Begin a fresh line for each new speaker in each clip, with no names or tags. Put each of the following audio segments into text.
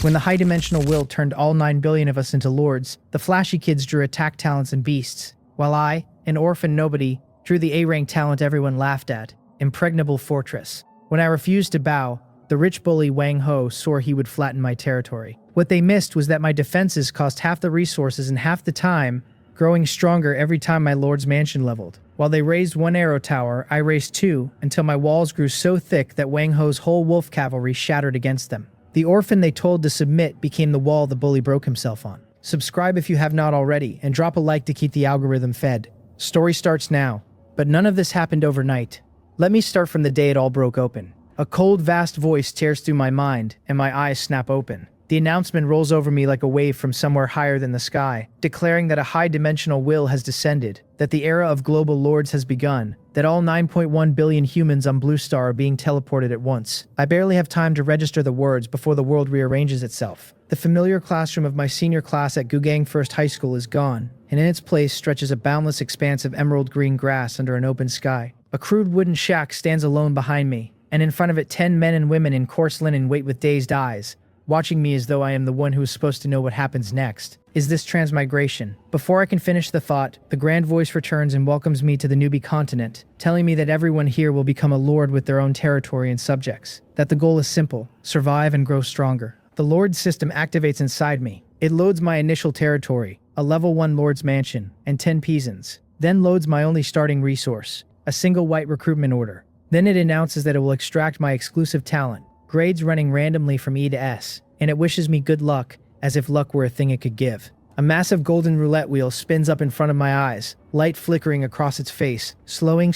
When the high-dimensional will turned all 9 billion of us into lords, the flashy kids drew attack talents and beasts, while I, an orphan nobody, drew the A-rank talent everyone laughed at, impregnable fortress. When I refused to bow, the rich bully Wang Ho swore he would flatten my territory. What they missed was that my defenses cost half the resources and half the time, growing stronger every time my lord's mansion leveled. While they raised 1 arrow tower, I raised 2, until my walls grew so thick that Wang Ho's whole wolf cavalry shattered against them. The orphan they told to submit became the wall the bully broke himself on. Subscribe if you have not already, and drop a like to keep the algorithm fed. Story starts now. But none of this happened overnight. Let me start from the day it all broke open. A cold, vast voice tears through my mind, and my eyes snap open. The announcement rolls over me like a wave from somewhere higher than the sky, declaring that a high-dimensional will has descended, that the era of global lords has begun, that all 9.1 billion humans on Blue Star are being teleported at once. I barely have time to register the words before the world rearranges itself. The familiar classroom of my senior class at Gugang First High School is gone, and in its place stretches a boundless expanse of emerald green grass under an open sky. A crude wooden shack stands alone behind me, and in front of it 10 men and women in coarse linen wait with dazed eyes, watching me as though I am the one who is supposed to know what happens next. Is this transmigration? Before I can finish the thought, the grand voice returns and welcomes me to the newbie continent, telling me that everyone here will become a lord with their own territory and subjects. That the goal is simple: survive and grow stronger. The lord system activates inside me. It loads my initial territory, a level 1 lord's mansion, and 10 peasants. Then loads my only starting resource, a single white recruitment order. Then it announces that it will extract my exclusive talent, grades running randomly from E to S, and it wishes me good luck, as if luck were a thing it could give. A massive golden roulette wheel spins up in front of my eyes, light flickering across its face, slowing,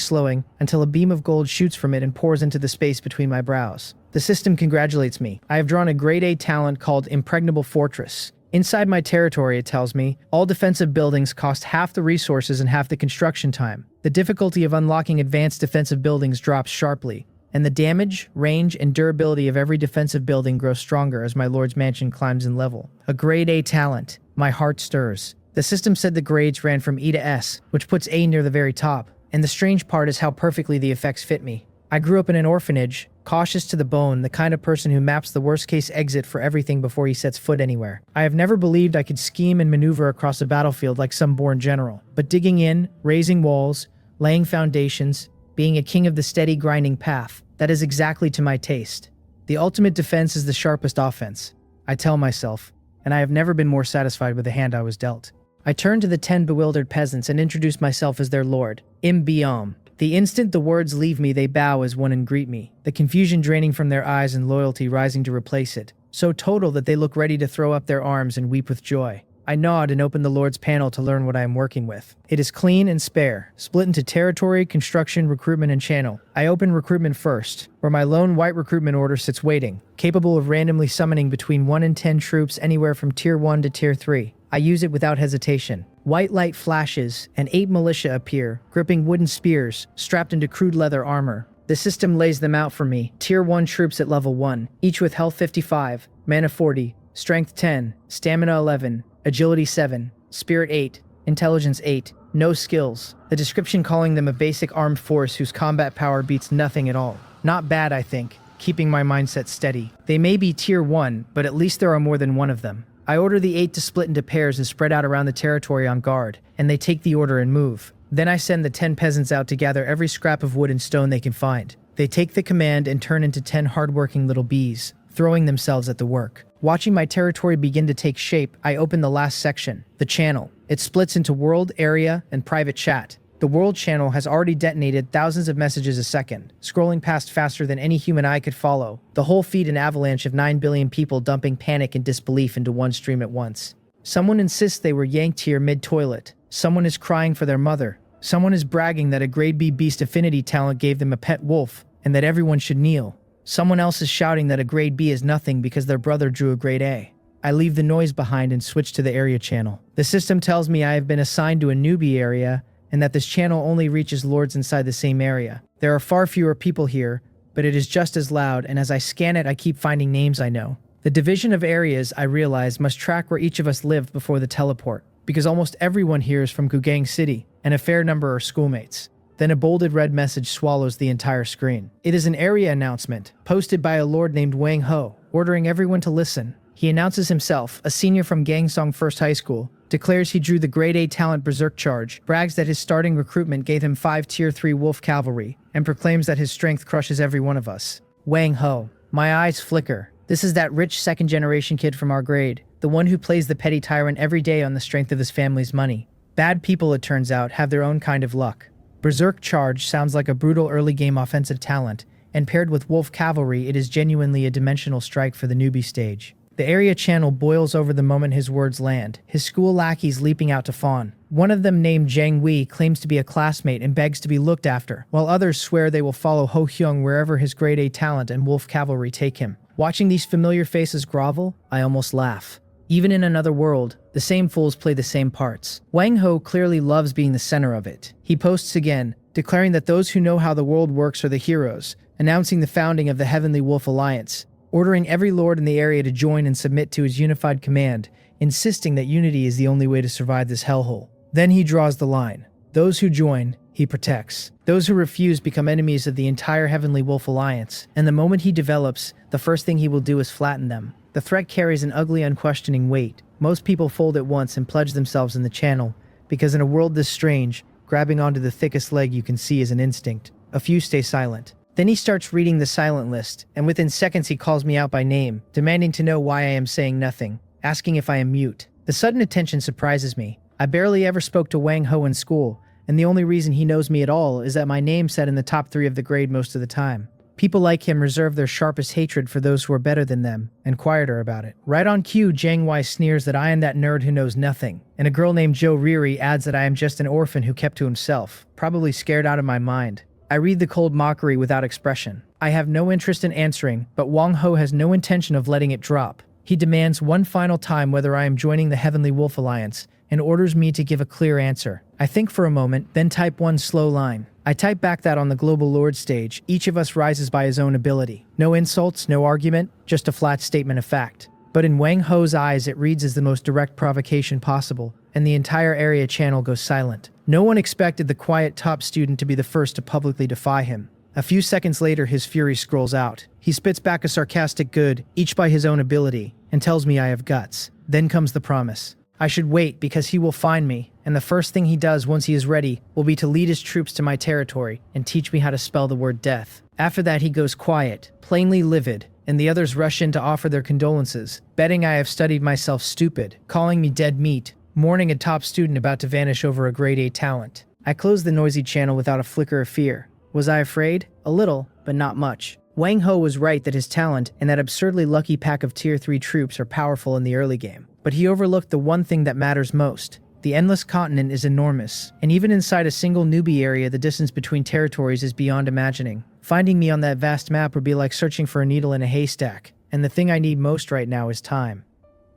until a beam of gold shoots from it and pours into the space between my brows. The system congratulates me. I have drawn a grade A talent called Impregnable Fortress. Inside my territory, it tells me, all defensive buildings cost half the resources and half the construction time. The difficulty of unlocking advanced defensive buildings drops sharply, and the damage, range, and durability of every defensive building grows stronger as my lord's mansion climbs in level. A grade A talent. My heart stirs. The system said the grades ran from E to S, which puts A near the very top, and the strange part is how perfectly the effects fit me. I grew up in an orphanage, cautious to the bone, the kind of person who maps the worst-case exit for everything before he sets foot anywhere. I have never believed I could scheme and maneuver across a battlefield like some born general, but digging in, raising walls, laying foundations, being a king of the steady grinding path, that is exactly to my taste. The ultimate defense is the sharpest offense, I tell myself, and I have never been more satisfied with the hand I was dealt. I turn to the 10 bewildered peasants and introduce myself as their lord, Imbiom. The instant the words leave me, they bow as one and greet me, the confusion draining from their eyes and loyalty rising to replace it, so total that they look ready to throw up their arms and weep with joy. I nod and open the Lord's panel to learn what I am working with. It is clean and spare, split into territory, construction, recruitment, and channel. I open recruitment first, where my lone white recruitment order sits waiting, capable of randomly summoning between 1 and 10 troops anywhere from Tier 1 to Tier 3. I use it without hesitation. White light flashes, and 8 militia appear, gripping wooden spears, strapped into crude leather armor. The system lays them out for me, Tier 1 troops at level 1, each with health 55, mana 40, strength 10, stamina 11, agility 7, spirit 8, intelligence 8, no skills. The description calling them a basic armed force whose combat power beats nothing at all. Not bad, I think, keeping my mindset steady. They may be Tier 1, but at least there are more than one of them. I order the 8 to split into pairs and spread out around the territory on guard, and they take the order and move. Then I send the 10 peasants out to gather every scrap of wood and stone they can find. They take the command and turn into 10 hardworking little bees, throwing themselves at the work. Watching my territory begin to take shape, I open the last section, the channel. It splits into world, area, and private chat. The world channel has already detonated thousands of messages a second, scrolling past faster than any human eye could follow, the whole feed an avalanche of 9 billion people dumping panic and disbelief into one stream at once. Someone insists they were yanked here mid-toilet. Someone is crying for their mother. Someone is bragging that a grade B beast affinity talent gave them a pet wolf, and that everyone should kneel. Someone else is shouting that a grade B is nothing because their brother drew a grade A. I leave the noise behind and switch to the area channel. The system tells me I have been assigned to a newbie area, and that this channel only reaches lords inside the same area. There are far fewer people here, but it is just as loud, and as I scan it, I keep finding names I know. The division of areas, I realize, must track where each of us lived before the teleport, because almost everyone here is from Gugang City, and a fair number are schoolmates. Then a bolded red message swallows the entire screen. It is an area announcement, posted by a lord named Wang Ho, ordering everyone to listen. He announces himself, a senior from Gangsong First High School, declares he drew the grade A talent Berserk charge, brags that his starting recruitment gave him 5 tier 3 wolf cavalry, and proclaims that his strength crushes every one of us. Wang Ho. My eyes flicker. This is that rich second-generation kid from our grade, the one who plays the petty tyrant every day on the strength of his family's money. Bad people, it turns out, have their own kind of luck. Berserk charge sounds like a brutal early-game offensive talent, and paired with wolf cavalry, it is genuinely a dimensional strike for the newbie stage. The area channel boils over the moment his words land, his school lackeys leaping out to fawn. One of them, named Zhang Wei, claims to be a classmate and begs to be looked after, while others swear they will follow Ho Hyung wherever his grade A talent and wolf cavalry take him. Watching these familiar faces grovel, I almost laugh. Even in another world, the same fools play the same parts. Wang Ho clearly loves being the center of it. He posts again, declaring that those who know how the world works are the heroes, announcing the founding of the Heavenly Wolf Alliance, ordering every lord in the area to join and submit to his unified command, insisting that unity is the only way to survive this hellhole. Then he draws the line. Those who join, he protects. Those who refuse become enemies of the entire Heavenly Wolf Alliance, and the moment he develops, the first thing he will do is flatten them. The threat carries an ugly, unquestioning weight. Most people fold at once and pledge themselves in the channel, because in a world this strange, grabbing onto the thickest leg you can see is an instinct. A few stay silent. Then he starts reading the silent list, and within seconds he calls me out by name, demanding to know why I am saying nothing, asking if I am mute. The sudden attention surprises me. I barely ever spoke to Wang Ho in school, and the only reason he knows me at all is that my name sat in the top 3 of the grade most of the time. People like him reserve their sharpest hatred for those who are better than them, and quieter about it. Right on cue, Zhang Wei sneers that I am that nerd who knows nothing, and a girl named Jo Riri adds that I am just an orphan who kept to himself, probably scared out of my mind. I read the cold mockery without expression. I have no interest in answering, but Wang Ho has no intention of letting it drop. He demands one final time whether I am joining the Heavenly Wolf Alliance, and orders me to give a clear answer. I think for a moment, then type one slow line. I type back that on the Global Lord stage, each of us rises by his own ability. No insults, no argument, just a flat statement of fact. But in Wang Ho's eyes, it reads as the most direct provocation possible, and the entire area channel goes silent. No one expected the quiet top student to be the first to publicly defy him. A few seconds later, his fury scrolls out. He spits back a sarcastic good, each by his own ability, and tells me I have guts. Then comes the promise. I should wait because he will find me, and the first thing he does once he is ready will be to lead his troops to my territory and teach me how to spell the word death. After that, he goes quiet, plainly livid, and the others rush in to offer their condolences, betting I have studied myself stupid, calling me dead meat, mourning a top student about to vanish over a grade A talent. I closed the noisy channel without a flicker of fear. Was I afraid? A little, but not much. Wang Ho was right that his talent and that absurdly lucky pack of tier 3 troops are powerful in the early game. But he overlooked the one thing that matters most. The endless continent is enormous, and even inside a single newbie area, the distance between territories is beyond imagining. Finding me on that vast map would be like searching for a needle in a haystack, and the thing I need most right now is time.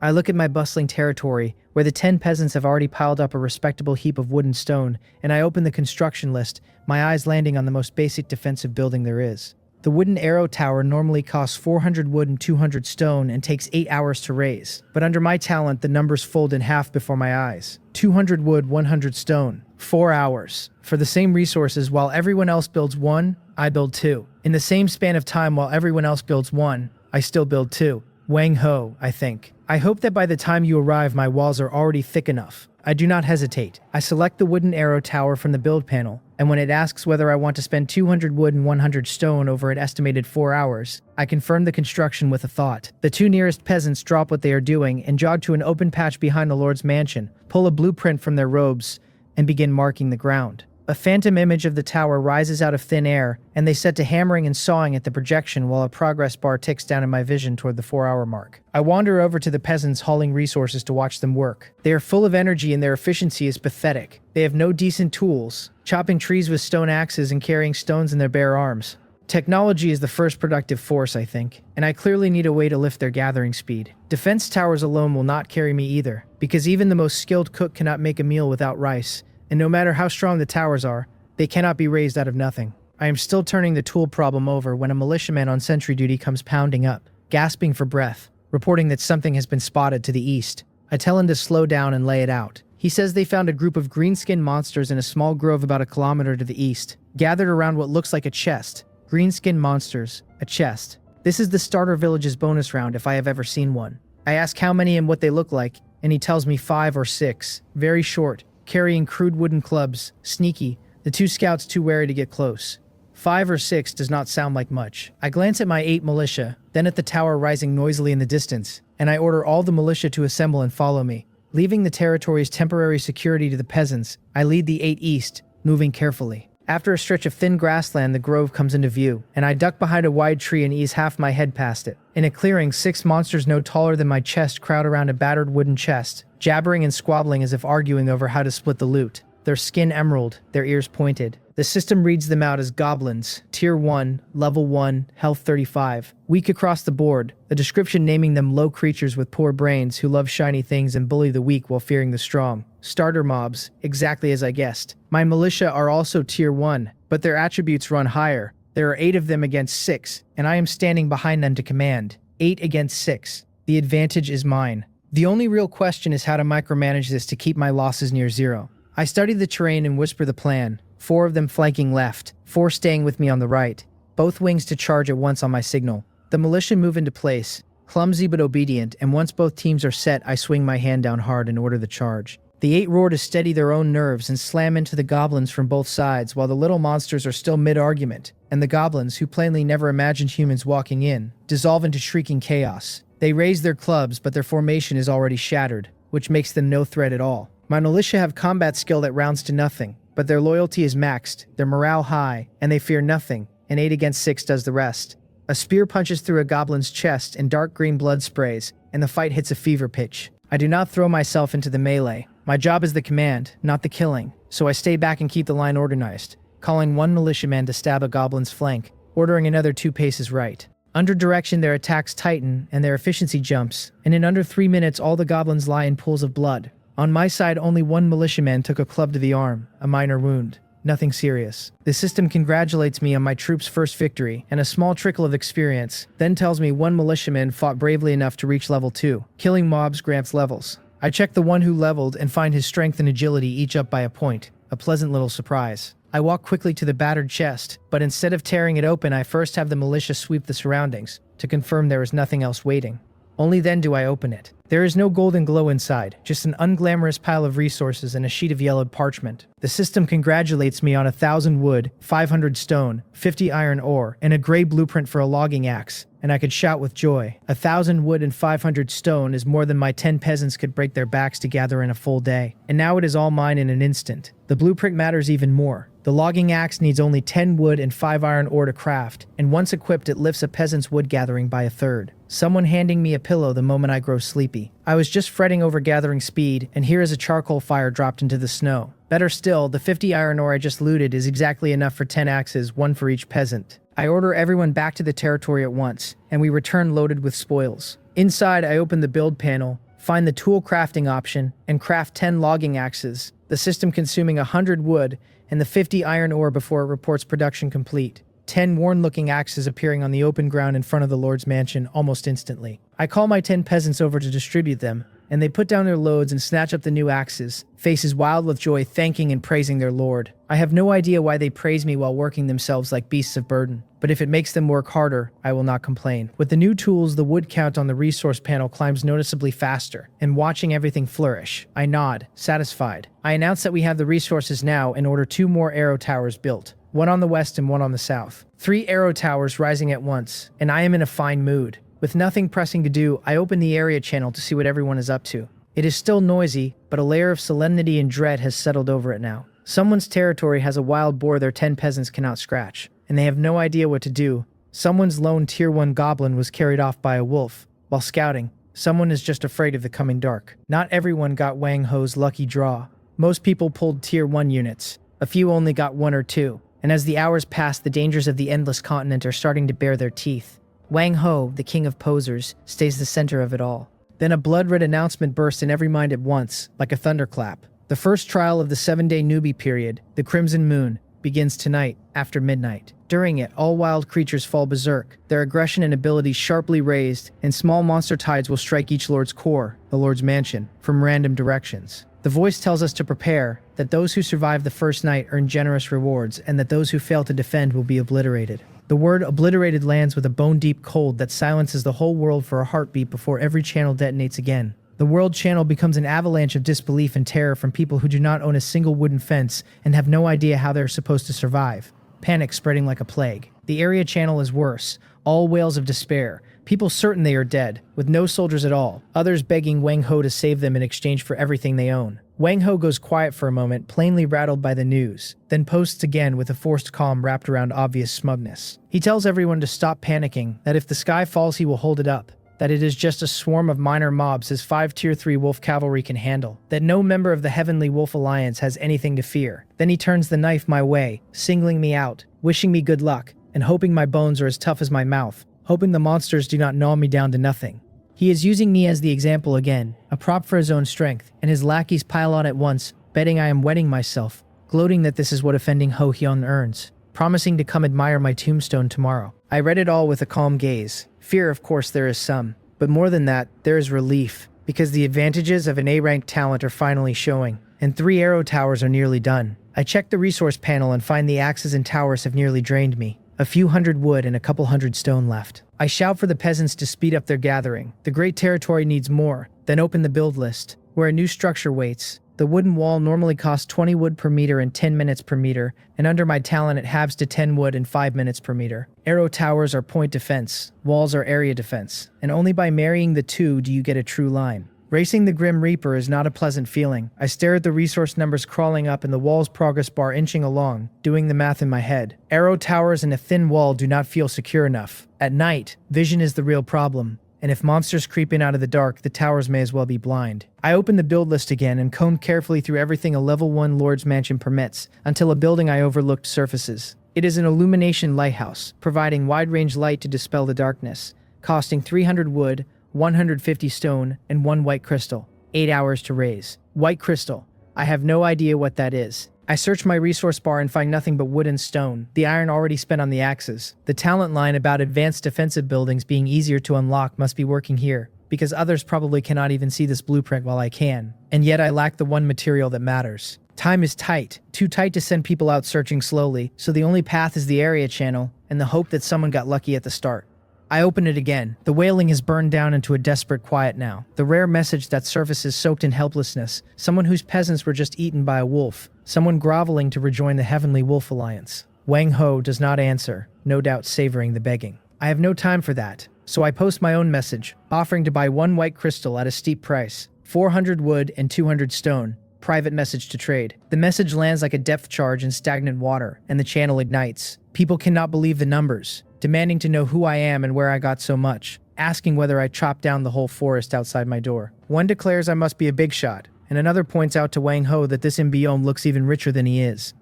I look at my bustling territory, where the 10 peasants have already piled up a respectable heap of wood and stone, and I open the construction list, my eyes landing on the most basic defensive building there is. The wooden arrow tower normally costs 400 wood and 200 stone and takes 8 hours to raise, but under my talent the numbers fold in half before my eyes. 200 wood, 100 stone. 4 hours. For the same resources, while everyone else builds 1, I build 2. In the same span of time, while everyone else builds 1, I still build 2. Wang Ho, I think. I hope that by the time you arrive my walls are already thick enough. I do not hesitate. I select the wooden arrow tower from the build panel, and when it asks whether I want to spend 200 wood and 100 stone over an estimated 4 hours, I confirm the construction with a thought. The 2 nearest peasants drop what they are doing and jog to an open patch behind the Lord's mansion, pull a blueprint from their robes, and begin marking the ground. A phantom image of the tower rises out of thin air, and they set to hammering and sawing at the projection while a progress bar ticks down in my vision toward the 4-hour mark. I wander over to the peasants hauling resources to watch them work. They are full of energy and their efficiency is pathetic. They have no decent tools, chopping trees with stone axes and carrying stones in their bare arms. Technology is the first productive force, I think, and I clearly need a way to lift their gathering speed. Defense towers alone will not carry me either, because even the most skilled cook cannot make a meal without rice. And no matter how strong the towers are, they cannot be raised out of nothing. I am still turning the tool problem over when a militiaman on sentry duty comes pounding up, gasping for breath, reporting that something has been spotted to the east. I tell him to slow down and lay it out. He says they found a group of green-skinned monsters in a small grove about a kilometer to the east, gathered around what looks like a chest. Green-skinned monsters, a chest. This is the starter village's bonus round if I have ever seen one. I ask how many and what they look like, and he tells me 5 or 6, very short, carrying crude wooden clubs, sneaky, the 2 scouts too wary to get close. 5 or 6 does not sound like much. I glance at my 8 militia, then at the tower rising noisily in the distance, and I order all the militia to assemble and follow me. Leaving the territory's temporary security to the peasants, I lead the 8 east, moving carefully. After a stretch of thin grassland, the grove comes into view, and I duck behind a wide tree and ease half my head past it. In a clearing, 6 monsters no taller than my chest crowd around a battered wooden chest, jabbering and squabbling as if arguing over how to split the loot. Their skin emerald, their ears pointed. The system reads them out as goblins, Tier 1, Level 1, Health 35. Weak across the board, the description naming them low creatures with poor brains who love shiny things and bully the weak while fearing the strong. Starter mobs, exactly as I guessed. My militia are also Tier 1, but their attributes run higher. There are 8 of them against 6, and I am standing behind them to command. 8 against 6. The advantage is mine. The only real question is how to micromanage this to keep my losses near 0. I study the terrain and whisper the plan. 4 of them flanking left, 4 staying with me on the right. Both wings to charge at once on my signal. The militia move into place, clumsy but obedient, and once both teams are set, I swing my hand down hard and order the charge. The 8 roar to steady their own nerves and slam into the goblins from both sides while the little monsters are still mid-argument, and the goblins, who plainly never imagined humans walking in, dissolve into shrieking chaos. They raise their clubs, but their formation is already shattered, which makes them no threat at all. My militia have combat skill that rounds to nothing, but their loyalty is maxed, their morale high, and they fear nothing, and 8 against 6 does the rest. A spear punches through a goblin's chest and dark green blood sprays, and the fight hits a fever pitch. I do not throw myself into the melee. My job is the command, not the killing, so I stay back and keep the line organized, calling 1 militiaman to stab a goblin's flank, ordering another 2 paces right. Under direction, their attacks tighten and their efficiency jumps, and in under 3 minutes all the goblins lie in pools of blood. On my side, only 1 militiaman took a club to the arm, a minor wound. Nothing serious. The system congratulates me on my troops' first victory and a small trickle of experience, then tells me 1 militiaman fought bravely enough to reach level 2. Killing mobs grants levels. I check the one who leveled and find his strength and agility each up by a point. A pleasant little surprise. I walk quickly to the battered chest, but instead of tearing it open, I first have the militia sweep the surroundings to confirm there is nothing else waiting. Only then do I open it. There is no golden glow inside, just an unglamorous pile of resources and a sheet of yellowed parchment. The system congratulates me on 1,000 wood, 500 stone, 50 iron ore, and a gray blueprint for a logging axe, and I could shout with joy. 1,000 wood and 500 stone is more than my 10 peasants could break their backs to gather in a full day, and now it is all mine in an instant. The blueprint matters even more. The logging axe needs only 10 wood and 5 iron ore to craft, and once equipped it lifts a peasant's wood gathering by 1/3. Someone handing me a pillow the moment I grow sleepy. I was just fretting over gathering speed, and here is a charcoal fire dropped into the snow. Better still, the 50 iron ore I just looted is exactly enough for 10 axes, 1 for each peasant. I order everyone back to the territory at once, and we return loaded with spoils. Inside, I open the build panel, find the tool crafting option, and craft 10 logging axes, the system consuming 100 wood and the 50 iron ore before it reports production complete. 10 worn-looking axes appearing on the open ground in front of the Lord's mansion almost instantly. I call my 10 peasants over to distribute them, and they put down their loads and snatch up the new axes, faces wild with joy, thanking and praising their lord. I have no idea why they praise me while working themselves like beasts of burden, but if it makes them work harder, I will not complain. With the new tools, the wood count on the resource panel climbs noticeably faster, and watching everything flourish, I nod, satisfied. I announce that we have the resources now and order 2 more arrow towers built, 1 on the west and 1 on the south. 3 arrow towers rising at once, and I am in a fine mood. With nothing pressing to do, I open the area channel to see what everyone is up to. It is still noisy, but a layer of solemnity and dread has settled over it now. Someone's territory has a wild boar their 10 peasants cannot scratch, and they have no idea what to do. Someone's lone Tier 1 goblin was carried off by a wolf. While scouting, someone is just afraid of the coming dark. Not everyone got Wang Ho's lucky draw. Most people pulled Tier 1 units. A few only got 1 or 2. And as the hours pass, the dangers of the endless continent are starting to bare their teeth. Wang Ho, the king of posers, stays the center of it all. Then a blood-red announcement bursts in every mind at once, like a thunderclap. The first trial of the 7-day newbie period, the Crimson Moon, begins tonight, after midnight. During it, all wild creatures fall berserk, their aggression and abilities sharply raised, and small monster tides will strike each lord's core, the lord's mansion, from random directions. The voice tells us to prepare, that those who survive the first night earn generous rewards, and that those who fail to defend will be obliterated. The word obliterated lands with a bone-deep cold that silences the whole world for a heartbeat before every channel detonates again. The world channel becomes an avalanche of disbelief and terror from people who do not own a single wooden fence and have no idea how they're supposed to survive. Panic spreading like a plague. The area channel is worse. All wails of despair. People certain they are dead, with no soldiers at all. Others begging Wang Ho to save them in exchange for everything they own. Wang Ho goes quiet for a moment, plainly rattled by the news, then posts again with a forced calm wrapped around obvious smugness. He tells everyone to stop panicking, that if the sky falls he will hold it up, that it is just a swarm of minor mobs his 5 Tier 3 wolf cavalry can handle, that no member of the Heavenly Wolf Alliance has anything to fear. Then he turns the knife my way, singling me out, wishing me good luck, and hoping my bones are as tough as my mouth, hoping the monsters do not gnaw me down to nothing. He is using me as the example again, a prop for his own strength, and his lackeys pile on at once, betting I am wetting myself, gloating that this is what offending Ho Hyun earns, promising to come admire my tombstone tomorrow. I read it all with a calm gaze. Fear, of course, there is some, but more than that, there is relief, because the advantages of an A-ranked talent are finally showing, and 3 arrow towers are nearly done. I check the resource panel and find the axes and towers have nearly drained me. A few hundred wood and a couple hundred stone left. I shout for the peasants to speed up their gathering. The great territory needs more. Then open the build list, where a new structure waits. The wooden wall normally costs 20 wood per meter and 10 minutes per meter, and under my talent it halves to 10 wood and 5 minutes per meter. Arrow towers are point defense, walls are area defense, and only by marrying the two do you get a true line. Racing the Grim Reaper is not a pleasant feeling. I stare at the resource numbers crawling up and the wall's progress bar inching along, doing the math in my head. Arrow towers and a thin wall do not feel secure enough. At night, vision is the real problem, and if monsters creep in out of the dark, the towers may as well be blind. I open the build list again and comb carefully through everything a level 1 Lord's Mansion permits, until a building I overlooked surfaces. It is an illumination lighthouse, providing wide-range light to dispel the darkness, costing 300 wood, 150 stone, and 1 white crystal. 8 hours to raise. White crystal. I have no idea what that is. I search my resource bar and find nothing but wood and stone, the iron already spent on the axes. The talent line about advanced defensive buildings being easier to unlock must be working here, because others probably cannot even see this blueprint while I can. And yet I lack the one material that matters. Time is tight, too tight to send people out searching slowly, so the only path is the area channel, and the hope that someone got lucky at the start. I open it again. The wailing has burned down into a desperate quiet now. The rare message that surfaces soaked in helplessness. Someone whose peasants were just eaten by a wolf. Someone groveling to rejoin the Heavenly Wolf Alliance. Wang Ho does not answer, no doubt savoring the begging. I have no time for that, so I post my own message, offering to buy 1 white crystal at a steep price, 400 wood and 200 stone. Private message to trade. The message lands like a depth charge in stagnant water, and the channel ignites. People cannot believe the numbers, demanding to know who I am and where I got so much, asking whether I chopped down the whole forest outside my door. One declares I must be a big shot, and another points out to Wang Ho that this Imbiome looks even richer than he is.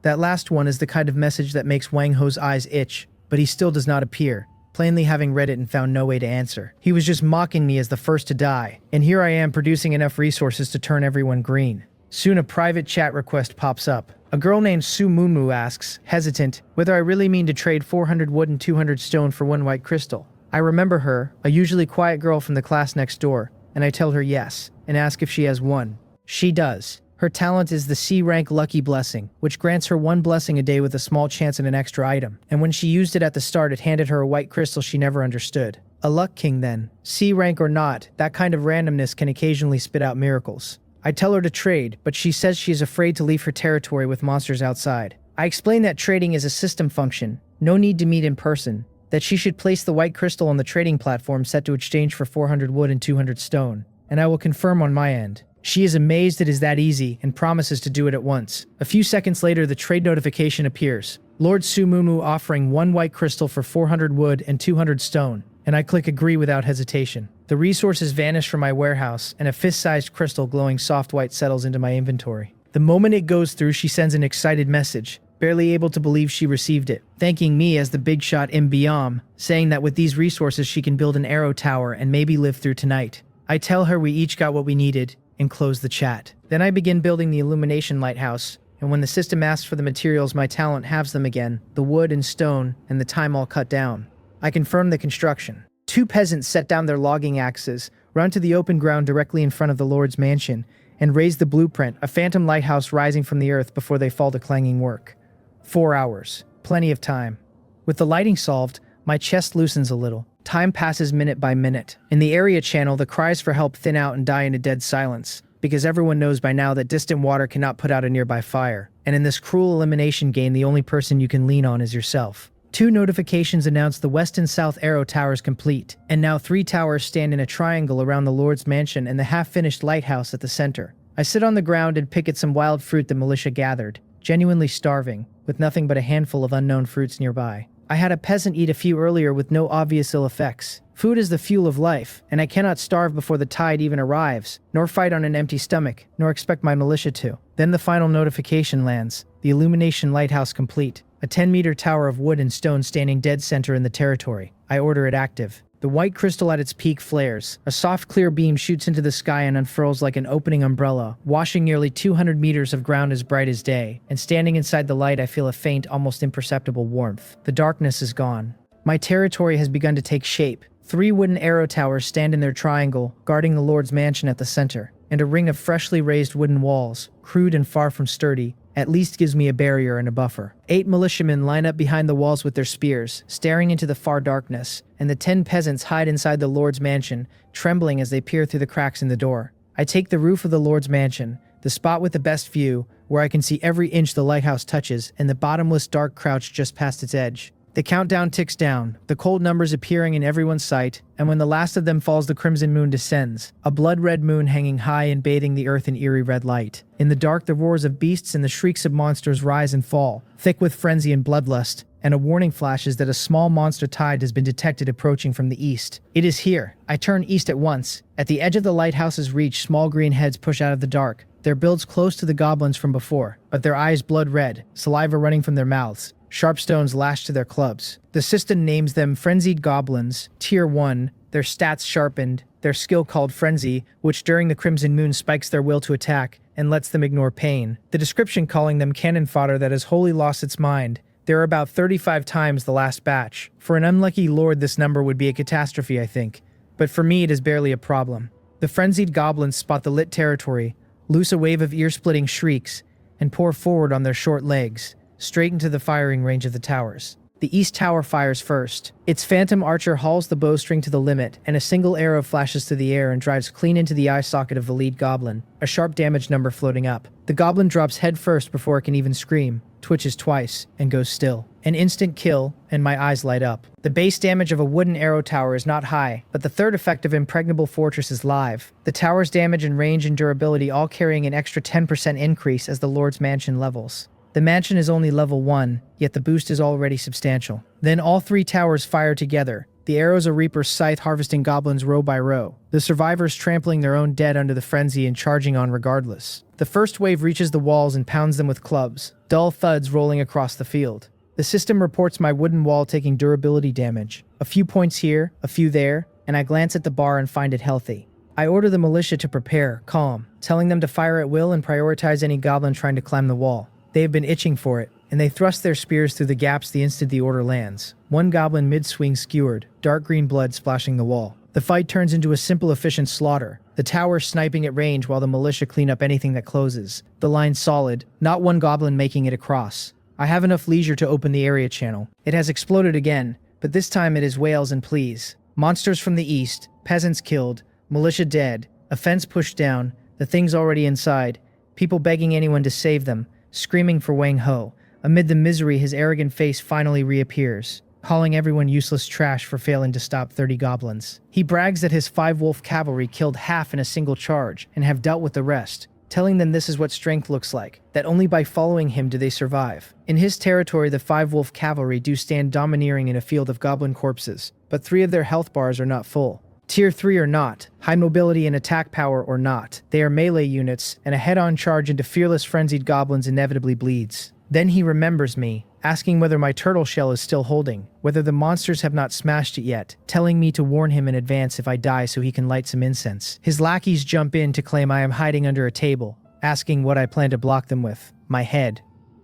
That last one is the kind of message that makes Wang Ho's eyes itch, but he still does not appear, plainly having read it and found no way to answer. He was just mocking me as the first to die, and here I am producing enough resources to turn everyone green. Soon a private chat request pops up. A girl named Su Munmu asks, hesitant, whether I really mean to trade 400 wood and 200 stone for 1 white crystal. I remember her, a usually quiet girl from the class next door, and I tell her yes, and ask if she has one. She does. Her talent is the C-rank Lucky Blessing, which grants her 1 blessing a day with a small chance at an extra item, and when she used it at the start it handed her a white crystal she never understood. A luck king then. C-rank or not, that kind of randomness can occasionally spit out miracles. I tell her to trade, but she says she is afraid to leave her territory with monsters outside. I explain that trading is a system function, no need to meet in person, that she should place the white crystal on the trading platform set to exchange for 400 wood and 200 stone, and I will confirm on my end. She is amazed it is that easy and promises to do it at once. A few seconds later, the trade notification appears. Lord Sumumu offering 1 white crystal for 400 wood and 200 stone, and I click agree without hesitation. The resources vanish from my warehouse, and a fist-sized crystal glowing soft white settles into my inventory. The moment it goes through, she sends an excited message, barely able to believe she received it, thanking me as the big shot Imbiome, saying that with these resources she can build an arrow tower and maybe live through tonight. I tell her we each got what we needed, and close the chat. Then I begin building the illumination lighthouse, and when the system asks for the materials, my talent halves them again, the wood and stone, and the time all cut down. I confirm the construction. 2 peasants set down their logging axes, run to the open ground directly in front of the Lord's mansion, and raise the blueprint, a phantom lighthouse rising from the earth before they fall to clanging work. 4 hours. Plenty of time. With the lighting solved, my chest loosens a little. Time passes minute by minute. In the area channel, the cries for help thin out and die into dead silence, because everyone knows by now that distant water cannot put out a nearby fire. And in this cruel elimination game, the only person you can lean on is yourself. 2 notifications announce the west and south arrow towers complete, and now 3 towers stand in a triangle around the Lord's mansion and the half-finished lighthouse at the center. I sit on the ground and pick at some wild fruit the militia gathered, genuinely starving, with nothing but a handful of unknown fruits nearby. I had a peasant eat a few earlier with no obvious ill effects. Food is the fuel of life, and I cannot starve before the tide even arrives, nor fight on an empty stomach, nor expect my militia to. Then the final notification lands, the illumination lighthouse complete. A 10-meter tower of wood and stone standing dead center in the territory. I order it active. The white crystal at its peak flares. A soft clear beam shoots into the sky and unfurls like an opening umbrella, washing nearly 200 meters of ground as bright as day. And standing inside the light, I feel a faint, almost imperceptible warmth. The darkness is gone. My territory has begun to take shape. 3 wooden arrow towers stand in their triangle, guarding the Lord's mansion at the center. And a ring of freshly raised wooden walls, crude and far from sturdy, at least gives me a barrier and a buffer. 8 militiamen line up behind the walls with their spears, staring into the far darkness, and the 10 peasants hide inside the Lord's mansion, trembling as they peer through the cracks in the door. I take the roof of the Lord's mansion, the spot with the best view, where I can see every inch the lighthouse touches, and the bottomless dark crouch just past its edge. The countdown ticks down, the cold numbers appearing in everyone's sight, and when the last of them falls, the crimson moon descends, a blood-red moon hanging high and bathing the earth in eerie red light. In the dark, the roars of beasts and the shrieks of monsters rise and fall, thick with frenzy and bloodlust, and a warning flashes that a small monster tide has been detected approaching from the east. It is here. I turn east at once. At the edge of the lighthouse's reach, small green heads push out of the dark, their builds close to the goblins from before, but their eyes blood-red, saliva running from their mouths. Sharp stones lashed to their clubs. The system names them Frenzied Goblins, Tier 1, their stats sharpened, their skill called Frenzy, which during the Crimson Moon spikes their will to attack and lets them ignore pain. The description calling them cannon fodder that has wholly lost its mind. There are about 35 times the last batch. For an unlucky lord, this number would be a catastrophe, I think. But for me, it is barely a problem. The Frenzied Goblins spot the lit territory, loose a wave of ear-splitting shrieks, and pour forward on their short legs, straight into the firing range of the towers. The east tower fires first. Its phantom archer hauls the bowstring to the limit, and a single arrow flashes through the air and drives clean into the eye socket of the lead goblin, a sharp damage number floating up. The goblin drops head first before it can even scream, twitches twice, and goes still. An instant kill, and my eyes light up. The base damage of a wooden arrow tower is not high, but the third effect of Impregnable Fortress is live. The tower's damage and range and durability all carrying an extra 10% increase as the Lord's mansion levels. The mansion is only level 1, yet the boost is already substantial. Then all 3 towers fire together. The arrows of Reaper's scythe harvesting goblins row by row, the survivors trampling their own dead under the frenzy and charging on regardless. The first wave reaches the walls and pounds them with clubs, dull thuds rolling across the field. The system reports my wooden wall taking durability damage. A few points here, a few there, and I glance at the bar and find it healthy. I order the militia to prepare, calm, telling them to fire at will and prioritize any goblin trying to climb the wall. They have been itching for it, and they thrust their spears through the gaps the instant the order lands. One goblin mid-swing skewered, dark green blood splashing the wall. The fight turns into a simple, efficient slaughter, the tower sniping at range while the militia clean up anything that closes. The line solid, not one goblin making it across. I have enough leisure to open the area channel. It has exploded again, but this time it is wails and pleas. Monsters from the east, peasants killed, militia dead, a fence pushed down, the things already inside, people begging anyone to save them, screaming for Wang Ho. Amid the misery, his arrogant face finally reappears, calling everyone useless trash for failing to stop 30 goblins. He brags that his 5-wolf cavalry killed half in a single charge and have dealt with the rest, telling them this is what strength looks like, that only by following him do they survive. In his territory, the 5-wolf cavalry do stand domineering in a field of goblin corpses, but 3 of their health bars are not full. Tier 3 or not, high mobility and attack power or not, they are melee units, and a head-on charge into fearless frenzied goblins inevitably bleeds. Then he remembers me, asking whether my turtle shell is still holding, whether the monsters have not smashed it yet, telling me to warn him in advance if I die so he can light some incense. His lackeys jump in to claim I am hiding under a table, asking what I plan to block them with. My head.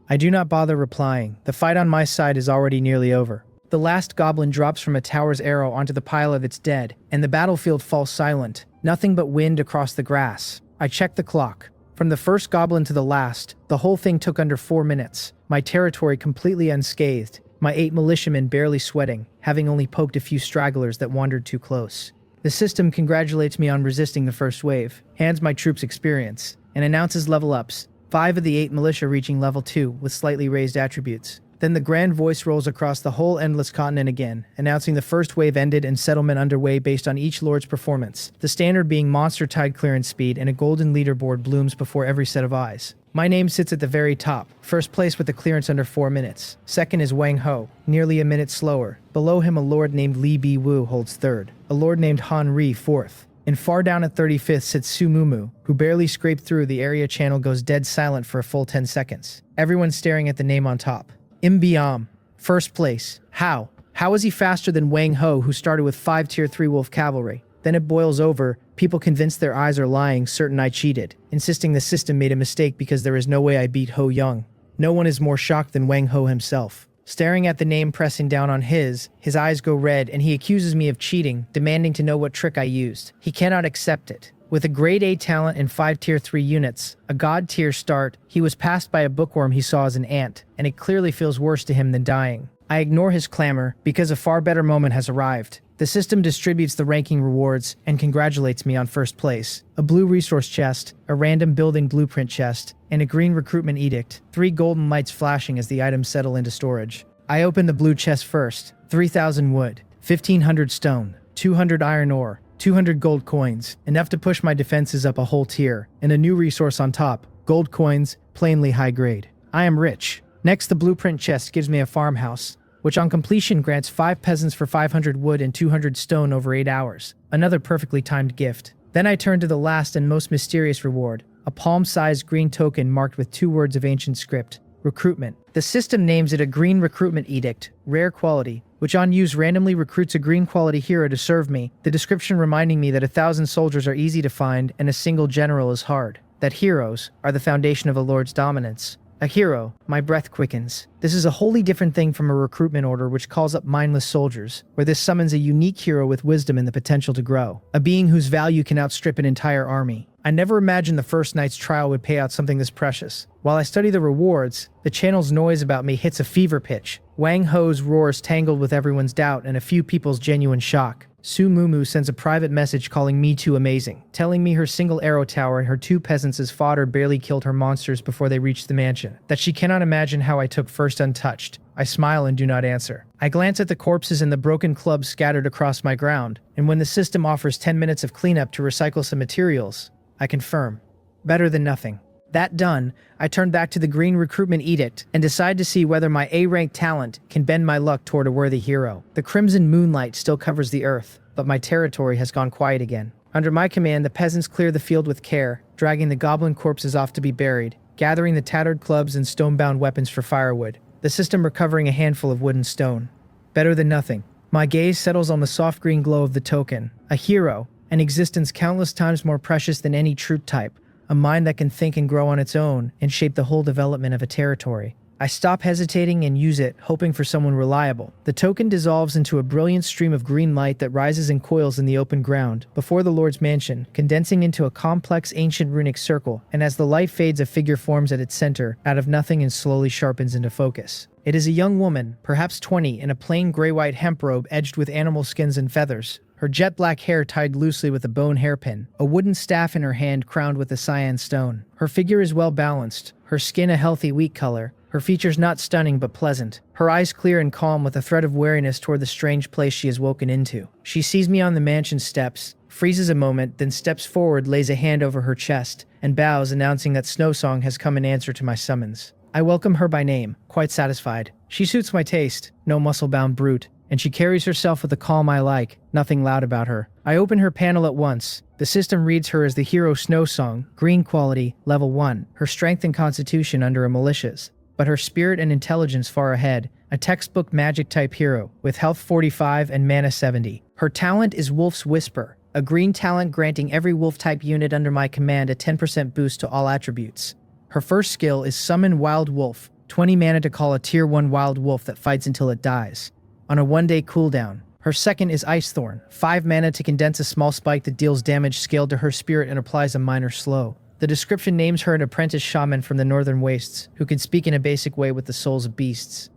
I do not bother replying. The fight on my side is already nearly over. The last goblin drops from a tower's arrow onto the pile of its dead, and the battlefield falls silent. Nothing but wind across the grass. I check the clock. From the first goblin to the last, the whole thing took under 4 minutes. My territory completely unscathed. my 8 militiamen barely sweating, having only poked a few stragglers that wandered too close. The system congratulates me on resisting the first wave, hands my troops experience, and announces level ups, 5 of the 8 militia reaching level 2 with slightly raised attributes. Then the grand voice rolls across the whole endless continent again, announcing the first wave ended and settlement underway based on each lord's performance, the standard being monster tide clearance speed, and a golden leaderboard blooms before every set of eyes. My name sits at the very top, first place with a clearance under 4 minutes. Second is Wang Ho, nearly a minute slower. Below him a lord named Li Bi Wu holds third, a lord named Han Ri fourth. And far down at 35th sits Su Mumu, who barely scraped through. The area channel goes dead silent for a full 10 seconds. Everyone's staring at the name on top. Imbiam, first place. How? How is he faster than Wang Ho, who started with 5 tier 3 wolf cavalry? Then it boils over, people convinced their eyes are lying, certain I cheated, insisting the system made a mistake because there is no way I beat Ho Young. No one is more shocked than Wang Ho himself. Staring at the name pressing down on his eyes go red and he accuses me of cheating, demanding to know what trick I used. He cannot accept it. With a grade A talent and 5 tier 3 units, a god tier start, he was passed by a bookworm he saw as an ant, and it clearly feels worse to him than dying. I ignore his clamor because a far better moment has arrived. The system distributes the ranking rewards and congratulates me on first place. A blue resource chest, a random building blueprint chest, and a green recruitment edict, 3 golden lights flashing as the items settle into storage. I open the blue chest first, 3,000 wood, 1,500 stone, 200 iron ore, 200 gold coins, enough to push my defenses up a whole tier, and a new resource on top, gold coins, plainly high grade. I am rich. Next, the blueprint chest gives me a farmhouse, which on completion grants 5 peasants for 500 wood and 200 stone over 8 hours. Another perfectly timed gift. Then I turn to the last and most mysterious reward, a palm-sized green token marked with 2 words of ancient script, recruitment. The system names it a green recruitment edict, rare quality, which on use randomly recruits a green quality hero to serve me, the description reminding me that 1,000 soldiers are easy to find and a single general is hard. That heroes are the foundation of a lord's dominance. A hero, my breath quickens. This is a wholly different thing from a recruitment order which calls up mindless soldiers, where this summons a unique hero with wisdom and the potential to grow. A being whose value can outstrip an entire army. I never imagined the first night's trial would pay out something this precious. While I study the rewards, the channel's noise about me hits a fever pitch. Wang Ho's roars tangled with everyone's doubt and a few people's genuine shock. Su Mumu sends a private message calling me too amazing, telling me her single arrow tower and her 2 peasants as fodder barely killed her monsters before they reached the mansion, that she cannot imagine how I took first untouched. I smile and do not answer. I glance at the corpses and the broken clubs scattered across my ground, and when the system offers 10 minutes of cleanup to recycle some materials, I confirm. Better than nothing. That done, I turn back to the green recruitment edict and decide to see whether my A-rank talent can bend my luck toward a worthy hero. The crimson moonlight still covers the earth, but my territory has gone quiet again. Under my command, the peasants clear the field with care, dragging the goblin corpses off to be buried, gathering the tattered clubs and stone-bound weapons for firewood, the system recovering a handful of wood and stone. Better than nothing. My gaze settles on the soft green glow of the token, a hero, an existence countless times more precious than any truth type, a mind that can think and grow on its own and shape the whole development of a territory. I stop hesitating and use it, hoping for someone reliable. The token dissolves into a brilliant stream of green light that rises and coils in the open ground, before the Lord's mansion, condensing into a complex ancient runic circle, and as the light fades a figure forms at its center, out of nothing and slowly sharpens into focus. It is a young woman, perhaps 20, in a plain gray-white hemp robe edged with animal skins and feathers, her jet-black hair tied loosely with a bone hairpin, a wooden staff in her hand crowned with a cyan stone. Her figure is well-balanced, her skin a healthy wheat color, her features not stunning but pleasant, her eyes clear and calm with a thread of wariness toward the strange place she has woken into. She sees me on the mansion steps, freezes a moment, then steps forward, lays a hand over her chest, and bows, announcing that Snowsong has come in answer to my summons. I welcome her by name, quite satisfied. She suits my taste, no muscle-bound brute, and she carries herself with a calm I like, nothing loud about her. I open her panel at once. The system reads her as the hero Snowsong, green quality, level 1, her strength and constitution under a malicious, but her spirit and intelligence far ahead, a textbook magic-type hero, with health 45 and mana 70. Her talent is Wolf's Whisper, a green talent granting every wolf-type unit under my command a 10% boost to all attributes. Her first skill is Summon Wild Wolf, 20 mana to call a tier 1 wild wolf that fights until it dies, on a 1-day cooldown. Her second is Ice Thorn, 5 mana to condense a small spike that deals damage scaled to her spirit and applies a minor slow. The description names her an apprentice shaman from the northern wastes, who can speak in a basic way with the souls of beasts.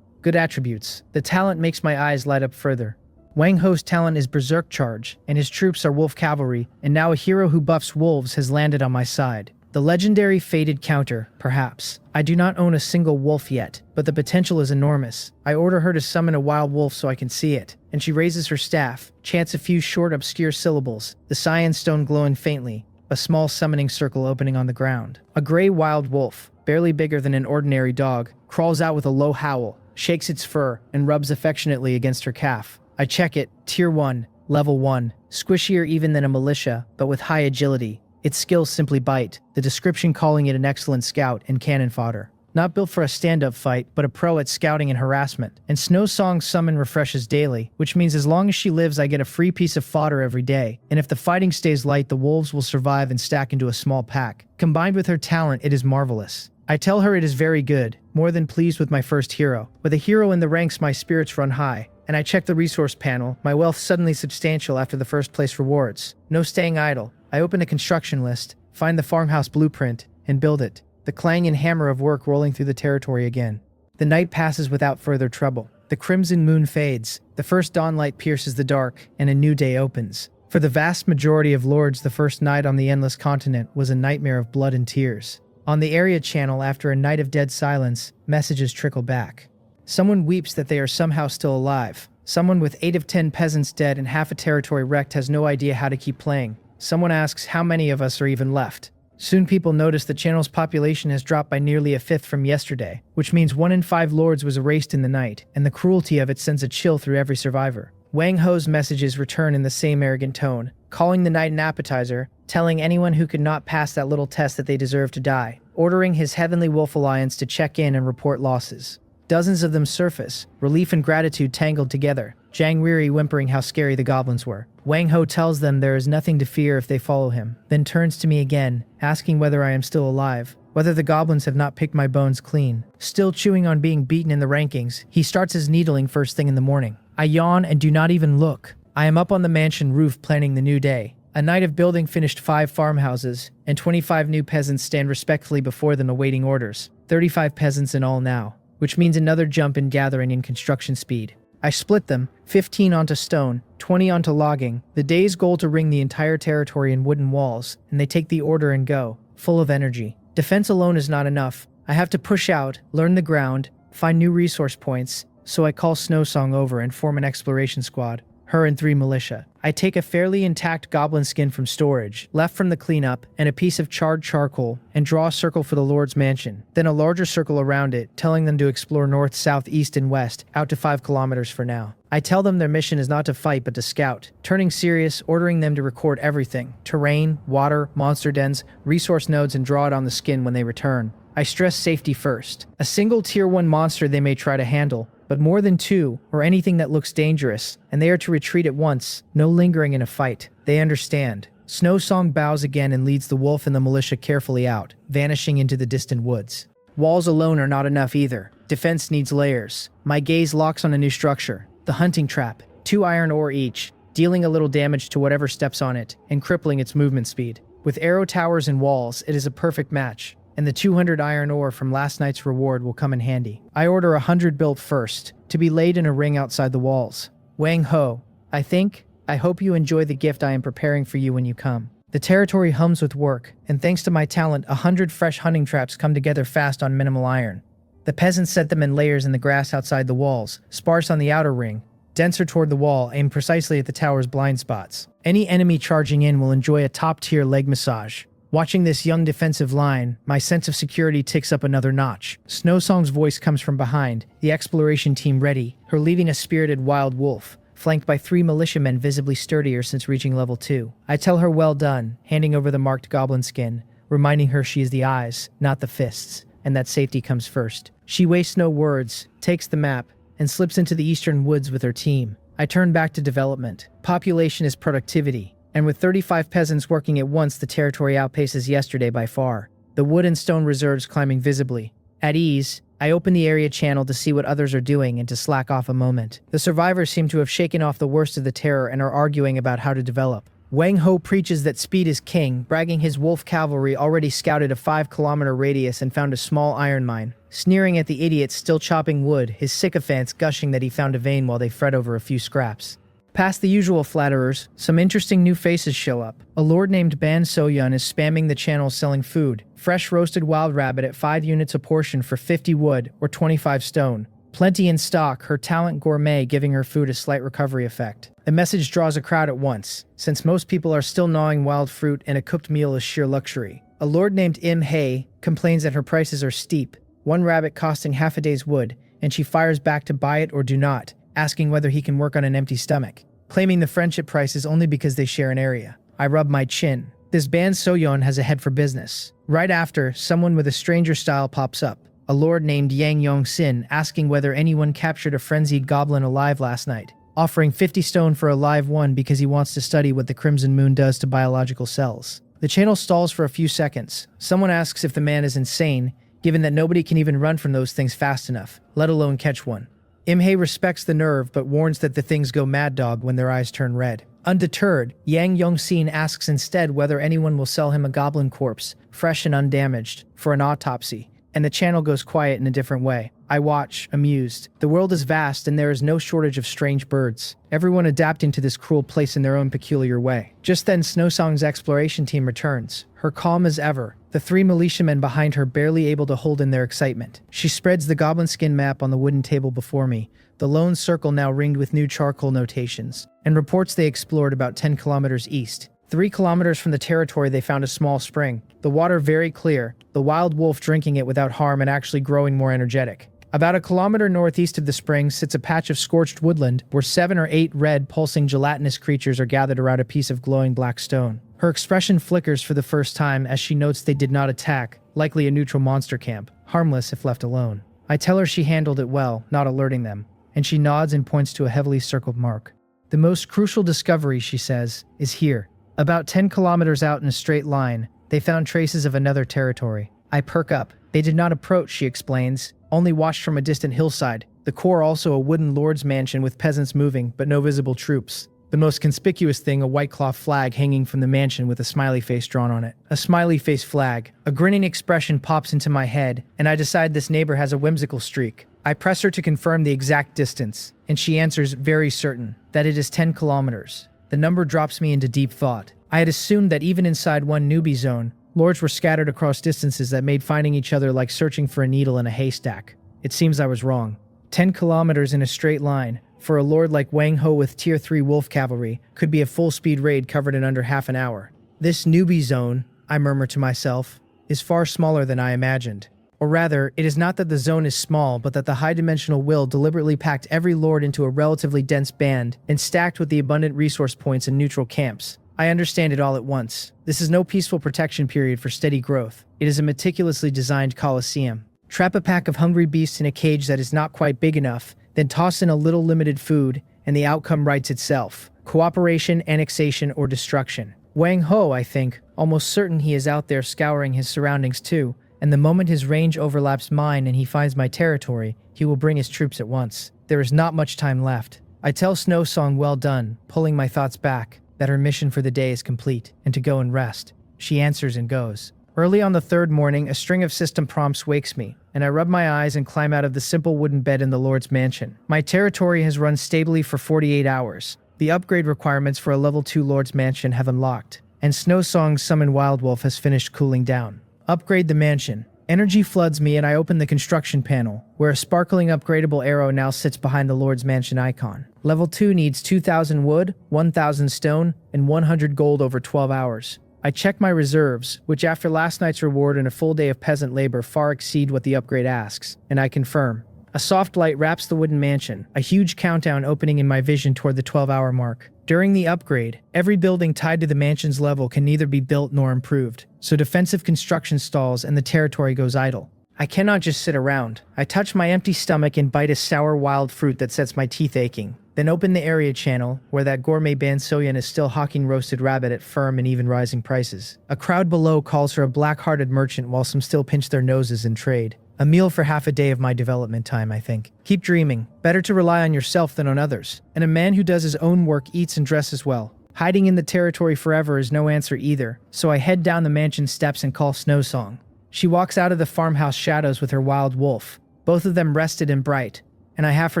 Good attributes. The talent makes my eyes light up further. Wang Ho's talent is Berserk Charge, and his troops are wolf cavalry, and now a hero who buffs wolves has landed on my side. The legendary Fated counter, perhaps. I do not own a single wolf yet, but the potential is enormous. I order her to summon a wild wolf so I can see it, and she raises her staff, chants a few short obscure syllables, the cyan stone glowing faintly, a small summoning circle opening on the ground. A gray wild wolf, barely bigger than an ordinary dog, crawls out with a low howl, shakes its fur, and rubs affectionately against her calf. I check it, Tier 1, Level 1, squishier even than a militia, but with high agility. Its skills simply bite, the description calling it an excellent scout and cannon fodder. Not built for a stand-up fight, but a pro at scouting and harassment. And Snow Song's summon refreshes daily, which means as long as she lives I get a free piece of fodder every day. And if the fighting stays light, the wolves will survive and stack into a small pack. Combined with her talent, it is marvelous. I tell her it is very good, more than pleased with my first hero. With a hero in the ranks, my spirits run high. And I check the resource panel, my wealth suddenly substantial after the first place rewards. No staying idle. I open a construction list, find the farmhouse blueprint, and build it. The clang and hammer of work rolling through the territory again. The night passes without further trouble. The crimson moon fades, the first dawnlight pierces the dark, and a new day opens. For the vast majority of lords, the first night on the endless continent was a nightmare of blood and tears. On the area channel, after a night of dead silence, messages trickle back. Someone weeps that they are somehow still alive. Someone with 8 of 10 peasants dead and half a territory wrecked has no idea how to keep playing. Someone asks how many of us are even left. Soon people notice the channel's population has dropped by nearly a fifth from yesterday, which means 1 in 5 lords was erased in the night, and the cruelty of it sends a chill through every survivor. Wang Ho's messages return in the same arrogant tone, calling the night an appetizer, telling anyone who could not pass that little test that they deserve to die, ordering his Heavenly Wolf Alliance to check in and report losses. Dozens of them surface, relief and gratitude tangled together, Zhang Weary whimpering how scary the goblins were. Wang Ho tells them there is nothing to fear if they follow him, then turns to me again, asking whether I am still alive, whether the goblins have not picked my bones clean. Still chewing on being beaten in the rankings, he starts his needling first thing in the morning. I yawn and do not even look. I am up on the mansion roof planning the new day. A night of building finished 5 farmhouses, and 25 new peasants stand respectfully before them awaiting orders. 35 peasants in all now, which means another jump in gathering and construction speed. I split them, 15 onto stone, 20 onto logging, the day's goal to ring the entire territory in wooden walls, and they take the order and go, full of energy. Defense alone is not enough. I have to push out, learn the ground, find new resource points, so I call Snow Song over and form an exploration squad, her and 3 militia. I take a fairly intact goblin skin from storage, left from the cleanup, and a piece of charred charcoal, and draw a circle for the Lord's mansion, then a larger circle around it, telling them to explore north, south, east, and west, out to 5 kilometers for now. I tell them their mission is not to fight but to scout, turning serious, ordering them to record everything, terrain, water, monster dens, resource nodes, and draw it on the skin when they return. I stress safety first. A single Tier 1 monster they may try to handle, but more than 2, or anything that looks dangerous, and they are to retreat at once, no lingering in a fight. They understand. Snow Song bows again and leads the wolf and the militia carefully out, vanishing into the distant woods. Walls alone are not enough either. Defense needs layers. My gaze locks on a new structure, the hunting trap, 2 iron ore each, dealing a little damage to whatever steps on it, and crippling its movement speed. With arrow towers and walls, it is a perfect match. And the 200 iron ore from last night's reward will come in handy. I order 100 built first, to be laid in a ring outside the walls. Wang Ho, I hope you enjoy the gift I am preparing for you when you come. The territory hums with work, and thanks to my talent, 100 fresh hunting traps come together fast on minimal iron. The peasants set them in layers in the grass outside the walls, sparse on the outer ring, denser toward the wall, aimed precisely at the tower's blind spots. Any enemy charging in will enjoy a top-tier leg massage. Watching this young defensive line, my sense of security ticks up another notch. Snow Song's voice comes from behind, the exploration team ready, her leading a spirited wild wolf, flanked by 3 militiamen visibly sturdier since reaching level 2. I tell her well done, handing over the marked goblin skin, reminding her she is the eyes, not the fists, and that safety comes first. She wastes no words, takes the map, and slips into the eastern woods with her team. I turn back to development. Population is productivity. And with 35 peasants working at once, the territory outpaces yesterday by far. The wood and stone reserves climbing visibly. At ease, I open the area channel to see what others are doing and to slack off a moment. The survivors seem to have shaken off the worst of the terror and are arguing about how to develop. Wang Ho preaches that speed is king, bragging his wolf cavalry already scouted a 5-kilometer radius and found a small iron mine. Sneering at the idiots still chopping wood, his sycophants gushing that he found a vein while they fret over a few scraps. Past the usual flatterers, some interesting new faces show up. A lord named Ban Soyun is spamming the channel selling food. Fresh roasted wild rabbit at 5 units a portion for 50 wood or 25 stone. Plenty in stock, her talent gourmet giving her food a slight recovery effect. The message draws a crowd at once, since most people are still gnawing wild fruit and a cooked meal is sheer luxury. A lord named Im Hei complains that her prices are steep, 1 rabbit costing half a day's wood, and she fires back to buy it or do not, asking whether he can work on an empty stomach, claiming the friendship price is only because they share an area. I rub my chin. This Ban Soyeon has a head for business. Right after, someone with a stranger style pops up. A lord named Yang Yong-sin asking whether anyone captured a frenzied goblin alive last night, offering 50 stone for a live one because he wants to study what the crimson moon does to biological cells. The channel stalls for a few seconds. Someone asks if the man is insane, given that nobody can even run from those things fast enough, let alone catch one. Imhei respects the nerve but warns that the things go mad dog when their eyes turn red. Undeterred, Yang Yong-sin asks instead whether anyone will sell him a goblin corpse, fresh and undamaged, for an autopsy. And the channel goes quiet in a different way. I watch, amused. The world is vast and there is no shortage of strange birds, everyone adapting to this cruel place in their own peculiar way. Just then Snowsong's exploration team returns, her calm as ever, the 3 militiamen behind her barely able to hold in their excitement. She spreads the goblin skin map on the wooden table before me, the lone circle now ringed with new charcoal notations, and reports they explored about 10 kilometers east. 3 kilometers from the territory they found a small spring, the water very clear, the wild wolf drinking it without harm and actually growing more energetic. About a kilometer northeast of the spring sits a patch of scorched woodland where 7 or 8 red, pulsing gelatinous creatures are gathered around a piece of glowing black stone. Her expression flickers for the first time as she notes they did not attack, likely a neutral monster camp, harmless if left alone. I tell her she handled it well, not alerting them, and she nods and points to a heavily circled mark. The most crucial discovery, she says, is here. About 10 kilometers out in a straight line, they found traces of another territory. I perk up. They did not approach, she explains, only watched from a distant hillside. The core also a wooden lord's mansion with peasants moving, but no visible troops. The most conspicuous thing, a white cloth flag hanging from the mansion with a smiley face drawn on it. A smiley face flag. A grinning expression pops into my head, and I decide this neighbor has a whimsical streak. I press her to confirm the exact distance, and she answers very certain that it is 10 kilometers. The number drops me into deep thought. I had assumed that even inside one newbie zone, lords were scattered across distances that made finding each other like searching for a needle in a haystack. It seems I was wrong. 10 kilometers in a straight line, for a lord like Wang Ho with Tier 3 wolf cavalry, could be a full-speed raid covered in under half an hour. This newbie zone, I murmur to myself, is far smaller than I imagined. Or rather, it is not that the zone is small, but that the high-dimensional will deliberately packed every lord into a relatively dense band and stacked with the abundant resource points in neutral camps. I understand it all at once. This is no peaceful protection period for steady growth. It is a meticulously designed coliseum. Trap a pack of hungry beasts in a cage that is not quite big enough, then toss in a little limited food, and the outcome writes itself. Cooperation, annexation, or destruction. Wang Ho, I think, almost certain he is out there scouring his surroundings too, and the moment his range overlaps mine and he finds my territory, he will bring his troops at once. There is not much time left. I tell Snowsong well done, pulling my thoughts back, that her mission for the day is complete, and to go and rest. She answers and goes. Early on the 3rd morning, a string of system prompts wakes me, and I rub my eyes and climb out of the simple wooden bed in the Lord's mansion. My territory has run stably for 48 hours. The upgrade requirements for a level 2 Lord's mansion have unlocked, and Snowsong's summoned wild wolf has finished cooling down. Upgrade the mansion. Energy floods me and I open the construction panel, where a sparkling upgradable arrow now sits behind the Lord's Mansion icon. Level 2 needs 2,000 wood, 1,000 stone, and 100 gold over 12 hours. I check my reserves, which after last night's reward and a full day of peasant labor far exceed what the upgrade asks, and I confirm. A soft light wraps the wooden mansion, a huge countdown opening in my vision toward the 12-hour mark. During the upgrade, every building tied to the mansion's level can neither be built nor improved, so defensive construction stalls and the territory goes idle. I cannot just sit around. I touch my empty stomach and bite a sour wild fruit that sets my teeth aching, then open the area channel, where that gourmet Ban Soyeon is still hawking roasted rabbit at firm and even rising prices. A crowd below calls her a black-hearted merchant while some still pinch their noses in trade. A meal for half a day of my development time, I think. Keep dreaming. Better to rely on yourself than on others. And a man who does his own work eats and dresses well. Hiding in the territory forever is no answer either, so I head down the mansion steps and call Snowsong. She walks out of the farmhouse shadows with her wild wolf, both of them rested and bright, and I have her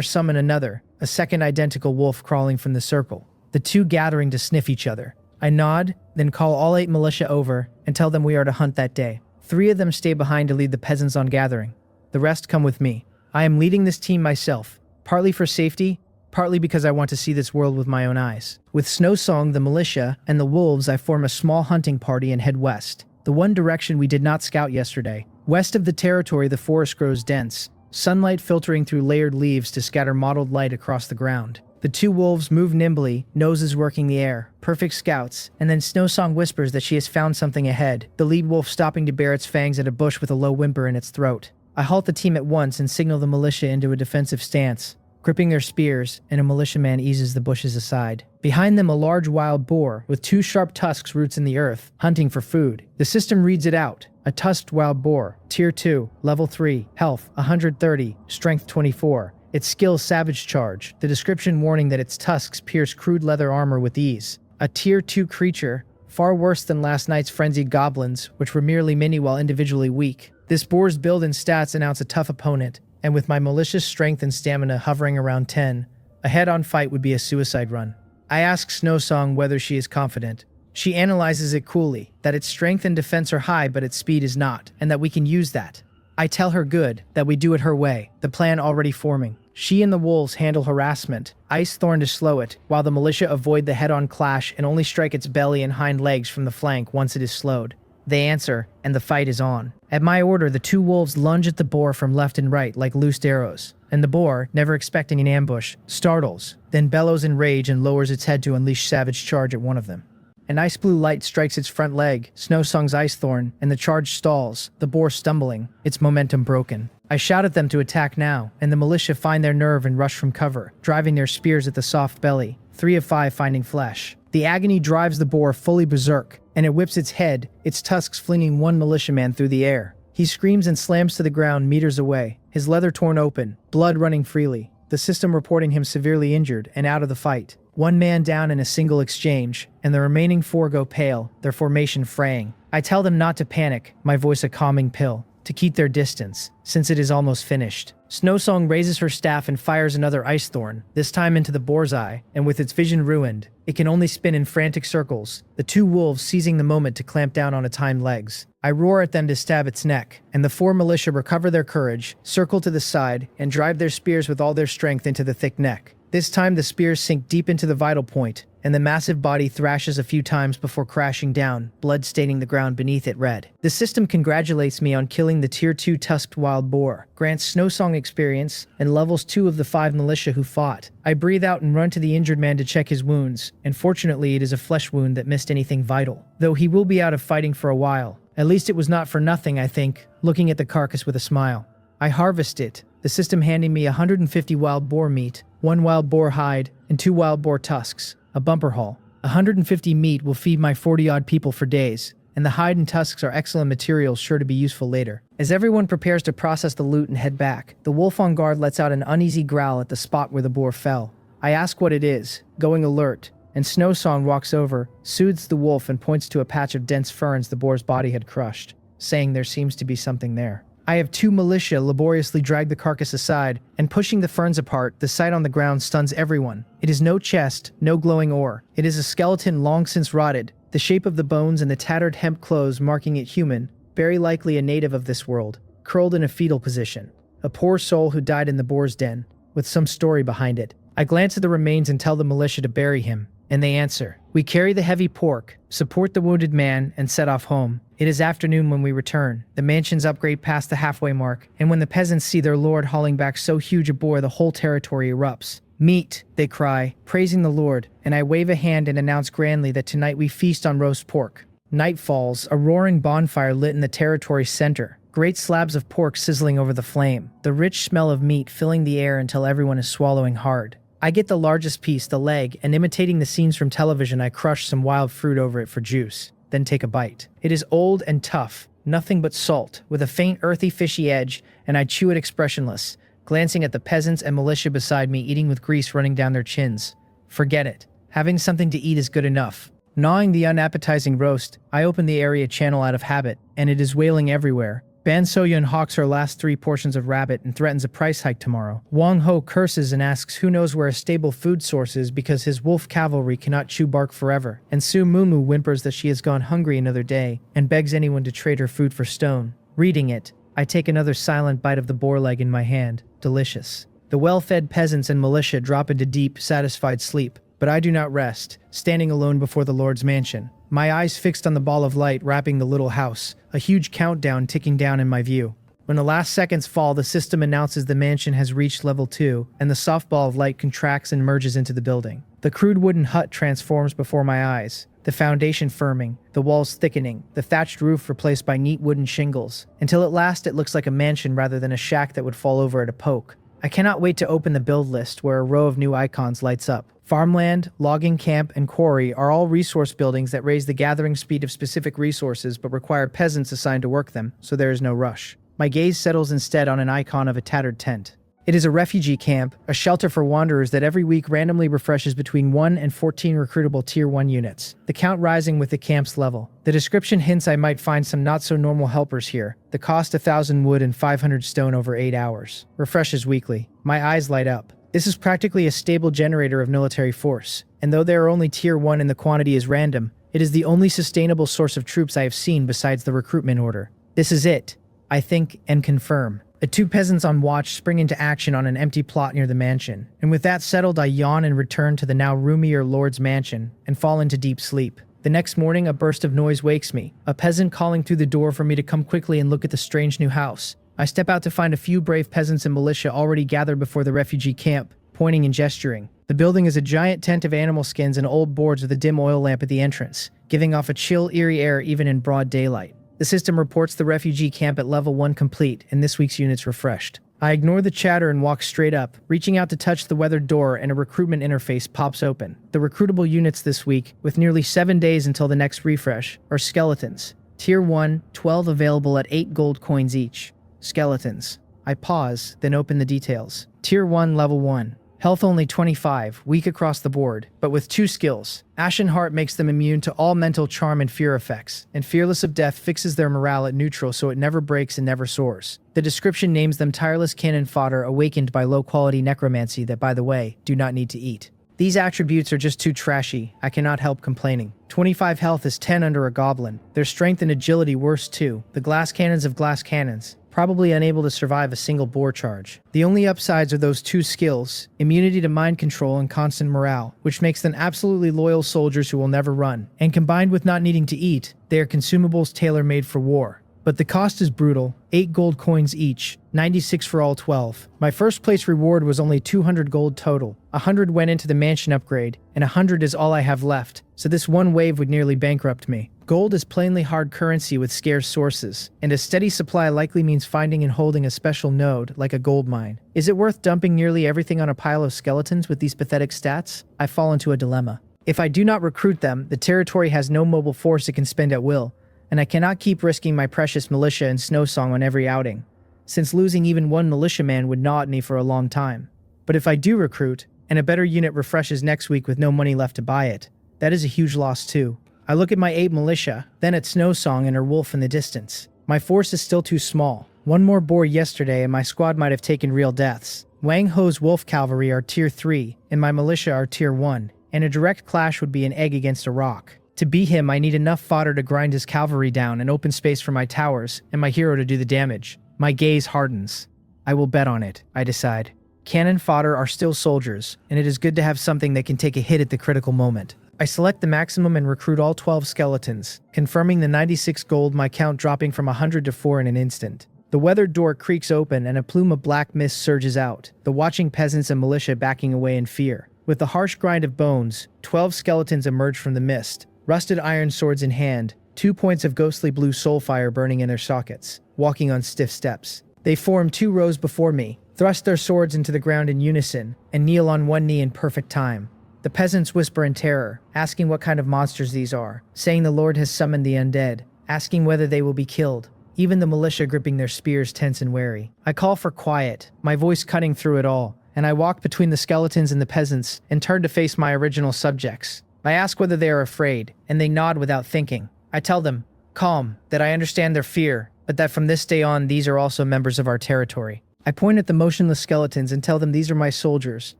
summon another, a second identical wolf crawling from the circle, the two gathering to sniff each other. I nod, then call all 8 militia over and tell them we are to hunt that day. 3 of them stay behind to lead the peasants on gathering. The rest come with me. I am leading this team myself, partly for safety, partly because I want to see this world with my own eyes. With Snowsong, the militia, and the wolves, I form a small hunting party and head west, the one direction we did not scout yesterday. West of the territory, the forest grows dense, sunlight filtering through layered leaves to scatter mottled light across the ground. The 2 wolves move nimbly, noses working the air, perfect scouts, and then Snowsong whispers that she has found something ahead, the lead wolf stopping to bare its fangs at a bush with a low whimper in its throat. I halt the team at once and signal the militia into a defensive stance, gripping their spears, and a militiaman eases the bushes aside. Behind them, a large wild boar with 2 sharp tusks roots in the earth, hunting for food. The system reads it out. A tusked wild boar, Tier 2, Level 3, Health 130, Strength 24. Its skill Savage Charge, the description warning that its tusks pierce crude leather armor with ease. A Tier 2 creature, far worse than last night's frenzied goblins, which were merely mini while individually weak. This boar's build and stats announce a tough opponent, and with my malicious strength and stamina hovering around 10, a head-on fight would be a suicide run. I ask Snowsong whether she is confident. She analyzes it coolly, that its strength and defense are high but its speed is not, and that we can use that. I tell her good, that we do it her way, the plan already forming. She and the wolves handle harassment, Ice Thorn to slow it, while the militia avoid the head-on clash and only strike its belly and hind legs from the flank once it is slowed. They answer, and the fight is on. At my order, the 2 wolves lunge at the boar from left and right like loosed arrows, and the boar, never expecting an ambush, startles, then bellows in rage and lowers its head to unleash Savage Charge at one of them. An ice blue light strikes its front leg, Snowsong's Ice Thorn, and the charge stalls, the boar stumbling, its momentum broken. I shout at them to attack now, and the militia find their nerve and rush from cover, driving their spears at the soft belly, 3 of 5 finding flesh. The agony drives the boar fully berserk, and it whips its head, its tusks flinging one militiaman through the air. He screams and slams to the ground meters away, his leather torn open, blood running freely, the system reporting him severely injured and out of the fight. 1 man down in a single exchange, and the remaining 4 go pale, their formation fraying. I tell them not to panic, my voice a calming pill, to keep their distance, since it is almost finished. Snowsong raises her staff and fires another Ice Thorn, this time into the boar's eye, and with its vision ruined, it can only spin in frantic circles, the 2 wolves seizing the moment to clamp down on its hind legs. I roar at them to stab its neck, and the 4 militia recover their courage, circle to the side, and drive their spears with all their strength into the thick neck. This time the spears sink deep into the vital point, and the massive body thrashes a few times before crashing down, blood staining the ground beneath it red. The system congratulates me on killing the Tier 2 tusked wild boar, grants Snowsong experience, and levels 2 of the 5 militia who fought. I breathe out and run to the injured man to check his wounds, and fortunately it is a flesh wound that missed anything vital, though he will be out of fighting for a while. At least it was not for nothing, I think, looking at the carcass with a smile. I harvest it, the system handing me 150 wild boar meat, 1 wild boar hide, and 2 wild boar tusks, a bumper haul. 150 meat will feed my 40-odd people for days, and the hide and tusks are excellent materials sure to be useful later. As everyone prepares to process the loot and head back, the wolf on guard lets out an uneasy growl at the spot where the boar fell. I ask what it is, going alert, and Snowsong walks over, soothes the wolf and points to a patch of dense ferns the boar's body had crushed, saying there seems to be something there. I have 2 militia laboriously drag the carcass aside, and pushing the ferns apart, the sight on the ground stuns everyone. It is no chest, no glowing ore. It is a skeleton long since rotted, the shape of the bones and the tattered hemp clothes marking it human, very likely a native of this world, curled in a fetal position. A poor soul who died in the boar's den, with some story behind it. I glance at the remains and tell the militia to bury him, and they answer. We carry the heavy pork, support the wounded man, and set off home. It is afternoon when we return. The mansions upgrade past the halfway mark, and when the peasants see their lord hauling back so huge a boar, the whole territory erupts. Meat, they cry, praising the Lord, and I wave a hand and announce grandly that tonight we feast on roast pork. Night falls, a roaring bonfire lit in the territory's center, great slabs of pork sizzling over the flame, the rich smell of meat filling the air until everyone is swallowing hard. I get the largest piece, the leg, and imitating the scenes from television, I crush some wild fruit over it for juice, then take a bite. It is old and tough, nothing but salt, with a faint earthy fishy edge, and I chew it expressionless, glancing at the peasants and militia beside me eating with grease running down their chins. Forget it. Having something to eat is good enough. Gnawing the unappetizing roast, I open the area channel out of habit, and it is wailing everywhere. Ban Soyun hawks her last 3 portions of rabbit and threatens a price hike tomorrow. Wang Ho curses and asks who knows where a stable food source is because his wolf cavalry cannot chew bark forever. And Su Mumu whimpers that she has gone hungry another day and begs anyone to trade her food for stone. Reading it, I take another silent bite of the boar leg in my hand. Delicious. The well-fed peasants and militia drop into deep, satisfied sleep, but I do not rest, standing alone before the Lord's mansion. My eyes fixed on the ball of light wrapping the little house, a huge countdown ticking down in my view. When the last seconds fall, the system announces the mansion has reached level 2, and the soft ball of light contracts and merges into the building. The crude wooden hut transforms before my eyes, the foundation firming, the walls thickening, the thatched roof replaced by neat wooden shingles, until at last it looks like a mansion rather than a shack that would fall over at a poke. I cannot wait to open the build list where a row of new icons lights up. Farmland, logging camp, and quarry are all resource buildings that raise the gathering speed of specific resources but require peasants assigned to work them, so there is no rush. My gaze settles instead on an icon of a tattered tent. It is a refugee camp, a shelter for wanderers that every week randomly refreshes between 1 and 14 recruitable Tier 1 units, the count rising with the camp's level. The description hints I might find some not-so-normal helpers here. The cost 1,000 wood and 500 stone over 8 hours. Refreshes weekly. My eyes light up. This is practically a stable generator of military force, and though they are only Tier 1 and the quantity is random, it is the only sustainable source of troops I have seen besides the recruitment order. This is it, I think, and confirm. The 2 peasants on watch spring into action on an empty plot near the mansion, and with that settled I yawn and return to the now roomier Lord's mansion, and fall into deep sleep. The next morning a burst of noise wakes me, a peasant calling through the door for me to come quickly and look at the strange new house. I step out to find a few brave peasants and militia already gathered before the refugee camp, pointing and gesturing. The building is a giant tent of animal skins and old boards with a dim oil lamp at the entrance, giving off a chill, eerie air even in broad daylight. The system reports the refugee camp at level 1 complete, and this week's units refreshed. I ignore the chatter and walk straight up, reaching out to touch the weathered door, and a recruitment interface pops open. The recruitable units this week, with nearly 7 days until the next refresh, are skeletons. Tier 1, 12 available at 8 gold coins each. Skeletons. I pause, then open the details. Tier 1, level 1. Health only 25, weak across the board, but with 2 skills. Ashen Heart makes them immune to all mental charm and fear effects, and Fearless of Death fixes their morale at neutral so it never breaks and never soars. The description names them tireless cannon fodder awakened by low-quality necromancy that, by the way, do not need to eat. These attributes are just too trashy, I cannot help complaining. 25 health is 10 under a goblin. Their strength and agility worse too, the glass cannons of glass cannons, probably unable to survive a single bore charge. The only upsides are those 2 skills, immunity to mind control and constant morale, which makes them absolutely loyal soldiers who will never run. And combined with not needing to eat, they are consumables tailor-made for war. But the cost is brutal, 8 gold coins each, 96 for all 12. My first place reward was only 200 gold total. 100 went into the mansion upgrade, and 100 is all I have left, so this one wave would nearly bankrupt me. Gold is plainly hard currency with scarce sources, and a steady supply likely means finding and holding a special node, like a gold mine. Is it worth dumping nearly everything on a pile of skeletons with these pathetic stats? I fall into a dilemma. If I do not recruit them, the territory has no mobile force it can spend at will, and I cannot keep risking my precious militia and Snowsong on every outing, since losing even one militiaman would gnaw at me for a long time. But if I do recruit, and a better unit refreshes next week with no money left to buy it, that is a huge loss too. I look at my 8 militia, then at Snowsong and her wolf in the distance. My force is still too small. One more boar yesterday and my squad might have taken real deaths. Wang Ho's wolf cavalry are Tier 3, and my militia are Tier 1, and a direct clash would be an egg against a rock. To beat him, I need enough fodder to grind his cavalry down and open space for my towers, and my hero to do the damage. My gaze hardens. I will bet on it, I decide. Cannon fodder are still soldiers, and it is good to have something that can take a hit at the critical moment. I select the maximum and recruit all 12 skeletons, confirming the 96 gold, my count dropping from 100 to 4 in an instant. The weathered door creaks open and a plume of black mist surges out, the watching peasants and militia backing away in fear. With the harsh grind of bones, 12 skeletons emerge from the mist, rusted iron swords in hand, 2 points of ghostly blue soul fire burning in their sockets, walking on stiff steps. They form 2 rows before me, thrust their swords into the ground in unison, and kneel on one knee in perfect time. The peasants whisper in terror, asking what kind of monsters these are, saying the Lord has summoned the undead, asking whether they will be killed, even the militia gripping their spears tense and wary. I call for quiet, my voice cutting through it all, and I walk between the skeletons and the peasants and turn to face my original subjects. I ask whether they are afraid, and they nod without thinking. I tell them, calm, that I understand their fear, but that from this day on these are also members of our territory. I point at the motionless skeletons and tell them these are my soldiers,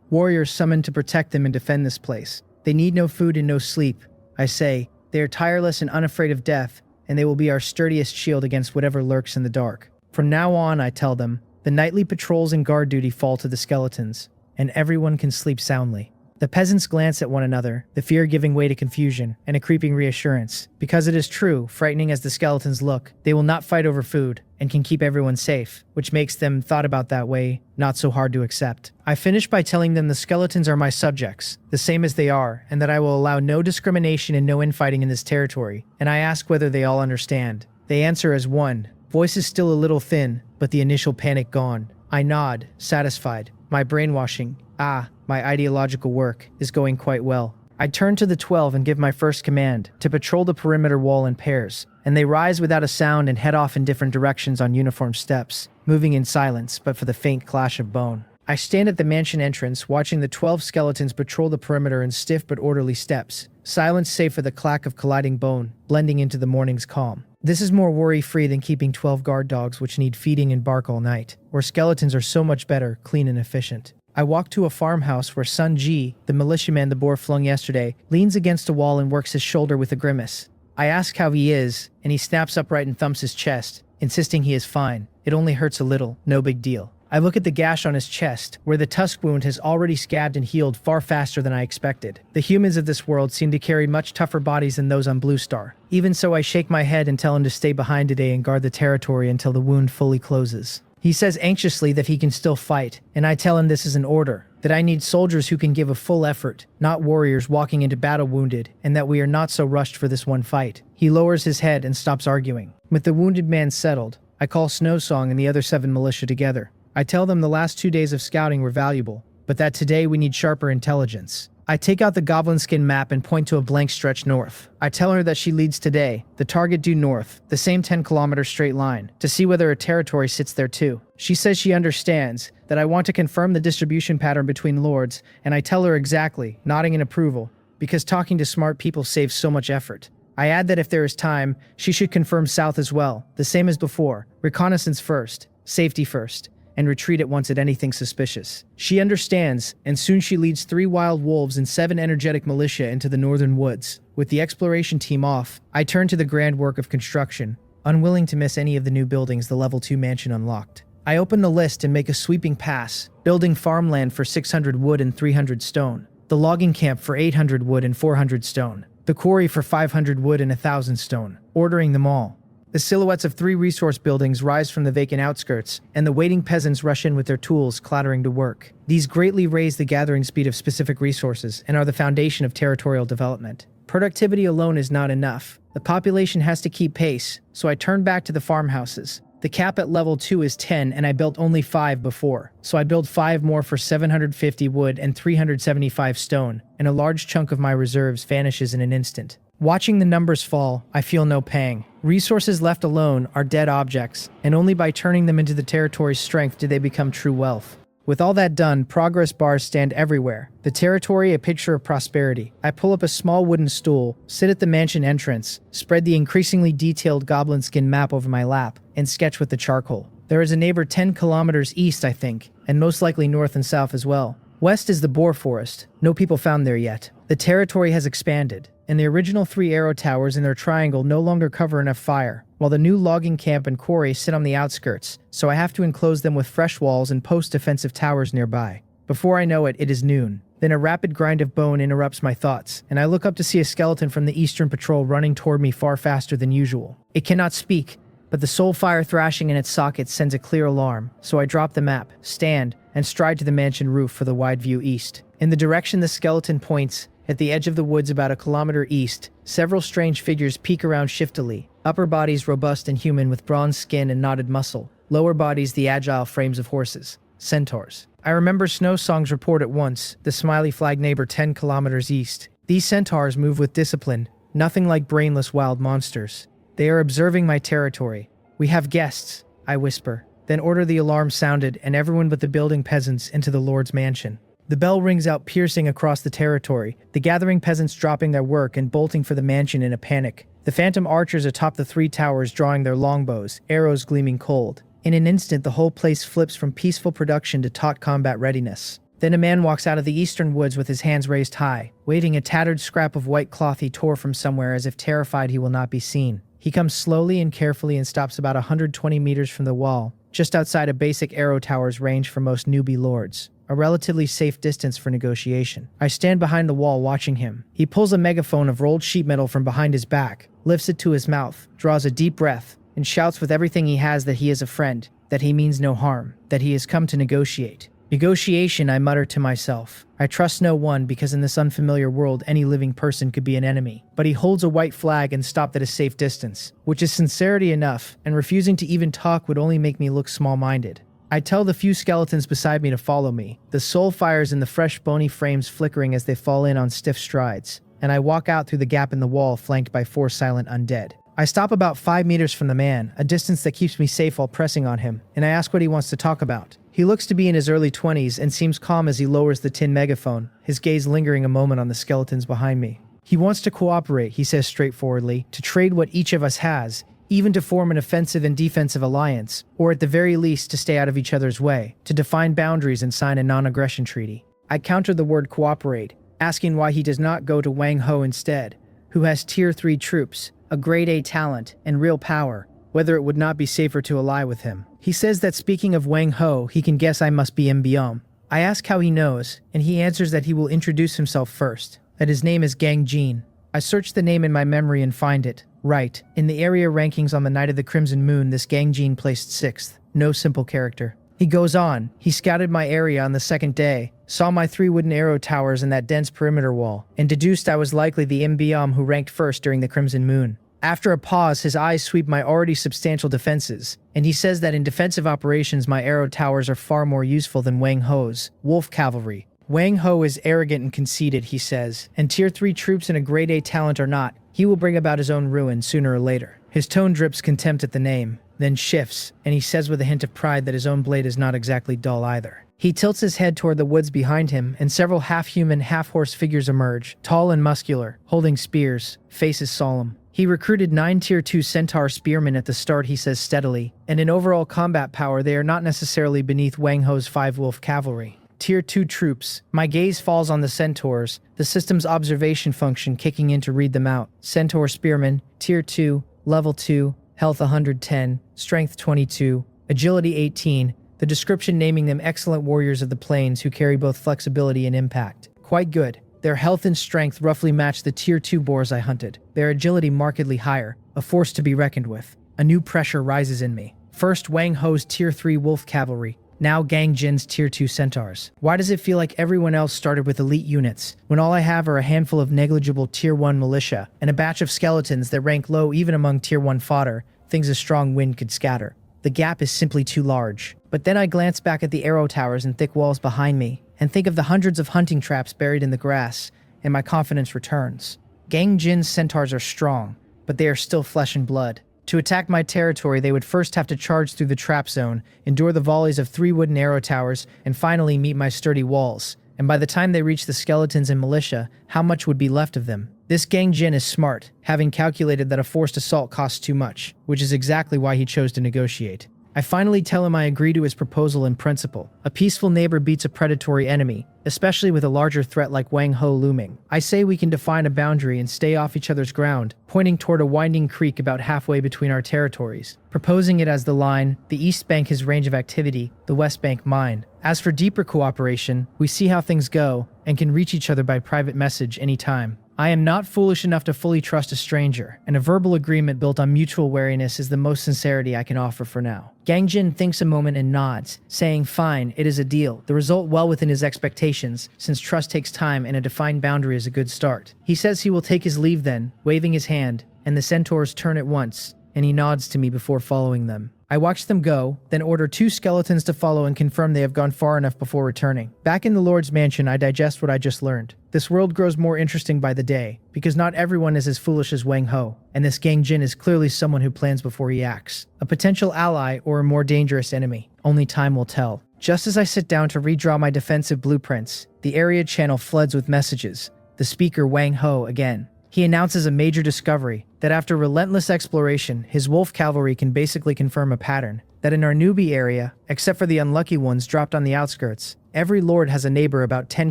warriors summoned to protect them and defend this place. They need no food and no sleep. I say, they are tireless and unafraid of death, and they will be our sturdiest shield against whatever lurks in the dark. From now on, I tell them, the nightly patrols and guard duty fall to the skeletons, and everyone can sleep soundly. The peasants glance at one another, the fear giving way to confusion and a creeping reassurance. Because it is true, frightening as the skeletons look, they will not fight over food and can keep everyone safe, which makes them, thought about that way, not so hard to accept. I finish by telling them the skeletons are my subjects, the same as they are, and that I will allow no discrimination and no infighting in this territory, and I ask whether they all understand. They answer as one, voices still a little thin, but the initial panic gone. I nod, satisfied. My brainwashing, my ideological work, is going quite well. I turn to the 12 and give my first command, to patrol the perimeter wall in pairs, and they rise without a sound and head off in different directions on uniform steps, moving in silence but for the faint clash of bone. I stand at the mansion entrance, watching the 12 skeletons patrol the perimeter in stiff but orderly steps, silence save for the clack of colliding bone, blending into the morning's calm. This is more worry-free than keeping 12 guard dogs which need feeding and bark all night, where skeletons are so much better, clean and efficient. I walk to a farmhouse where Sun Ji, the militiaman the boar flung yesterday, leans against a wall and works his shoulder with a grimace. I ask how he is, and he snaps upright and thumps his chest, insisting he is fine. It only hurts a little, no big deal. I look at the gash on his chest, where the tusk wound has already scabbed and healed far faster than I expected. The humans of this world seem to carry much tougher bodies than those on Blue Star. Even so, I shake my head and tell him to stay behind today and guard the territory until the wound fully closes. He says anxiously that he can still fight, and I tell him this is an order, that I need soldiers who can give a full effort, not warriors walking into battle wounded, and that we are not so rushed for this one fight. He lowers his head and stops arguing. With the wounded man settled, I call Snowsong and the other 7 militia together. I tell them the last 2 days of scouting were valuable, but that today we need sharper intelligence. I take out the goblin skin map and point to a blank stretch north. I tell her that she leads today, the target due north, the same 10-kilometer straight line, to see whether a territory sits there too. She says she understands, that I want to confirm the distribution pattern between lords, and I tell her exactly, nodding in approval, because talking to smart people saves so much effort. I add that if there is time, she should confirm south as well, the same as before, reconnaissance first, safety first, and retreat at once at anything suspicious. She understands, and soon she leads 3 wild wolves and 7 energetic militia into the northern woods. With the exploration team off, I turn to the grand work of construction, unwilling to miss any of the new buildings the level 2 mansion unlocked. I open the list and make a sweeping pass, building farmland for 600 wood and 300 stone, the logging camp for 800 wood and 400 stone, the quarry for 500 wood and 1,000 stone, ordering them all. The silhouettes of 3 resource buildings rise from the vacant outskirts, and the waiting peasants rush in with their tools, clattering to work. These greatly raise the gathering speed of specific resources and are the foundation of territorial development. Productivity alone is not enough. The population has to keep pace, so I turn back to the farmhouses. The cap at level 2 is 10, and I built only 5 before, so I build 5 more for 750 wood and 375 stone, and a large chunk of my reserves vanishes in an instant. Watching the numbers fall, I feel no pang. Resources left alone are dead objects, and only by turning them into the territory's strength do they become true wealth. With all that done, progress bars stand everywhere. The territory a picture of prosperity. I pull up a small wooden stool, sit at the mansion entrance, spread the increasingly detailed goblin skin map over my lap, and sketch with the charcoal. There is a neighbor 10 kilometers east, I think, and most likely north and south as well. West is the boar forest. No people found there yet. The territory has expanded, and the original 3 arrow towers in their triangle no longer cover enough fire, while the new logging camp and quarry sit on the outskirts, so I have to enclose them with fresh walls and post defensive towers nearby. Before I know it, it is noon. Then a rapid grind of bone interrupts my thoughts, and I look up to see a skeleton from the eastern patrol running toward me far faster than usual. It cannot speak, but the soul fire thrashing in its socket sends a clear alarm, so I drop the map, stand, and stride to the mansion roof for the wide view east. In the direction the skeleton points, at the edge of the woods about a kilometer east, several strange figures peek around shiftily, upper bodies robust and human with bronze skin and knotted muscle, lower bodies the agile frames of horses, centaurs. I remember Snowsong's report at once, the smiley flag neighbor 10 kilometers east. These centaurs move with discipline, nothing like brainless wild monsters. They are observing my territory. We have guests, I whisper. Then order the alarm sounded, and everyone but the building peasants into the lord's mansion. The bell rings out piercing across the territory, the gathering peasants dropping their work and bolting for the mansion in a panic. The phantom archers atop the 3 towers drawing their longbows, arrows gleaming cold. In an instant, the whole place flips from peaceful production to taut combat readiness. Then a man walks out of the eastern woods with his hands raised high, waving a tattered scrap of white cloth he tore from somewhere as if terrified he will not be seen. He comes slowly and carefully and stops about 120 meters from the wall, just outside a basic arrow tower's range for most newbie lords. A relatively safe distance for negotiation. I stand behind the wall watching him. He pulls a megaphone of rolled sheet metal from behind his back, lifts it to his mouth, draws a deep breath, and shouts with everything he has that he is a friend, that he means no harm, that he has come to negotiate. Negotiation, I mutter to myself. I trust no one because in this unfamiliar world any living person could be an enemy. But he holds a white flag and stopped at a safe distance, which is sincerity enough, and refusing to even talk would only make me look small-minded. I tell the few skeletons beside me to follow me, the soul fires in the fresh bony frames flickering as they fall in on stiff strides, and I walk out through the gap in the wall flanked by 4 silent undead. I stop about 5 meters from the man, a distance that keeps me safe while pressing on him, and I ask what he wants to talk about. He looks to be in his early 20s and seems calm as he lowers the tin megaphone, his gaze lingering a moment on the skeletons behind me. He wants to cooperate, he says straightforwardly, to trade what each of us has, even to form an offensive and defensive alliance, or at the very least to stay out of each other's way, to define boundaries and sign a non-aggression treaty. I counter the word cooperate, asking why he does not go to Wang Ho instead, who has tier 3 troops, a grade A talent, and real power, whether it would not be safer to ally with him. He says that speaking of Wang Ho, he can guess I must be Mbiom. I ask how he knows, and he answers that he will introduce himself first, that his name is Gang Jin. I search the name in my memory and find it. Right, in the area rankings on the night of the Crimson Moon, this Gang Jin placed 6th. No simple character. He goes on, he scouted my area on the 2nd day, saw my 3 wooden arrow towers and that dense perimeter wall, and deduced I was likely the Mbiom who ranked first during the Crimson Moon. After a pause, his eyes sweep my already substantial defenses, and he says that in defensive operations my arrow towers are far more useful than Wang Ho's wolf cavalry. Wang Ho is arrogant and conceited, he says, and tier 3 troops and a grade A talent or not, he will bring about his own ruin sooner or later. His tone drips contempt at the name, then shifts, and he says with a hint of pride that his own blade is not exactly dull either. He tilts his head toward the woods behind him, and several half-human, half-horse figures emerge, tall and muscular, holding spears, faces solemn. He recruited 9 tier 2 centaur spearmen at the start, he says steadily, and in overall combat power they are not necessarily beneath Wang Ho's 5 wolf cavalry. Tier 2 troops. My gaze falls on the centaurs, the system's observation function kicking in to read them out. Centaur spearmen, tier 2, level 2, health 110, strength 22, agility 18, the description naming them excellent warriors of the plains who carry both flexibility and impact. Quite good. Their health and strength roughly match the tier 2 boars I hunted. Their agility markedly higher, a force to be reckoned with. A new pressure rises in me. First Wang Ho's tier 3 wolf cavalry, now Gang Jin's tier 2 centaurs. Why does it feel like everyone else started with elite units, when all I have are a handful of negligible tier 1 militia, and a batch of skeletons that rank low even among tier 1 fodder, things a strong wind could scatter? The gap is simply too large. But then I glance back at the arrow towers and thick walls behind me, and think of the hundreds of hunting traps buried in the grass, and my confidence returns. Gang Jin's centaurs are strong, but they are still flesh and blood. To attack my territory, they would first have to charge through the trap zone, endure the volleys of 3 wooden arrow towers, and finally meet my sturdy walls. And by the time they reach the skeletons and militia, how much would be left of them? This Gang Jin is smart, having calculated that a forced assault costs too much, which is exactly why he chose to negotiate. I finally tell him I agree to his proposal in principle. A peaceful neighbor beats a predatory enemy, especially with a larger threat like Wang Ho looming. I say we can define a boundary and stay off each other's ground, pointing toward a winding creek about halfway between our territories, proposing it as the line, the east bank his range of activity, the west bank mine. As for deeper cooperation, we see how things go, and can reach each other by private message anytime. I am not foolish enough to fully trust a stranger, and a verbal agreement built on mutual wariness is the most sincerity I can offer for now. Gang Jin thinks a moment and nods, saying fine, it is a deal, the result well within his expectations, since trust takes time and a defined boundary is a good start. He says he will take his leave then, waving his hand, and the centaurs turn at once, and he nods to me before following them. I watch them go, then order 2 skeletons to follow and confirm they have gone far enough before returning. Back in the Lord's mansion, I digest what I just learned. This world grows more interesting by the day, because not everyone is as foolish as Wang Ho, and this Gang Jin is clearly someone who plans before he acts. A potential ally or a more dangerous enemy. Only time will tell. Just as I sit down to redraw my defensive blueprints, the area channel floods with messages. The speaker Wang Ho again. He announces a major discovery, that after relentless exploration, his wolf cavalry can basically confirm a pattern, that in our newbie area, except for the unlucky ones dropped on the outskirts, every lord has a neighbor about 10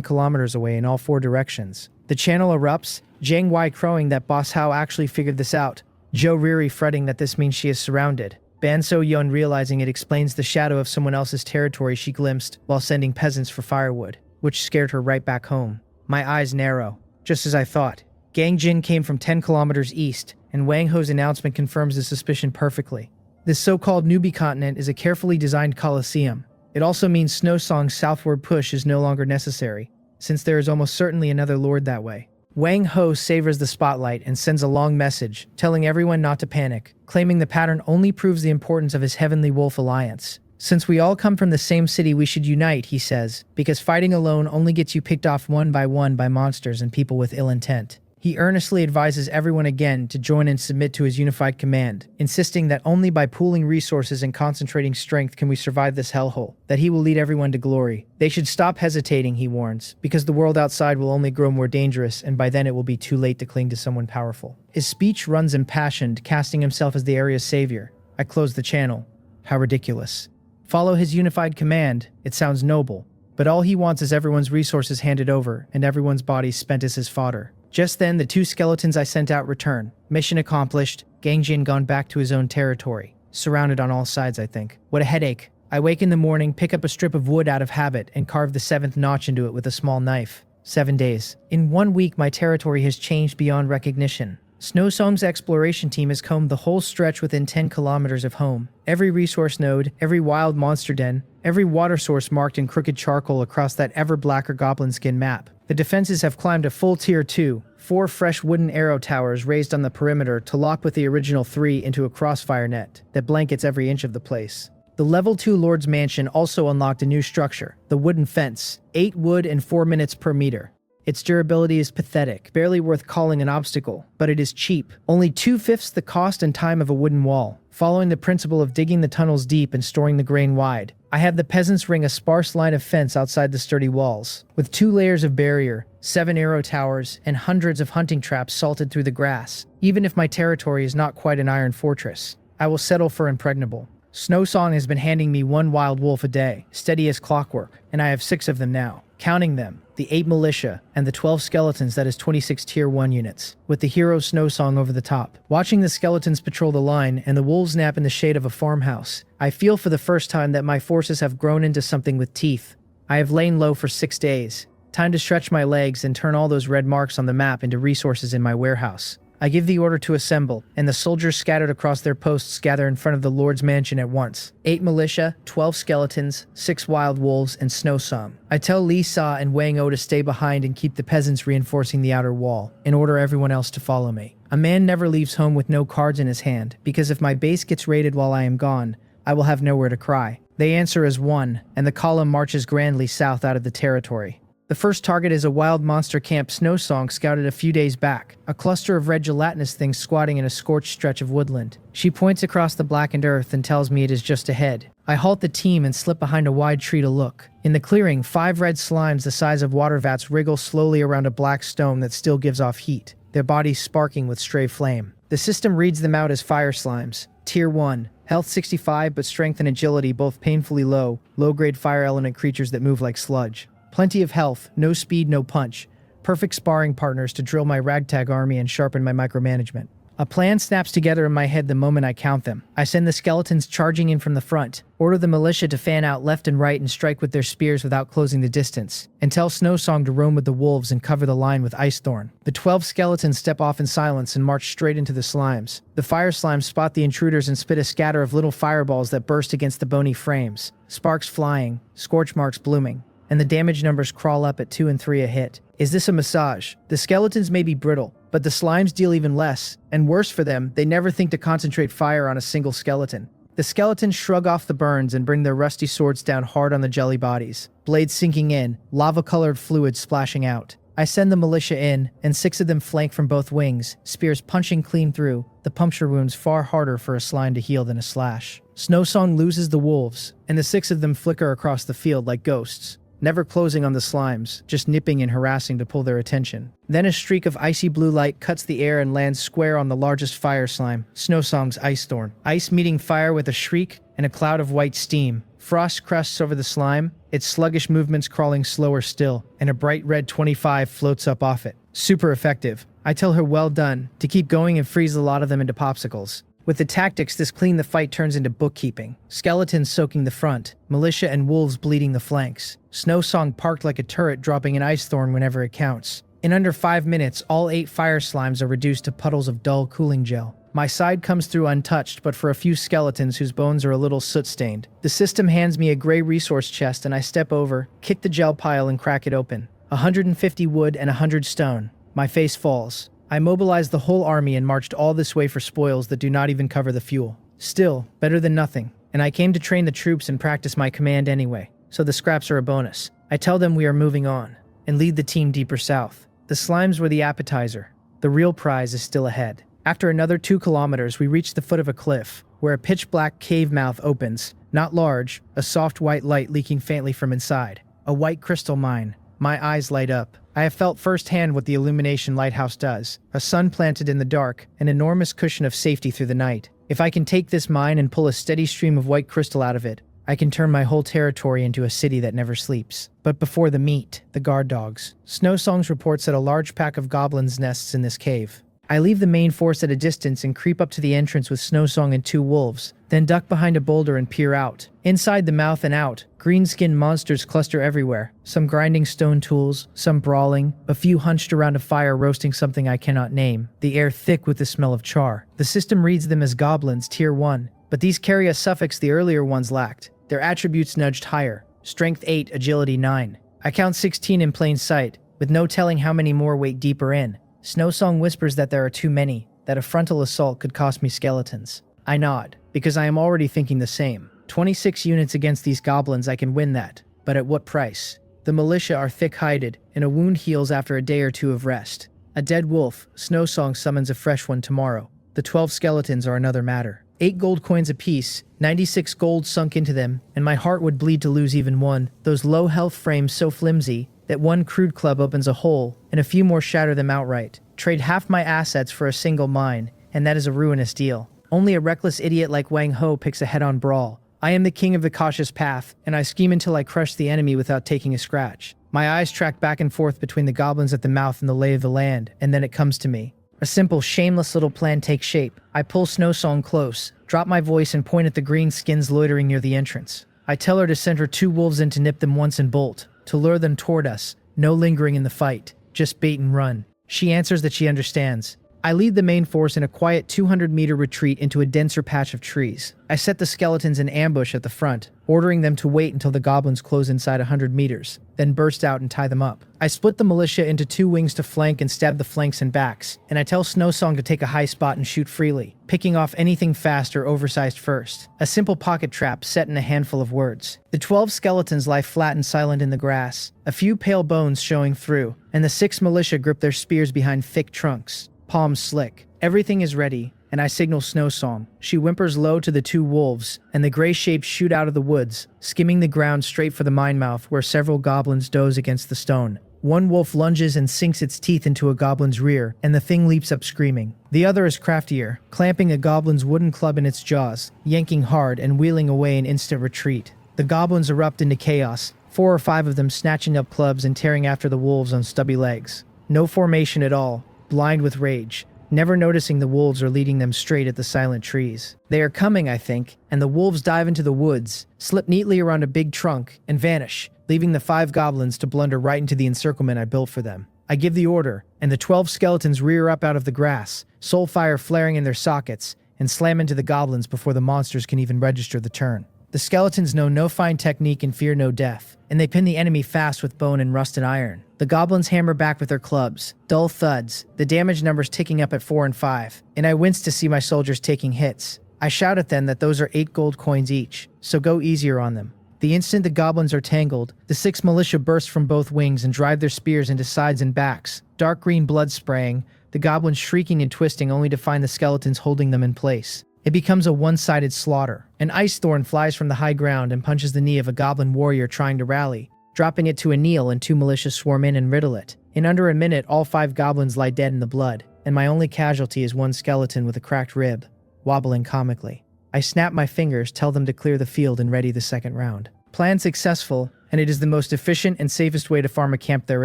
kilometers away in all 4 directions. The channel erupts, Jiang Wei crowing that Boss Hao actually figured this out, Zhou Riri fretting that this means she is surrounded, Ban So Yun realizing it explains the shadow of someone else's territory she glimpsed while sending peasants for firewood, which scared her right back home. My eyes narrow. Just as I thought. Gang Jin came from 10 kilometers east, and Wang Ho's announcement confirms the suspicion perfectly. This so-called newbie continent is a carefully designed coliseum. It also means Snow Song's southward push is no longer necessary, since there is almost certainly another lord that way. Wang Ho savors the spotlight and sends a long message, telling everyone not to panic, claiming the pattern only proves the importance of his Heavenly Wolf alliance. Since we all come from the same city, we should unite, he says, because fighting alone only gets you picked off one by monsters and people with ill intent. He earnestly advises everyone again to join and submit to his unified command, insisting that only by pooling resources and concentrating strength can we survive this hellhole, that he will lead everyone to glory. They should stop hesitating, he warns, because the world outside will only grow more dangerous, and by then it will be too late to cling to someone powerful. His speech runs impassioned, casting himself as the area's savior. I close the channel. How ridiculous. Follow his unified command. It sounds noble, but all he wants is everyone's resources handed over and everyone's bodies spent as his fodder. Just then, the 2 skeletons I sent out return. Mission accomplished. Gang Jin gone back to his own territory. Surrounded on all sides, I think. What a headache. I wake in the morning, pick up a strip of wood out of habit, and carve the 7th notch into it with a small knife. 7 days. In 1 week, my territory has changed beyond recognition. Snow Song's exploration team has combed the whole stretch within 10 kilometers of home. Every resource node, every wild monster den, every water source marked in crooked charcoal across that ever blacker goblin skin map. The defenses have climbed a full tier 2, 4 fresh wooden arrow towers raised on the perimeter to lock with the original 3 into a crossfire net that blankets every inch of the place. The level 2 Lord's Mansion also unlocked a new structure, the wooden fence, 8 wood and 4 minutes per meter. Its durability is pathetic, barely worth calling an obstacle, but it is cheap, only 2/5 the cost and time of a wooden wall, following the principle of digging the tunnels deep and storing the grain wide. I have the peasants ring a sparse line of fence outside the sturdy walls, with 2 layers of barrier, 7 arrow towers, and hundreds of hunting traps salted through the grass. Even if my territory is not quite an iron fortress, I will settle for impregnable. Snow Song has been handing me 1 wild wolf a day, steady as clockwork, and I have 6 of them now. Counting them, the 8 militia, and the 12 skeletons, that is 26 tier 1 units, with the hero Snow Song over the top. Watching the skeletons patrol the line and the wolves nap in the shade of a farmhouse, I feel for the first time that my forces have grown into something with teeth. I have lain low for 6 days. Time to stretch my legs and turn all those red marks on the map into resources in my warehouse. I give the order to assemble, and the soldiers scattered across their posts gather in front of the Lord's mansion at once. 8 militia, 12 skeletons, 6 wild wolves, and Snow Song. I tell Li Sa and Wang O to stay behind and keep the peasants reinforcing the outer wall, and order everyone else to follow me. A man never leaves home with no cards in his hand, because if my base gets raided while I am gone, I will have nowhere to cry. They answer as one, and the column marches grandly south out of the territory. The first target is a wild monster camp Snow Song scouted a few days back, a cluster of red gelatinous things squatting in a scorched stretch of woodland. She points across the blackened earth and tells me it is just ahead. I halt the team and slip behind a wide tree to look. In the clearing, 5 red slimes the size of water vats wriggle slowly around a black stone that still gives off heat, their bodies sparking with stray flame. The system reads them out as fire slimes. Tier 1. Health 65, but strength and agility both painfully low, low-grade fire element creatures that move like sludge. Plenty of health, no speed, no punch. Perfect sparring partners to drill my ragtag army and sharpen my micromanagement. A plan snaps together in my head the moment I count them. I send the skeletons charging in from the front, order the militia to fan out left and right and strike with their spears without closing the distance, and tell Snow Song to roam with the wolves and cover the line with Ice Thorn. The 12 skeletons step off in silence and march straight into the slimes. The fire slimes spot the intruders and spit a scatter of little fireballs that burst against the bony frames, sparks flying, scorch marks blooming, and the damage numbers crawl up at 2 and 3 a hit. Is this a massage? The skeletons may be brittle, but the slimes deal even less, and worse for them, they never think to concentrate fire on a single skeleton. The skeletons shrug off the burns and bring their rusty swords down hard on the jelly bodies, blades sinking in, lava-colored fluid splashing out. I send the militia in, and 6 of them flank from both wings, spears punching clean through, the puncture wounds far harder for a slime to heal than a slash. Snowsong loses the wolves, and the 6 of them flicker across the field like ghosts, never closing on the slimes, just nipping and harassing to pull their attention. Then a streak of icy blue light cuts the air and lands square on the largest fire slime, Snowsong's ice thorn. Ice meeting fire with a shriek and a cloud of white steam. Frost crusts over the slime, its sluggish movements crawling slower still, and a bright red 25 floats up off it. Super effective. I tell her well done, to keep going and freeze a lot of them into popsicles. With the tactics this clean, the fight turns into bookkeeping. Skeletons soaking the front, militia and wolves bleeding the flanks. Snowsong parked like a turret, dropping an ice thorn whenever it counts. In under 5 minutes, all 8 fire slimes are reduced to puddles of dull cooling gel. My side comes through untouched, but for a few skeletons whose bones are a little soot-stained. The system hands me a gray resource chest and I step over, kick the gel pile and crack it open. 150 wood and 100 stone. My face falls. I mobilized the whole army and marched all this way for spoils that do not even cover the fuel. Still, better than nothing. And I came to train the troops and practice my command anyway, so the scraps are a bonus. I tell them we are moving on, and lead the team deeper south. The slimes were the appetizer. The real prize is still ahead. After another 2 kilometers, we reach the foot of a cliff, where a pitch-black cave mouth opens. Not large, a soft white light leaking faintly from inside. A white crystal mine. My eyes light up. I have felt firsthand what the illumination lighthouse does. A sun planted in the dark, an enormous cushion of safety through the night. If I can take this mine and pull a steady stream of white crystal out of it, I can turn my whole territory into a city that never sleeps. But before the meet, the guard dogs. Snowsongs reports that a large pack of goblins nests in this cave. I leave the main force at a distance and creep up to the entrance with Snowsong and 2 wolves, then duck behind a boulder and peer out. Inside the mouth and out, green-skinned monsters cluster everywhere, some grinding stone tools, some brawling, a few hunched around a fire roasting something I cannot name, the air thick with the smell of char. The system reads them as goblins, tier 1, but these carry a suffix the earlier ones lacked. Their attributes nudged higher, strength 8, agility 9. I count 16 in plain sight, with no telling how many more wait deeper in. Snowsong whispers that there are too many, that a frontal assault could cost me skeletons. I nod, because I am already thinking the same. 26 units against these goblins, I can win that. But at what price? The militia are thick-hided, and a wound heals after a day or 2 of rest. A dead wolf, Snowsong summons a fresh one tomorrow. The 12 skeletons are another matter. 8 gold coins apiece, 96 gold sunk into them, and my heart would bleed to lose even one. Those low health frames so flimsy that one crude club opens a hole, and a few more shatter them outright. Trade half my assets for a single mine, and that is a ruinous deal. Only a reckless idiot like Wang Ho picks a head-on brawl. I am the king of the cautious path, and I scheme until I crush the enemy without taking a scratch. My eyes track back and forth between the goblins at the mouth and the lay of the land, and then it comes to me. A simple, shameless little plan takes shape. I pull Snowsong close, drop my voice and point at the green skins loitering near the entrance. I tell her to send her 2 wolves in to nip them once and bolt, to lure them toward us. No lingering in the fight, just bait and run. She answers that she understands. I lead the main force in a quiet 200-meter retreat into a denser patch of trees. I set the skeletons in ambush at the front, ordering them to wait until the goblins close inside 100 meters, then burst out and tie them up. I split the militia into 2 wings to flank and stab the flanks and backs, and I tell Snowsong to take a high spot and shoot freely, picking off anything fast or oversized first. A simple pocket trap set in a handful of words. The 12 skeletons lie flat and silent in the grass, a few pale bones showing through, and the 6 militia grip their spears behind thick trunks, palms slick. Everything is ready, and I signal Snowsong. She whimpers low to the 2 wolves, and the gray shapes shoot out of the woods, skimming the ground straight for the mine mouth where several goblins doze against the stone. One wolf lunges and sinks its teeth into a goblin's rear, and the thing leaps up screaming. The other is craftier, clamping a goblin's wooden club in its jaws, yanking hard and wheeling away in instant retreat. The goblins erupt into chaos, 4 or 5 of them snatching up clubs and tearing after the wolves on stubby legs. No formation at all, blind with rage, never noticing the wolves are leading them straight at the silent trees. They are coming, I think, and the wolves dive into the woods, slip neatly around a big trunk, and vanish, leaving the 5 goblins to blunder right into the encirclement I built for them. I give the order, and the 12 skeletons rear up out of the grass, soul fire flaring in their sockets, and slam into the goblins before the monsters can even register the turn. The skeletons know no fine technique and fear no death, and they pin the enemy fast with bone and rust and iron. The goblins hammer back with their clubs, dull thuds, the damage numbers ticking up at 4 and 5, and I wince to see my soldiers taking hits. I shout at them that those are 8 gold coins each, so go easier on them. The instant the goblins are tangled, the 6 militia burst from both wings and drive their spears into sides and backs, dark green blood spraying, the goblins shrieking and twisting only to find the skeletons holding them in place. It becomes a one-sided slaughter. An ice thorn flies from the high ground and punches the knee of a goblin warrior trying to rally, dropping it to a kneel, and 2 militia swarm in and riddle it. In under a minute, all 5 goblins lie dead in the blood, and my only casualty is 1 skeleton with a cracked rib, wobbling comically. I snap my fingers, tell them to clear the field and ready the second round. Plan successful, and it is the most efficient and safest way to farm a camp there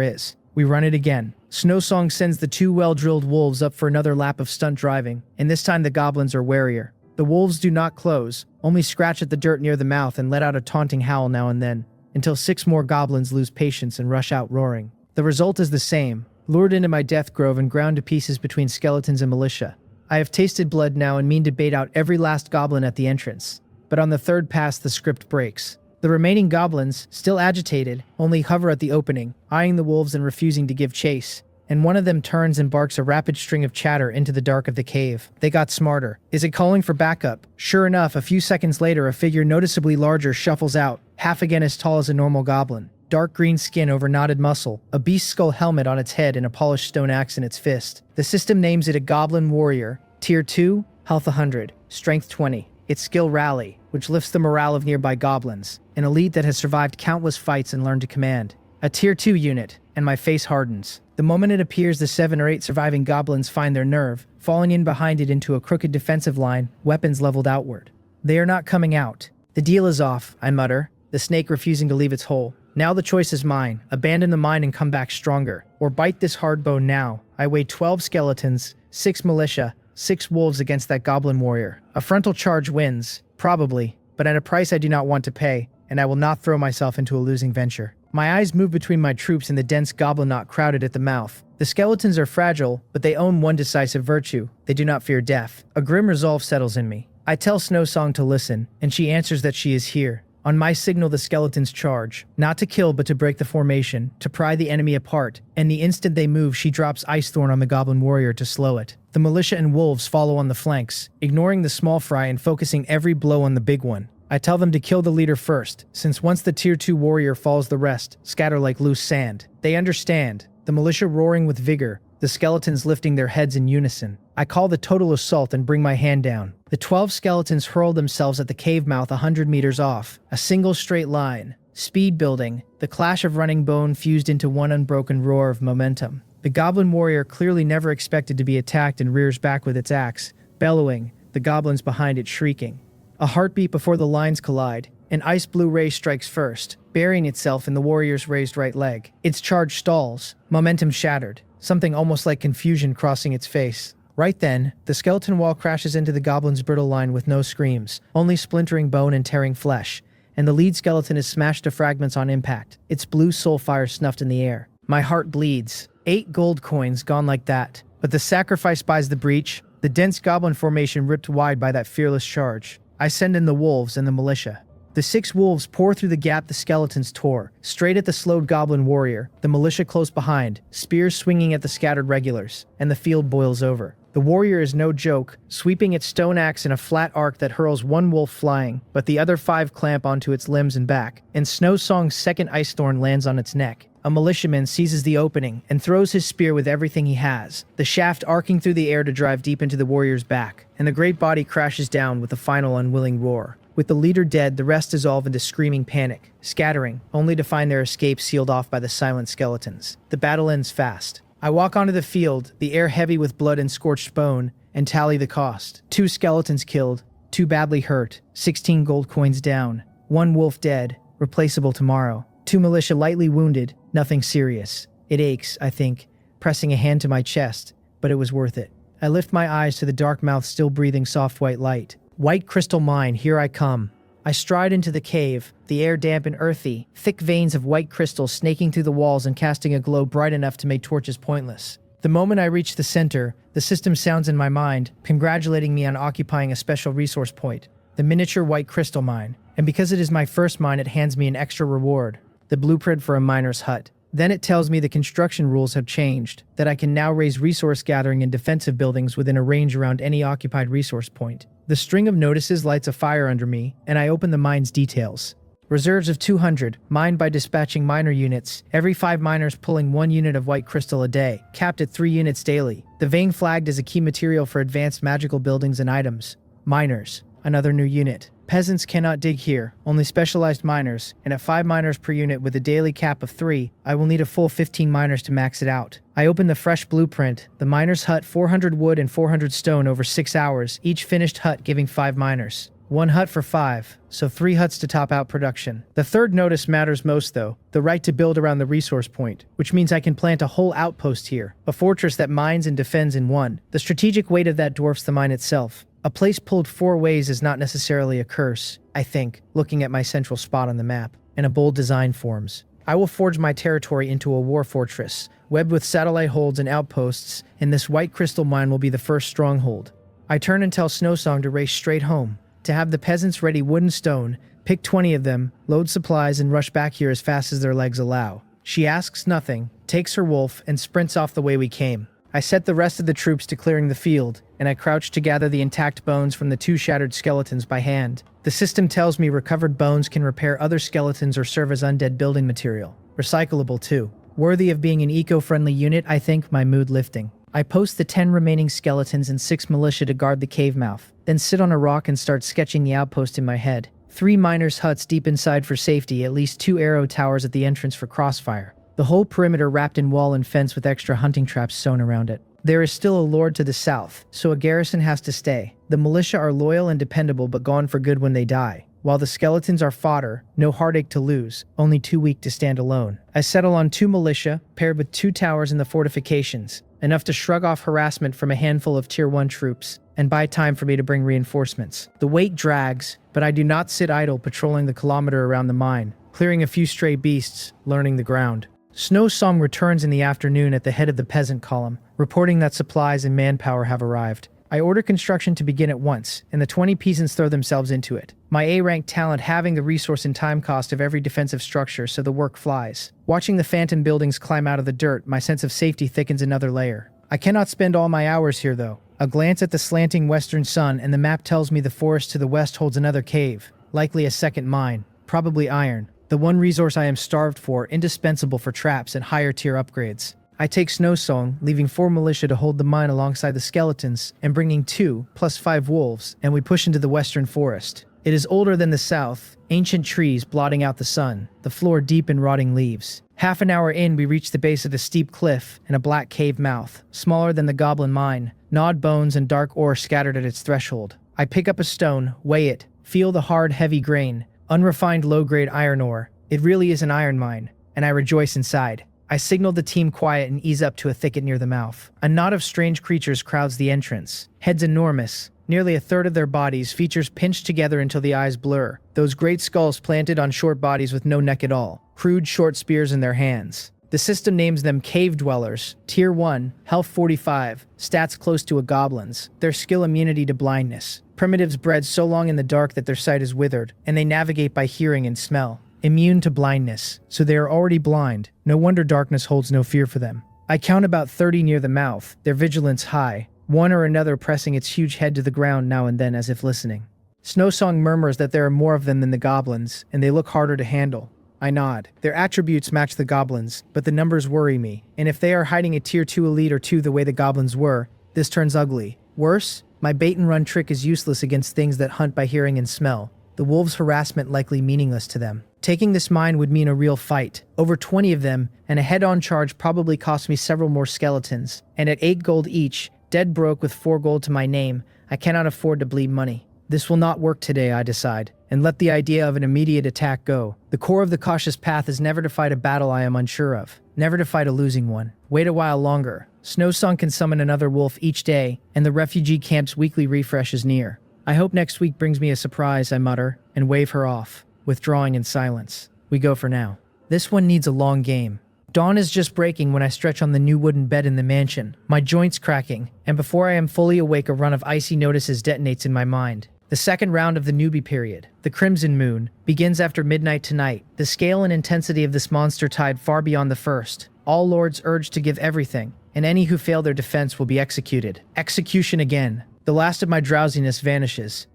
is. We run it again. Snowsong sends the 2 well-drilled wolves up for another lap of stunt driving, and this time the goblins are warier. The wolves do not close, only scratch at the dirt near the mouth and let out a taunting howl now and then, until 6 more goblins lose patience and rush out roaring. The result is the same, lured into my death grove and ground to pieces between skeletons and militia. I have tasted blood now and mean to bait out every last goblin at the entrance. But on the 3rd pass, the script breaks. The remaining goblins, still agitated, only hover at the opening, eyeing the wolves and refusing to give chase. And one of them turns and barks a rapid string of chatter into the dark of the cave. They got smarter. Is it calling for backup? Sure enough, a few seconds later, a figure noticeably larger shuffles out, half again as tall as a normal goblin. Dark green skin over knotted muscle, a beast skull helmet on its head and a polished stone axe in its fist. The system names it a Goblin Warrior. Tier 2, Health 100, Strength 20. Its skill Rally, which lifts the morale of nearby goblins. An elite that has survived countless fights and learned to command. A Tier 2 unit, and my face hardens. The moment it appears, the 7 or 8 surviving goblins find their nerve, falling in behind it into a crooked defensive line, weapons leveled outward. They are not coming out. The deal is off, I mutter, the snake refusing to leave its hole. Now the choice is mine. Abandon the mine and come back stronger. Or bite this hard bone now. I weigh 12 skeletons, 6 militia, 6 wolves against that goblin warrior. A frontal charge wins, probably, but at a price I do not want to pay, and I will not throw myself into a losing venture. My eyes move between my troops and the dense goblin knot crowded at the mouth. The skeletons are fragile, but they own one decisive virtue. They do not fear death. A grim resolve settles in me. I tell Snowsong to listen, and she answers that she is here. On my signal, the skeletons charge, not to kill but to break the formation, to pry the enemy apart, and the instant they move, she drops Ice Thorn on the goblin warrior to slow it. The militia and wolves follow on the flanks, ignoring the small fry and focusing every blow on the big one. I tell them to kill the leader first, since once the Tier 2 warrior falls, the rest scatter like loose sand. They understand, the militia roaring with vigor, the skeletons lifting their heads in unison. I call the total assault and bring my hand down. The 12 skeletons hurl themselves at the cave mouth 100 meters off, a single straight line. Speed building, the clash of running bone fused into one unbroken roar of momentum. The goblin warrior clearly never expected to be attacked and rears back with its axe, bellowing, the goblins behind it shrieking. A heartbeat before the lines collide. An ice blue ray strikes first, burying itself in the warrior's raised right leg. Its charge stalls, momentum shattered, something almost like confusion crossing its face. Right then, the skeleton wall crashes into the goblin's brittle line with no screams, only splintering bone and tearing flesh, and the lead skeleton is smashed to fragments on impact, its blue soul fire snuffed in the air. My heart bleeds. 8 gold coins gone like that. But the sacrifice buys the breach, the dense goblin formation ripped wide by that fearless charge. I send in the wolves and the militia. The 6 wolves pour through the gap the skeletons tore, straight at the slowed goblin warrior, the militia close behind, spears swinging at the scattered regulars, and the field boils over. The warrior is no joke, sweeping its stone axe in a flat arc that hurls one wolf flying, but the other 5 clamp onto its limbs and back, and Snowsong's second ice thorn lands on its neck. A militiaman seizes the opening and throws his spear with everything he has, the shaft arcing through the air to drive deep into the warrior's back, and the great body crashes down with a final unwilling roar. With the leader dead, the rest dissolve into screaming panic, scattering, only to find their escape sealed off by the silent skeletons. The battle ends fast. I walk onto the field, the air heavy with blood and scorched bone, and tally the cost. 2 skeletons killed, 2 badly hurt, 16 gold coins down, 1 wolf dead, replaceable tomorrow, 2 militia lightly wounded, nothing serious. It aches, I think, pressing a hand to my chest, but it was worth it. I lift my eyes to the dark mouth still breathing soft white light. White crystal mine, here I come. I stride into the cave, the air damp and earthy, thick veins of white crystal snaking through the walls and casting a glow bright enough to make torches pointless. The moment I reach the center, the system sounds in my mind, congratulating me on occupying a special resource point, the miniature white crystal mine. And because it is my first mine, it hands me an extra reward, the blueprint for a miner's hut. Then it tells me the construction rules have changed, that I can now raise resource gathering and defensive buildings within a range around any occupied resource point. The string of notices lights a fire under me, and I open the mine's details. Reserves of 200, mined by dispatching miner units, every 5 miners pulling 1 unit of white crystal a day, capped at 3 units daily. The vein flagged as a key material for advanced magical buildings and items. Miners, another new unit. Peasants cannot dig here, only specialized miners, and at 5 miners per unit with a daily cap of 3, I will need a full 15 miners to max it out. I open the fresh blueprint, the miner's hut 400 wood and 400 stone over 6 hours, each finished hut giving 5 miners. 1 hut for 5, so 3 huts to top out production. The third notice matters most though, the right to build around the resource point, which means I can plant a whole outpost here, a fortress that mines and defends in one. The strategic weight of that dwarfs the mine itself. A place pulled 4 ways is not necessarily a curse, I think, looking at my central spot on the map, and a bold design forms. I will forge my territory into a war fortress, webbed with satellite holds and outposts, and this white crystal mine will be the first stronghold. I turn and tell Snowsong to race straight home, to have the peasants ready wood and stone, pick 20 of them, load supplies and rush back here as fast as their legs allow. She asks nothing, takes her wolf, and sprints off the way we came. I set the rest of the troops to clearing the field, and I crouch to gather the intact bones from the 2 shattered skeletons by hand. The system tells me recovered bones can repair other skeletons or serve as undead building material. Recyclable too. Worthy of being an eco-friendly unit, I think, my mood lifting. I post the 10 remaining skeletons and 6 militia to guard the cave mouth, then sit on a rock and start sketching the outpost in my head. 3 miners' huts deep inside for safety, at least 2 arrow towers at the entrance for crossfire. The whole perimeter wrapped in wall and fence with extra hunting traps sewn around it. There is still a lord to the south, so a garrison has to stay. The militia are loyal and dependable but gone for good when they die. While the skeletons are fodder, no heartache to lose, only too weak to stand alone. I settle on 2 militia, paired with 2 towers in the fortifications, enough to shrug off harassment from a handful of Tier 1 troops, and buy time for me to bring reinforcements. The wait drags, but I do not sit idle patrolling the kilometer around the mine, clearing a few stray beasts, learning the ground. Snowsong returns in the afternoon at the head of the peasant column, reporting that supplies and manpower have arrived. I order construction to begin at once, and the 20 peasants throw themselves into it. My A-rank talent having the resource and time cost of every defensive structure, so the work flies. Watching the phantom buildings climb out of the dirt, my sense of safety thickens another layer. I cannot spend all my hours here though. A glance at the slanting western sun and the map tells me the forest to the west holds another cave, likely a second mine, probably iron. The one resource I am starved for, indispensable for traps and higher tier upgrades. I take Snowsong, leaving 4 militia to hold the mine alongside the skeletons, and bringing 2, plus 5 wolves, and we push into the western forest. It is older than the south, ancient trees blotting out the sun, the floor deep in rotting leaves. Half an hour in, we reach the base of the steep cliff and a black cave mouth, smaller than the goblin mine, gnawed bones and dark ore scattered at its threshold. I pick up a stone, weigh it, feel the hard, heavy grain. Unrefined low-grade iron ore. It really is an iron mine, and I rejoice inside. I signal the team quiet and ease up to a thicket near the mouth. A knot of strange creatures crowds the entrance. Heads enormous, nearly a third of their bodies, features pinched together until the eyes blur. Those great skulls planted on short bodies with no neck at all. Crude short spears in their hands. The system names them Cave Dwellers, Tier 1, Health 45, stats close to a goblin's, their skill immunity to blindness. Primitives bred so long in the dark that their sight is withered, and they navigate by hearing and smell. Immune to blindness, so they are already blind. No wonder darkness holds no fear for them. I count about 30 near the mouth, their vigilance high, one or another pressing its huge head to the ground now and then as if listening. Snowsong murmurs that there are more of them than the goblins, and they look harder to handle. I nod. Their attributes match the goblins, but the numbers worry me, and if they are hiding a Tier 2 elite or 2 the way the goblins were, this turns ugly. Worse, my bait-and-run trick is useless against things that hunt by hearing and smell. The wolves' harassment likely meaningless to them. Taking this mine would mean a real fight. Over 20 of them, and a head-on charge probably cost me several more skeletons. And at 8 gold each, dead broke with 4 gold to my name, I cannot afford to bleed money. This will not work today, I decide, and let the idea of an immediate attack go. The core of the cautious path is never to fight a battle I am unsure of. Never to fight a losing one. Wait a while longer. Snowsong can summon another wolf each day, and the refugee camp's weekly refresh is near. I hope next week brings me a surprise, I mutter, and wave her off, withdrawing in silence. We go for now. This one needs a long game. Dawn is just breaking when I stretch on the new wooden bed in the mansion, my joints cracking, and before I am fully awake a run of icy notices detonates in my mind. The The second round of the newbie period, the Crimson Moon, begins after midnight tonight. The scale and intensity of this monster tide far beyond the first. All lords urge to give everything, and any who fail their defense will be executed. Execution again. The last of my drowsiness vanishes.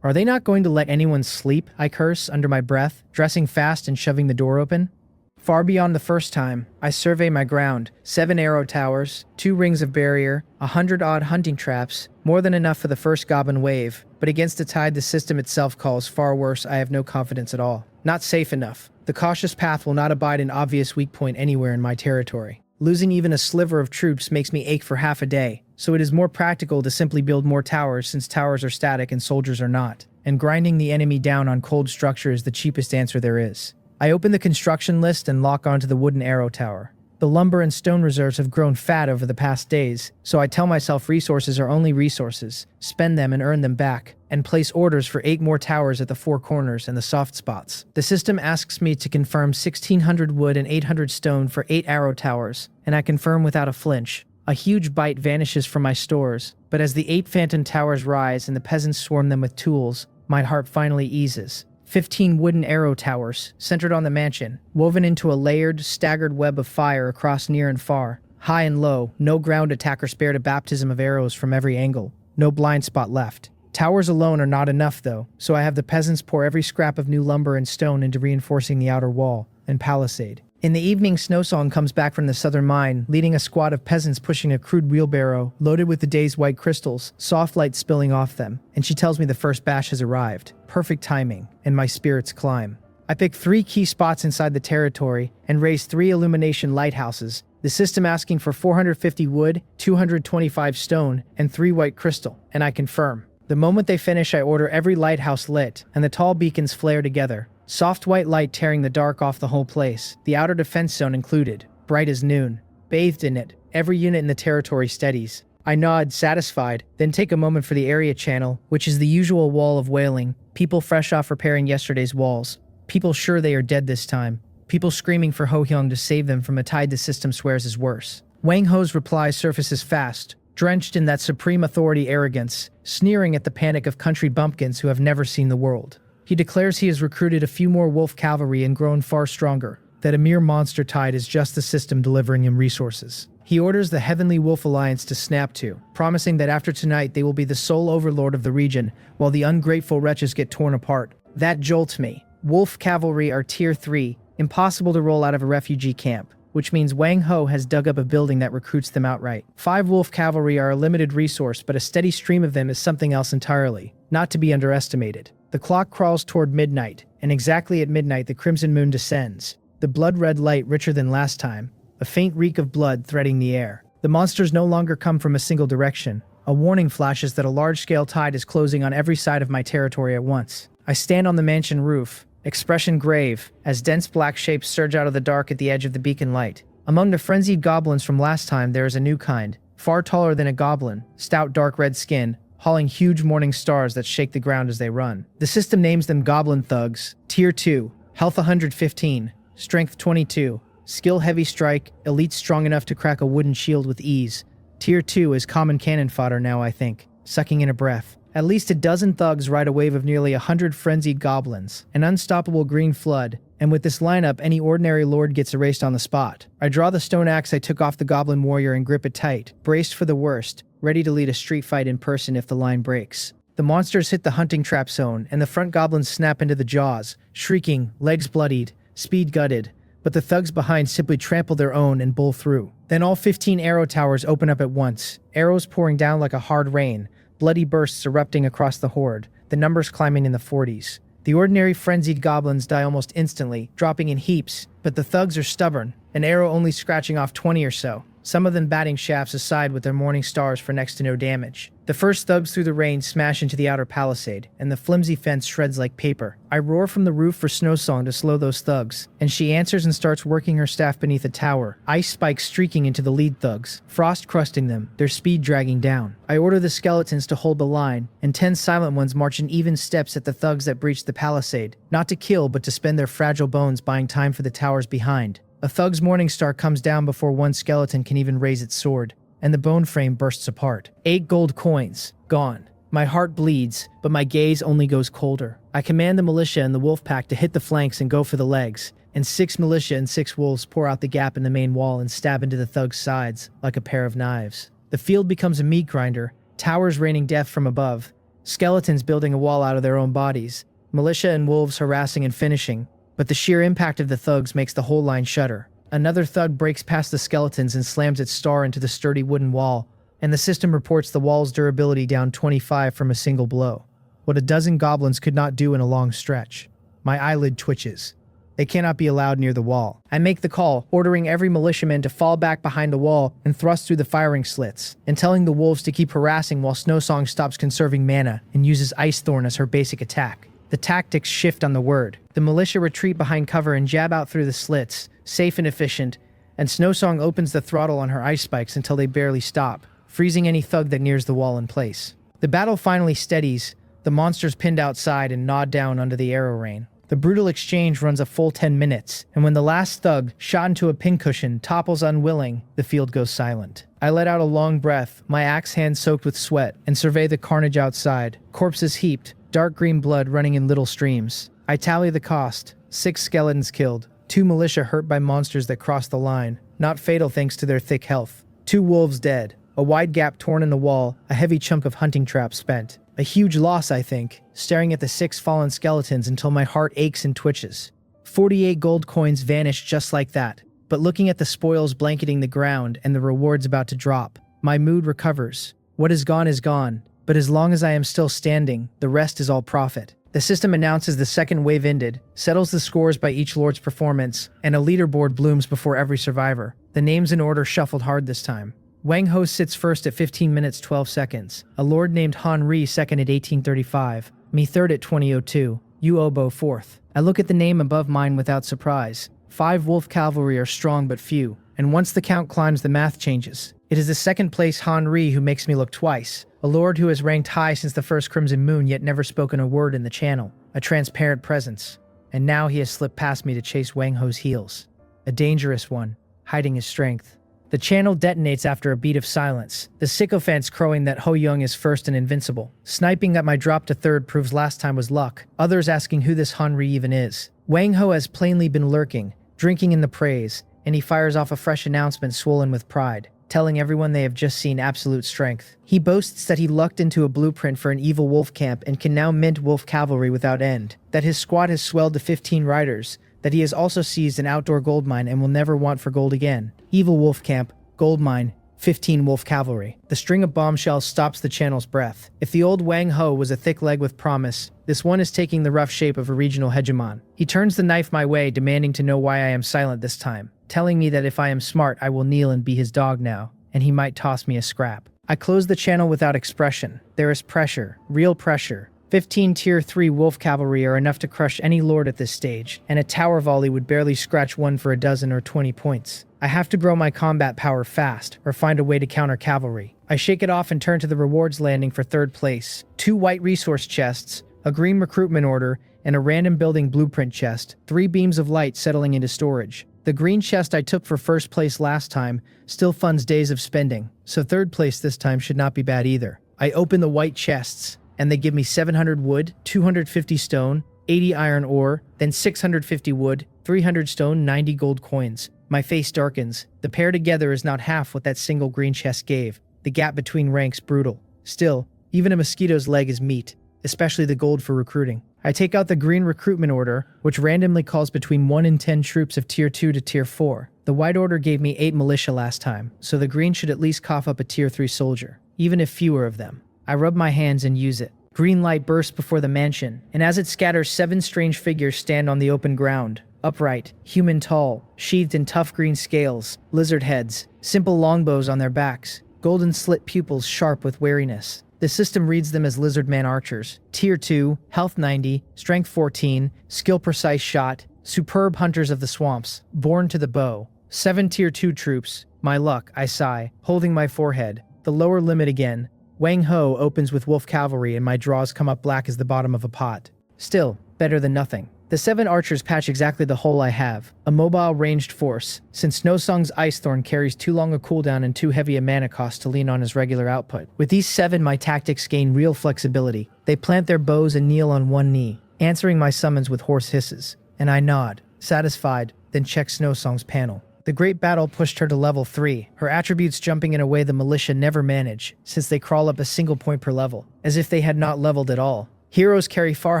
Are they not going to let anyone sleep? I curse under my breath, dressing fast and shoving the door open. Far beyond the first time, I survey my ground. 7 arrow towers, 2 rings of barrier, 100-odd hunting traps, more than enough for the first goblin wave. But against the tide the system itself calls far worse, I have no confidence at all. Not safe enough. The cautious path will not abide an obvious weak point anywhere in my territory. Losing even a sliver of troops makes me ache for half a day, so it is more practical to simply build more towers since towers are static and soldiers are not. And grinding the enemy down on cold structure is the cheapest answer there is. I open the construction list and lock onto the wooden arrow tower. The lumber and stone reserves have grown fat over the past days, so I tell myself resources are only resources, spend them and earn them back, and place orders for 8 more towers at the 4 corners and the soft spots. The system asks me to confirm 1,600 wood and 800 stone for 8 arrow towers, and I confirm without a flinch. A huge bite vanishes from my stores, but as the 8 phantom towers rise and the peasants swarm them with tools, my heart finally eases. 15 wooden arrow towers, centered on the mansion, woven into a layered, staggered web of fire across near and far. High and low, no ground attacker spared a baptism of arrows from every angle. No blind spot left. Towers alone are not enough, though, so I have the peasants pour every scrap of new lumber and stone into reinforcing the outer wall and palisade. In the evening, Snowsong comes back from the southern mine, leading a squad of peasants pushing a crude wheelbarrow loaded with the day's white crystals, soft light spilling off them, and she tells me the first batch has arrived. Perfect timing, and my spirits climb. I pick 3 key spots inside the territory and raise 3 illumination lighthouses, the system asking for 450 wood, 225 stone, and 3 white crystal, and I confirm. The moment they finish, I order every lighthouse lit, and the tall beacons flare together. Soft white light tearing the dark off the whole place, the outer defense zone included, bright as noon. Bathed in it, every unit in the territory steadies. I nod, satisfied, then take a moment for the area channel, which is the usual wall of wailing, people fresh off repairing yesterday's walls, people sure they are dead this time, people screaming for Ho Hyung to save them from a tide the system swears is worse. Wang Ho's reply surfaces fast, drenched in that supreme authority arrogance, sneering at the panic of country bumpkins who have never seen the world. He declares he has recruited a few more wolf cavalry and grown far stronger, that a mere monster tide is just the system delivering him resources. He orders the Heavenly Wolf Alliance to snap to, promising that after tonight they will be the sole overlord of the region, while the ungrateful wretches get torn apart. That jolts me. Wolf cavalry are Tier 3, impossible to roll out of a refugee camp, which means Wang Ho has dug up a building that recruits them outright. 5 wolf cavalry are a limited resource, but a steady stream of them is something else entirely, not to be underestimated. The clock crawls toward midnight, and exactly at midnight the crimson moon descends, the blood-red light richer than last time, a faint reek of blood threading the air. The monsters no longer come from a single direction. A warning flashes that a large-scale tide is closing on every side of my territory at once. I stand on the mansion roof, expression grave, as dense black shapes surge out of the dark at the edge of the beacon light. Among the frenzied goblins from last time there is a new kind, far taller than a goblin, stout dark red skin, hauling huge morning stars that shake the ground as they run. The system names them Goblin Thugs, Tier 2, Health 115, Strength 22, Skill Heavy Strike, Elite strong enough to crack a wooden shield with ease. Tier 2 is common cannon fodder now, I think, sucking in a breath. At least a dozen thugs ride a wave of nearly 100 frenzied goblins, an unstoppable green flood, and with this lineup any ordinary lord gets erased on the spot. I draw the stone axe I took off the goblin warrior and grip it tight, braced for the worst, ready to lead a street fight in person if the line breaks. The monsters hit the hunting trap zone, and the front goblins snap into the jaws, shrieking, legs bloodied, speed gutted, but the thugs behind simply trample their own and bull through. Then all 15 arrow towers open up at once, arrows pouring down like a hard rain, bloody bursts erupting across the horde, the numbers climbing in the 40s. The ordinary frenzied goblins die almost instantly, dropping in heaps, but the thugs are stubborn, an arrow only scratching off 20 or so, some of them batting shafts aside with their morning stars for next to no damage. The first thugs through the rain smash into the outer palisade, and the flimsy fence shreds like paper. I roar from the roof for Snowsong to slow those thugs, and she answers and starts working her staff beneath a tower, ice spikes streaking into the lead thugs, frost crusting them, their speed dragging down. I order the skeletons to hold the line, and 10 silent ones march in even steps at the thugs that breach the palisade, not to kill but to spend their fragile bones buying time for the towers behind. A thug's morning star comes down before one skeleton can even raise its sword, and the bone frame bursts apart. 8 gold coins, gone. My heart bleeds, but my gaze only goes colder. I command the militia and the wolf pack to hit the flanks and go for the legs, and 6 militia and 6 wolves pour out the gap in the main wall and stab into the thugs' sides like a pair of knives. The field becomes a meat grinder, towers raining death from above, skeletons building a wall out of their own bodies, militia and wolves harassing and finishing, but the sheer impact of the thugs makes the whole line shudder. Another thug breaks past the skeletons and slams its star into the sturdy wooden wall, and the system reports the wall's durability down 25 from a single blow. What a dozen goblins could not do in a long stretch. My eyelid twitches. They cannot be allowed near the wall. I make the call, ordering every militiaman to fall back behind the wall and thrust through the firing slits, and telling the wolves to keep harassing while Snowsong stops conserving mana and uses Ice Thorn as her basic attack. The tactics shift on the word. The militia retreat behind cover and jab out through the slits, safe and efficient, and Snowsong opens the throttle on her ice spikes until they barely stop, freezing any thug that nears the wall in place. The battle finally steadies, the monsters pinned outside and gnawed down under the arrow rain. The brutal exchange runs a full 10 minutes, and when the last thug, shot into a pincushion, topples unwilling, the field goes silent. I let out a long breath, my axe hand soaked with sweat, and survey the carnage outside. Corpses heaped, dark green blood running in little streams. I tally the cost. 6 skeletons killed, 2 militia hurt by monsters that crossed the line, not fatal thanks to their thick health. 2 wolves dead, a wide gap torn in the wall, a heavy chunk of hunting trap spent. A huge loss, I think, staring at the 6 fallen skeletons until my heart aches and twitches. 48 gold coins vanished just like that, but looking at the spoils blanketing the ground and the rewards about to drop, my mood recovers. What is gone, but as long as I am still standing, the rest is all profit. The system announces the second wave ended, settles the scores by each lord's performance, and a leaderboard blooms before every survivor. The names in order shuffled hard this time. Wang Ho sits first at 15 minutes 12 seconds, a lord named Han Ri second at 1835, me third at 2002, Yu Obo fourth. I look at the name above mine without surprise. 5 wolf cavalry are strong but few, and once the count climbs the math changes. It is the second place Han Ri who makes me look twice, a lord who has ranked high since the first Crimson Moon yet never spoken a word in the channel, a transparent presence. And now he has slipped past me to chase Wang Ho's heels. A dangerous one, hiding his strength. The channel detonates after a beat of silence, the sycophants crowing that Ho Young is first and invincible. Sniping that my drop to third proves last time was luck, others asking who this Han Ri even is. Wang Ho has plainly been lurking, drinking in the praise, and he fires off a fresh announcement swollen with pride, telling everyone they have just seen absolute strength. He boasts that he lucked into a blueprint for an evil wolf camp and can now mint wolf cavalry without end, that his squad has swelled to 15 riders, that he has also seized an outdoor gold mine and will never want for gold again. Evil wolf camp, gold mine, 15 wolf cavalry. The string of bombshells stops the channel's breath. If the old Wang Ho was a thick leg with promise, this one is taking the rough shape of a regional hegemon. He turns the knife my way, demanding to know why I am silent this time, telling me that if I am smart I will kneel and be his dog now, and he might toss me a scrap. I close the channel without expression. There is pressure, real pressure. 15 tier 3 wolf cavalry are enough to crush any lord at this stage, and a tower volley would barely scratch one for a dozen or 20 points. I have to grow my combat power fast, or find a way to counter cavalry. I shake it off and turn to the rewards landing for third place. 2 white resource chests, a green recruitment order, and a random building blueprint chest, 3 beams of light settling into storage. The green chest I took for first place last time still funds days of spending, so third place this time should not be bad either. I open the white chests, and they give me 700 wood, 250 stone, 80 iron ore, then 650 wood, 300 stone, 90 gold coins. My face darkens. The pair together is not half what that single green chest gave. The gap between ranks brutal. Still, even a mosquito's leg is meat, especially the gold for recruiting. I take out the green recruitment order, which randomly calls between 1 and 10 troops of tier 2 to tier 4. The white order gave me 8 militia last time, so the green should at least cough up a tier 3 soldier, even if fewer of them. I rub my hands and use it. Green light bursts before the mansion, and as it scatters, 7 strange figures stand on the open ground. Upright, human tall, sheathed in tough green scales, lizard heads, simple longbows on their backs, golden slit pupils sharp with wariness. The system reads them as lizardman archers. Tier 2, health 90, strength 14, skill precise shot, superb hunters of the swamps, born to the bow. 7 tier 2 troops. My luck, I sigh, holding my forehead. The lower limit again. Wang Ho opens with wolf cavalry and my draws come up black as the bottom of a pot. Still, better than nothing. The 7 archers patch exactly the hole I have, a mobile ranged force, since Snowsong's Ice Thorn carries too long a cooldown and too heavy a mana cost to lean on as regular output. With these 7, my tactics gain real flexibility. They plant their bows and kneel on one knee, answering my summons with hoarse hisses, and I nod, satisfied, then check Snowsong's panel. The great battle pushed her to level 3, her attributes jumping in a way the militia never manage, since they crawl up a single point per level, as if they had not leveled at all. Heroes carry far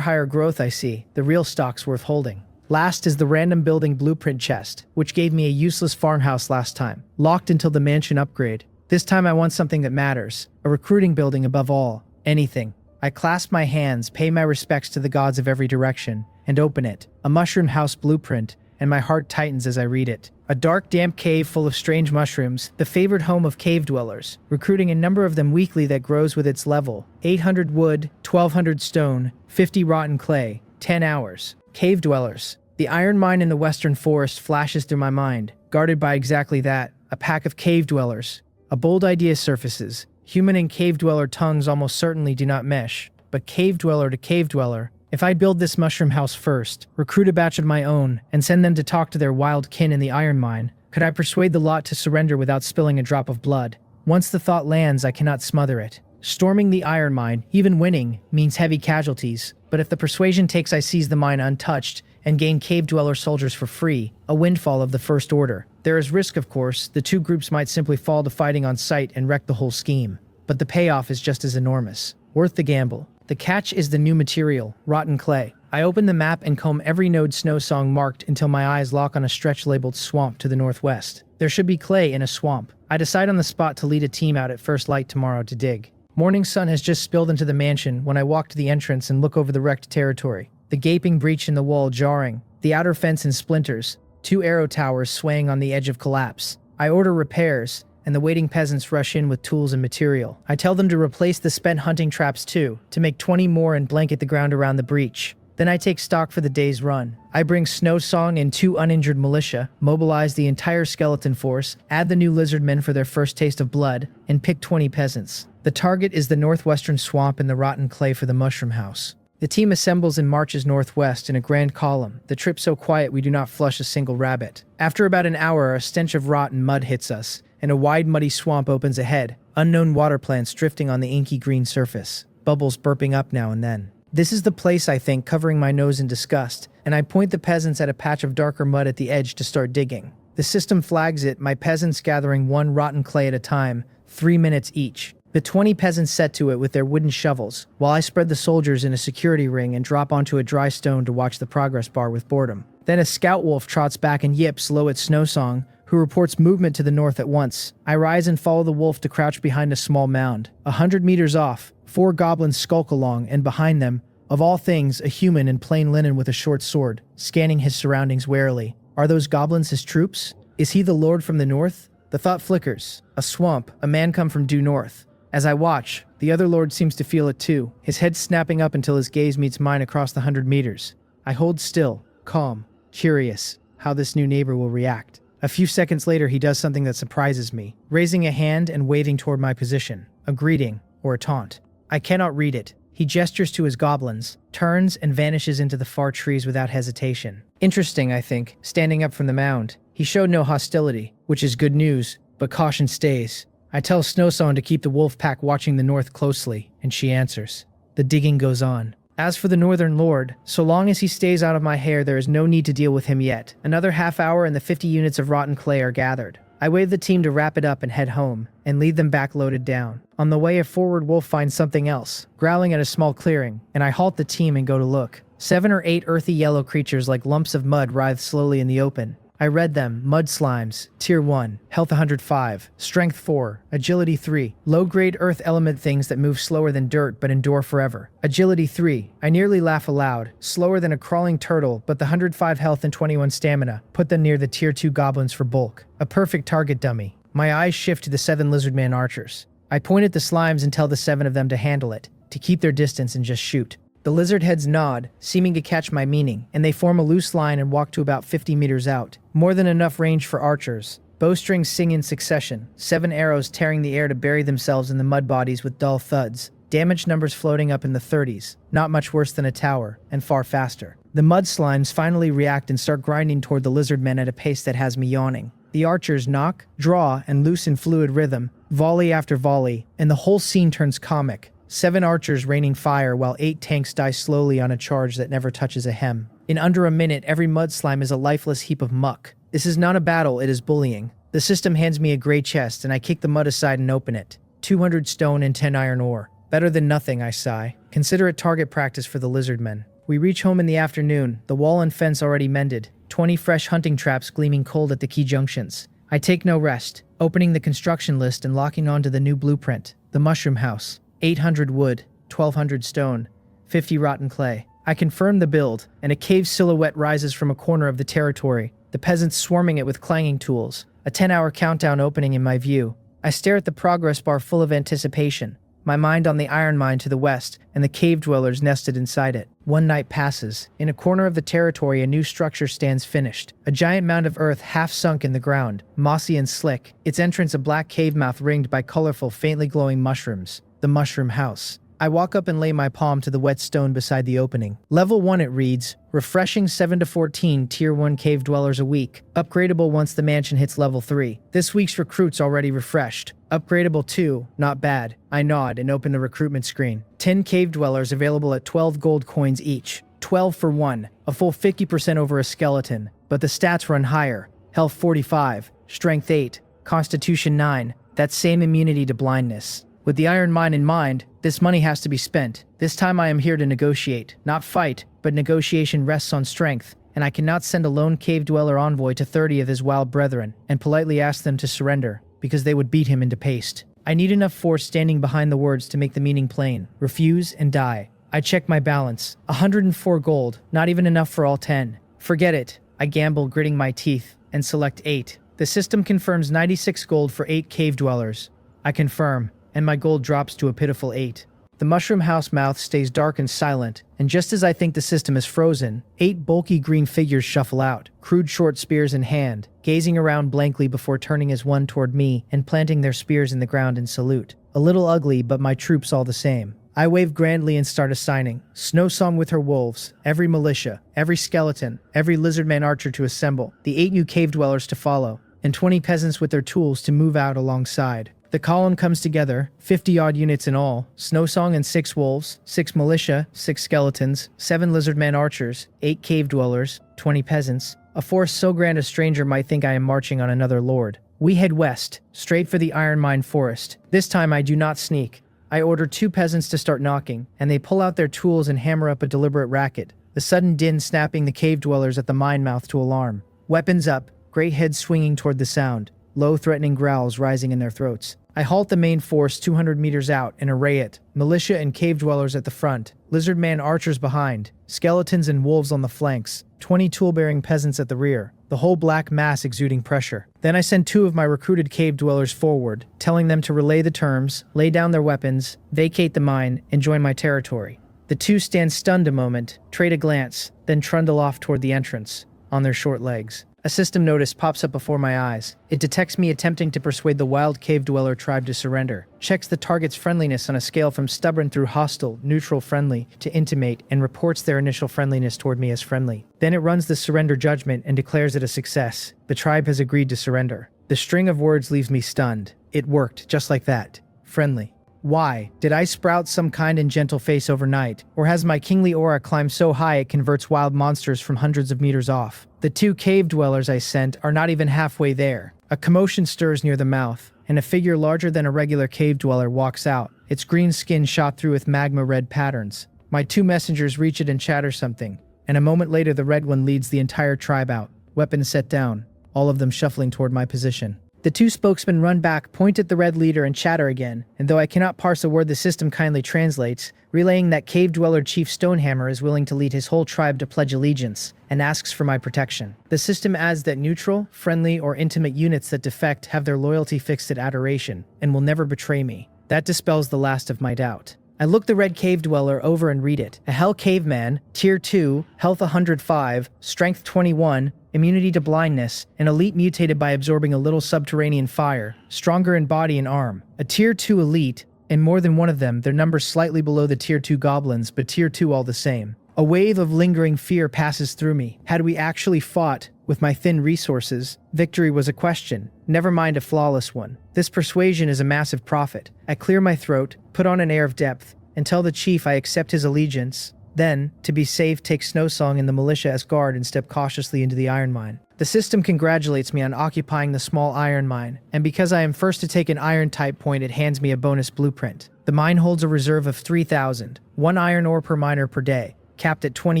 higher growth, I see, the real stock's worth holding. Last is the random building blueprint chest, which gave me a useless farmhouse last time, locked until the mansion upgrade. This time I want something that matters, a recruiting building above all, anything. I clasp my hands, pay my respects to the gods of every direction, and open it, a mushroom house blueprint, and my heart tightens as I read it. A dark, damp cave full of strange mushrooms, the favored home of cave dwellers, recruiting a number of them weekly that grows with its level. 800 wood, 1200 stone, 50 rotten clay, 10 hours. Cave dwellers. The iron mine in the western forest flashes through my mind, guarded by exactly that, a pack of cave dwellers. A bold idea surfaces. Human and cave dweller tongues almost certainly do not mesh, but cave dweller to cave dweller. If I build this mushroom house first, recruit a batch of my own, and send them to talk to their wild kin in the iron mine, could I persuade the lot to surrender without spilling a drop of blood? Once the thought lands, I cannot smother it. Storming the iron mine, even winning, means heavy casualties, but if the persuasion takes I seize the mine untouched and gain cave dweller soldiers for free, a windfall of the first order. There is risk, of course. The two groups might simply fall to fighting on sight and wreck the whole scheme. But the payoff is just as enormous. Worth the gamble. The catch is the new material, rotten clay. I open the map and comb every node Snowsong marked until my eyes lock on a stretch labeled swamp to the northwest. There should be clay in a swamp. I decide on the spot to lead a team out at first light tomorrow to dig. Morning sun has just spilled into the mansion when I walk to the entrance and look over the wrecked territory. The gaping breach in the wall jarring, the outer fence in splinters, 2 arrow towers swaying on the edge of collapse. I order repairs, and the waiting peasants rush in with tools and material. I tell them to replace the spent hunting traps too, to make 20 more and blanket the ground around the breach. Then I take stock for the day's run. I bring Snowsong and 2 uninjured militia, mobilize the entire skeleton force, add the new lizard men for their first taste of blood, and pick 20 peasants. The target is the northwestern swamp and the rotten clay for the mushroom house. The team assembles and marches northwest in a grand column, the trip so quiet we do not flush a single rabbit. After about an hour, a stench of rot and mud hits us, and a wide muddy swamp opens ahead, unknown water plants drifting on the inky green surface, bubbles burping up now and then. This is the place, I think, covering my nose in disgust, and I point the peasants at a patch of darker mud at the edge to start digging. The system flags it, my peasants gathering 1 rotten clay at a time, 3 minutes each. The 20 peasants set to it with their wooden shovels, while I spread the soldiers in a security ring and drop onto a dry stone to watch the progress bar with boredom. Then a scout wolf trots back and yips low at Snowsong, who reports movement to the north at once. I rise and follow the wolf to crouch behind a small mound. 100 meters off, 4 goblins skulk along, and behind them, of all things, a human in plain linen with a short sword, scanning his surroundings warily. Are those goblins his troops? Is he the lord from the north? The thought flickers. A swamp, a man come from due north. As I watch, the other lord seems to feel it too, his head snapping up until his gaze meets mine across the 100 meters. I hold still, calm, curious, how this new neighbor will react. A few seconds later, he does something that surprises me, raising a hand and waving toward my position, a greeting or a taunt. I cannot read it. He gestures to his goblins, turns, and vanishes into the far trees without hesitation. Interesting, I think, standing up from the mound. He showed no hostility, which is good news, but caution stays. I tell Snowsong to keep the wolf pack watching the north closely, and she answers. The digging goes on. As for the northern lord, so long as he stays out of my hair, there is no need to deal with him yet. Another half hour and the 50 units of rotten clay are gathered. I wave the team to wrap it up and head home, and lead them back loaded down. On the way, a forward wolf finds something else, growling at a small clearing, and I halt the team and go to look. 7 or 8 earthy yellow creatures like lumps of mud writhe slowly in the open. I read them. Mud slimes, Tier 1, Health 105, Strength 4, Agility 3, low-grade earth element things that move slower than dirt but endure forever. Agility 3, I nearly laugh aloud, slower than a crawling turtle, but the 105 health and 21 stamina put them near the Tier 2 goblins for bulk. A perfect target dummy. My eyes shift to the 7 lizardman archers. I point at the slimes and tell the 7 of them to handle it, to keep their distance and just shoot. The lizard heads nod, seeming to catch my meaning, and they form a loose line and walk to about 50 meters out. More than enough range for archers. Bowstrings sing in succession, 7 arrows tearing the air to bury themselves in the mud bodies with dull thuds. Damage numbers floating up in the 30s, not much worse than a tower, and far faster. The mud slimes finally react and start grinding toward the lizard men at a pace that has me yawning. The archers knock, draw, and loose in fluid rhythm, volley after volley, and the whole scene turns comic. 7 archers raining fire while 8 tanks die slowly on a charge that never touches a hem. In under a minute, every mud slime is a lifeless heap of muck. This is not a battle, it is bullying. The system hands me a gray chest, and I kick the mud aside and open it. 200 stone and 10 iron ore. Better than nothing, I sigh. Consider it target practice for the lizard men. We reach home in the afternoon, the wall and fence already mended, 20 fresh hunting traps gleaming cold at the key junctions. I take no rest, opening the construction list and locking onto the new blueprint. The mushroom house. 800 wood, 1200 stone, 50 rotten clay. I confirm the build, and a cave silhouette rises from a corner of the territory, the peasants swarming it with clanging tools. A 10-hour countdown opening in my view. I stare at the progress bar full of anticipation, my mind on the iron mine to the west and the cave dwellers nested inside it. One night passes. In a corner of the territory, a new structure stands finished. A giant mound of earth half sunk in the ground, mossy and slick, its entrance a black cave mouth ringed by colorful, faintly glowing mushrooms. The mushroom house. I walk up and lay my palm to the wet stone beside the opening. Level 1 it reads, refreshing 7 to 14 Tier 1 cave dwellers a week. Upgradable once the mansion hits level 3. This week's recruits already refreshed. Upgradable 2, not bad. I nod and open the recruitment screen. 10 cave dwellers available at 12 gold coins each. 12 for 1, a full 50% over a skeleton. But the stats run higher. Health 45, Strength 8, Constitution 9, that same immunity to blindness. With the iron mine in mind, this money has to be spent. This time I am here to negotiate, not fight, but negotiation rests on strength, and I cannot send a lone cave dweller envoy to 30 of his wild brethren and politely ask them to surrender, because they would beat him into paste. I need enough force standing behind the words to make the meaning plain. Refuse and die. I check my balance. 104 gold, not even enough for all 10. Forget it. I gamble, gritting my teeth, and select 8. The system confirms 96 gold for 8 cave dwellers. I confirm, and my gold drops to a pitiful 8. The mushroom house mouth stays dark and silent, and just as I think the system is frozen, 8 bulky green figures shuffle out, crude short spears in hand, gazing around blankly before turning as one toward me and planting their spears in the ground in salute. A little ugly, but my troops all the same. I wave grandly and start assigning. Snow Song with her wolves, every militia, every skeleton, every lizardman archer to assemble, the 8 new cave dwellers to follow, and 20 peasants with their tools to move out alongside. The column comes together, 50-odd units in all, Snow Song and 6 wolves, 6 militia, 6 skeletons, 7 lizardman archers, 8 cave dwellers, 20 peasants, a force so grand a stranger might think I am marching on another lord. We head west, straight for the iron mine forest. This time I do not sneak. I order 2 peasants to start knocking, and they pull out their tools and hammer up a deliberate racket, the sudden din snapping the cave dwellers at the mine mouth to alarm. Weapons up, great heads swinging toward the sound. Low threatening growls rising in their throats. I halt the main force 200 meters out and array it, militia and cave dwellers at the front, lizardman archers behind, skeletons and wolves on the flanks, 20 tool-bearing peasants at the rear, the whole black mass exuding pressure. Then I send 2 of my recruited cave dwellers forward, telling them to relay the terms, lay down their weapons, vacate the mine, and join my territory. The 2 stand stunned a moment, trade a glance, then trundle off toward the entrance, on their short legs. A system notice pops up before my eyes. It detects me attempting to persuade the wild cave dweller tribe to surrender, checks the target's friendliness on a scale from stubborn through hostile, neutral friendly, to intimate, and reports their initial friendliness toward me as friendly. Then it runs the surrender judgment and declares it a success. The tribe has agreed to surrender. The string of words leaves me stunned. It worked, just like that. Friendly. Why? Did I sprout some kind and gentle face overnight? Or has my kingly aura climbed so high it converts wild monsters from hundreds of meters off? The 2 cave dwellers I sent are not even halfway there. A commotion stirs near the mouth, and a figure larger than a regular cave dweller walks out, its green skin shot through with magma red patterns. My 2 messengers reach it and chatter something, and a moment later the red one leads the entire tribe out, weapons set down, all of them shuffling toward my position. The 2 spokesmen run back, point at the red leader, and chatter again, and though I cannot parse a word the system kindly translates, relaying that cave dweller Chief Stonehammer is willing to lead his whole tribe to pledge allegiance, and asks for my protection. The system adds that neutral, friendly, or intimate units that defect have their loyalty fixed at adoration, and will never betray me. That dispels the last of my doubt. I look the red cave dweller over and read it. A Hell Caveman, Tier 2, Health 105, Strength 21, immunity to blindness, an elite mutated by absorbing a little subterranean fire, stronger in body and arm. A Tier 2 elite, and more than one of them, their numbers slightly below the Tier 2 goblins, but Tier 2 all the same. A wave of lingering fear passes through me. Had we actually fought, with my thin resources, victory was a question, never mind a flawless one. This persuasion is a massive profit. I clear my throat, put on an air of depth, and tell the chief I accept his allegiance. Then, to be safe, take Snowsong and the militia as guard and step cautiously into the iron mine. The system congratulates me on occupying the small iron mine, and because I am first to take an iron type point, it hands me a bonus blueprint. The mine holds a reserve of 3,000, 1 iron ore per miner per day, capped at 20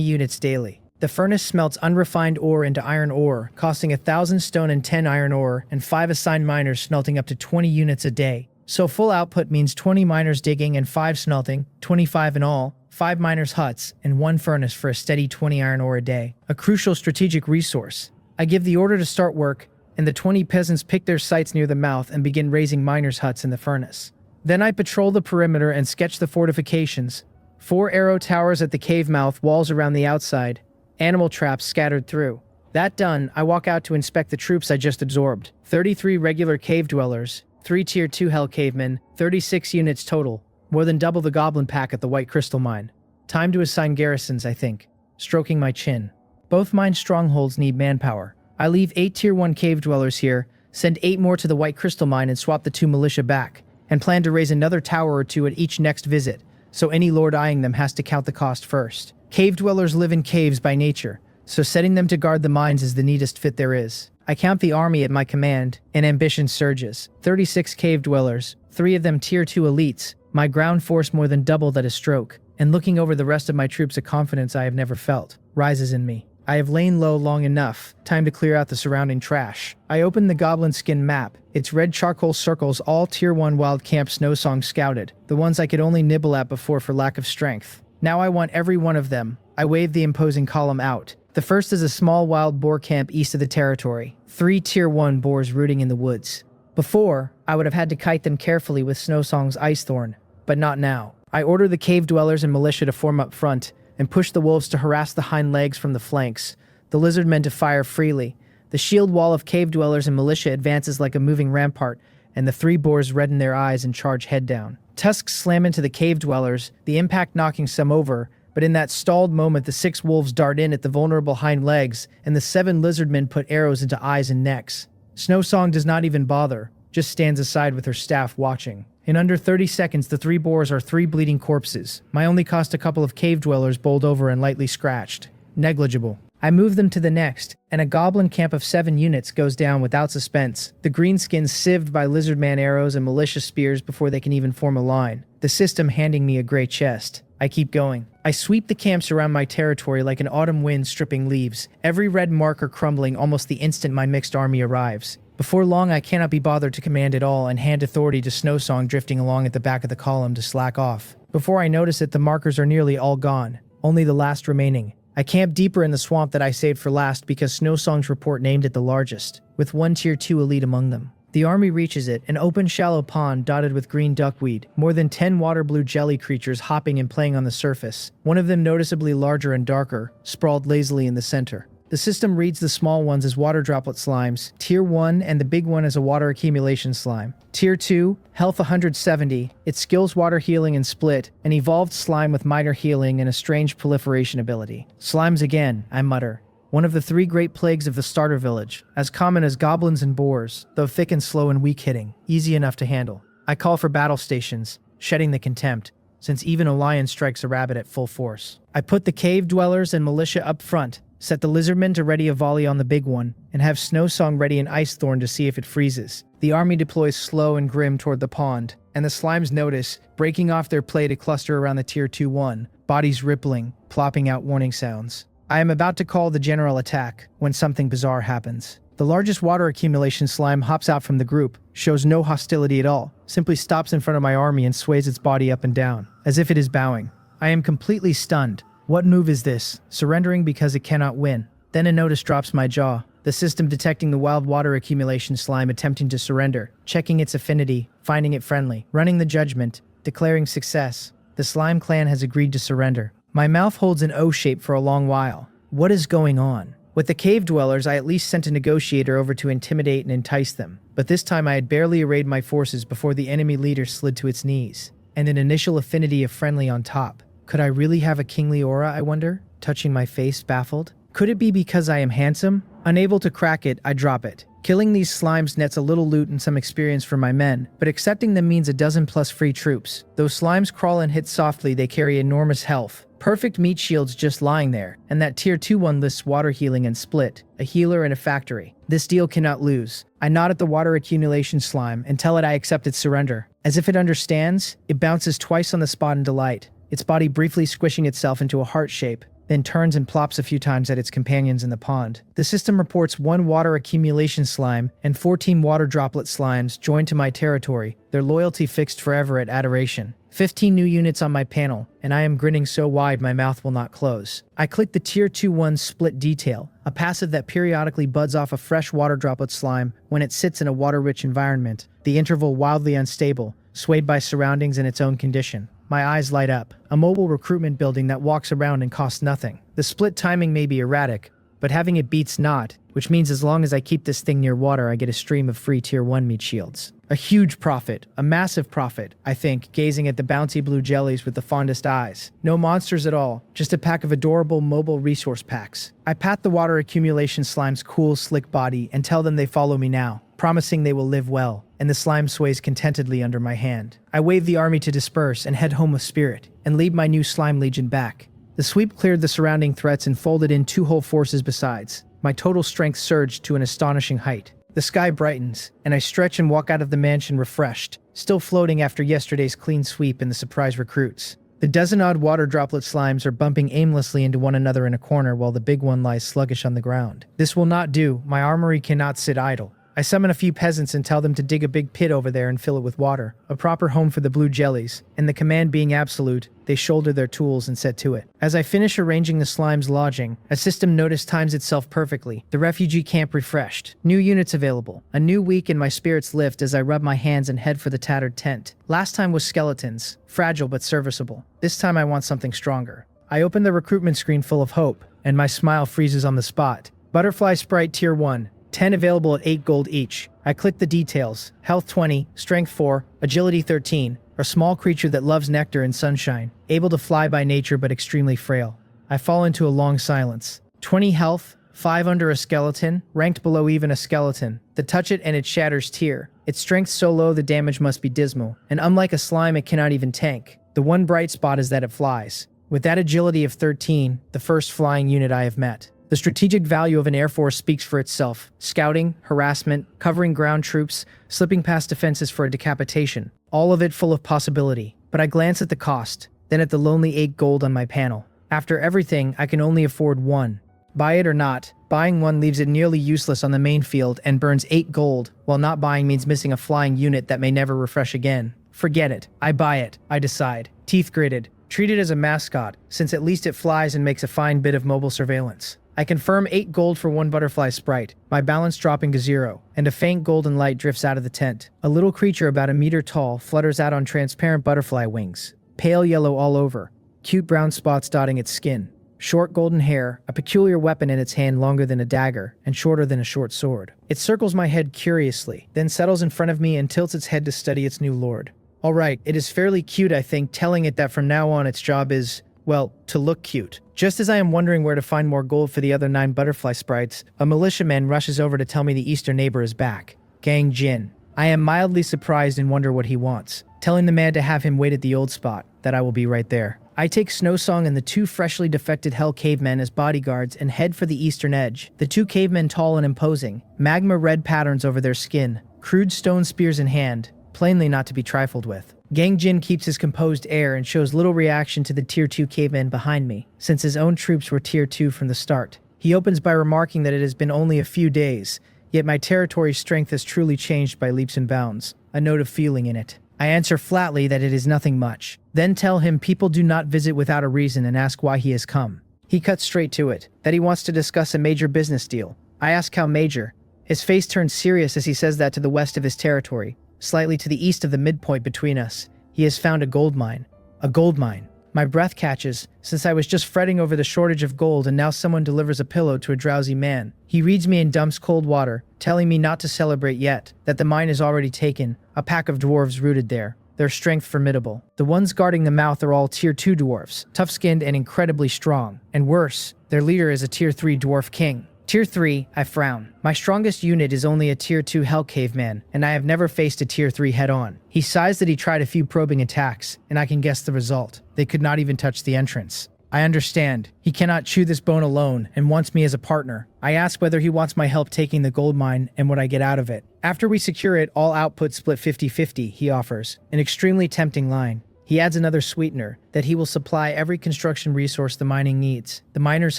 units daily. The furnace smelts unrefined ore into iron ore, costing 1,000 stone and 10 iron ore, and 5 assigned miners smelting up to 20 units a day. So full output means 20 miners digging and 5 smelting, 25 in all, 5 miners' huts, and 1 furnace for a steady 20 iron ore a day. A crucial strategic resource. I give the order to start work, and the 20 peasants pick their sites near the mouth and begin raising miners' huts in the furnace. Then I patrol the perimeter and sketch the fortifications. 4 arrow towers at the cave mouth, walls around the outside, animal traps scattered through. That done, I walk out to inspect the troops I just absorbed. 33 regular cave dwellers, 3 tier 2 hell cavemen, 36 units total, more than double the goblin pack at the White Crystal Mine. Time to assign garrisons, I think. Stroking my chin. Both mine strongholds need manpower. I leave 8 tier 1 cave dwellers here, send 8 more to the White Crystal Mine and swap the 2 militia back, and plan to raise another tower or 2 at each next visit, so any lord eyeing them has to count the cost first. Cave dwellers live in caves by nature, so setting them to guard the mines is the neatest fit there is. I count the army at my command, and ambition surges. 36 cave dwellers, 3 of them tier 2 elites, my ground force more than doubled at a stroke, and looking over the rest of my troops, a confidence I have never felt rises in me. I have lain low long enough, time to clear out the surrounding trash. I open the goblin skin map, its red charcoal circles all tier 1 wild camp Snowsong scouted, the ones I could only nibble at before for lack of strength. Now I want every one of them. I wave the imposing column out. The first is a small wild boar camp east of the territory. 3 tier 1 boars rooting in the woods. Before, I would have had to kite them carefully with Snowsong's ice thorn, but not now. I order the cave dwellers and militia to form up front, and push the wolves to harass the hind legs from the flanks, the lizard men to fire freely. The shield wall of cave dwellers and militia advances like a moving rampart, and the 3 boars redden their eyes and charge head down. Tusks slam into the cave dwellers, the impact knocking some over, but in that stalled moment the 6 wolves dart in at the vulnerable hind legs, and the 7 lizard men put arrows into eyes and necks. Snowsong does not even bother, just stands aside with her staff watching. In under 30 seconds, the 3 boars are 3 bleeding corpses. My only cost a couple of cave dwellers bowled over and lightly scratched. Negligible. I move them to the next, and a goblin camp of 7 units goes down without suspense, the greenskins sieved by lizardman arrows and militia spears before they can even form a line, the system handing me a gray chest. I keep going. I sweep the camps around my territory like an autumn wind stripping leaves, every red marker crumbling almost the instant my mixed army arrives. Before long, I cannot be bothered to command it all and hand authority to Snowsong drifting along at the back of the column to slack off. Before I notice it, the markers are nearly all gone, only the last remaining. I camp deeper in the swamp that I saved for last because Snowsong's report named it the largest, with 1 tier 2 elite among them. The army reaches it, an open shallow pond dotted with green duckweed, more than 10 water blue jelly creatures hopping and playing on the surface, one of them noticeably larger and darker, sprawled lazily in the center. The system reads the small ones as water droplet slimes, tier 1, and the big one as a water accumulation slime. Tier 2, health 170, it skills water healing and split, an evolved slime with minor healing and a strange proliferation ability. Slimes again, I mutter. One of the 3 great plagues of the starter village, as common as goblins and boars, though thick and slow and weak hitting, easy enough to handle. I call for battle stations, shedding the contempt, since even a lion strikes a rabbit at full force. I put the cave dwellers and militia up front, set the lizardmen to ready a volley on the big one, and have Snowsong ready an ice thorn to see if it freezes. The army deploys slow and grim toward the pond, and the slimes notice, breaking off their play to cluster around the tier 2-1, bodies rippling, plopping out warning sounds. I am about to call the general attack, when something bizarre happens. The largest water accumulation slime hops out from the group, shows no hostility at all, simply stops in front of my army and sways its body up and down, as if it is bowing. I am completely stunned. What move is this? Surrendering because it cannot win. Then a notice drops my jaw. The system detecting the wild water accumulation slime attempting to surrender, checking its affinity, finding it friendly, running the judgment, declaring success. The slime clan has agreed to surrender. My mouth holds an O shape for a long while. What is going on? With the cave dwellers, I at least sent a negotiator over to intimidate and entice them, but this time I had barely arrayed my forces before the enemy leader slid to its knees, and an initial affinity of friendly on top. Could I really have a kingly aura, I wonder, touching my face, baffled? Could it be because I am handsome? Unable to crack it, I drop it. Killing these slimes nets a little loot and some experience for my men, but accepting them means a dozen plus free troops. Those slimes crawl and hit softly, they carry enormous health. Perfect meat shields just lying there, and that tier 2 one lists water healing and split, a healer and a factory. This deal cannot lose. I nod at the water accumulation slime and tell it I accept its surrender. As if it understands, it bounces twice on the spot in delight, its body briefly squishing itself into a heart shape, then turns and plops a few times at its companions in the pond. The system reports 1 water accumulation slime and 14 water droplet slimes joined to my territory, their loyalty fixed forever at adoration. 15 new units on my panel, and I am grinning so wide my mouth will not close. I click the tier 2-1 split detail, a passive that periodically buds off a fresh water droplet slime when it sits in a water-rich environment, the interval wildly unstable, swayed by surroundings and its own condition. My eyes light up. A mobile recruitment building that walks around and costs nothing. The split timing may be erratic, but having it beats not, which means as long as I keep this thing near water, I get a stream of free tier 1 meat shields. A huge profit, a massive profit, I think, gazing at the bouncy blue jellies with the fondest eyes. No monsters at all, just a pack of adorable mobile resource packs. I pat the water accumulation slime's cool, slick body and tell them they follow me now, promising they will live well, and the slime sways contentedly under my hand. I wave the army to disperse and head home with spirit, and lead my new slime legion back. The sweep cleared the surrounding threats and folded in 2 whole forces besides. My total strength surged to an astonishing height. The sky brightens, and I stretch and walk out of the mansion refreshed, still floating after yesterday's clean sweep and the surprise recruits. The dozen-odd water droplet slimes are bumping aimlessly into one another in a corner while the big one lies sluggish on the ground. This will not do. My armory cannot sit idle. I summon a few peasants and tell them to dig a big pit over there and fill it with water, a proper home for the blue jellies, and the command being absolute, they shoulder their tools and set to it. As I finish arranging the slime's lodging, a system notice times itself perfectly. The refugee camp refreshed. New units available. A new week and my spirits lift as I rub my hands and head for the tattered tent. Last time was skeletons, fragile but serviceable. This time I want something stronger. I open the recruitment screen full of hope, and my smile freezes on the spot. Butterfly Sprite Tier 1. 10 available at 8 gold each. I click the details. Health 20, Strength 4, Agility 13. A small creature that loves nectar and sunshine. Able to fly by nature but extremely frail. I fall into a long silence. 20 health, 5 under a skeleton, ranked below even a skeleton. The touch it and it shatters tier. Its strength so low the damage must be dismal. And unlike a slime it cannot even tank. The one bright spot is that it flies. With that agility of 13, the first flying unit I have met. The strategic value of an air force speaks for itself. Scouting, harassment, covering ground troops, slipping past defenses for a decapitation. All of it full of possibility. But I glance at the cost, then at the lonely 8 gold on my panel. After everything, I can only afford 1. Buy it or not, buying 1 leaves it nearly useless on the main field and burns 8 gold, while not buying means missing a flying unit that may never refresh again. Forget it. I buy it. I decide. Teeth gritted. Treat it as a mascot, since at least it flies and makes a fine bit of mobile surveillance. I confirm 8 gold for 1 butterfly sprite, my balance dropping to 0, and a faint golden light drifts out of the tent. A little creature about a meter tall flutters out on transparent butterfly wings, pale yellow all over, cute brown spots dotting its skin. Short golden hair, a peculiar weapon in its hand longer than a dagger, and shorter than a short sword. It circles my head curiously, then settles in front of me and tilts its head to study its new lord. Alright, it is fairly cute, I think, telling it that from now on its job is, well, to look cute. Just as I am wondering where to find more gold for the other 9 butterfly sprites, a militiaman rushes over to tell me the eastern neighbor is back. Gang Jin. I am mildly surprised and wonder what he wants, telling the man to have him wait at the old spot, that I will be right there. I take Snowsong and the 2 freshly defected Hell cavemen as bodyguards and head for the eastern edge. The 2 cavemen tall and imposing, magma red patterns over their skin, crude stone spears in hand, plainly not to be trifled with. Gang Jin keeps his composed air and shows little reaction to the Tier 2 cavemen behind me, since his own troops were Tier 2 from the start. He opens by remarking that it has been only a few days, yet my territory's strength has truly changed by leaps and bounds, a note of feeling in it. I answer flatly that it is nothing much, then tell him people do not visit without a reason and ask why he has come. He cuts straight to it, that he wants to discuss a major business deal. I ask how major. His face turns serious as he says that to the west of his territory. Slightly to the east of the midpoint between us, he has found a gold mine. A gold mine. My breath catches, since I was just fretting over the shortage of gold and now someone delivers a pillow to a drowsy man. He reads me and dumps cold water, telling me not to celebrate yet, that the mine is already taken, a pack of dwarves rooted there. their strength formidable. The ones guarding the mouth are all tier 2 dwarfs, tough-skinned and incredibly strong. And worse, their leader is a tier 3 dwarf king. Tier 3, I frown. My strongest unit is only a tier 2 hell caveman, and I have never faced a tier 3 head-on. He sighs that he tried a few probing attacks, and I can guess the result. They could not even touch the entrance. I understand. He cannot chew this bone alone and wants me as a partner. I ask whether he wants my help taking the gold mine and what I get out of it. After we secure it, all output split 50-50, he offers. An extremely tempting line. He adds another sweetener, that he will supply every construction resource the mining needs. The miners'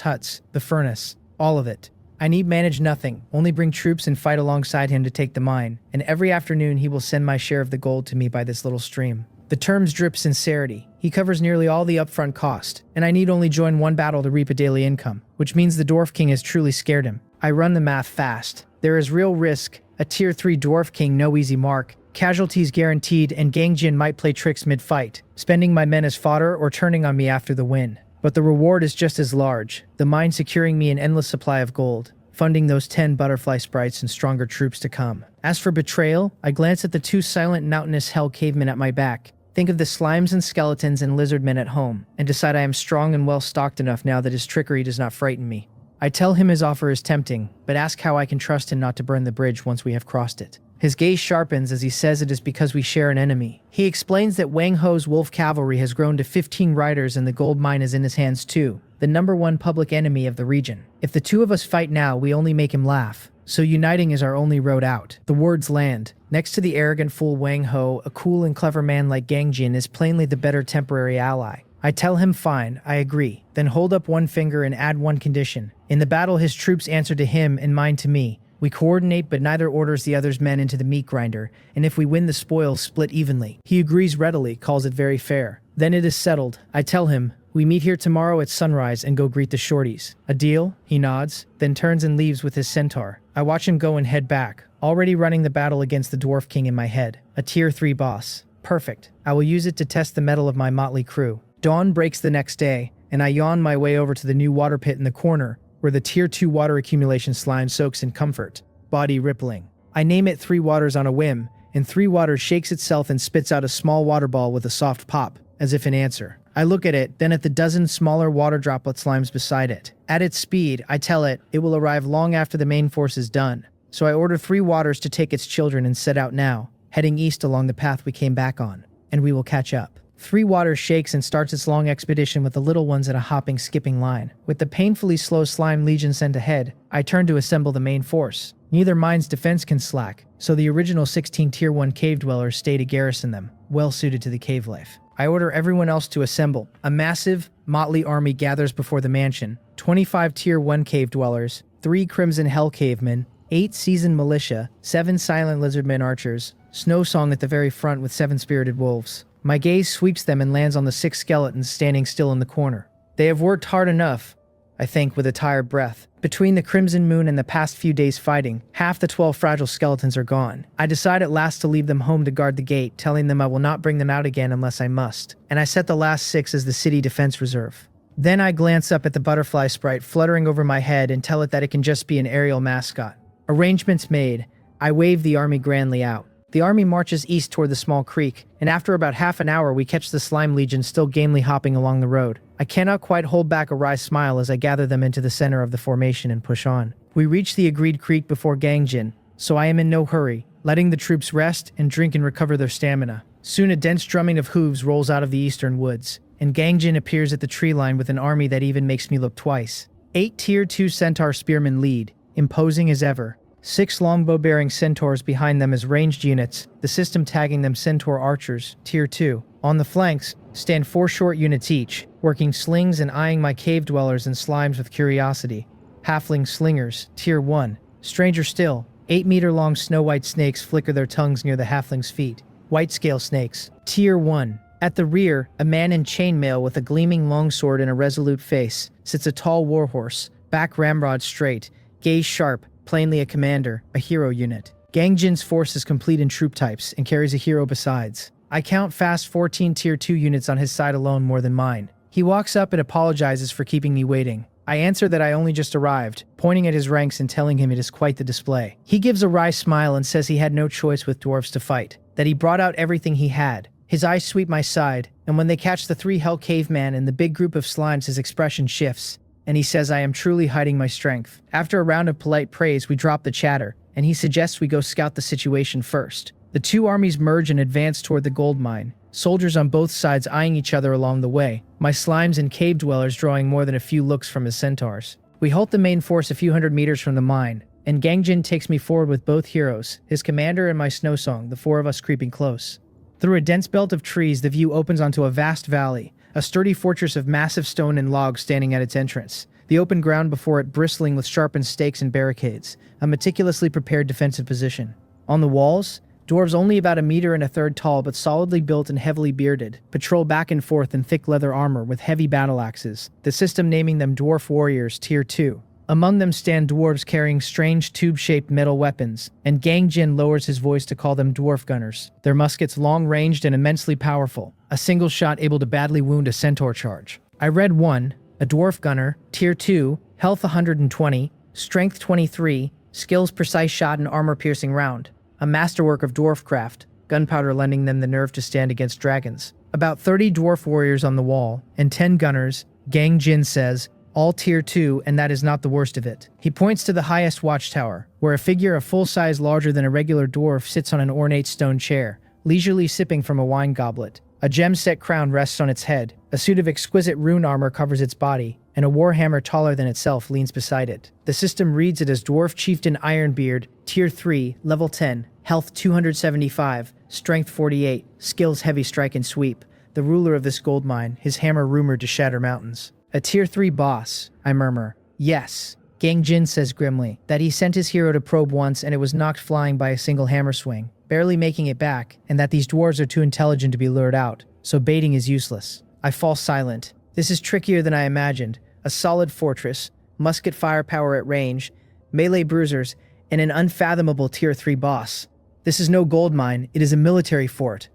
huts, the furnace, all of it. I need manage nothing, only bring troops and fight alongside him to take the mine, and every afternoon he will send my share of the gold to me by this little stream. The terms drip sincerity. He covers nearly all the upfront cost, and I need only join one battle to reap a daily income, which means the Dwarf King has truly scared him. I run the math fast. There is real risk, a tier 3 Dwarf King no easy mark, casualties guaranteed, and Gangjin might play tricks mid-fight, spending my men as fodder or turning on me after the win. But the reward is just as large, the mine securing me an endless supply of gold, funding those 10 butterfly sprites and stronger troops to come. As for betrayal, I glance at the 2 silent mountainous hell cavemen at my back, think of the slimes and skeletons and lizardmen at home, and decide I am strong and well stocked enough now that his trickery does not frighten me. I tell him his offer is tempting, but ask how I can trust him not to burn the bridge once we have crossed it. His gaze sharpens as he says it is because we share an enemy. He explains that Wang Ho's wolf cavalry has grown to 15 riders and the gold mine is in his hands too, the #1 public enemy of the region. If the 2 of us fight now, we only make him laugh. So uniting is our only road out. The words land. Next to the arrogant fool Wang Ho, a cool and clever man like Gangjin is plainly the better temporary ally. I tell him fine, I agree, then hold up one finger and add one condition. In the battle his troops answer to him and mine to me. We coordinate, but neither orders the other's men into the meat grinder, and if we win the spoils, split evenly. He agrees readily, calls it very fair. Then it is settled. I tell him, we meet here tomorrow at sunrise and go greet the shorties. A deal? He nods, then turns and leaves with his centaur. I watch him go and head back, already running the battle against the Dwarf King in my head. A tier 3 boss. Perfect. I will use it to test the mettle of my motley crew. Dawn breaks the next day, and I yawn my way over to the new water pit in the corner, where the tier 2 water accumulation slime soaks in comfort, body rippling. I name it 3 Waters on a whim, and 3 Waters shakes itself and spits out a small water ball with a soft pop, as if in answer. I look at it, then at the dozen smaller water droplet slimes beside it. At its speed, I tell it, it will arrive long after the main force is done. So I order 3 Waters to take its children and set out now, heading east along the path we came back on, and we will catch up. 3 Waters shakes and starts its long expedition with the little ones in a hopping, skipping line. With the painfully slow slime legion sent ahead, I turn to assemble the main force. Neither mine's defense can slack, so the original 16 Tier 1 cave dwellers stay to garrison them, well suited to the cave life. I order everyone else to assemble. A massive, motley army gathers before the mansion. 25 Tier 1 cave dwellers, 3 Crimson Hell cavemen, 8 seasoned militia, 7 silent lizardmen archers, Snowsong at the very front with 7 spirited wolves. My gaze sweeps them and lands on the 6 skeletons standing still in the corner. They have worked hard enough, I think, with a tired breath. Between the Crimson Moon and the past few days fighting, half the 12 fragile skeletons are gone. I decide at last to leave them home to guard the gate, telling them I will not bring them out again unless I must, and I set the last 6 as the city defense reserve. Then I glance up at the butterfly sprite fluttering over my head and tell it that it can just be an aerial mascot. Arrangements made, I wave the army grandly out. The army marches east toward the small creek, and after about half an hour we catch the slime legion still gamely hopping along the road. I cannot quite hold back a wry smile as I gather them into the center of the formation and push on. We reach the agreed creek before Gangjin, so I am in no hurry, letting the troops rest and drink and recover their stamina. Soon a dense drumming of hooves rolls out of the eastern woods, and Gangjin appears at the tree line with an army that even makes me look twice. 8 Tier 2 Centaur spearmen lead, imposing as ever. 6 longbow-bearing centaurs behind them as ranged units, the system tagging them Centaur archers, Tier 2. On the flanks stand 4 short units each, working slings and eyeing my cave dwellers and slimes with curiosity. Halfling slingers, Tier 1. Stranger still, 8-meter-long snow-white snakes flicker their tongues near the halfling's feet. White-scale snakes, Tier 1. At the rear, a man in chainmail with a gleaming longsword and a resolute face sits a tall warhorse, back ramrod straight, gaze sharp, plainly a commander, a hero unit. Gangjin's force is complete in troop types and carries a hero besides. I count fast 14 Tier 2 units on his side alone more than mine. He walks up and apologizes for keeping me waiting. I answer that I only just arrived, pointing at his ranks and telling him it is quite the display. He gives a wry smile and says he had no choice with dwarves to fight, that he brought out everything he had, His eyes sweep my side, and when they catch the 3 Hell Caveman and the big group of slimes, his expression shifts, and he says I am truly hiding my strength. After a round of polite praise, we drop the chatter, and he suggests we go scout the situation first. The 2 armies merge and advance toward the gold mine, soldiers on both sides eyeing each other along the way, my slimes and cave dwellers drawing more than a few looks from his centaurs. We halt the main force a few hundred meters from the mine, and Gangjin takes me forward with both heroes, his commander and my snow song, the 4 of us creeping close. Through a dense belt of trees, the view opens onto a vast valley, a sturdy fortress of massive stone and logs standing at its entrance, the open ground before it bristling with sharpened stakes and barricades, a meticulously prepared defensive position. On the walls, dwarves only about 1.33 meters tall but solidly built and heavily bearded, patrol back and forth in thick leather armor with heavy battle axes, the system naming them Dwarf Warriors Tier 2. Among them stand dwarves carrying strange tube-shaped metal weapons, and Gangjin lowers his voice to call them dwarf gunners, their muskets long-ranged and immensely powerful, a single shot able to badly wound a centaur charge. I read one, a dwarf gunner, Tier 2, health 120, strength 23, skills precise shot and armor-piercing round, a masterwork of dwarfcraft, gunpowder lending them the nerve to stand against dragons. About 30 dwarf warriors on the wall, and 10 gunners, Gangjin says, all Tier 2, and that is not the worst of it. He points to the highest watchtower, where a figure a full size larger than a regular dwarf sits on an ornate stone chair, leisurely sipping from a wine goblet. A gem-set crown rests on its head, a suit of exquisite rune armor covers its body, and a warhammer taller than itself leans beside it. The system reads it as Dwarf Chieftain Ironbeard, Tier 3, Level 10, Health 275, Strength 48, Skills Heavy Strike and Sweep, the ruler of this gold mine, his hammer rumored to shatter mountains. A Tier 3 boss, I murmur. Yes. Gangjin says grimly that he sent his hero to probe once and it was knocked flying by a single hammer swing, barely making it back, and that these dwarves are too intelligent to be lured out, so baiting is useless. I fall silent. This is trickier than I imagined. A solid fortress, musket firepower at range, melee bruisers, and an unfathomable Tier 3 boss. This is no gold mine, it is a military fort.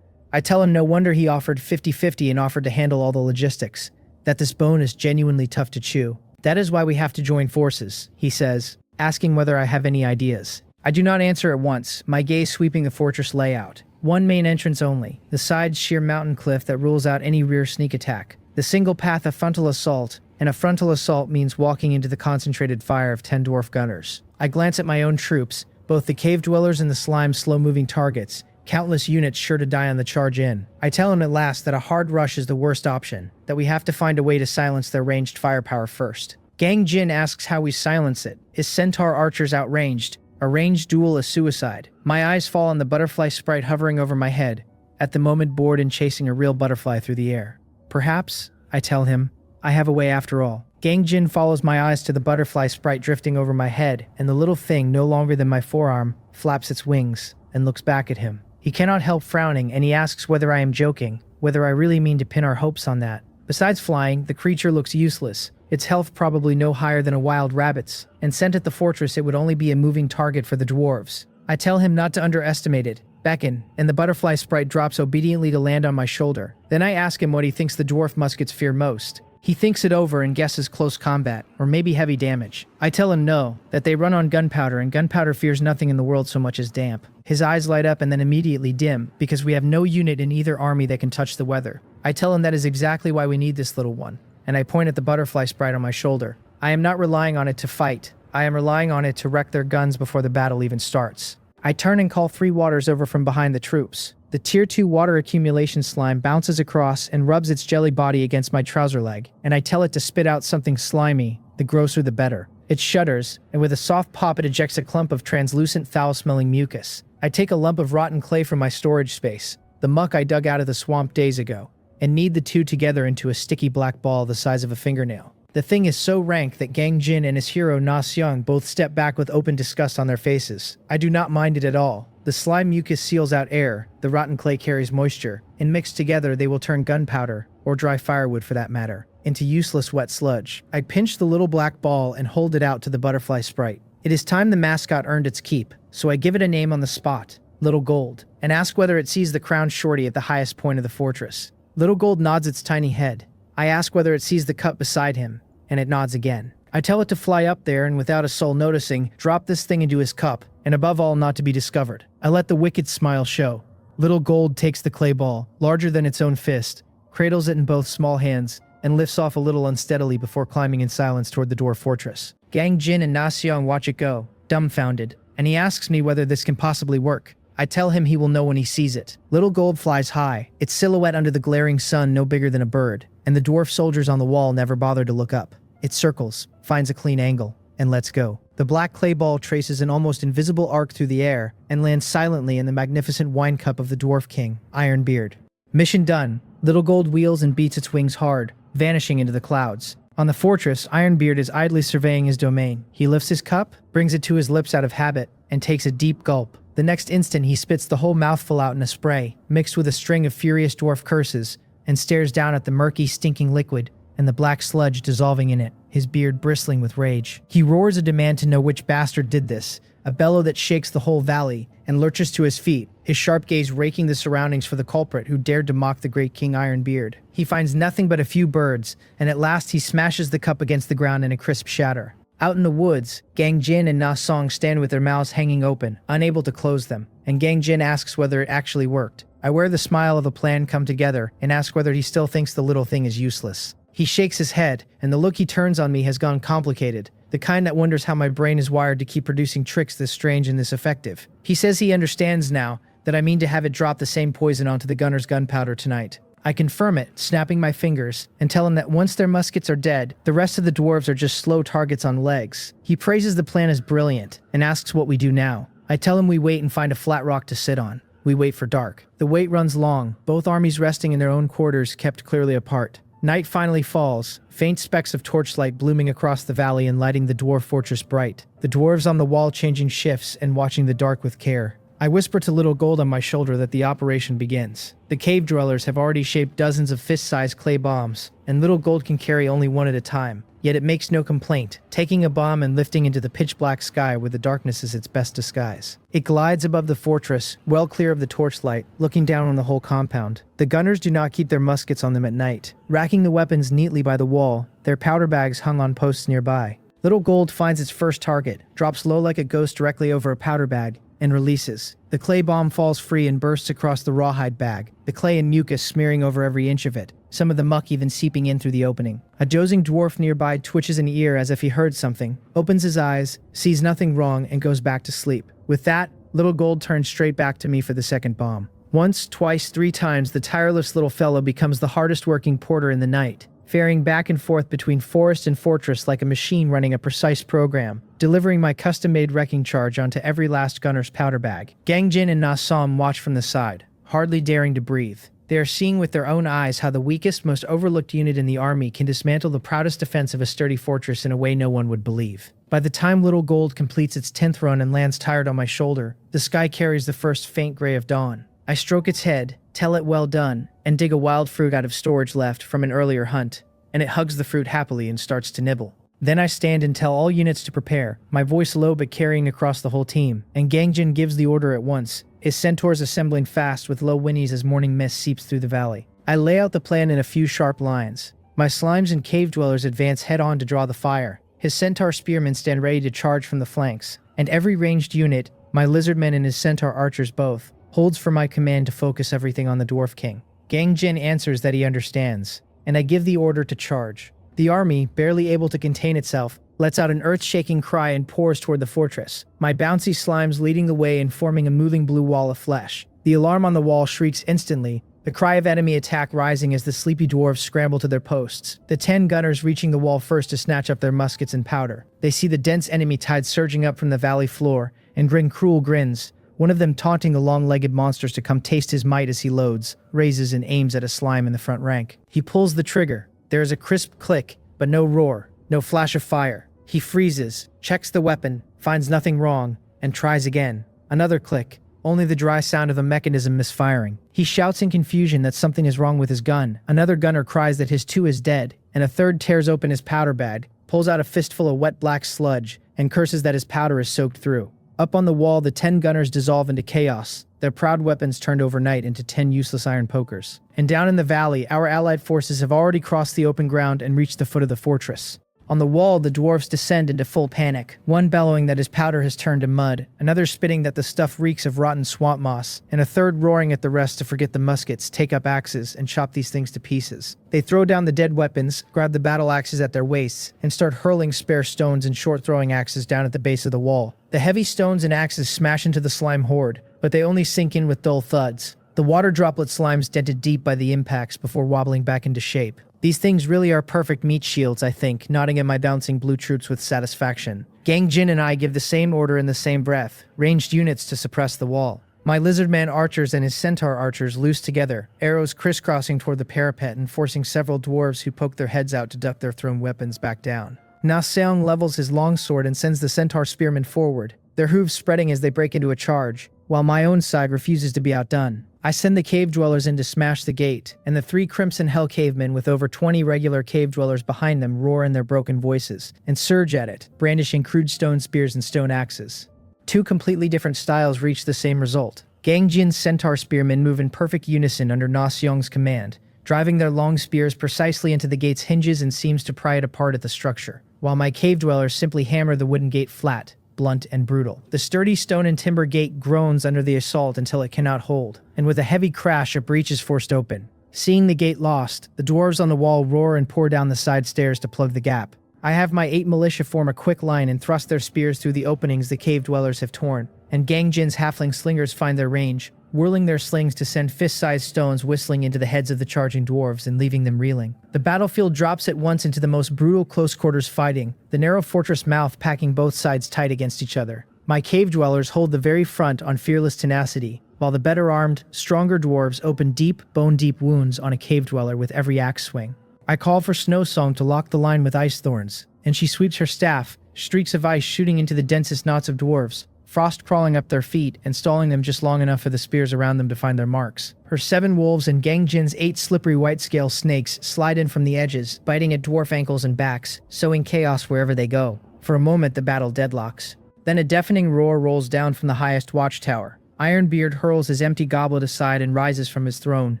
I tell him no wonder he offered 50-50 and offered to handle all the logistics, that this bone is genuinely tough to chew. That is why we have to join forces, he says, asking whether I have any ideas. I do not answer at once, my gaze sweeping the fortress layout. One main entrance only, the side's sheer mountain cliff that rules out any rear sneak attack. The single path of frontal assault, and a frontal assault means walking into the concentrated fire of 10 dwarf gunners. I glance at my own troops, both the cave dwellers and the slime's slow-moving targets, countless units sure to die on the charge in. I tell him at last that a hard rush is the worst option, that we have to find a way to silence their ranged firepower first. Gangjin asks how we silence it. Is centaur archers outranged? A ranged duel is suicide. My eyes fall on the butterfly sprite hovering over my head, at the moment bored in chasing a real butterfly through the air. Perhaps, I tell him, I have a way after all. Gangjin follows my eyes to the butterfly sprite drifting over my head, and the little thing, no longer than my forearm, flaps its wings and looks back at him. He cannot help frowning, and he asks whether I am joking, whether I really mean to pin our hopes on that. Besides flying, the creature looks useless, its health probably no higher than a wild rabbit's, and sent at the fortress it would only be a moving target for the dwarves. I tell him not to underestimate it, beckon, and the butterfly sprite drops obediently to land on my shoulder. Then I ask him what he thinks the dwarf muskets fear most. He thinks it over and guesses close combat, or maybe heavy damage. I tell him no, that they run on gunpowder, and gunpowder fears nothing in the world so much as damp. His eyes light up and then immediately dim, because we have no unit in either army that can touch the weather. I tell him that is exactly why we need this little one, and I point at the butterfly sprite on my shoulder. I am not relying on it to fight. I am relying on it to wreck their guns before the battle even starts. I turn and call 3 waters over from behind the troops. The Tier 2 water accumulation slime bounces across and rubs its jelly body against my trouser leg, and I tell it to spit out something slimy, the grosser the better. It shudders, and with a soft pop it ejects a clump of translucent foul-smelling mucus. I take a lump of rotten clay from my storage space, the muck I dug out of the swamp days ago, and knead the two together into a sticky black ball the size of a fingernail. The thing is so rank that Gangjin and his hero Na Seong both step back with open disgust on their faces. I do not mind it at all. The slime mucus seals out air, the rotten clay carries moisture, and mixed together they will turn gunpowder, or dry firewood for that matter, into useless wet sludge. I pinch the little black ball and hold it out to the butterfly sprite. It is time the mascot earned its keep, so I give it a name on the spot, Little Gold, and ask whether it sees the crowned shorty at the highest point of the fortress. Little Gold nods its tiny head. I ask whether it sees the cup beside him, and it nods again. I tell it to fly up there and without a soul noticing, drop this thing into his cup, and above all not to be discovered. I let the wicked smile show. Little Gold takes the clay ball, larger than its own fist, cradles it in both small hands, and lifts off a little unsteadily before climbing in silence toward the dwarf fortress. Gang Jin and Na Xiong watch it go, dumbfounded, and he asks me whether this can possibly work. I tell him he will know when he sees it. Little Gold flies high, its silhouette under the glaring sun no bigger than a bird, and the dwarf soldiers on the wall never bother to look up. It circles, finds a clean angle, and lets go. The black clay ball traces an almost invisible arc through the air and lands silently in the magnificent wine cup of the dwarf king, Ironbeard. Mission done. Little Gold wheels and beats its wings hard, vanishing into the clouds. On the fortress, Ironbeard is idly surveying his domain. He lifts his cup, brings it to his lips out of habit, and takes a deep gulp. The next instant he spits the whole mouthful out in a spray, mixed with a string of furious dwarf curses, and stares down at the murky, stinking liquid and the black sludge dissolving in it, his beard bristling with rage. He roars a demand to know which bastard did this, a bellow that shakes the whole valley, and lurches to his feet, his sharp gaze raking the surroundings for the culprit who dared to mock the great King Ironbeard. He finds nothing but a few birds, and at last he smashes the cup against the ground in a crisp shatter. Out in the woods, Gang Jin and Na Song stand with their mouths hanging open, unable to close them, and Gang Jin asks whether it actually worked. I wear the smile of a plan come together and ask whether he still thinks the little thing is useless. He shakes his head, and the look he turns on me has gone complicated, the kind that wonders how my brain is wired to keep producing tricks this strange and this effective. He says he understands now that I mean to have it drop the same poison onto the gunner's gunpowder tonight. I confirm it, snapping my fingers, and tell him that once their muskets are dead, the rest of the dwarves are just slow targets on legs. He praises the plan as brilliant, and asks what we do now. I tell him we wait and find a flat rock to sit on. We wait for dark. The wait runs long, both armies resting in their own quarters kept clearly apart. Night finally falls, faint specks of torchlight blooming across the valley and lighting the dwarf fortress bright. The dwarves on the wall changing shifts and watching the dark with care. I whisper to Little Gold on my shoulder that the operation begins. The cave dwellers have already shaped dozens of fist-sized clay bombs, and Little Gold can carry only one at a time. Yet it makes no complaint, taking a bomb and lifting into the pitch-black sky where the darkness is its best disguise. It glides above the fortress, well clear of the torchlight, looking down on the whole compound. The gunners do not keep their muskets on them at night, racking the weapons neatly by the wall, their powder bags hung on posts nearby. Little Gold finds its first target, drops low like a ghost directly over a powder bag, and releases. The clay bomb falls free and bursts across the rawhide bag, the clay and mucus smearing over every inch of it, some of the muck even seeping in through the opening. A dozing dwarf nearby twitches an ear as if he heard something, opens his eyes, sees nothing wrong, and goes back to sleep. With that, Little Gold turns straight back to me for the second bomb. Once, twice, 3 times, the tireless little fellow becomes the hardest working porter in the night, ferrying back and forth between forest and fortress like a machine running a precise program, delivering my custom-made wrecking charge onto every last gunner's powder bag. Gang Jin and Na Som watch from the side, hardly daring to breathe. They are seeing with their own eyes how the weakest, most overlooked unit in the army can dismantle the proudest defense of a sturdy fortress in a way no one would believe. By the time Little Gold completes its 10th run and lands tired on my shoulder, the sky carries the first faint gray of dawn. I stroke its head, tell it well done, and dig a wild fruit out of storage left from an earlier hunt, and it hugs the fruit happily and starts to nibble. Then I stand and tell all units to prepare, my voice low but carrying across the whole team, and Gangjin gives the order at once, his centaurs assembling fast with low whinnies as morning mist seeps through the valley. I lay out the plan in a few sharp lines. My slimes and cave dwellers advance head-on to draw the fire. His centaur spearmen stand ready to charge from the flanks, and every ranged unit, my lizardmen and his centaur archers both, holds for my command to focus everything on the Dwarf King. Gangjin answers that he understands, and I give the order to charge. The army, barely able to contain itself, lets out an earth-shaking cry and pours toward the fortress, my bouncy slimes leading the way and forming a moving blue wall of flesh. The alarm on the wall shrieks instantly, the cry of enemy attack rising as the sleepy dwarves scramble to their posts, the 10 gunners reaching the wall first to snatch up their muskets and powder. They see the dense enemy tide surging up from the valley floor and grin cruel grins, one of them taunting the long-legged monsters to come taste his might as he loads, raises and aims at a slime in the front rank. He pulls the trigger. There is a crisp click, but no roar, no flash of fire. He freezes, checks the weapon, finds nothing wrong, and tries again. Another click, only the dry sound of a mechanism misfiring. He shouts in confusion that something is wrong with his gun. Another gunner cries that his 2 is dead, and a third tears open his powder bag, pulls out a fistful of wet black sludge, and curses that his powder is soaked through. Up on the wall, the 10 gunners dissolve into chaos, their proud weapons turned overnight into 10 useless iron pokers. And down in the valley, our allied forces have already crossed the open ground and reached the foot of the fortress. On the wall, the dwarves descend into full panic, one bellowing that his powder has turned to mud, another spitting that the stuff reeks of rotten swamp moss, and a third roaring at the rest to forget the muskets, take up axes, and chop these things to pieces. They throw down the dead weapons, grab the battle axes at their waists, and start hurling spare stones and short-throwing axes down at the base of the wall. The heavy stones and axes smash into the slime horde, but they only sink in with dull thuds. The water droplet slimes dented deep by the impacts before wobbling back into shape. These things really are perfect meat shields, I think, nodding at my bouncing blue troops with satisfaction. Gang Jin and I give the same order in the same breath, ranged units to suppress the wall. My lizardman archers and his centaur archers loose together, arrows crisscrossing toward the parapet and forcing several dwarves who poke their heads out to duck their thrown weapons back down. Na Seong levels his longsword and sends the centaur spearmen forward, their hooves spreading as they break into a charge, while my own side refuses to be outdone. I send the cave dwellers in to smash the gate, and the 3 Crimson Hell cavemen with over 20 regular cave dwellers behind them roar in their broken voices, and surge at it, brandishing crude stone spears and stone axes. 2 completely different styles reach the same result. Gang Jin's centaur spearmen move in perfect unison under Na Seong's command, driving their long spears precisely into the gate's hinges and seams to pry it apart at the structure, while my cave dwellers simply hammer the wooden gate flat, blunt and brutal. The sturdy stone and timber gate groans under the assault until it cannot hold, and with a heavy crash a breach is forced open. Seeing the gate lost, the dwarves on the wall roar and pour down the side stairs to plug the gap. I have my 8 militia form a quick line and thrust their spears through the openings the cave dwellers have torn, and Gang Jin's halfling slingers find their range, whirling their slings to send fist-sized stones whistling into the heads of the charging dwarves and leaving them reeling. The battlefield drops at once into the most brutal close-quarters fighting, the narrow fortress mouth packing both sides tight against each other. My cave dwellers hold the very front on fearless tenacity, while the better-armed, stronger dwarves open deep, bone-deep wounds on a cave dweller with every axe swing. I call for Snow Song to lock the line with ice thorns, and she sweeps her staff, streaks of ice shooting into the densest knots of dwarves, frost crawling up their feet and stalling them just long enough for the spears around them to find their marks. Her 7 wolves and Gang Jin's 8 slippery white-scale snakes slide in from the edges, biting at dwarf ankles and backs, sowing chaos wherever they go. For a moment, the battle deadlocks. Then a deafening roar rolls down from the highest watchtower. Ironbeard hurls his empty goblet aside and rises from his throne,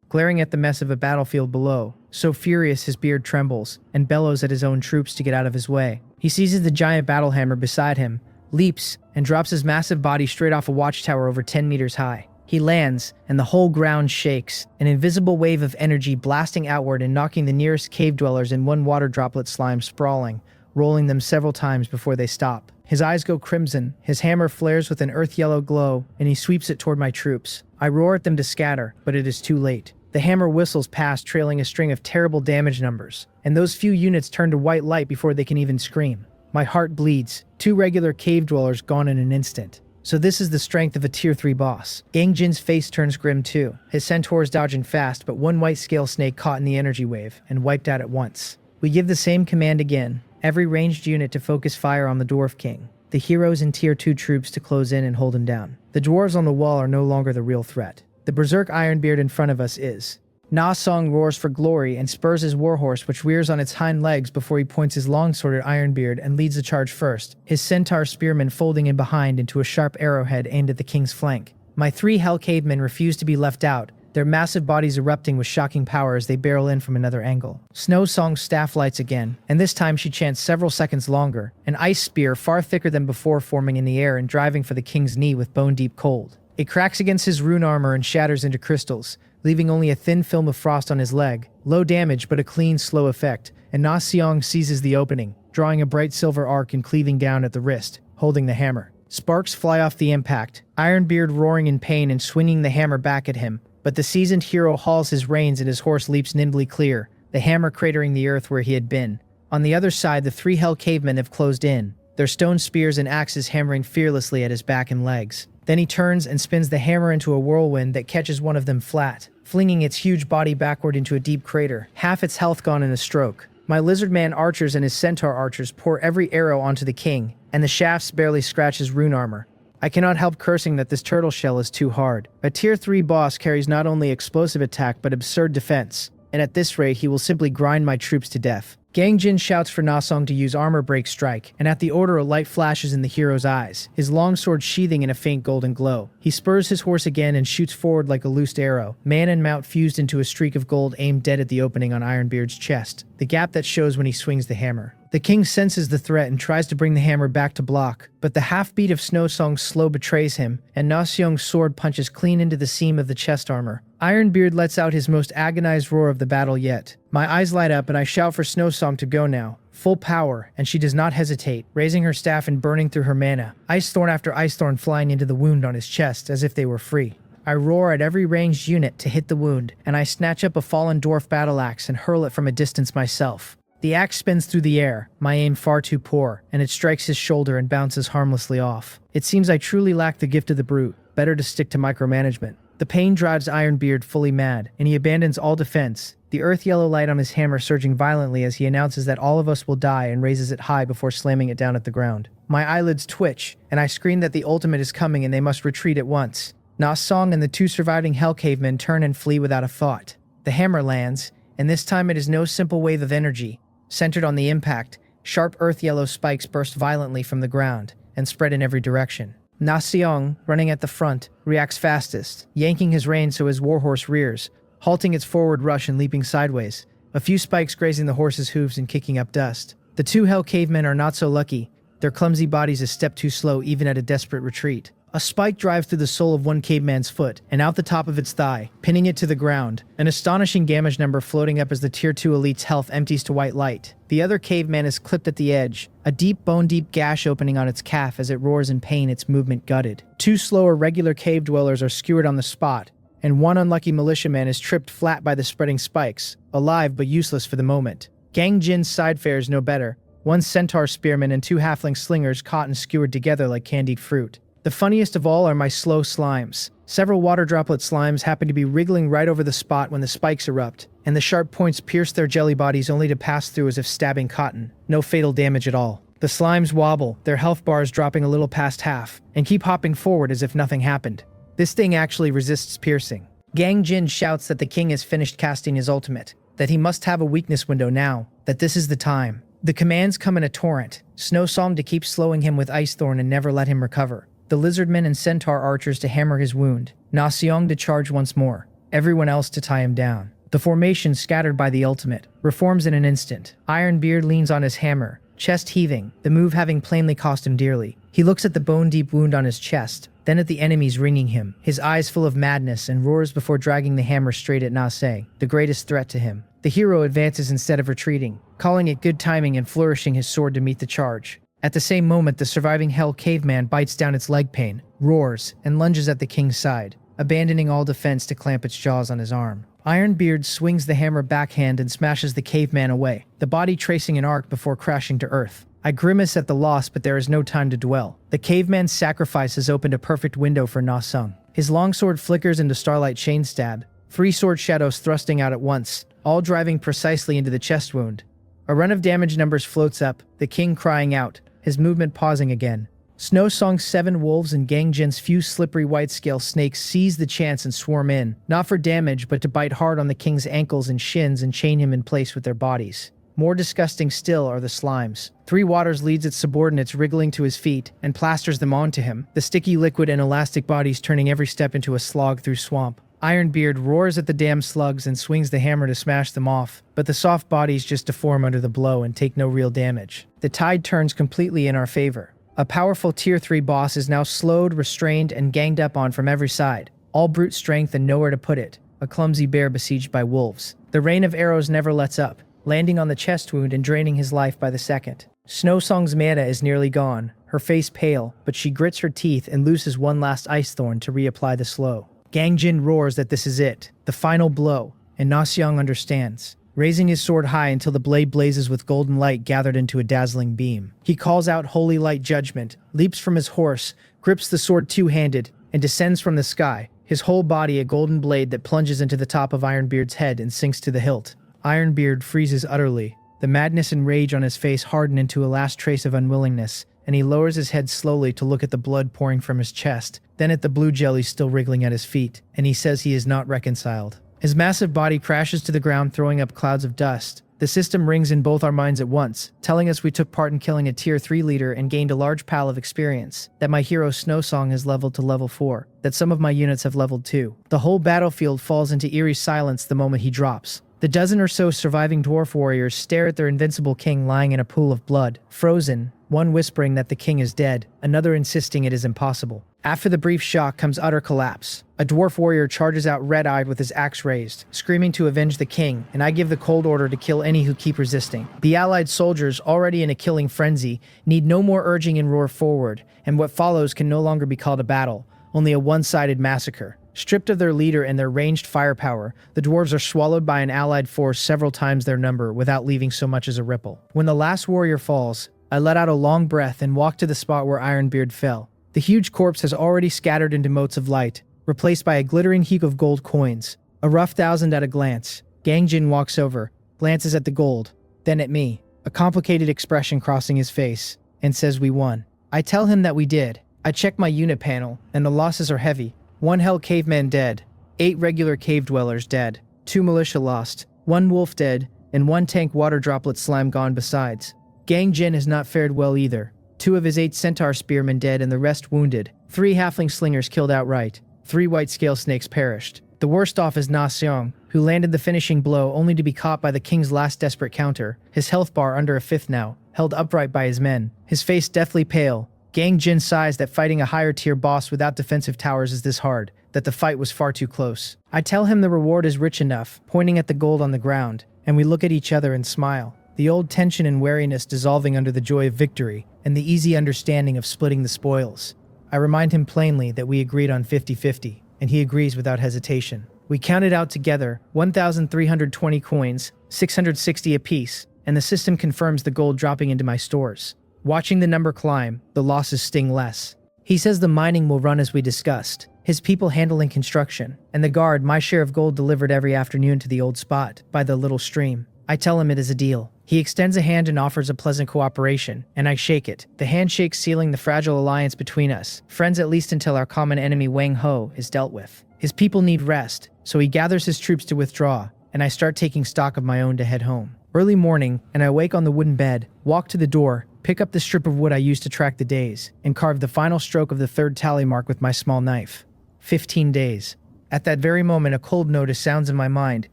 glaring at the mess of a battlefield below, so furious his beard trembles, and bellows at his own troops to get out of his way. He seizes the giant battle hammer beside him, leaps, and drops his massive body straight off a watchtower over 10 meters high. He lands, and the whole ground shakes, an invisible wave of energy blasting outward and knocking the nearest cave dwellers in one water droplet slime sprawling, rolling them several times before they stop. His eyes go crimson, his hammer flares with an earth-yellow glow, and he sweeps it toward my troops. I roar at them to scatter, but it is too late. The hammer whistles past, trailing a string of terrible damage numbers, and those few units turn to white light before they can even scream. My heart bleeds. 2 regular cave dwellers gone in an instant. So this is the strength of a tier 3 boss. Gang Jin's face turns grim too, his centaurs dodging fast, but one white scale snake caught in the energy wave and wiped out at once. We give the same command again, every ranged unit to focus fire on the Dwarf King, the heroes and tier 2 troops to close in and hold him down. The dwarves on the wall are no longer the real threat. The berserk Ironbeard in front of us is. Na Song roars for glory and spurs his warhorse, which rears on its hind legs before he points his longsword at Ironbeard and leads the charge first, his centaur spearmen folding in behind into a sharp arrowhead aimed at the king's flank. My 3 Hell cavemen refuse to be left out, their massive bodies erupting with shocking power as they barrel in from another angle. Snow Song's staff lights again, and this time she chants several seconds longer, an ice spear far thicker than before forming in the air and driving for the king's knee with bone-deep cold. It cracks against his rune armor and shatters into crystals, leaving only a thin film of frost on his leg. Low damage, but a clean, slow effect, and Na Seong seizes the opening, drawing a bright silver arc and cleaving down at the wrist, holding the hammer. Sparks fly off the impact, Ironbeard roaring in pain and swinging the hammer back at him, but the seasoned hero hauls his reins and his horse leaps nimbly clear, the hammer cratering the earth where he had been. On the other side, the 3 Hell cavemen have closed in, their stone spears and axes hammering fearlessly at his back and legs. Then he turns and spins the hammer into a whirlwind that catches one of them flat, flinging its huge body backward into a deep crater, half its health gone in a stroke. My lizardman archers and his centaur archers pour every arrow onto the king, and the shafts barely scratch his rune armor. I cannot help cursing that this turtle shell is too hard. A tier 3 boss carries not only explosive attack but absurd defense, and at this rate he will simply grind my troops to death. Gang Jin shouts for Na Song to use armor break strike, and at the order a light flashes in the hero's eyes, his longsword sheathing in a faint golden glow. He spurs his horse again and shoots forward like a loosed arrow, man and mount fused into a streak of gold aimed dead at the opening on Ironbeard's chest, the gap that shows when he swings the hammer. The king senses the threat and tries to bring the hammer back to block, but the half-beat of Snow Song's slow betrays him, and Na Seong's sword punches clean into the seam of the chest armor. Ironbeard lets out his most agonized roar of the battle yet. My eyes light up and I shout for Snow Song to go now. Full power, and she does not hesitate, raising her staff and burning through her mana, ice thorn after ice thorn flying into the wound on his chest as if they were free. I roar at every ranged unit to hit the wound, and I snatch up a fallen dwarf battle axe and hurl it from a distance myself. The axe spins through the air, my aim far too poor, and it strikes his shoulder and bounces harmlessly off. It seems I truly lack the gift of the brute, better to stick to micromanagement. The pain drives Ironbeard fully mad, and he abandons all defense, the earth-yellow light on his hammer surging violently as he announces that all of us will die and raises it high before slamming it down at the ground. My eyelids twitch, and I scream that the ultimate is coming and they must retreat at once. Na Song and the two surviving Hell Cavemen turn and flee without a thought. The hammer lands, and this time it is no simple wave of energy. Centered on the impact, sharp earth-yellow spikes burst violently from the ground and spread in every direction. Na Seong, running at the front, reacts fastest, yanking his rein so his warhorse rears, halting its forward rush and leaping sideways, a few spikes grazing the horse's hooves and kicking up dust. The two Hell Cavemen are not so lucky, their clumsy bodies a step too slow even at a desperate retreat. A spike drives through the sole of one caveman's foot and out the top of its thigh, pinning it to the ground, an astonishing damage number floating up as the Tier 2 elite's health empties to white light. The other caveman is clipped at the edge, a deep bone-deep gash opening on its calf as it roars in pain, its movement gutted. Two slower regular cave dwellers are skewered on the spot, and one unlucky militiaman is tripped flat by the spreading spikes, alive but useless for the moment. Gang Jin's side fares no better, one centaur spearman and two halfling slingers caught and skewered together like candied fruit. The funniest of all are my slow slimes. Several water droplet slimes happen to be wriggling right over the spot when the spikes erupt, and the sharp points pierce their jelly bodies only to pass through as if stabbing cotton. No fatal damage at all. The slimes wobble, their health bars dropping a little past half, and keep hopping forward as if nothing happened. This thing actually resists piercing. Gang Jin shouts that the king has finished casting his ultimate, that he must have a weakness window now, that this is the time. The commands come in a torrent, Snow Song to keep slowing him with Ice Thorn and never let him recover. The lizardmen and centaur archers to hammer his wound, Na Seong to charge once more, everyone else to tie him down. The formation scattered by the ultimate, reforms in an instant. Ironbeard leans on his hammer, chest heaving, the move having plainly cost him dearly. He looks at the bone-deep wound on his chest, then at the enemies ringing him, his eyes full of madness, and roars before dragging the hammer straight at Na Se, the greatest threat to him. The hero advances instead of retreating, calling it good timing and flourishing his sword to meet the charge. At the same moment, the surviving Hell Caveman bites down its leg pain, roars, and lunges at the king's side, abandoning all defense to clamp its jaws on his arm. Ironbeard swings the hammer backhand and smashes the caveman away, the body tracing an arc before crashing to earth. I grimace at the loss, but there is no time to dwell. The caveman's sacrifice has opened a perfect window for Na Sung. His longsword flickers into starlight chain stab, three sword shadows thrusting out at once, all driving precisely into the chest wound. A run of damage numbers floats up, the king crying out, his movement pausing again. Snow Song's 7 wolves and Gang Jin's few slippery white-scale snakes seize the chance and swarm in, not for damage but to bite hard on the king's ankles and shins and chain him in place with their bodies. More disgusting still are the slimes. Three Waters leads its subordinates wriggling to his feet and plasters them onto him, the sticky liquid and elastic bodies turning every step into a slog through swamp. Ironbeard roars at the damn slugs and swings the hammer to smash them off, but the soft bodies just deform under the blow and take no real damage. The tide turns completely in our favor. A powerful Tier 3 boss is now slowed, restrained, and ganged up on from every side. All brute strength and nowhere to put it. A clumsy bear besieged by wolves. The rain of arrows never lets up, landing on the chest wound and draining his life by the second. Snow Song's mana is nearly gone, her face pale, but she grits her teeth and looses one last ice thorn to reapply the slow. Gang Jin roars that this is it, the final blow, and Na Seong understands, raising his sword high until the blade blazes with golden light gathered into a dazzling beam. He calls out holy light judgment, leaps from his horse, grips the sword two-handed, and descends from the sky, his whole body a golden blade that plunges into the top of Ironbeard's head and sinks to the hilt. Ironbeard freezes utterly, the madness and rage on his face harden into a last trace of unwillingness, and he lowers his head slowly to look at the blood pouring from his chest, then at the blue jelly still wriggling at his feet, and he says he is not reconciled. His massive body crashes to the ground, throwing up clouds of dust. The system rings in both our minds at once, telling us we took part in killing a Tier 3 leader and gained a large pile of experience, that my hero Snow Song has leveled to level 4, that some of my units have leveled too. The whole battlefield falls into eerie silence the moment he drops. The dozen or so surviving dwarf warriors stare at their invincible king lying in a pool of blood, frozen, one whispering that the king is dead, another insisting it is impossible. After the brief shock comes utter collapse. A dwarf warrior charges out red-eyed with his axe raised, screaming to avenge the king, and I give the cold order to kill any who keep resisting. The allied soldiers, already in a killing frenzy, need no more urging and roar forward, and what follows can no longer be called a battle, only a one-sided massacre. Stripped of their leader and their ranged firepower, the dwarves are swallowed by an allied force several times their number without leaving so much as a ripple. When the last warrior falls, I let out a long breath and walk to the spot where Ironbeard fell. The huge corpse has already scattered into motes of light, replaced by a glittering heap of gold coins. A rough 1,000 at a glance. Gangjin walks over, glances at the gold, then at me, a complicated expression crossing his face, and says we won. I tell him that we did. I check my unit panel, and the losses are heavy. 1 Hell caveman dead, 8 regular cave dwellers dead, 2 militia lost, 1 wolf dead, and 1 tank water droplet slime gone besides. Gang Jin has not fared well either. 2 of his 8 centaur spearmen dead and the rest wounded. 3 halfling slingers killed outright. 3 white scale snakes perished. The worst off is Na Seong, who landed the finishing blow only to be caught by the king's last desperate counter, his health bar under a fifth now, held upright by his men, his face deathly pale. Gang Jin sighs that fighting a higher tier boss without defensive towers is this hard, that the fight was far too close. I tell him the reward is rich enough, pointing at the gold on the ground, and we look at each other and smile, the old tension and wariness dissolving under the joy of victory, and the easy understanding of splitting the spoils. I remind him plainly that we agreed on 50-50, and he agrees without hesitation. We counted out together 1,320 coins, 660 apiece, and the system confirms the gold dropping into my stores. Watching the number climb, the losses sting less. He says the mining will run as we discussed, his people handling construction, and the guard my share of gold delivered every afternoon to the old spot, by the little stream. I tell him it is a deal. He extends a hand and offers a pleasant cooperation, and I shake it, the handshake sealing the fragile alliance between us, friends at least until our common enemy Wang Ho is dealt with. His people need rest, so he gathers his troops to withdraw, and I start taking stock of my own to head home. Early morning, and I wake on the wooden bed, walk to the door, pick up the strip of wood I used to track the days, and carve the final stroke of the 3rd tally mark with my small knife. 15 days. At that very moment, a cold notice sounds in my mind,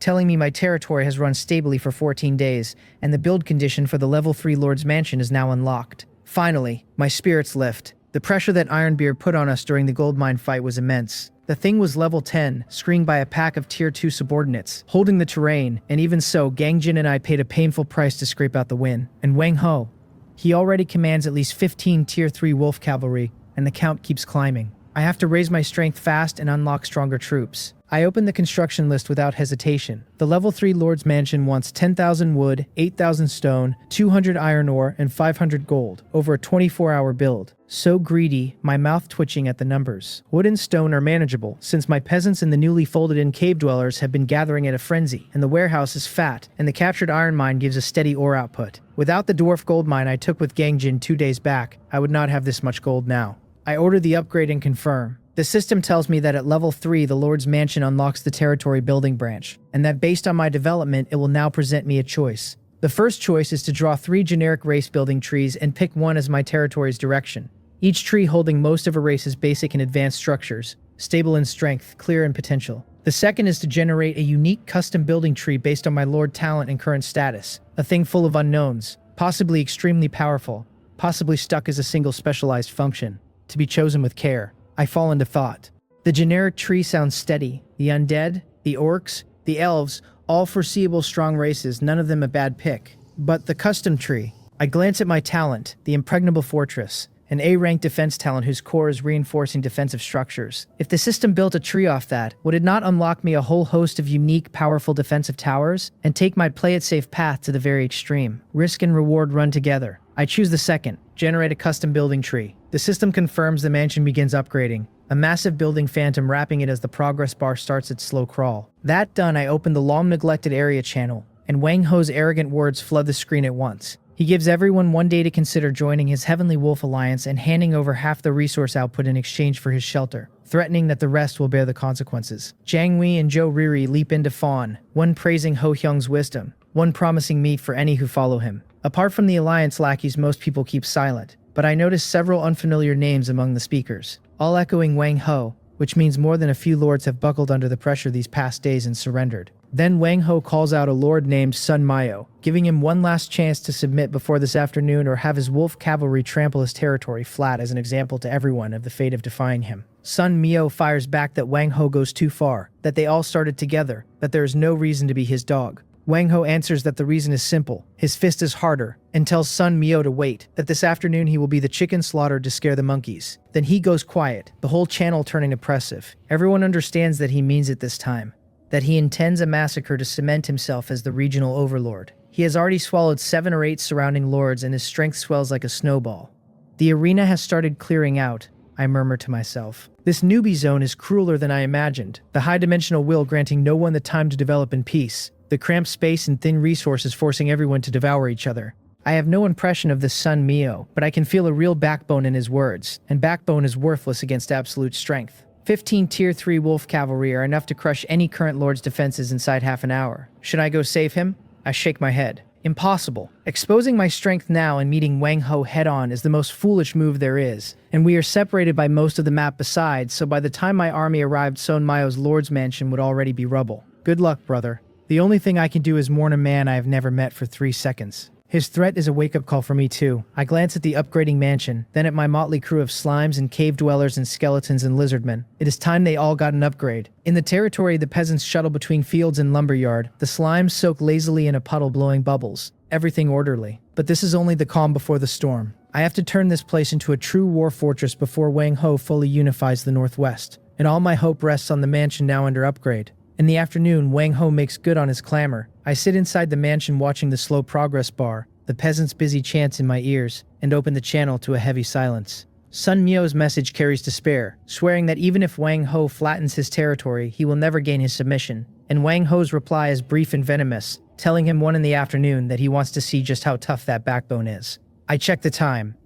telling me my territory has run stably for 14 days, and the build condition for the level 3 Lord's Mansion is now unlocked. Finally, my spirits lift. The pressure that Ironbeard put on us during the gold mine fight was immense. The thing was level 10, screened by a pack of tier 2 subordinates, holding the terrain, and even so, Gangjin and I paid a painful price to scrape out the win. And Wang Ho, he already commands at least 15 tier 3 wolf cavalry, and the count keeps climbing. I have to raise my strength fast and unlock stronger troops. I open the construction list without hesitation. The level 3 Lord's Mansion wants 10,000 wood, 8,000 stone, 200 iron ore, and 500 gold, over a 24-hour build. So greedy, my mouth twitching at the numbers. Wood and stone are manageable, since my peasants and the newly folded-in cave dwellers have been gathering at a frenzy, and the warehouse is fat, and the captured iron mine gives a steady ore output. Without the dwarf gold mine I took with Gangjin 2 days back, I would not have this much gold now. I order the upgrade and confirm. The system tells me that at level 3 the Lord's Mansion unlocks the territory building branch, and that based on my development it will now present me a choice. The first choice is to draw 3 generic race building trees and pick one as my territory's direction, each tree holding most of a race's basic and advanced structures, stable in strength, clear in potential. The second is to generate a unique custom building tree based on my lord talent and current status, a thing full of unknowns, possibly extremely powerful, possibly stuck as a single specialized function, to be chosen with care. I fall into thought. The generic tree sounds steady. The undead, the orcs, the elves, all foreseeable strong races, none of them a bad pick. But the custom tree. I glance at my talent, the impregnable fortress, an A-rank defense talent whose core is reinforcing defensive structures. If the system built a tree off that, would it not unlock me a whole host of unique, powerful defensive towers, and take my play-it-safe path to the very extreme? Risk and reward run together. I choose the second, generate a custom building tree. The system confirms the mansion begins upgrading, a massive building phantom wrapping it as the progress bar starts its slow crawl. That done, I open the long-neglected area channel, and Wang Ho's arrogant words flood the screen at once. He gives everyone 1 day to consider joining his Heavenly Wolf Alliance and handing over half the resource output in exchange for his shelter, threatening that the rest will bear the consequences. Jiang Wei and Zhou Riri leap into fawn, one praising Ho Hyung's wisdom, one promising meat for any who follow him. Apart from the Alliance lackeys, most people keep silent, but I notice several unfamiliar names among the speakers, all echoing Wang Ho, which means more than a few lords have buckled under the pressure these past days and surrendered. Then Wang Ho calls out a lord named Sun Mayo, giving him one last chance to submit before this afternoon or have his wolf cavalry trample his territory flat as an example to everyone of the fate of defying him. Sun Mayo fires back that Wang Ho goes too far, that they all started together, that there is no reason to be his dog. Wang Ho answers that the reason is simple, his fist is harder, and tells Sun Mayo to wait, that this afternoon he will be the chicken slaughtered to scare the monkeys. Then he goes quiet, the whole channel turning oppressive. Everyone understands that he means it this time, that he intends a massacre to cement himself as the regional overlord. He has already swallowed 7 or 8 surrounding lords and his strength swells like a snowball. The arena has started clearing out, I murmur to myself. This newbie zone is crueler than I imagined, the high-dimensional will granting no one the time to develop in peace. The cramped space and thin resources forcing everyone to devour each other. I have no impression of this Sun Mayo, but I can feel a real backbone in his words, and backbone is worthless against absolute strength. 15 Tier 3 wolf cavalry are enough to crush any current lord's defenses inside half an hour. Should I go save him? I shake my head. Impossible. Exposing my strength now and meeting Wang Ho head-on is the most foolish move there is, and we are separated by most of the map besides, so by the time my army arrived Sun Mayo's lord's mansion would already be rubble. Good luck, brother. The only thing I can do is mourn a man I have never met for 3 seconds. His threat is a wake-up call for me too. I glance at the upgrading mansion, then at my motley crew of slimes and cave dwellers and skeletons and lizardmen. It is time they all got an upgrade. In the territory, the peasants shuttle between fields and lumberyard. The slimes soak lazily in a puddle blowing bubbles. Everything orderly. But this is only the calm before the storm. I have to turn this place into a true war fortress before Wang Ho fully unifies the Northwest. And all my hope rests on the mansion now under upgrade. In the afternoon, Wang Ho makes good on his clamor. I sit inside the mansion watching the slow progress bar, the peasants' busy chants in my ears, and open the channel to a heavy silence. Sun Mayo's message carries despair, swearing that even if Wang Ho flattens his territory, he will never gain his submission. And Wang Ho's reply is brief and venomous, telling him 1 in the afternoon that he wants to see just how tough that backbone is. I check the time,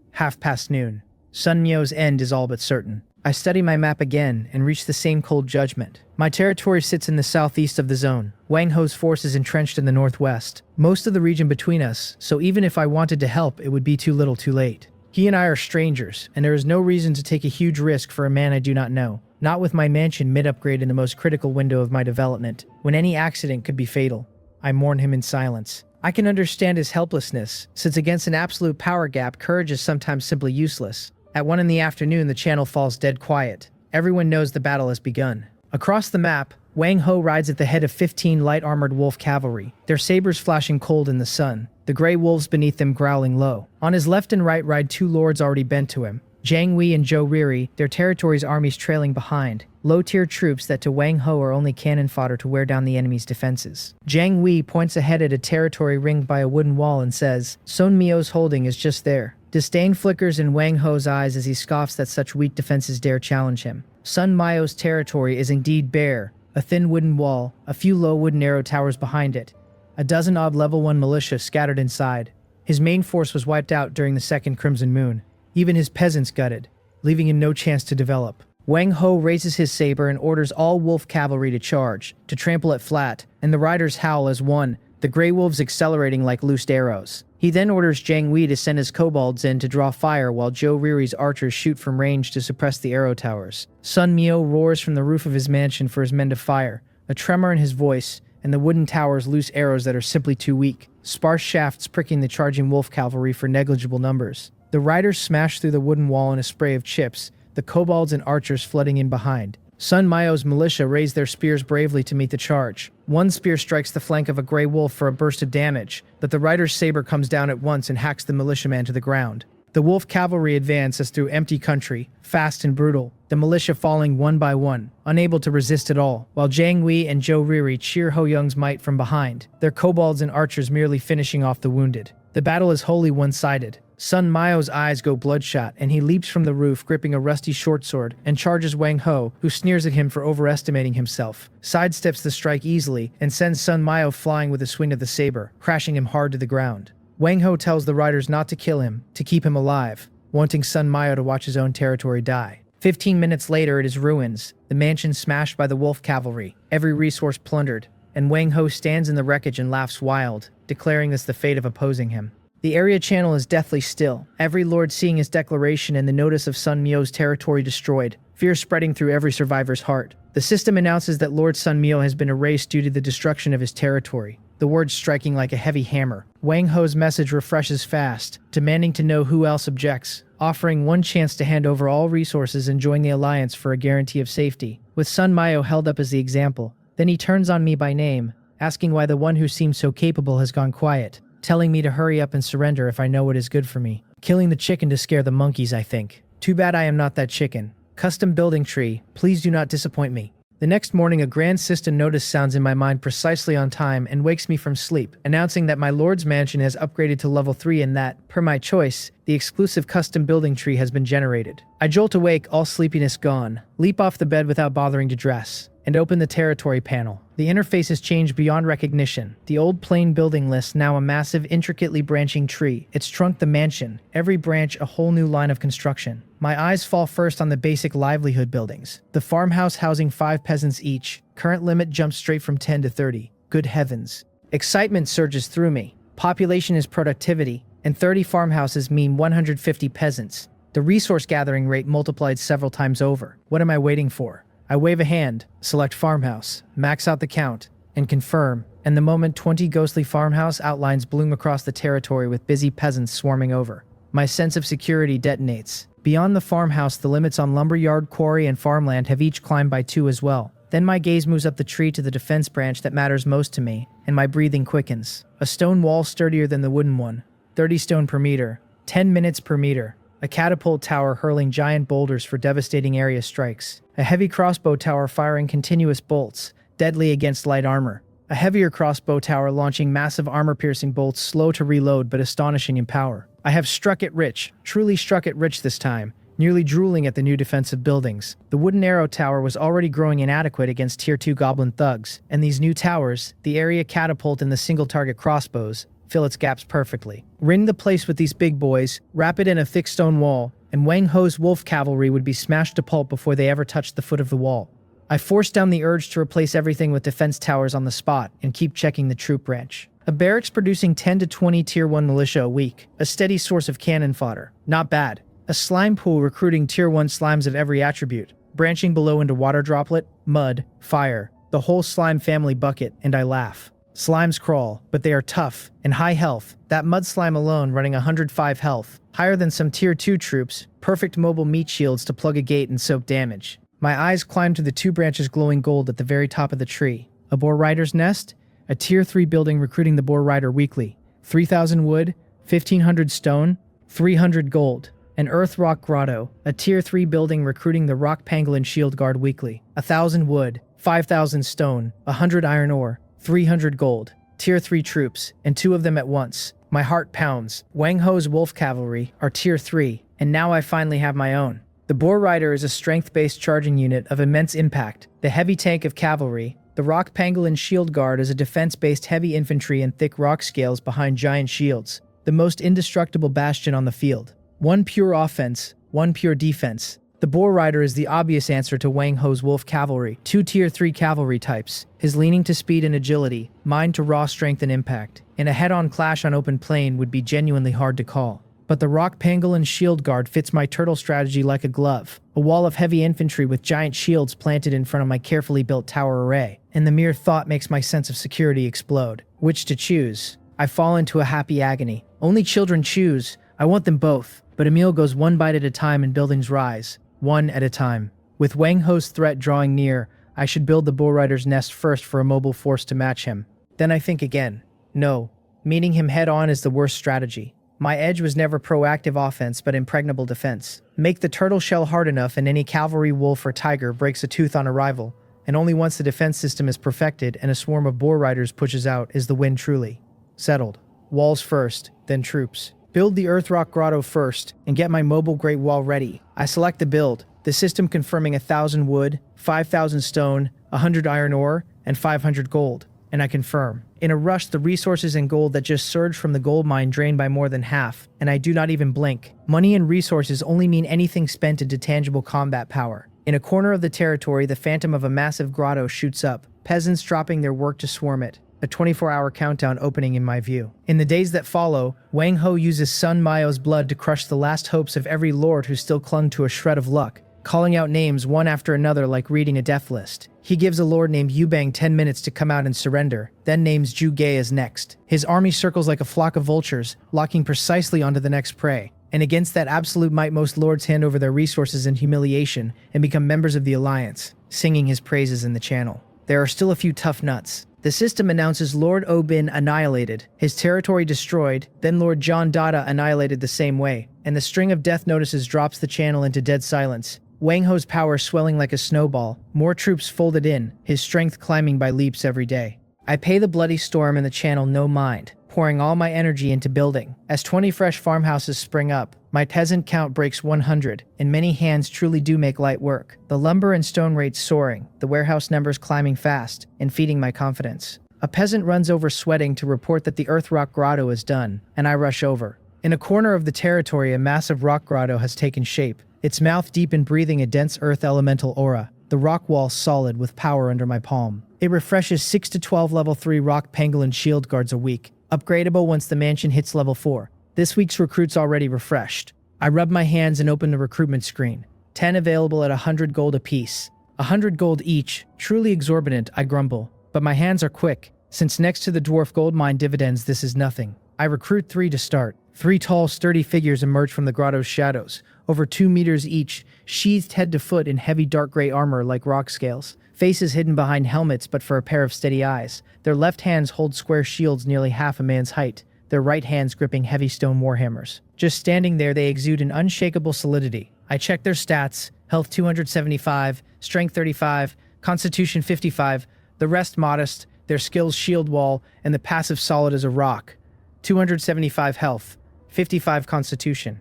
noon. Sun Mayo's end is all but certain. I study my map again and reach the same cold judgment. My territory sits in the southeast of the zone. Wang Ho's force is entrenched in the northwest. Most of the region between us, so even if I wanted to help, it would be too little too late. He and I are strangers, and there is no reason to take a huge risk for a man I do not know. Not with my mansion mid-upgrade in the most critical window of my development, when any accident could be fatal. I mourn him in silence. I can understand his helplessness, since against an absolute power gap, courage is sometimes simply useless. At 1 in the afternoon, the channel falls dead quiet. Everyone knows the battle has begun. Across the map, Wang Ho rides at the head of 15 light-armored wolf cavalry, their sabers flashing cold in the sun, the gray wolves beneath them growling low. On his left and right ride 2 lords already bent to him, Jiang Wei and Zhou Riri, their territory's armies trailing behind, low-tier troops that to Wang Ho are only cannon fodder to wear down the enemy's defenses. Jiang Wei points ahead at a territory ringed by a wooden wall and says, Sun Mayo's holding is just there. Disdain flickers in Wang Ho's eyes as he scoffs that such weak defenses dare challenge him. Sun Mayo's territory is indeed bare, a thin wooden wall, a few low wooden arrow towers behind it, a dozen odd level 1 militia scattered inside. His main force was wiped out during the second Crimson Moon. Even his peasants gutted, leaving him no chance to develop. Wang Ho raises his saber and orders all wolf cavalry to charge, to trample it flat, and the riders howl as one, the gray wolves accelerating like loosed arrows. He then orders Jiang Wei to send his kobolds in to draw fire while Zhou Riri's archers shoot from range to suppress the arrow towers. Sun Mayo roars from the roof of his mansion for his men to fire, a tremor in his voice, and the wooden towers loose arrows that are simply too weak, sparse shafts pricking the charging wolf cavalry for negligible numbers. The riders smash through the wooden wall in a spray of chips, the kobolds and archers flooding in behind. Sun Mayo's militia raise their spears bravely to meet the charge. One spear strikes the flank of a gray wolf for a burst of damage, but the rider's saber comes down at once and hacks the militiaman to the ground. The wolf cavalry advance as through empty country, fast and brutal, the militia falling one by one, unable to resist at all, while Jiang Wei and Zhou Riri cheer Ho Young's might from behind, their kobolds and archers merely finishing off the wounded. The battle is wholly one-sided. Sun Mayo's eyes go bloodshot, and he leaps from the roof gripping a rusty short sword and charges Wang Ho, who sneers at him for overestimating himself, sidesteps the strike easily, and sends Sun Mayo flying with a swing of the saber, crashing him hard to the ground. Wang Ho tells the riders not to kill him, to keep him alive, wanting Sun Mayo to watch his own territory die. 15 minutes later it is ruins, the mansion smashed by the wolf cavalry, every resource plundered, and Wang Ho stands in the wreckage and laughs wild, declaring this the fate of opposing him. The area channel is deathly still, every lord seeing his declaration and the notice of Sun Mio's territory destroyed, fear spreading through every survivor's heart. The system announces that Lord Sun Mio has been erased due to the destruction of his territory, the words striking like a heavy hammer. Wang Ho's message refreshes fast, demanding to know who else objects, offering one chance to hand over all resources and join the alliance for a guarantee of safety, with Sun Mio held up as the example. Then he turns on me by name, asking why the one who seemed so capable has gone quiet, telling me to hurry up and surrender if I know what is good for me. Killing the chicken to scare the monkeys, I think. Too bad I am not that chicken. Custom building tree, please do not disappoint me. The next morning, a grand system notice sounds in my mind precisely on time and wakes me from sleep, announcing that my lord's mansion has upgraded to level 3 and that, per my choice, the exclusive custom building tree has been generated. I jolt awake, all sleepiness gone, leap off the bed without bothering to dress, and open the territory panel. The interface has changed beyond recognition. The old plain building list now a massive, intricately branching tree. Its trunk the mansion, every branch a whole new line of construction. My eyes fall first on the basic livelihood buildings. The farmhouse housing 5 peasants each. Current limit jumps straight from 10 to 30. Good heavens. Excitement surges through me. Population is productivity, and 30 farmhouses mean 150 peasants. The resource gathering rate multiplied several times over. What am I waiting for? I wave a hand, select farmhouse, max out the count, and confirm, and the moment 20 ghostly farmhouse outlines bloom across the territory with busy peasants swarming over. My sense of security detonates. Beyond the farmhouse, the limits on lumberyard, quarry, and farmland have each climbed by 2 as well. Then my gaze moves up the tree to the defense branch that matters most to me, and my breathing quickens. A stone wall sturdier than the wooden one, 30 stone per meter, 10 minutes per meter. A catapult tower hurling giant boulders for devastating area strikes. A heavy crossbow tower firing continuous bolts, deadly against light armor. A heavier crossbow tower launching massive armor-piercing bolts slow to reload but astonishing in power. I have struck it rich, truly struck it rich this time, nearly drooling at the new defensive buildings. The wooden arrow tower was already growing inadequate against Tier 2 goblin thugs, and these new towers, the area catapult and the single-target crossbows, fill its gaps perfectly. Ring the place with these big boys, wrap it in a thick stone wall, and Wang Ho's wolf cavalry would be smashed to pulp before they ever touched the foot of the wall. I force down the urge to replace everything with defense towers on the spot and keep checking the troop branch. A barracks producing 10 to 20 Tier 1 militia a week, a steady source of cannon fodder. Not bad. A slime pool recruiting Tier 1 slimes of every attribute, branching below into water droplet, mud, fire, the whole slime family bucket, and I laugh. Slimes crawl, but they are tough and high health. That mud slime alone running 105 health, higher than some Tier 2 troops, perfect mobile meat shields to plug a gate and soak damage. My eyes climb to the 2 branches glowing gold at the very top of the tree. A boar rider's nest? A Tier 3 building recruiting the boar rider weekly. 3,000 wood, 1,500 stone, 300 gold. An earth rock grotto, a Tier 3 building recruiting the rock pangolin shield guard weekly. 1,000 wood, 5,000 stone, 100 iron ore, 300 gold, Tier 3 troops, and 2 of them at once. My heart pounds. Wang Ho's wolf cavalry are Tier 3, and now I finally have my own. The boar rider is a strength-based charging unit of immense impact, the heavy tank of cavalry. The rock pangolin shield guard is a defense-based heavy infantry and thick rock scales behind giant shields, the most indestructible bastion on the field. One pure offense, one pure defense. The boar rider is the obvious answer to Wang Ho's wolf cavalry, 2 Tier 3 cavalry types, his leaning to speed and agility, mine to raw strength and impact. In a head-on clash on open plain would be genuinely hard to call. But the rock pangolin shield guard fits my turtle strategy like a glove, a wall of heavy infantry with giant shields planted in front of my carefully built tower array, and the mere thought makes my sense of security explode. Which to choose? I fall into a happy agony. Only children choose. I want them both. But Emil goes one bite at a time and buildings rise. One at a time. With Wang Ho's threat drawing near, I should build the bull rider's nest first for a mobile force to match him. Then I think again. No, meeting him head-on is the worst strategy. My edge was never proactive offense but impregnable defense. Make the turtle shell hard enough and any cavalry wolf or tiger breaks a tooth on arrival, and only once the defense system is perfected and a swarm of boar riders pushes out is the win truly. Settled. Walls first, then troops. Build the earth rock grotto first, and get my mobile great wall ready. I select the build, the system confirming 1,000 wood, 5,000 stone, 100 iron ore, and 500 gold. And I confirm. In a rush, the resources and gold that just surged from the gold mine drained by more than half, and I do not even blink. Money and resources only mean anything spent into tangible combat power. In a corner of the territory, the phantom of a massive grotto shoots up, peasants dropping their work to swarm it. a 24-hour countdown opening in my view. In the days that follow, Wang Ho uses Sun Mao's blood to crush the last hopes of every lord who still clung to a shred of luck, calling out names one after another like reading a death list. He gives a lord named Yubang 10 minutes to come out and surrender, then names Zhu Ge as next. His army circles like a flock of vultures, locking precisely onto the next prey. And against that absolute might, most lords hand over their resources in humiliation and become members of the alliance, singing his praises in the channel. There are still a few tough nuts. The system announces Lord Obin annihilated, his territory destroyed, then Lord John Dada annihilated the same way, and the string of death notices drops the channel into dead silence. Wang Ho's power swelling like a snowball, more troops folded in, his strength climbing by leaps every day. I pay the bloody storm in the channel no mind, pouring all my energy into building. As 20 fresh farmhouses spring up, my peasant count breaks 100, and many hands truly do make light work. The lumber and stone rates soaring, the warehouse numbers climbing fast, and feeding my confidence. A peasant runs over sweating to report that the earth rock grotto is done, and I rush over. In a corner of the territory, a massive rock grotto has taken shape, its mouth deep in breathing a dense earth elemental aura, the rock wall solid with power under my palm. It refreshes 6 to 12 level 3 rock pangolin shield guards a week, upgradable once the mansion hits level 4. This week's recruit's already refreshed. I rub my hands and open the recruitment screen. 10 available at 100 gold apiece. 100 gold each, truly exorbitant, I grumble. But my hands are quick, since next to the dwarf gold mine dividends this is nothing. I recruit 3 to start. 3 tall, sturdy figures emerge from the grotto's shadows, over 2 meters each, sheathed head to foot in heavy dark gray armor like rock scales. Faces hidden behind helmets but for a pair of steady eyes. Their left hands hold square shields nearly half a man's height, their right hands gripping heavy stone warhammers. Just standing there, they exude an unshakable solidity. I check their stats: health 275, strength 35, constitution 55, the rest modest, their skills shield wall, and the passive solid as a rock. 275 health, 55 constitution.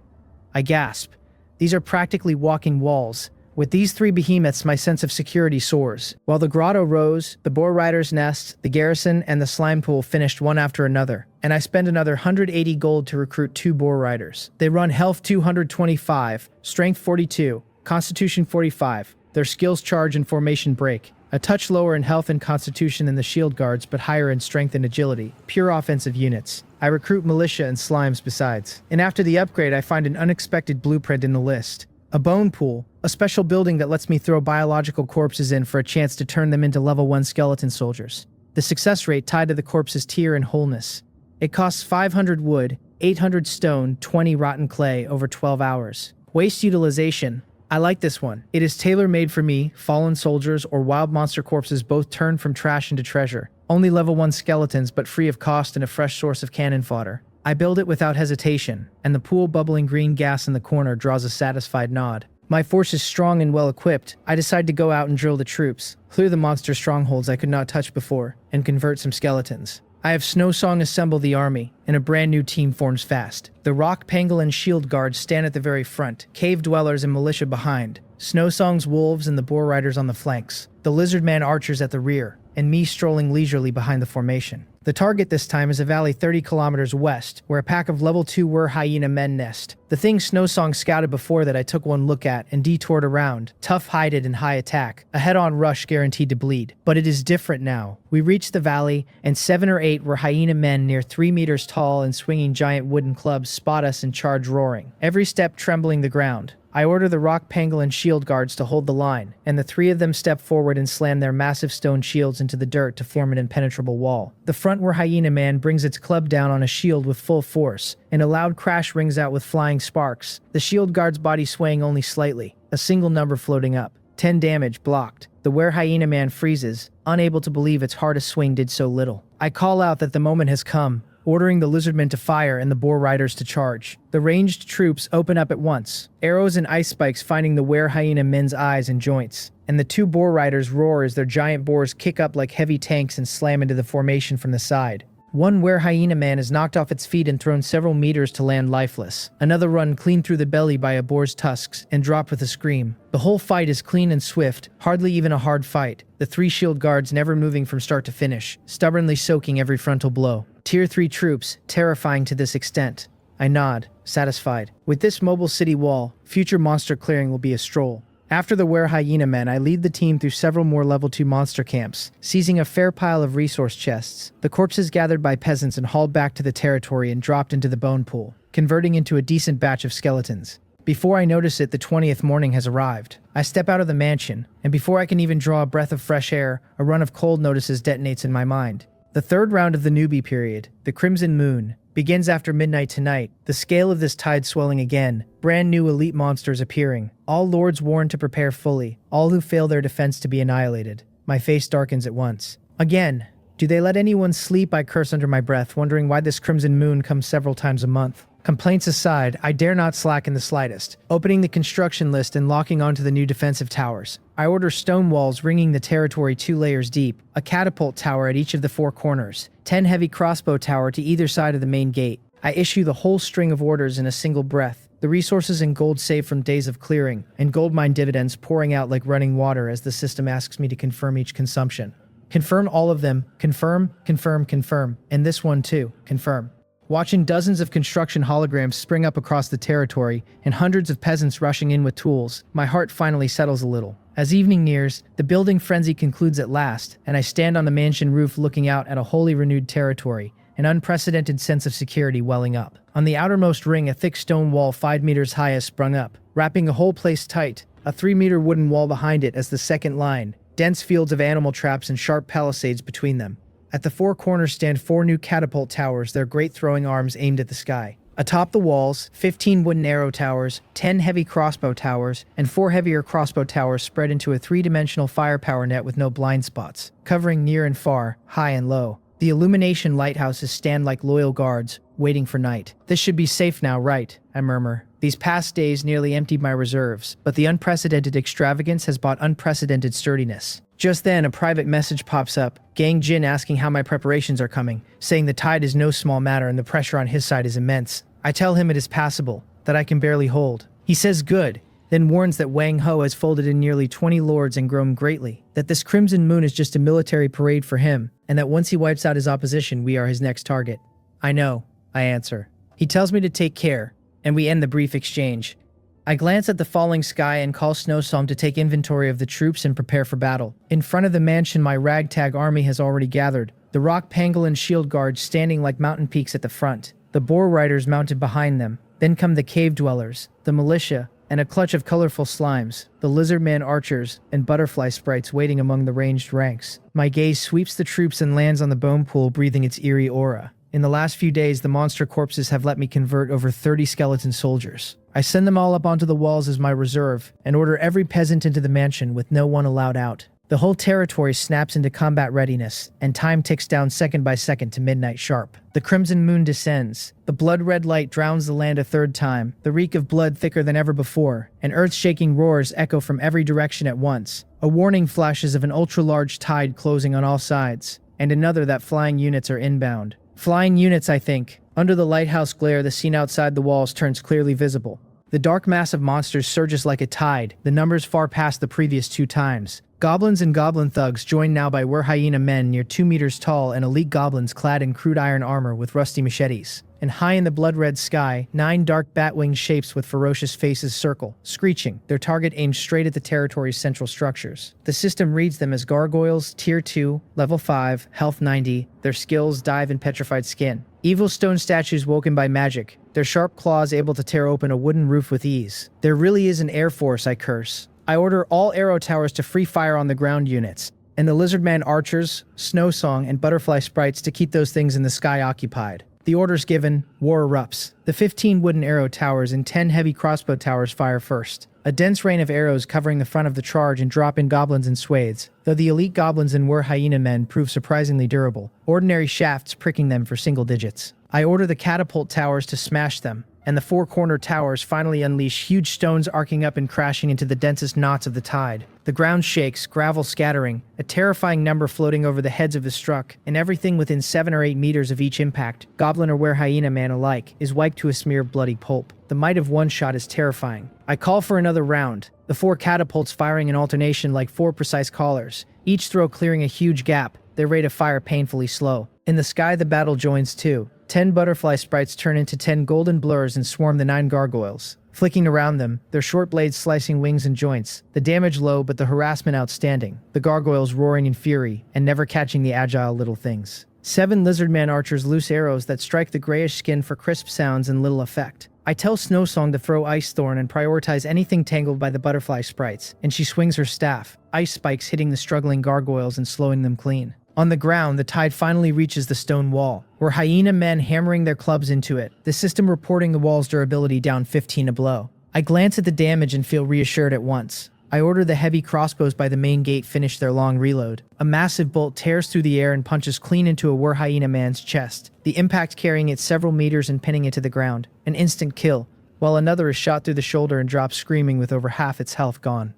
I gasp. These are practically walking walls. With these 3 behemoths, my sense of security soars. While the grotto rose, the boar rider's nest, the garrison, and the slime pool finished one after another, and I spend another 180 gold to recruit 2 boar riders. They run health 225, strength 42, constitution 45, their skills charge and formation break. A touch lower in health and constitution than the shield guards, but higher in strength and agility. Pure offensive units. I recruit militia and slimes besides. And after the upgrade, I find an unexpected blueprint in the list. A bone pool, a special building that lets me throw biological corpses in for a chance to turn them into level 1 skeleton soldiers. The success rate tied to the corpse's tier and wholeness. It costs 500 wood, 800 stone, 20 rotten clay over 12 hours. Waste utilization. I like this one. It is tailor-made for me, fallen soldiers, or wild monster corpses both turned from trash into treasure. Only level 1 skeletons, but free of cost and a fresh source of cannon fodder. I build it without hesitation, and the pool bubbling green gas in the corner draws a satisfied nod. My force is strong and well-equipped. I decide to go out and drill the troops, clear the monster strongholds I could not touch before, and convert some skeletons. I have Snowsong assemble the army, and a brand new team forms fast. The rock pangolin shield guards stand at the very front, cave dwellers and militia behind, Snowsong's wolves and the boar riders on the flanks, the lizardman archers at the rear, and me strolling leisurely behind the formation. The target this time is a valley 30 kilometers west, where a pack of level 2 hyena men nest. The thing Snowsong scouted before that I took one look at and detoured around, tough-hided and high attack, a head-on rush guaranteed to bleed. But it is different now. We reach the valley, and 7 or 8 hyena men near 3 meters tall and swinging giant wooden clubs spot us and charge roaring, every step trembling the ground. I order the rock pangolin shield guards to hold the line, and the 3 of them step forward and slam their massive stone shields into the dirt to form an impenetrable wall. The front hyena man brings its club down on a shield with full force, and a loud crash rings out with flying sparks, the shield guard's body swaying only slightly, a single number floating up. 10 damage blocked. The hyena man freezes, unable to believe its hardest swing did so little. I call out that the moment has come, ordering the lizardmen to fire and the boar riders to charge. The ranged troops open up at once, arrows and ice spikes finding the hyena men's eyes and joints, and the 2 boar riders roar as their giant boars kick up like heavy tanks and slam into the formation from the side. One hyena man is knocked off its feet and thrown several meters to land lifeless. Another run clean through the belly by a boar's tusks and dropped with a scream. The whole fight is clean and swift, hardly even a hard fight. The 3 shield guards never moving from start to finish, stubbornly soaking every frontal blow. Tier 3 troops, terrifying to this extent. I nod, satisfied. With this mobile city wall, future monster clearing will be a stroll. After the were-hyena men, I lead the team through several more level 2 monster camps, seizing a fair pile of resource chests, the corpses gathered by peasants and hauled back to the territory and dropped into the bone pool, converting into a decent batch of skeletons. Before I notice it, the 20th morning has arrived. I step out of the mansion, and before I can even draw a breath of fresh air, a run of cold notices detonates in my mind. The third round of the newbie period, the Crimson Moon, begins after midnight tonight, the scale of this tide swelling again, brand new elite monsters appearing, all lords warned to prepare fully, all who fail their defense to be annihilated. My face darkens at once. Again, do they let anyone sleep? I curse under my breath, wondering why this Crimson Moon comes several times a month. Complaints aside, I dare not slack in the slightest, opening the construction list and locking onto the new defensive towers. I order stone walls ringing the territory 2 layers deep, a catapult tower at each of the 4 corners, 10 heavy crossbow tower to either side of the main gate. I issue the whole string of orders in a single breath, the resources and gold saved from days of clearing, and gold mine dividends pouring out like running water as the system asks me to confirm each consumption. Confirm all of them, confirm, confirm, confirm, and this one too, confirm. Watching dozens of construction holograms spring up across the territory and hundreds of peasants rushing in with tools, my heart finally settles a little. As evening nears, the building frenzy concludes at last, and I stand on the mansion roof looking out at a wholly renewed territory, an unprecedented sense of security welling up. On the outermost ring, a thick stone wall 5 meters high has sprung up, wrapping the whole place tight, a 3-meter wooden wall behind it as the second line, dense fields of animal traps and sharp palisades between them. At the 4 corners stand 4 new catapult towers, their great throwing arms aimed at the sky. Atop the walls, 15 wooden arrow towers, 10 heavy crossbow towers, and 4 heavier crossbow towers spread into a 3-dimensional firepower net with no blind spots, covering near and far, high and low. The illumination lighthouses stand like loyal guards, waiting for night. This should be safe now, right? I murmur. These past days nearly emptied my reserves, but the unprecedented extravagance has brought unprecedented sturdiness. Just then, a private message pops up, Gang Jin asking how my preparations are coming, saying the tide is no small matter and the pressure on his side is immense. I tell him it is passable, that I can barely hold. He says good, then warns that Wang Ho has folded in nearly 20 lords and grown greatly, that this Crimson Moon is just a military parade for him, and that once he wipes out his opposition, we are his next target. I know, I answer. He tells me to take care, and we end the brief exchange. I glance at the falling sky and call Snowsong to take inventory of the troops and prepare for battle. In front of the mansion, my ragtag army has already gathered, the rock pangolin shield guards standing like mountain peaks at the front, the boar riders mounted behind them. Then come the cave dwellers, the militia, and a clutch of colorful slimes, the lizardman archers, and butterfly sprites waiting among the ranged ranks. My gaze sweeps the troops and lands on the bone pool, breathing its eerie aura. In the last few days, the monster corpses have let me convert over 30 skeleton soldiers. I send them all up onto the walls as my reserve, and order every peasant into the mansion with no one allowed out. The whole territory snaps into combat readiness, and time ticks down second by second to midnight sharp. The Crimson Moon descends. The blood-red light drowns the land a third time, the reek of blood thicker than ever before, and earth-shaking roars echo from every direction at once. A warning flashes of an ultra-large tide closing on all sides, and another that flying units are inbound. Flying units, I think. Under the lighthouse glare, the scene outside the walls turns clearly visible. The dark mass of monsters surges like a tide, the numbers far past the previous 2 times. Goblins and goblin thugs joined now by were-hyena men near 2 meters tall and elite goblins clad in crude iron armor with rusty machetes. And high in the blood-red sky, 9 dark bat-winged shapes with ferocious faces circle, screeching, their target aimed straight at the territory's central structures. The system reads them as gargoyles, Tier 2, Level 5, Health 90, their skills dive in petrified skin. Evil stone statues woken by magic, their sharp claws able to tear open a wooden roof with ease. There really is an air force, I curse. I order all arrow towers to free fire on the ground units, and the lizardman archers, Snowsong, and butterfly sprites to keep those things in the sky occupied. The orders given, war erupts. The 15 wooden arrow towers and 10 heavy crossbow towers fire first. A dense rain of arrows covering the front of the charge and drop in goblins in swathes, though the elite goblins and were-hyena men prove surprisingly durable, ordinary shafts pricking them for single digits. I order the catapult towers to smash them, and the 4 corner towers finally unleash huge stones arcing up and crashing into the densest knots of the tide. The ground shakes, gravel scattering, a terrifying number floating over the heads of the struck, and everything within 7 or 8 meters of each impact, goblin or were-hyena man alike, is wiped to a smear of bloody pulp. The might of one shot is terrifying. I call for another round, the 4 catapults firing in alternation like 4 precise callers, each throw clearing a huge gap, their rate of fire painfully slow. In the sky the battle joins too. 10 butterfly sprites turn into 10 golden blurs and swarm the 9 gargoyles, flicking around them, their short blades slicing wings and joints, the damage low but the harassment outstanding, the gargoyles roaring in fury and never catching the agile little things. 7 lizardman archers loose arrows that strike the grayish skin for crisp sounds and little effect. I tell Snowsong to throw Ice Thorn and prioritize anything tangled by the butterfly sprites, and she swings her staff, ice spikes hitting the struggling gargoyles and slowing them clean. On the ground, the tide finally reaches the stone wall, where hyena men hammering their clubs into it, the system reporting the wall's durability down 15 a blow. I glance at the damage and feel reassured at once. I order the heavy crossbows by the main gate finish their long reload. A massive bolt tears through the air and punches clean into a war hyena man's chest, the impact carrying it several meters and pinning it to the ground. An instant kill, while another is shot through the shoulder and drops screaming with over half its health gone.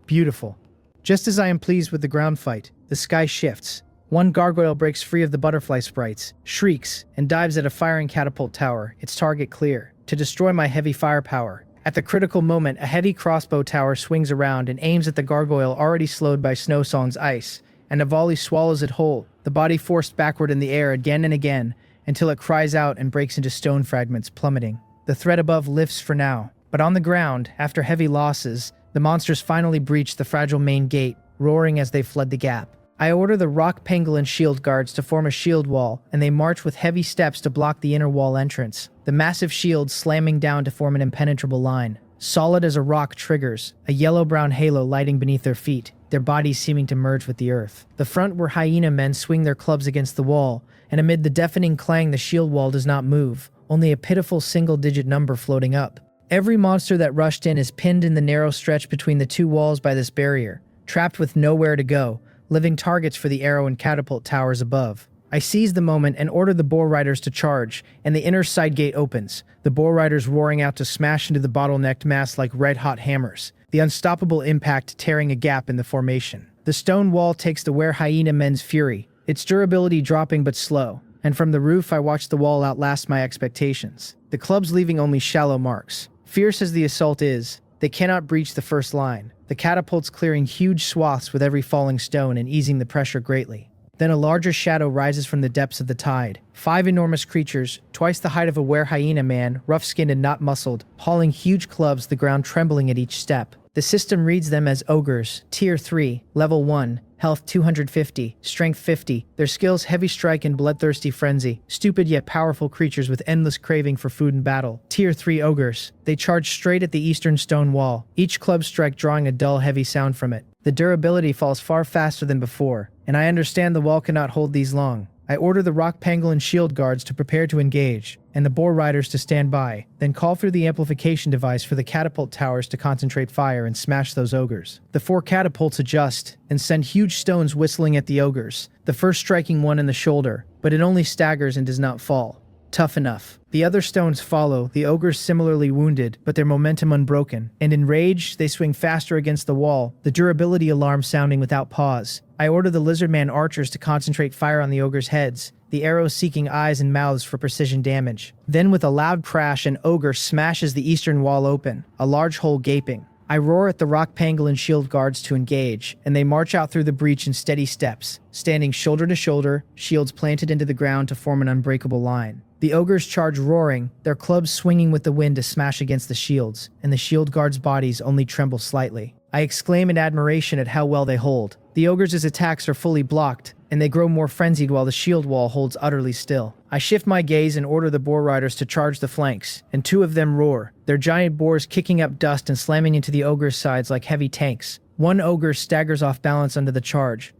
Beautiful. Just as I am pleased with the ground fight, the sky shifts. One gargoyle breaks free of the butterfly sprites, shrieks, and dives at a firing catapult tower, its target clear, to destroy my heavy firepower. At the critical moment, a heavy crossbow tower swings around and aims at the gargoyle already slowed by Snowsong's ice, and a volley swallows it whole, the body forced backward in the air again and again, until it cries out and breaks into stone fragments, plummeting. The threat above lifts for now, but on the ground, after heavy losses, the monsters finally breach the fragile main gate, roaring as they flood the gap. I order the rock pangolin shield guards to form a shield wall, and they march with heavy steps to block the inner wall entrance, the massive shields slamming down to form an impenetrable line. Solid as a rock triggers, a yellow-brown halo lighting beneath their feet, their bodies seeming to merge with the earth. The front where hyena men swing their clubs against the wall, and amid the deafening clang the shield wall does not move, only a pitiful single-digit number floating up. Every monster that rushed in is pinned in the narrow stretch between the two walls by this barrier, trapped with nowhere to go, living targets for the arrow and catapult towers above. I seize the moment and order the boar riders to charge, and the inner side gate opens, the boar riders roaring out to smash into the bottlenecked mass like red-hot hammers, the unstoppable impact tearing a gap in the formation. The stone wall takes the were hyena men's fury, its durability dropping but slow, and from the roof I watch the wall outlast my expectations, the clubs leaving only shallow marks. Fierce as the assault is, they cannot breach the first line, the catapults clearing huge swaths with every falling stone and easing the pressure greatly. Then a larger shadow rises from the depths of the tide. 5 enormous creatures, twice the height of a were hyena man, rough-skinned and not muscled, hauling huge clubs, the ground trembling at each step. The system reads them as ogres, Tier 3, Level 1, Health 250, Strength 50, their skills heavy strike and bloodthirsty frenzy, stupid yet powerful creatures with endless craving for food and battle. Tier 3 ogres. They charge straight at the eastern stone wall, each club strike drawing a dull heavy sound from it. The durability falls far faster than before, and I understand the wall cannot hold these long. I order the rock pangolin shield guards to prepare to engage, and the boar riders to stand by, then call through the amplification device for the catapult towers to concentrate fire and smash those ogres. The 4 catapults adjust, and send huge stones whistling at the ogres, the first striking one in the shoulder, but it only staggers and does not fall. Tough enough. The other stones follow, the ogres similarly wounded, but their momentum unbroken, and in rage, they swing faster against the wall, the durability alarm sounding without pause. I order the lizardman archers to concentrate fire on the ogres' heads, the arrows seeking eyes and mouths for precision damage. Then with a loud crash, an ogre smashes the eastern wall open, a large hole gaping. I roar at the rock pangolin shield guards to engage, and they march out through the breach in steady steps, standing shoulder to shoulder, shields planted into the ground to form an unbreakable line. The ogres charge roaring, their clubs swinging with the wind to smash against the shields, and the shield guards' bodies only tremble slightly. I exclaim in admiration at how well they hold. The ogres' attacks are fully blocked, and they grow more frenzied while the shield wall holds utterly still. I shift my gaze and order the boar riders to charge the flanks, and 2 of them roar, their giant boars kicking up dust and slamming into the ogres' sides like heavy tanks. One ogre staggers off balance under the charge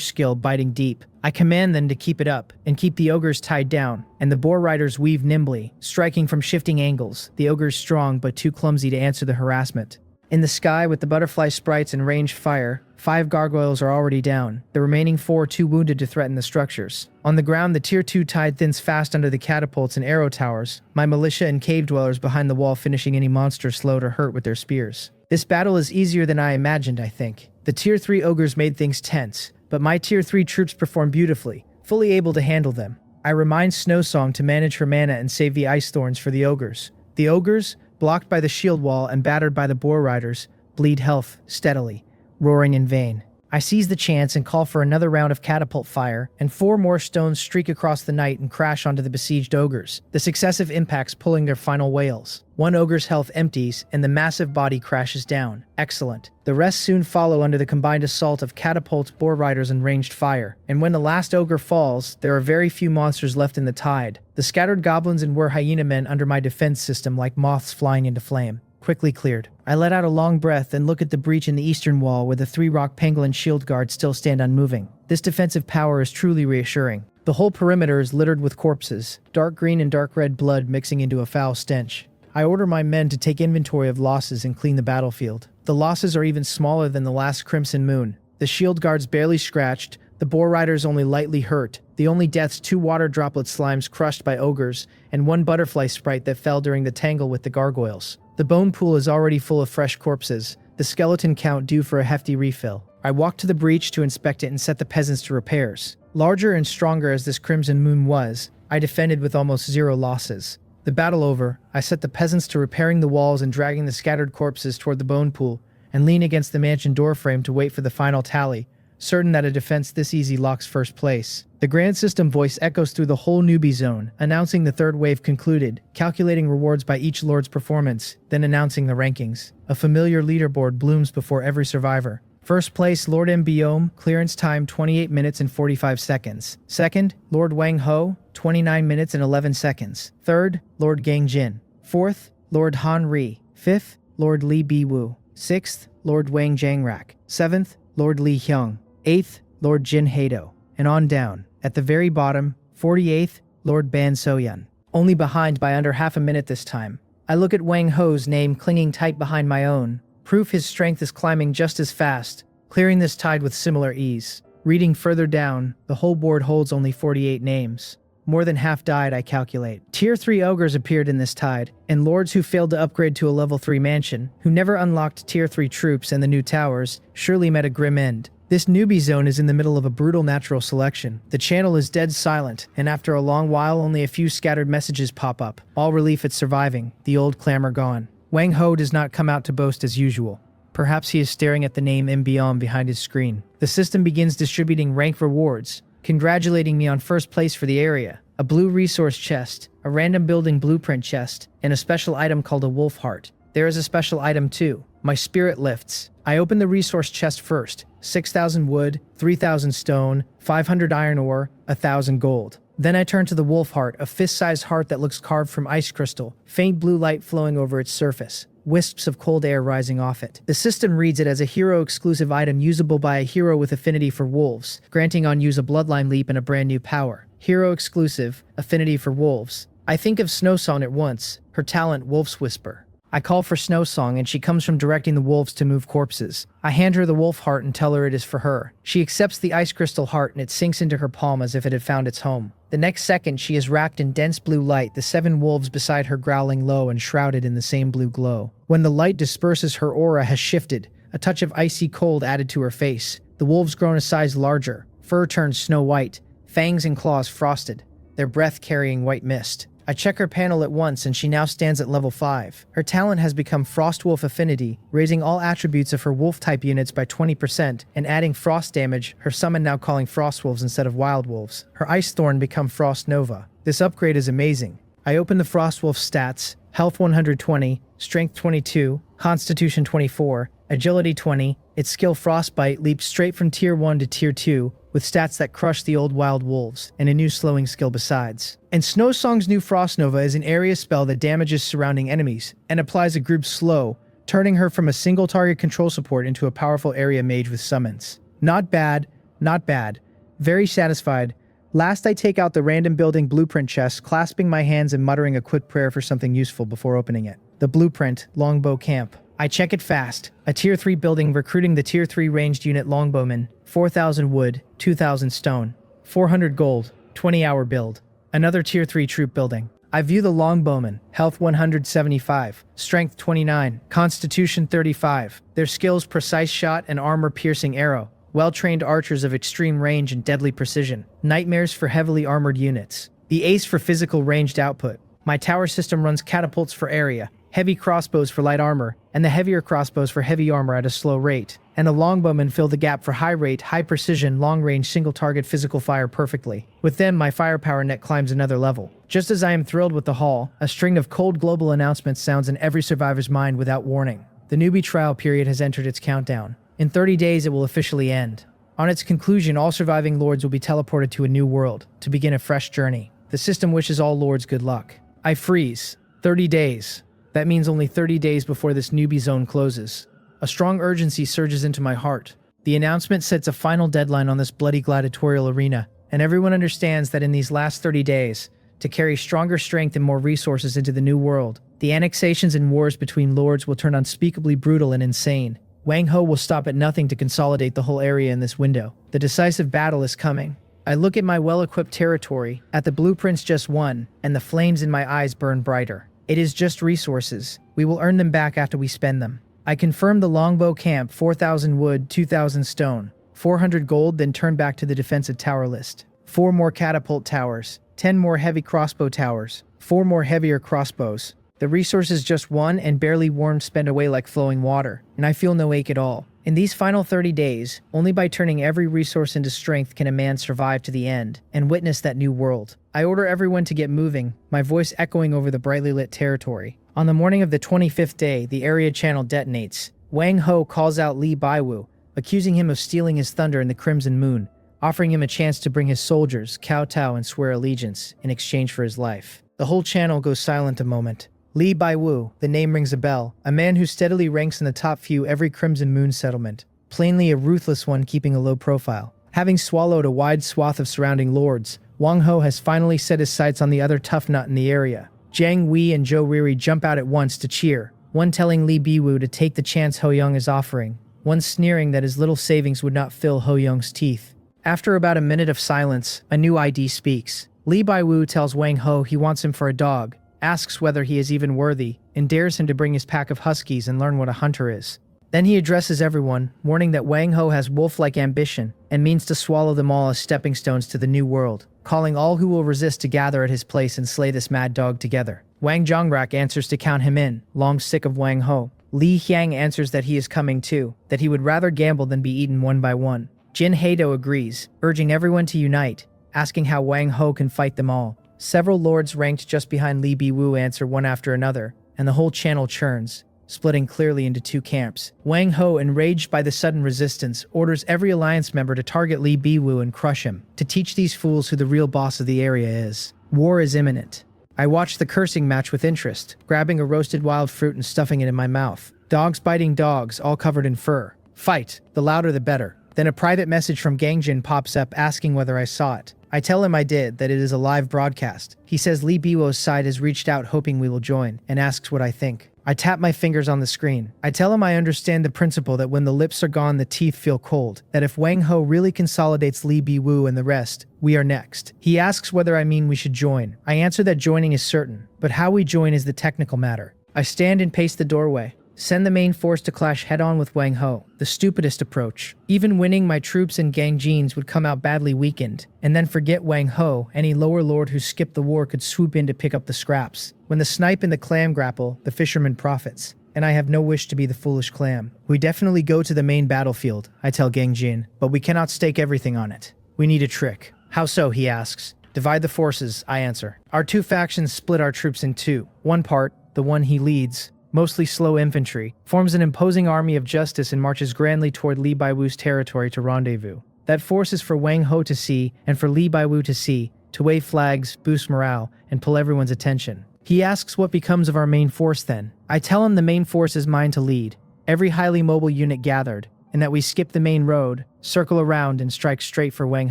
skill biting deep. I command them to keep it up, and keep the ogres tied down, and the boar riders weave nimbly, striking from shifting angles, the ogres strong but too clumsy to answer the harassment. In the sky, with the butterfly sprites and ranged fire, 5 gargoyles are already down, the remaining 4 too wounded to threaten the structures. On the ground, the Tier 2 tide thins fast under the catapults and arrow towers, my militia and cave dwellers behind the wall finishing any monster slowed or hurt with their spears. This battle is easier than I imagined, I think. The Tier 3 ogres made things tense, but my Tier 3 troops performed beautifully, fully able to handle them. I remind Snowsong to manage her mana and save the ice thorns for the ogres. The ogres, blocked by the shield wall and battered by the boar riders, bleed health steadily, roaring in vain. I seize the chance and call for another round of catapult fire, and 4 more stones streak across the night and crash onto the besieged ogres, the successive impacts pulling their final wails. 1 ogre's health empties, and the massive body crashes down. Excellent. The rest soon follow under the combined assault of catapults, boar riders, and ranged fire. And when the last ogre falls, there are very few monsters left in the tide. The scattered goblins and were hyena men under my defense system like moths flying into flame. Quickly cleared. I let out a long breath and look at the breach in the eastern wall where the 3 rock pangolin shield guards still stand unmoving. This defensive power is truly reassuring. The whole perimeter is littered with corpses, dark green and dark red blood mixing into a foul stench. I order my men to take inventory of losses and clean the battlefield. The losses are even smaller than the last Crimson Moon. The shield guards barely scratched, the boar riders only lightly hurt, the only deaths 2 water droplet slimes crushed by ogres, and 1 butterfly sprite that fell during the tangle with the gargoyles. The bone pool is already full of fresh corpses, the skeleton count due for a hefty refill. I walked to the breach to inspect it and set the peasants to repairs. Larger and stronger as this Crimson Moon was, I defended with almost 0 losses. The battle over, I set the peasants to repairing the walls and dragging the scattered corpses toward the bone pool, and lean against the mansion doorframe to wait for the final tally, certain that a defense this easy locks first place. The Grand System voice echoes through the whole newbie zone, announcing the 3rd wave concluded, calculating rewards by each lord's performance, then announcing the rankings. A familiar leaderboard blooms before every survivor. First place, Lord Mbiome, clearance time 28 minutes and 45 seconds. Second, Lord Wang Ho, 29 minutes and 11 seconds. Third, Lord Gang Jin. Fourth, Lord Han Ri. Fifth, Lord Li Biwu. Sixth, Lord Wang Jangrak. Seventh, Lord Li Hyung. Eighth, Lord Jin Hado. And on down. At the very bottom, 48th, Lord Ban Soyun. Only behind by under half a minute this time. I look at Wang Ho's name clinging tight behind my own. Proof his strength is climbing just as fast, clearing this tide with similar ease. Reading further down, the whole board holds only 48 names. More than half died, I calculate. Tier 3 ogres appeared in this tide, and lords who failed to upgrade to a level 3 mansion, who never unlocked Tier 3 troops and the new towers, surely met a grim end. This newbie zone is in the middle of a brutal natural selection. The channel is dead silent, and after a long while only a few scattered messages pop up, all relief at surviving, the old clamor gone. Wang Ho does not come out to boast as usual. Perhaps he is staring at the name Mbiome behind his screen. The system begins distributing rank rewards, congratulating me on first place for the area. A blue resource chest, a random building blueprint chest, and a special item called a wolf heart. There is a special item too. My spirit lifts. I open the resource chest first. 6,000 wood, 3,000 stone, 500 iron ore, 1,000 gold. Then I turn to the wolf heart, a fist-sized heart that looks carved from ice crystal, faint blue light flowing over its surface, wisps of cold air rising off it. The system reads it as a hero-exclusive item usable by a hero with affinity for wolves, granting on use a bloodline leap and a brand new power. Hero-exclusive, affinity for wolves. I think of Snowsong at once, her talent Wolf's Whisper. I call for Snowsong and she comes from directing the wolves to move corpses. I hand her the wolf heart and tell her it is for her. She accepts the ice crystal heart and it sinks into her palm as if it had found its home. The next second she is wrapped in dense blue light, the 7 wolves beside her growling low and shrouded in the same blue glow. When the light disperses, her aura has shifted, a touch of icy cold added to her face. The wolves grown a size larger, fur turned snow white, fangs and claws frosted, their breath carrying white mist. I check her panel at once and she now stands at level 5. Her talent has become Frost Wolf Affinity, raising all attributes of her wolf-type units by 20% and adding frost damage, her summon now calling Frost Wolves instead of Wild Wolves. Her Ice Thorn become Frost Nova. This upgrade is amazing. I open the Frost Wolf stats, Health 120, Strength 22, Constitution 24, Agility 20, its skill Frostbite leaps straight from Tier 1 to Tier 2, with stats that crush the old wild wolves, and a new slowing skill besides. And Snowsong's new Frost Nova is an area spell that damages surrounding enemies, and applies a group slow, turning her from a single target control support into a powerful area mage with summons. Not bad, not bad. Very satisfied. Last I take out the random building blueprint chest, clasping my hands and muttering a quick prayer for something useful before opening it. The blueprint, Longbow Camp. I check it fast. A Tier 3 building recruiting the Tier 3 ranged unit Longbowman. 4,000 wood, 2,000 stone, 400 gold, 20-hour build. Another Tier 3 troop building. I view the Longbowmen, Health 175, Strength 29, Constitution 35. Their skills precise shot and armor-piercing arrow. Well-trained archers of extreme range and deadly precision. Nightmares for heavily armored units. The Ace for physical ranged output. My tower system runs catapults for area, heavy crossbows for light armor, and the heavier crossbows for heavy armor at a slow rate. and the longbowmen fill the gap for high-rate, high-precision, long-range single-target physical fire perfectly. With them, my firepower net climbs another level. Just as I am thrilled with the haul, a string of cold global announcements sounds in every survivor's mind without warning. The newbie trial period has entered its countdown. In 30 days, it will officially end. On its conclusion, all surviving lords will be teleported to a new world, to begin a fresh journey. The system wishes all lords good luck. I freeze. 30 days. That means only 30 days before this newbie zone closes. A strong urgency surges into my heart. The announcement sets a final deadline on this bloody gladiatorial arena, and everyone understands that in these last 30 days, to carry stronger strength and more resources into the new world, the annexations and wars between lords will turn unspeakably brutal and insane. Wang Ho will stop at nothing to consolidate the whole area in this window. The decisive battle is coming. I look at my well-equipped territory, at the blueprints just won, and the flames in my eyes burn brighter. It is just resources. We will earn them back after we spend them. I confirm the longbow camp, 4,000 wood, 2,000 stone, 400 gold, then turn back to the defensive tower list. 4 more catapult towers, 10 more heavy crossbow towers, 4 more heavier crossbows. The resources just won and barely warmed spend away like flowing water, and I feel no ache at all. In these final 30 days, only by turning every resource into strength can a man survive to the end and witness that new world. I order everyone to get moving, my voice echoing over the brightly lit territory. On the morning of the 25th day, the area channel detonates. Wang Ho calls out Li Baiwu, accusing him of stealing his thunder in the Crimson Moon, offering him a chance to bring his soldiers, kowtow and swear allegiance, in exchange for his life. The whole channel goes silent a moment. Li Baiwu, the name rings a bell, a man who steadily ranks in the top few every Crimson Moon settlement, plainly a ruthless one keeping a low profile. Having swallowed a wide swath of surrounding lords, Wang Ho has finally set his sights on the other tough nut in the area. Jiang Wei and Zhou Riri jump out at once to cheer, one telling Li Biwu to take the chance Ho Young is offering, one sneering that his little savings would not fill Ho Young's teeth. After about a minute of silence, a new ID speaks. Li Baiwu tells Wang Ho he wants him for a dog, asks whether he is even worthy, and dares him to bring his pack of huskies and learn what a hunter is. Then he addresses everyone, warning that Wang Ho has wolf-like ambition and means to swallow them all as stepping stones to the new world, calling all who will resist to gather at his place and slay this mad dog together. Wang Zhongrak answers to count him in, long sick of Wang Ho. Li Xiang answers that he is coming too, that he would rather gamble than be eaten one by one. Jin Heido agrees, urging everyone to unite, asking how Wang Ho can fight them all. Several lords ranked just behind Li Biwu answer one after another, and the whole channel churns, splitting clearly into 2 camps. Wang Ho, enraged by the sudden resistance, orders every alliance member to target Li Biwu and crush him, to teach these fools who the real boss of the area is. War is imminent. I watch the cursing match with interest, grabbing a roasted wild fruit and stuffing it in my mouth. Dogs biting dogs, all covered in fur. Fight, the louder the better. Then a private message from Gangjin pops up asking whether I saw it. I tell him I did, that it is a live broadcast. He says Li Biwo's side has reached out hoping we will join, and asks what I think. I tap my fingers on the screen. I tell him I understand the principle that when the lips are gone, the teeth feel cold, that if Wang Ho really consolidates Li Biwu and the rest, we are next. He asks whether I mean we should join. I answer that joining is certain, but how we join is the technical matter. I stand and pace the doorway. Send the main force to clash head-on with Wang Ho, the stupidest approach. Even winning, my troops and Gangjins would come out badly weakened, and then forget Wang Ho, any lower lord who skipped the war could swoop in to pick up the scraps. When the snipe and the clam grapple, the fisherman profits, and I have no wish to be the foolish clam. We definitely go to the main battlefield, I tell Gangjin, but we cannot stake everything on it. We need a trick. How so, he asks. Divide the forces, I answer. Our 2 factions split our troops in 2. One part, the one he leads, mostly slow infantry, forms an imposing army of justice and marches grandly toward Li Baiwu's territory to rendezvous. That force is for Wang Ho to see and for Li Baiwu to see, to wave flags, boost morale, and pull everyone's attention. He asks what becomes of our main force then. I tell him the main force is mine to lead, every highly mobile unit gathered, and that we skip the main road, circle around, and strike straight for Wang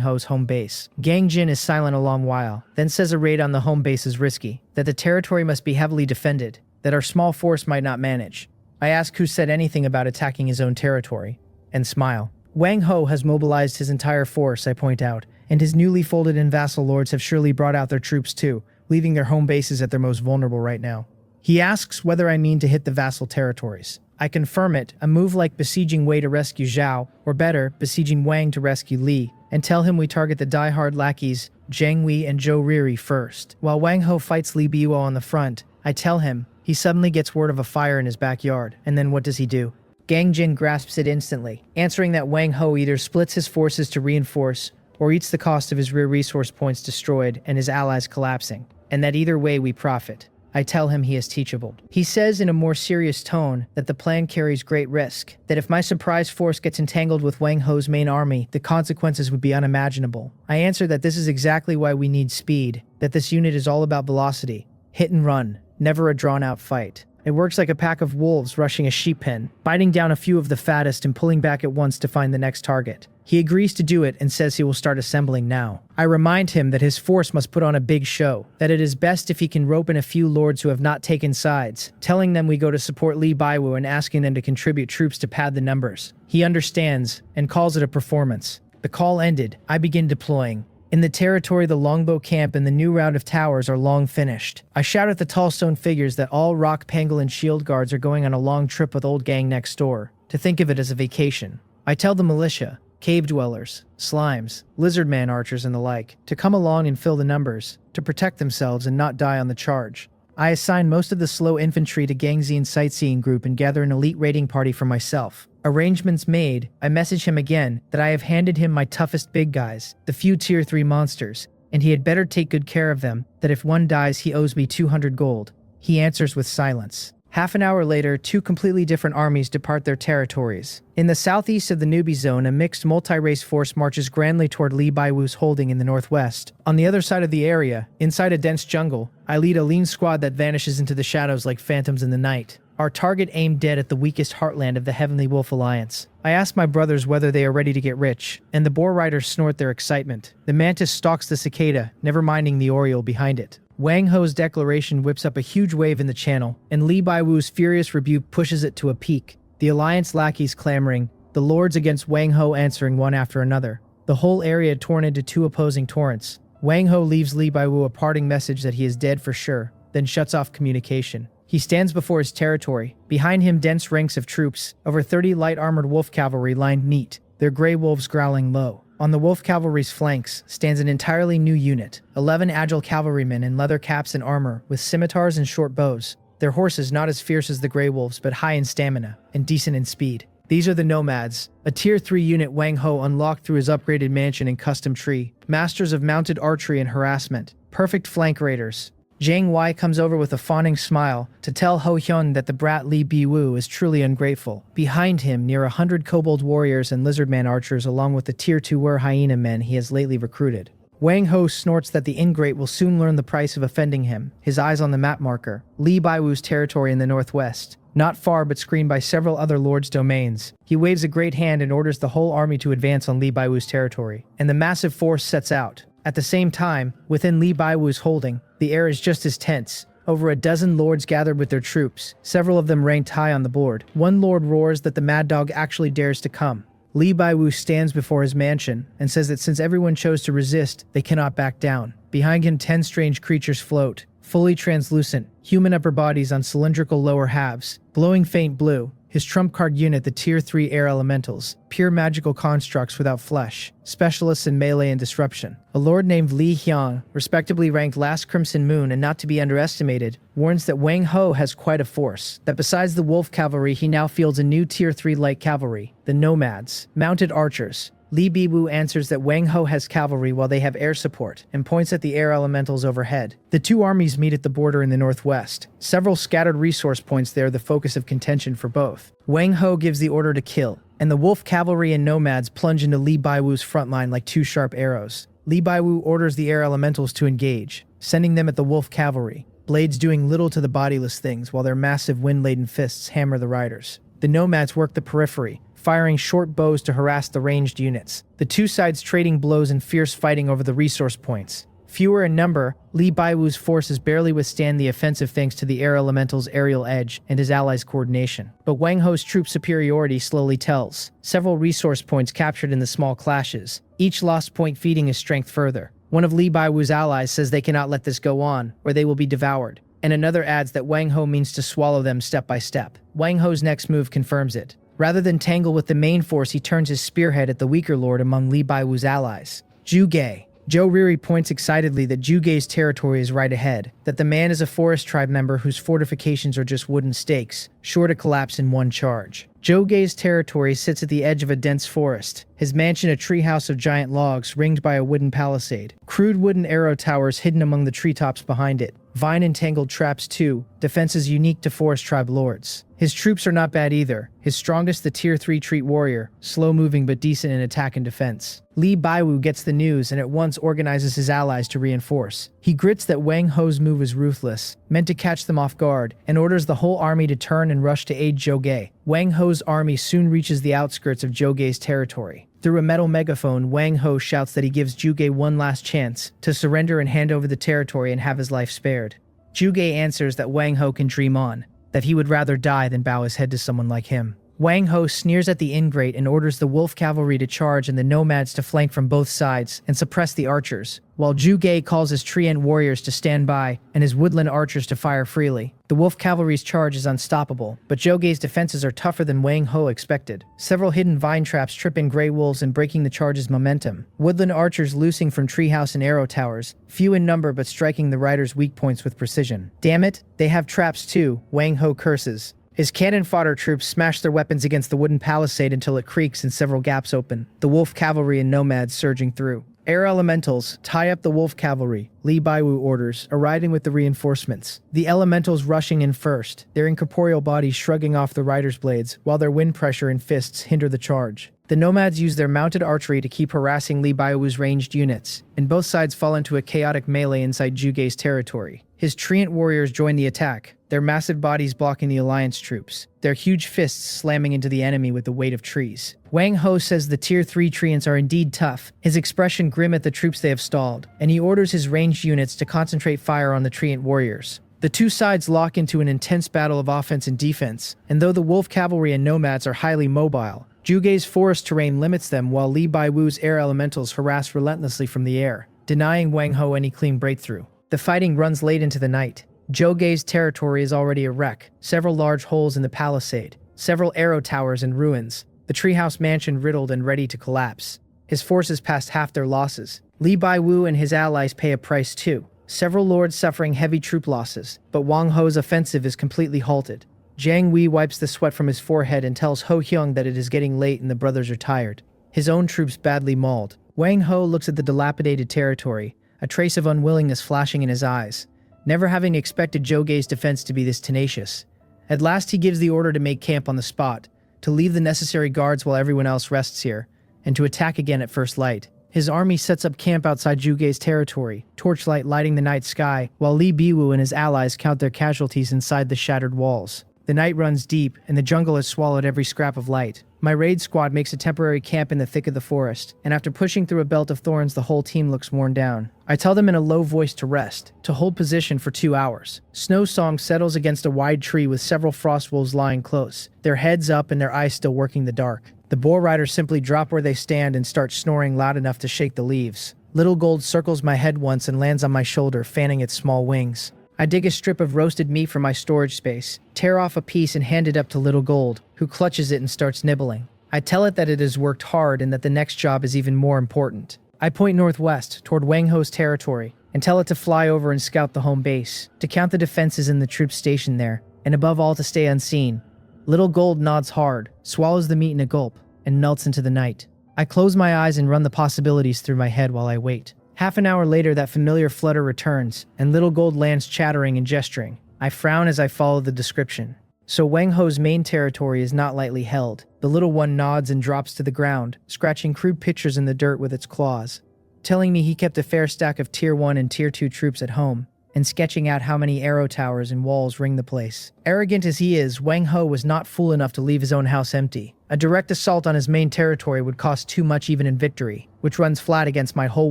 Ho's home base. Gang Jin is silent a long while, then says a raid on the home base is risky, that the territory must be heavily defended, that our small force might not manage. I ask who said anything about attacking his own territory, and smile. Wang Ho has mobilized his entire force, I point out, and his newly folded in vassal lords have surely brought out their troops too, leaving their home bases at their most vulnerable right now. He asks whether I mean to hit the vassal territories. I confirm it, a move like besieging Wei to rescue Zhao, or better, besieging Wang to rescue Li, and tell him we target the die-hard lackeys, Jiang Wei and Zhou Riri first. While Wang Ho fights Li Biwo on the front, I tell him, he suddenly gets word of a fire in his backyard, and then what does he do? Gang Jin grasps it instantly, answering that Wang Ho either splits his forces to reinforce or eats the cost of his rear resource points destroyed and his allies collapsing, and that either way we profit. I tell him he is teachable. He says in a more serious tone that the plan carries great risk, that if my surprise force gets entangled with Wang Ho's main army, the consequences would be unimaginable. I answer that this is exactly why we need speed, that this unit is all about velocity, hit and run, never a drawn-out fight. It works like a pack of wolves rushing a sheep pen, biting down a few of the fattest and pulling back at once to find the next target. He agrees to do it and says he will start assembling now. I remind him that his force must put on a big show, that it is best if he can rope in a few lords who have not taken sides, telling them we go to support Li Baiwu and asking them to contribute troops to pad the numbers. He understands and calls it a performance. The call ended. I begin deploying. In the territory, the longbow camp and the new round of towers are long finished. I shout at the tall stone figures that all rock, pangolin shield guards are going on a long trip with old gang next door, to think of it as a vacation. I tell the militia, cave dwellers, slimes, lizard man archers and the like, to come along and fill the numbers, to protect themselves and not die on the charge. I assign most of the slow infantry to Gangxian's sightseeing group and gather an elite raiding party for myself. Arrangements made, I message him again that I have handed him my toughest big guys, the few tier 3 monsters, and he had better take good care of them, that if one dies he owes me 200 gold. He answers with silence. Half an hour later, two completely different armies depart their territories. In the southeast of the newbie zone, a mixed multi-race force marches grandly toward Li Baiwu's holding in the northwest. On the other side of the area, inside a dense jungle, I lead a lean squad that vanishes into the shadows like phantoms in the night. Our target aimed dead at the weakest heartland of the Heavenly Wolf Alliance. I ask my brothers whether they are ready to get rich, and the boar riders snort their excitement. The mantis stalks the cicada, never minding the oriole behind it. Wang Ho's declaration whips up a huge wave in the channel, and Li Baiwu's furious rebuke pushes it to a peak. The Alliance lackeys clamoring, the lords against Wang Ho answering one after another. The whole area torn into two opposing torrents. Wang Ho leaves Li Baiwu a parting message that he is dead for sure, then shuts off communication. He stands before his territory. Behind him, dense ranks of troops, over 30 light-armored wolf cavalry lined neat, their gray wolves growling low. On the wolf cavalry's flanks stands an entirely new unit, 11 agile cavalrymen in leather caps and armor, with scimitars and short bows. Their horses not as fierce as the gray wolves, but high in stamina and decent in speed. These are the Nomads, a tier 3 unit Wang Ho unlocked through his upgraded mansion and custom tree, masters of mounted archery and harassment, perfect flank raiders. Zhang Wei comes over with a fawning smile to tell Ho Hyun that the brat Li Biwu is truly ungrateful. Behind him, near 100 kobold warriors and lizardman archers along with the tier 2 hyena men he has lately recruited. Wang Ho snorts that the ingrate will soon learn the price of offending him, his eyes on the map marker, Li Baiwu's territory in the northwest. Not far but screened by several other lords' domains. He waves a great hand and orders the whole army to advance on Li Baiwu's territory, and the massive force sets out. At the same time, within Li Baiwu's holding, the air is just as tense. Over a dozen lords gathered with their troops, several of them ranked high on the board. One lord roars that the mad dog actually dares to come. Li Baiwu stands before his mansion and says that since everyone chose to resist, they cannot back down. Behind him, 10 strange creatures float, fully translucent, human upper bodies on cylindrical lower halves, glowing faint blue. His trump card unit, the tier 3 air elementals, pure magical constructs without flesh, specialists in melee and disruption. A lord named Li Hyang, respectably ranked last Crimson Moon and not to be underestimated, warns that Wang Ho has quite a force, that besides the wolf cavalry he now fields a new tier 3 light cavalry, the Nomads, mounted archers. Li Biwu answers that Wang Ho has cavalry while they have air support, and points at the air elementals overhead. The two armies meet at the border in the northwest. Several scattered resource points there, the focus of contention for both. Wang Ho gives the order to kill, and the wolf cavalry and Nomads plunge into Li Baiwu's front line like two sharp arrows. Li Baiwu orders the air elementals to engage, sending them at the wolf cavalry, blades doing little to the bodiless things while their massive wind-laden fists hammer the riders. The Nomads work the periphery, firing short bows to harass the ranged units. The two sides trading blows and fierce fighting over the resource points. Fewer in number, Li Baiwu's forces barely withstand the offensive thanks to the air elemental's aerial edge and his allies' coordination. But Wang Ho's troop superiority slowly tells. Several resource points captured in the small clashes, each lost point feeding his strength further. One of Li Baiwu's allies says they cannot let this go on, or they will be devoured. And another adds that Wang Ho means to swallow them step by step. Wang Ho's next move confirms it. Rather than tangle with the main force, he turns his spearhead at the weaker lord among Li Baiwu's allies, Zhu Ge. Joe Riri points excitedly that Jugei's territory is right ahead, that the man is a forest tribe member whose fortifications are just wooden stakes, sure to collapse in one charge. Jogei's territory sits at the edge of a dense forest, his mansion a treehouse of giant logs ringed by a wooden palisade, crude wooden arrow towers hidden among the treetops behind it, vine-entangled traps too, defenses unique to forest tribe lords. His troops are not bad either, his strongest the tier 3 treat warrior, slow-moving but decent in attack and defense. Li Baiwu gets the news and at once organizes his allies to reinforce. He grits that Wang Ho's move is ruthless, meant to catch them off guard, and orders the whole army to turn and rush to aid Jogei. Wang Ho's army soon reaches the outskirts of Jogei's territory. Through a metal megaphone, Wang Ho shouts that he gives Jugei one last chance to surrender and hand over the territory and have his life spared. Jugei answers that Wang Ho can dream on, that he would rather die than bow his head to someone like him. Wang Ho sneers at the ingrate and orders the wolf cavalry to charge and the nomads to flank from both sides and suppress the archers, while Jugei calls his treant warriors to stand by and his woodland archers to fire freely. The wolf cavalry's charge is unstoppable, but Jogei's defenses are tougher than Wang Ho expected. Several hidden vine traps trip in gray wolves and breaking the charge's momentum. Woodland archers loosing from treehouse and arrow towers, few in number but striking the riders' weak points with precision. Damn it, they have traps too, Wang Ho curses. His cannon fodder troops smash their weapons against the wooden palisade until it creaks and several gaps open, the wolf cavalry and nomads surging through. Air elementals, tie up the wolf cavalry, Li Baiwu orders, arriving with the reinforcements. The elementals rushing in first, their incorporeal bodies shrugging off the riders' blades, while their wind pressure and fists hinder the charge. The nomads use their mounted archery to keep harassing Li Baiwu's ranged units, and both sides fall into a chaotic melee inside Jugei's territory. His treant warriors join the attack, their massive bodies blocking the alliance troops, their huge fists slamming into the enemy with the weight of trees. Wang Ho says the tier 3 treants are indeed tough, his expression grim at the troops they have stalled, and he orders his ranged units to concentrate fire on the treant warriors. The two sides lock into an intense battle of offense and defense, and though the wolf cavalry and nomads are highly mobile, Jugei's forest terrain limits them while Li Baiwu's air elementals harass relentlessly from the air, denying Wang Ho any clean breakthrough. The fighting runs late into the night. Jogei's territory is already a wreck, several large holes in the palisade, several arrow towers in ruins, the treehouse mansion riddled and ready to collapse. His forces passed half their losses. Li Baiwu and his allies pay a price too, several lords suffering heavy troop losses, but Wang Ho's offensive is completely halted. Jiang Wei wipes the sweat from his forehead and tells Ho Hyung that it is getting late and the brothers are tired. His own troops badly mauled. Wang Ho looks at the dilapidated territory, a trace of unwillingness flashing in his eyes, never having expected Jogei's defense to be this tenacious. At last he gives the order to make camp on the spot, to leave the necessary guards while everyone else rests here, and to attack again at first light. His army sets up camp outside Jugei's territory, torchlight lighting the night sky, while Li Biwu and his allies count their casualties inside the shattered walls. The night runs deep, and the jungle has swallowed every scrap of light. My raid squad makes a temporary camp in the thick of the forest, and after pushing through a belt of thorns, the whole team looks worn down. I tell them in a low voice to rest, to hold position for 2 hours. Snow Song settles against a wide tree with several frost wolves lying close, their heads up and their eyes still working the dark. The boar riders simply drop where they stand and start snoring loud enough to shake the leaves. Little Gold circles my head once and lands on my shoulder, fanning its small wings. I dig a strip of roasted meat from my storage space, tear off a piece and hand it up to Little Gold, who clutches it and starts nibbling. I tell it that it has worked hard and that the next job is even more important. I point northwest, toward Wang Ho's territory, and tell it to fly over and scout the home base, to count the defenses and the troops stationed there, and above all to stay unseen. Little Gold nods hard, swallows the meat in a gulp, and melts into the night. I close my eyes and run the possibilities through my head while I wait. Half an hour later, that familiar flutter returns, and Little Gold lands chattering and gesturing. I frown as I follow the description. So Wang Ho's main territory is not lightly held. The little one nods and drops to the ground, scratching crude pictures in the dirt with its claws, telling me he kept a fair stack of Tier 1 and Tier 2 troops at home, and sketching out how many arrow towers and walls ring the place. Arrogant as he is, Wang Ho was not fool enough to leave his own house empty. A direct assault on his main territory would cost too much even in victory, which runs flat against my whole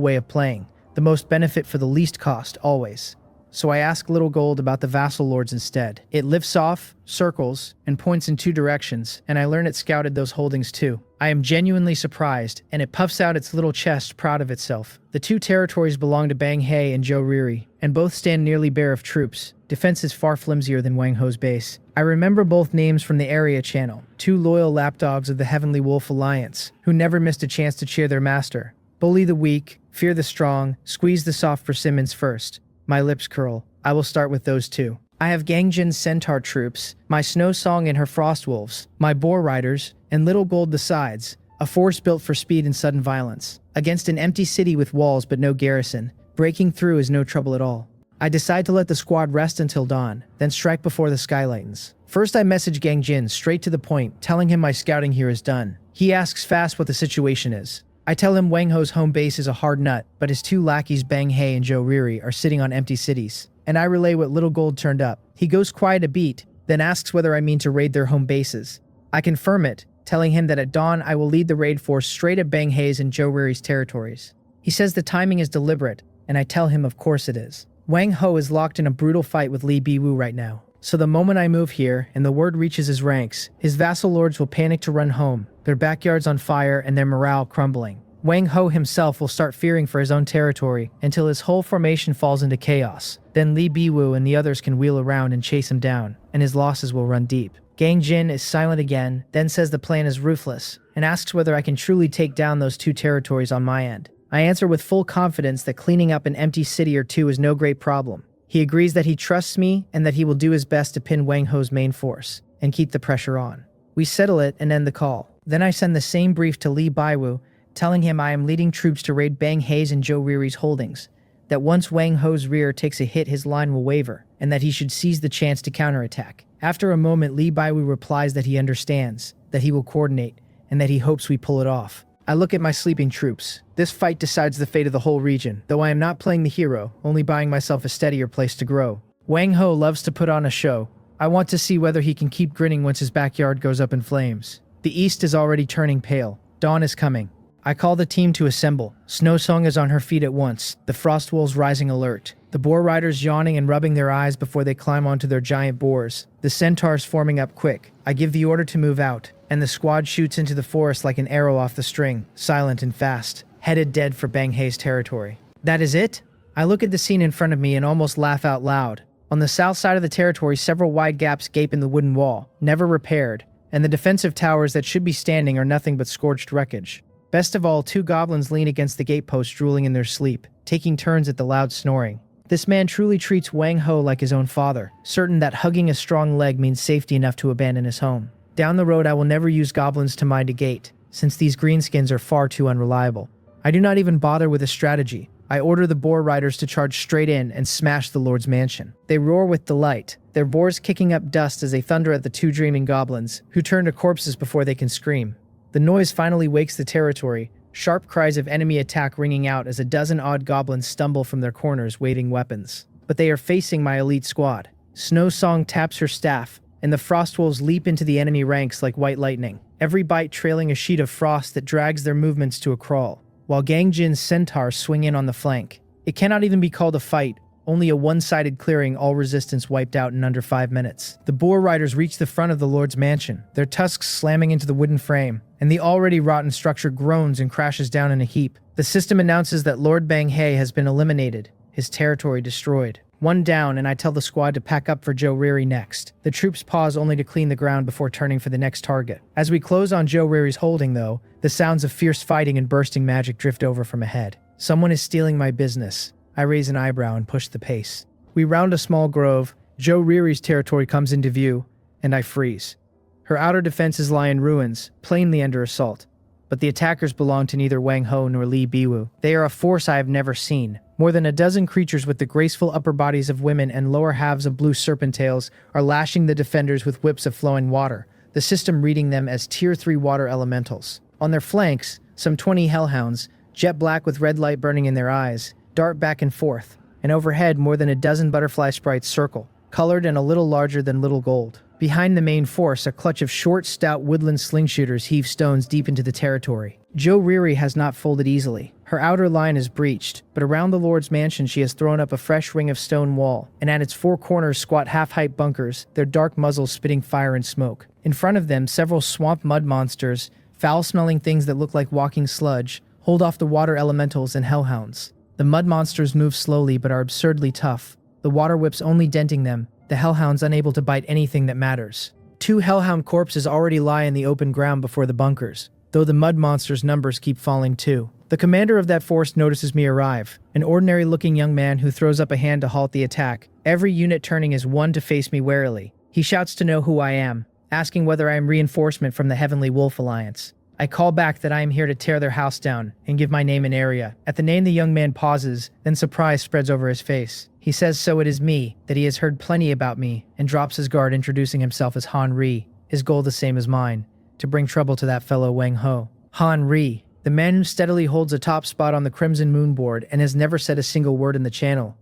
way of playing. The most benefit for the least cost, always. So I ask Little Gold about the vassal lords instead. It lifts off, circles, and points in 2 directions, and I learn it scouted those holdings too. I am genuinely surprised, and it puffs out its little chest proud of itself. The 2 territories belong to Bang He and Joe Riri, and both stand nearly bare of troops. Defense is far flimsier than Wang Ho's base. I remember both names from the area channel, 2 loyal lapdogs of the Heavenly Wolf Alliance, who never missed a chance to cheer their master. Bully the weak, fear the strong, squeeze the soft persimmons first. My lips curl. I will start with those two. I have Gangjin's centaur troops, my snow song and her frost wolves, my boar riders, and little gold the sides, a force built for speed and sudden violence. Against an empty city with walls but no garrison, breaking through is no trouble at all. I decide to let the squad rest until dawn, then strike before the sky lightens. First I message Gangjin straight to the point, telling him my scouting here is done. He asks fast what the situation is. I tell him Wang Ho's home base is a hard nut, but his two lackeys Bang He and Zhou Riri are sitting on empty cities. And I relay what little gold turned up. He goes quiet a beat, then asks whether I mean to raid their home bases. I confirm it, telling him that at dawn I will lead the raid force straight at Bang He's and Zhou Riri's territories. He says the timing is deliberate, and I tell him of course it is. Wang Ho is locked in a brutal fight with Li Biwu right now. So the moment I move here and the word reaches his ranks, his vassal lords will panic to run home, their backyards on fire and their morale crumbling. Wang Ho himself will start fearing for his own territory until his whole formation falls into chaos. Then Li Biwu and the others can wheel around and chase him down, and his losses will run deep. Gang Jin is silent again, then says the plan is ruthless, and asks whether I can truly take down those two territories on my end. I answer with full confidence that cleaning up an empty city or two is no great problem. He agrees that he trusts me and that he will do his best to pin Wang Ho's main force, and keep the pressure on. We settle it and end the call. Then I send the same brief to Li Biwu, telling him I am leading troops to raid Bang He's and Zhou Riri's holdings, that once Wang Ho's rear takes a hit his line will waver, and that he should seize the chance to counterattack. After a moment Li Biwu replies that he understands, that he will coordinate, and that he hopes we pull it off. I look at my sleeping troops. This fight decides the fate of the whole region, though I am not playing the hero, only buying myself a steadier place to grow. Wang Ho loves to put on a show. I want to see whether he can keep grinning once his backyard goes up in flames. The east is already turning pale. Dawn is coming. I call the team to assemble. Snow Song is on her feet at once, the frost wolves rising alert. The boar riders yawning and rubbing their eyes before they climb onto their giant boars. The centaurs forming up quick. I give the order to move out, and the squad shoots into the forest like an arrow off the string, silent and fast, headed dead for Bang He's territory. That is it? I look at the scene in front of me and almost laugh out loud. On the south side of the territory, several wide gaps gape in the wooden wall, never repaired, and the defensive towers that should be standing are nothing but scorched wreckage. Best of all, two goblins lean against the gatepost drooling in their sleep, taking turns at the loud snoring. This man truly treats Wang Ho like his own father, certain that hugging a strong leg means safety enough to abandon his home. Down the road I will never use goblins to mind a gate, since these greenskins are far too unreliable. I do not even bother with a strategy. I order the boar riders to charge straight in and smash the Lord's mansion. They roar with delight, their boars kicking up dust as they thunder at the two dreaming goblins, who turn to corpses before they can scream. The noise finally wakes the territory, sharp cries of enemy attack ringing out as a dozen odd goblins stumble from their corners waving weapons. But they are facing my elite squad. Snow Song taps her staff, and the frost wolves leap into the enemy ranks like white lightning, every bite trailing a sheet of frost that drags their movements to a crawl, while Gang Jin's centaurs swing in on the flank. It cannot even be called a fight, only a one-sided clearing, all resistance wiped out in under 5 minutes. The boar riders reach the front of the Lord's mansion, their tusks slamming into the wooden frame, and the already rotten structure groans and crashes down in a heap. The system announces that Lord Bang He has been eliminated, his territory destroyed. One down, and I tell the squad to pack up for Zhou Riri next. The troops pause only to clean the ground before turning for the next target. As we close on Zhou Riri's holding, though, the sounds of fierce fighting and bursting magic drift over from ahead. Someone is stealing my business. I raise an eyebrow and push the pace. We round a small grove, Zhou Riri's territory comes into view, and I freeze. Her outer defenses lie in ruins, plainly under assault. But the attackers belong to neither Wang Ho nor Li Biwu. They are a force I have never seen. More than a dozen creatures with the graceful upper bodies of women and lower halves of blue serpentails are lashing the defenders with whips of flowing water, the system reading them as Tier 3 water elementals. On their flanks, some 20 hellhounds, jet black with red light burning in their eyes, dart back and forth, and overhead more than a dozen butterfly sprites circle, colored and a little larger than little gold. Behind the main force, a clutch of short, stout woodland slingshooters heave stones deep into the territory. Zhou Riri has not folded easily. Her outer line is breached, but around the Lord's mansion she has thrown up a fresh ring of stone wall, and at its four corners squat half-height bunkers, their dark muzzles spitting fire and smoke. In front of them, several swamp mud monsters, foul-smelling things that look like walking sludge, hold off the water elementals and hellhounds. The mud monsters move slowly but are absurdly tough, the water whips only denting them, the hellhounds unable to bite anything that matters. 2 hellhound corpses already lie in the open ground before the bunkers, though the mud monsters' numbers keep falling too. The commander of that force notices me arrive, an ordinary-looking young man who throws up a hand to halt the attack, every unit turning as one to face me warily. He shouts to know who I am, asking whether I am reinforcement from the Heavenly Wolf Alliance. I call back that I am here to tear their house down and give my name and area. At the name, the young man pauses, then surprise spreads over his face. He says so it is me, that he has heard plenty about me, and drops his guard, introducing himself as Han Ri, his goal the same as mine, to bring trouble to that fellow Wang Ho. Han Ri, the man who steadily holds a top spot on the Crimson Moon board and has never said a single word in the channel.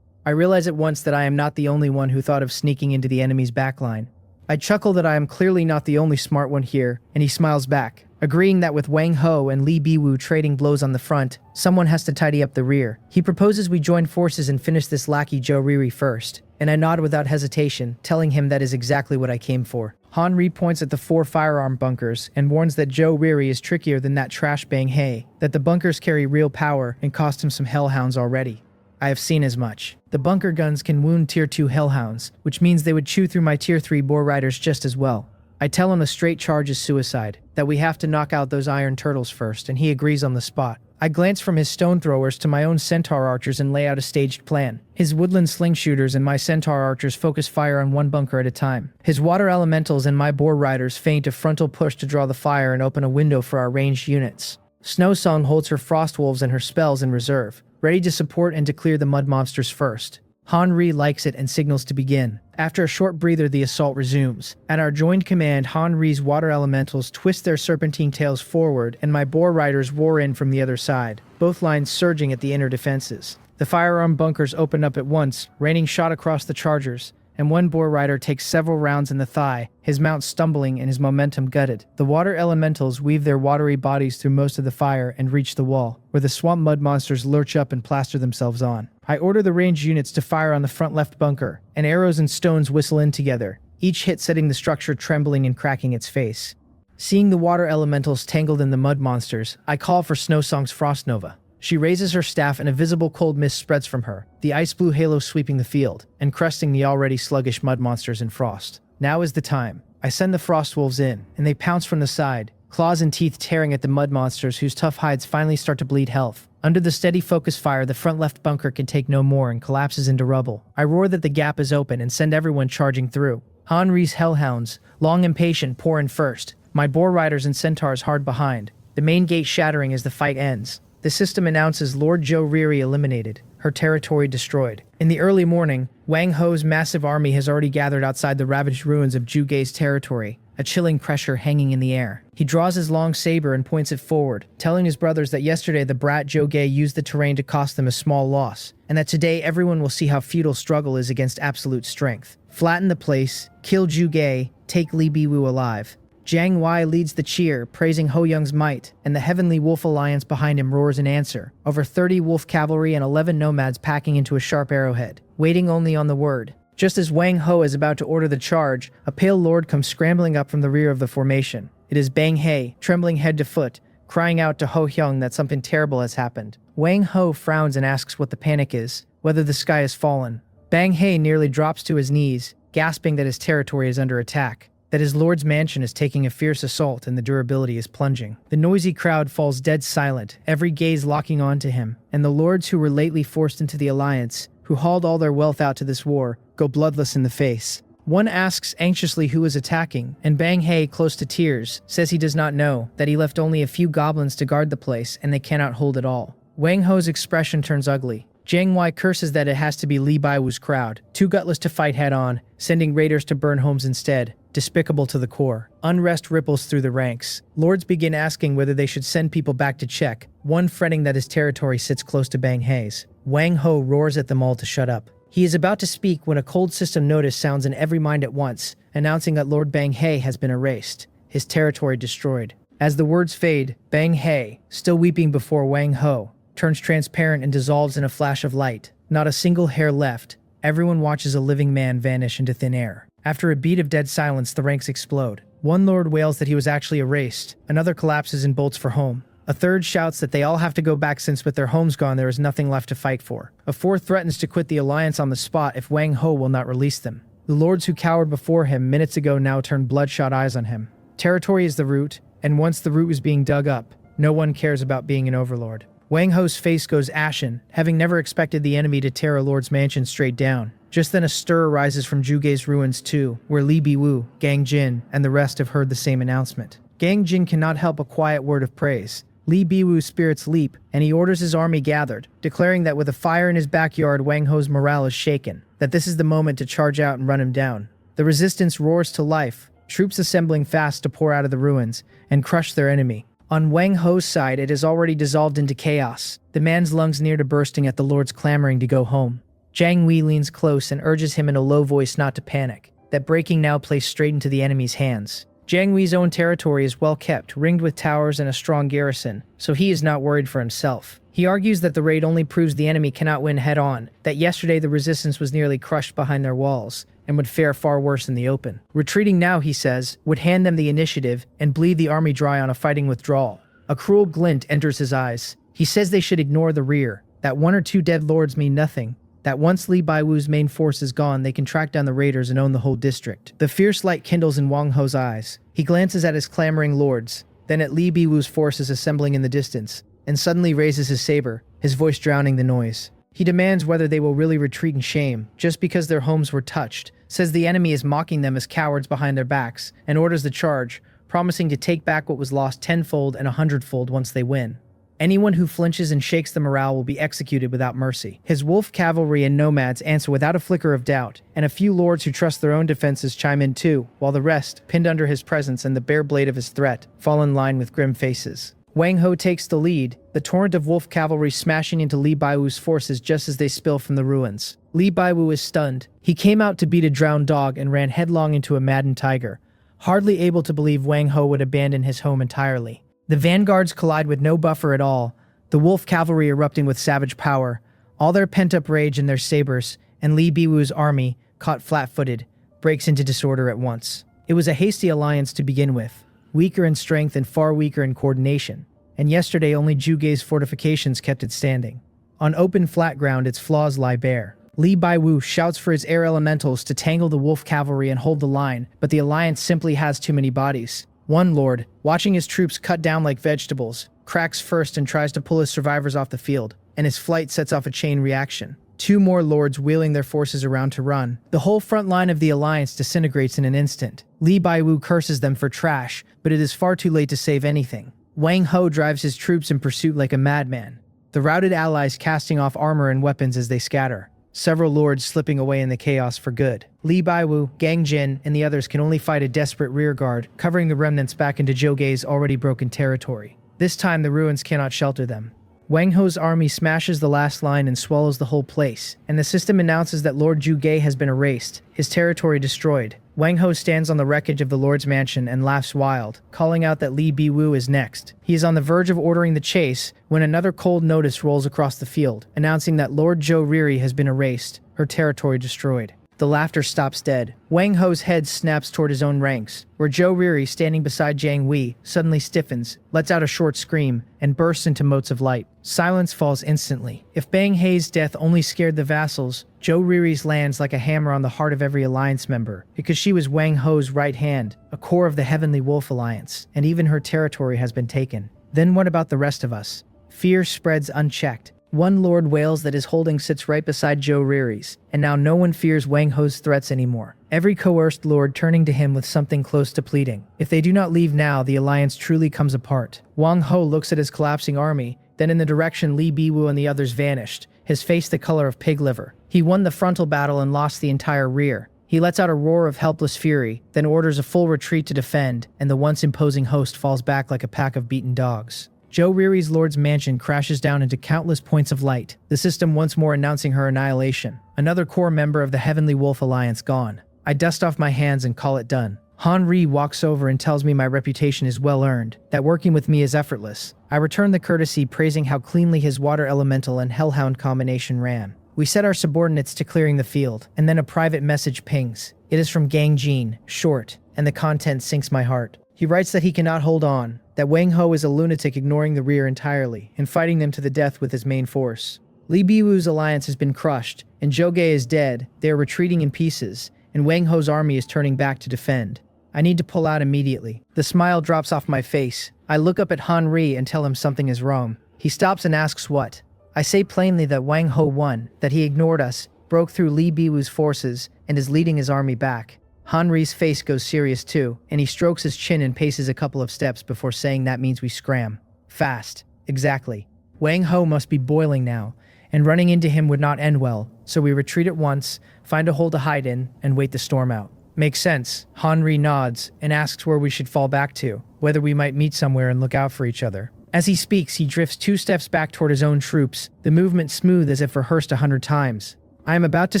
I realize at once that I am not the only one who thought of sneaking into the enemy's backline. I chuckle that I am clearly not the only smart one here, and he smiles back, agreeing that with Wang Ho and Li Biwu trading blows on the front, someone has to tidy up the rear. He proposes we join forces and finish this lackey Zhou Riri first, and I nod without hesitation, telling him that is exactly what I came for. Han Ri points at the 4 firearm bunkers and warns that Zhou Riri is trickier than that trash Bang He, that the bunkers carry real power and cost him some hellhounds already. I have seen as much. The bunker guns can wound Tier 2 hellhounds, which means they would chew through my Tier 3 boar riders just as well. I tell him a straight charge is suicide, that we have to knock out those iron turtles first, and he agrees on the spot. I glance from his stone throwers to my own centaur archers and lay out a staged plan. His woodland sling shooters and my centaur archers focus fire on one bunker at a time. His water elementals and my boar riders feint a frontal push to draw the fire and open a window for our ranged units. Snowsong holds her frost wolves and her spells in reserve, ready to support and to clear the mud monsters first. Han Ri likes it and signals to begin. After a short breather, the assault resumes. At our joined command, Han Ri's water elementals twist their serpentine tails forward, and my boar riders roar in from the other side, both lines surging at the inner defenses. The firearm bunkers open up at once, raining shot across the chargers, and one boar rider takes several rounds in the thigh, his mount stumbling and his momentum gutted. The water elementals weave their watery bodies through most of the fire and reach the wall, where the swamp mud monsters lurch up and plaster themselves on. I order the ranged units to fire on the front left bunker, and arrows and stones whistle in together, each hit setting the structure trembling and cracking its face. Seeing the water elementals tangled in the mud monsters, I call for Snowsong's Frost Nova. She raises her staff and a visible cold mist spreads from her, the ice blue halo sweeping the field, and cresting the already sluggish mud monsters in frost. Now is the time. I send the frost wolves in, and they pounce from the side, claws and teeth tearing at the mud monsters whose tough hides finally start to bleed health. Under the steady focus fire, the front left bunker can take no more and collapses into rubble. I roar that the gap is open and send everyone charging through. Han Ri's hellhounds, long impatient, pour in first, my boar riders and centaurs hard behind, the main gate shattering as the fight ends. The system announces Lord Zhou Riri eliminated, her territory destroyed. In the early morning, Wang Ho's massive army has already gathered outside the ravaged ruins of Zhu Gei's territory, a chilling pressure hanging in the air. He draws his long saber and points it forward, telling his brothers that yesterday the brat Zhou Gei used the terrain to cost them a small loss, and that today everyone will see how futile struggle is against absolute strength. Flatten the place, kill Zhu Gei, take Li Biwu alive. Jiang Wei leads the cheer, praising Ho Young's might, and the Heavenly Wolf Alliance behind him roars in answer. Over 30 wolf cavalry and 11 nomads packing into a sharp arrowhead, waiting only on the word. Just as Wang Ho is about to order the charge, a pale lord comes scrambling up from the rear of the formation. It is Bang He, trembling head to foot, crying out to Ho Hyung that something terrible has happened. Wang Ho frowns and asks what the panic is, whether the sky has fallen. Bang He nearly drops to his knees, gasping that his territory is under attack, that his lord's mansion is taking a fierce assault and the durability is plunging. The noisy crowd falls dead silent, every gaze locking onto him, and the lords who were lately forced into the alliance, who hauled all their wealth out to this war, go bloodless in the face. One asks anxiously who is attacking, and Bang He, close to tears, says he does not know, that he left only a few goblins to guard the place and they cannot hold it all. Wang Ho's expression turns ugly. Jiang Wei curses that it has to be Li Baiwu's crowd, too gutless to fight head-on, sending raiders to burn homes instead, despicable to the core. Unrest ripples through the ranks. Lords begin asking whether they should send people back to check, one fretting that his territory sits close to Bang He's. Wang Ho roars at them all to shut up. He is about to speak when a cold system notice sounds in every mind at once, announcing that Lord Bang He has been erased, his territory destroyed. As the words fade, Bang He, still weeping before Wang Ho, turns transparent and dissolves in a flash of light. Not a single hair left. Everyone watches a living man vanish into thin air. After a beat of dead silence, the ranks explode. One lord wails that he was actually erased. Another collapses and bolts for home. A third shouts that they all have to go back since with their homes gone there is nothing left to fight for. A fourth threatens to quit the alliance on the spot if Wang Ho will not release them. The lords who cowered before him minutes ago now turn bloodshot eyes on him. Territory is the root, and once the root is being dug up, no one cares about being an overlord. Wang Ho's face goes ashen, having never expected the enemy to tear a lord's mansion straight down. Just then a stir arises from Zhuge's ruins too, where Li Biwu, Gang Jin, and the rest have heard the same announcement. Gang Jin cannot help a quiet word of praise. Li Biwu's spirits leap, and he orders his army gathered, declaring that with a fire in his backyard, Wang Ho's morale is shaken, that this is the moment to charge out and run him down. The resistance roars to life, troops assembling fast to pour out of the ruins and crush their enemy. On Wang Ho's side, it has already dissolved into chaos, the man's lungs near to bursting at the lords clamoring to go home. Jiang Wei leans close and urges him in a low voice not to panic, that breaking now plays straight into the enemy's hands. Jiang Wei's own territory is well kept, ringed with towers and a strong garrison, so he is not worried for himself. He argues that the raid only proves the enemy cannot win head-on, that yesterday the resistance was nearly crushed behind their walls, and would fare far worse in the open. Retreating now, he says, would hand them the initiative and bleed the army dry on a fighting withdrawal. A cruel glint enters his eyes. He says they should ignore the rear, that 1 or 2 dead lords mean nothing, that once Li Biwu's main force is gone, they can track down the raiders and own the whole district. The fierce light kindles in Wang Ho's eyes. He glances at his clamoring lords, then at Li Biwu's forces assembling in the distance, and suddenly raises his saber, his voice drowning the noise. He demands whether they will really retreat in shame, just because their homes were touched, says the enemy is mocking them as cowards behind their backs, and orders the charge, promising to take back what was lost 10-fold and 100-fold once they win. Anyone who flinches and shakes the morale will be executed without mercy. His wolf cavalry and nomads answer without a flicker of doubt, and a few lords who trust their own defenses chime in too, while the rest, pinned under his presence and the bare blade of his threat, fall in line with grim faces. Wang Ho takes the lead, the torrent of wolf cavalry smashing into Li Biwu's forces just as they spill from the ruins. Li Biwu is stunned. He came out to beat a drowned dog and ran headlong into a maddened tiger, hardly able to believe Wang Ho would abandon his home entirely. The vanguards collide with no buffer at all, the wolf cavalry erupting with savage power, all their pent-up rage in their sabers, and Li Biwu's army, caught flat-footed, breaks into disorder at once. It was a hasty alliance to begin with, weaker in strength and far weaker in coordination, and yesterday only Zhuge's fortifications kept it standing. On open flat ground, its flaws lie bare. Li Biwu shouts for his air elementals to tangle the wolf cavalry and hold the line, but the alliance simply has too many bodies. One lord, watching his troops cut down like vegetables, cracks first and tries to pull his survivors off the field, and his flight sets off a chain reaction. 2 more lords wheeling their forces around to run. The whole front line of the alliance disintegrates in an instant. Li Biwu curses them for trash, but it is far too late to save anything. Wang Ho drives his troops in pursuit like a madman, the routed allies casting off armor and weapons as they scatter, several lords slipping away in the chaos for good. Li Biwu, Gang Jin, and the others can only fight a desperate rearguard, covering the remnants back into Zhuge's already broken territory. This time the ruins cannot shelter them. Wang Ho's army smashes the last line and swallows the whole place, and the system announces that Lord Zhuge has been erased, his territory destroyed. Wang Ho stands on the wreckage of the Lord's mansion and laughs wild, calling out that Li Biwu is next. He is on the verge of ordering the chase when another cold notice rolls across the field, announcing that Lord Zhou Riri has been erased, her territory destroyed. The laughter stops dead. Wang Ho's head snaps toward his own ranks, where Zhou Riri, standing beside Jiang Wei, suddenly stiffens, lets out a short scream, and bursts into motes of light. Silence falls instantly. If Bang Hei's death only scared the vassals, Zhou Riri's lands like a hammer on the heart of every alliance member, because she was Wang Ho's right hand, a core of the Heavenly Wolf Alliance, and even her territory has been taken. Then what about the rest of us? Fear spreads unchecked. One lord wails that his holding sits right beside Zhou Riri's, and now no one fears Wang Ho's threats anymore. Every coerced lord turning to him with something close to pleading. If they do not leave now, the alliance truly comes apart. Wang Ho looks at his collapsing army, then in the direction Li Biwu and the others vanished, his face the color of pig liver. He won the frontal battle and lost the entire rear. He lets out a roar of helpless fury, then orders a full retreat to defend, and the once imposing host falls back like a pack of beaten dogs. Zhou Riri's lord's mansion crashes down into countless points of light, the system once more announcing her annihilation. Another core member of the Heavenly Wolf Alliance gone. I dust off my hands and call it done. Han Ri walks over and tells me my reputation is well earned, that working with me is effortless. I return the courtesy, praising how cleanly his water elemental and hellhound combination ran. We set our subordinates to clearing the field, and then a private message pings. It is from Gang Jin, short, and the content sinks my heart. He writes that he cannot hold on, that Wang Ho is a lunatic ignoring the rear entirely, and fighting them to the death with his main force. Li Biwu's alliance has been crushed, and Zhuge is dead, they are retreating in pieces, and Wang Ho's army is turning back to defend. I need to pull out immediately. The smile drops off my face, I look up at Han Ri and tell him something is wrong. He stops and asks what. I say plainly that Wang Ho won, that he ignored us, broke through Li Biwu's forces, and is leading his army back. Han Ri's face goes serious too, and he strokes his chin and paces a couple of steps before saying that means we scram. Fast. Exactly. Wang Ho must be boiling now, and running into him would not end well, so we retreat at once, find a hole to hide in, and wait the storm out. Makes sense. Han Ri nods and asks where we should fall back to, whether we might meet somewhere and look out for each other. As he speaks, he drifts 2 steps back toward his own troops, the movement smooth as if rehearsed 100 times. I am about to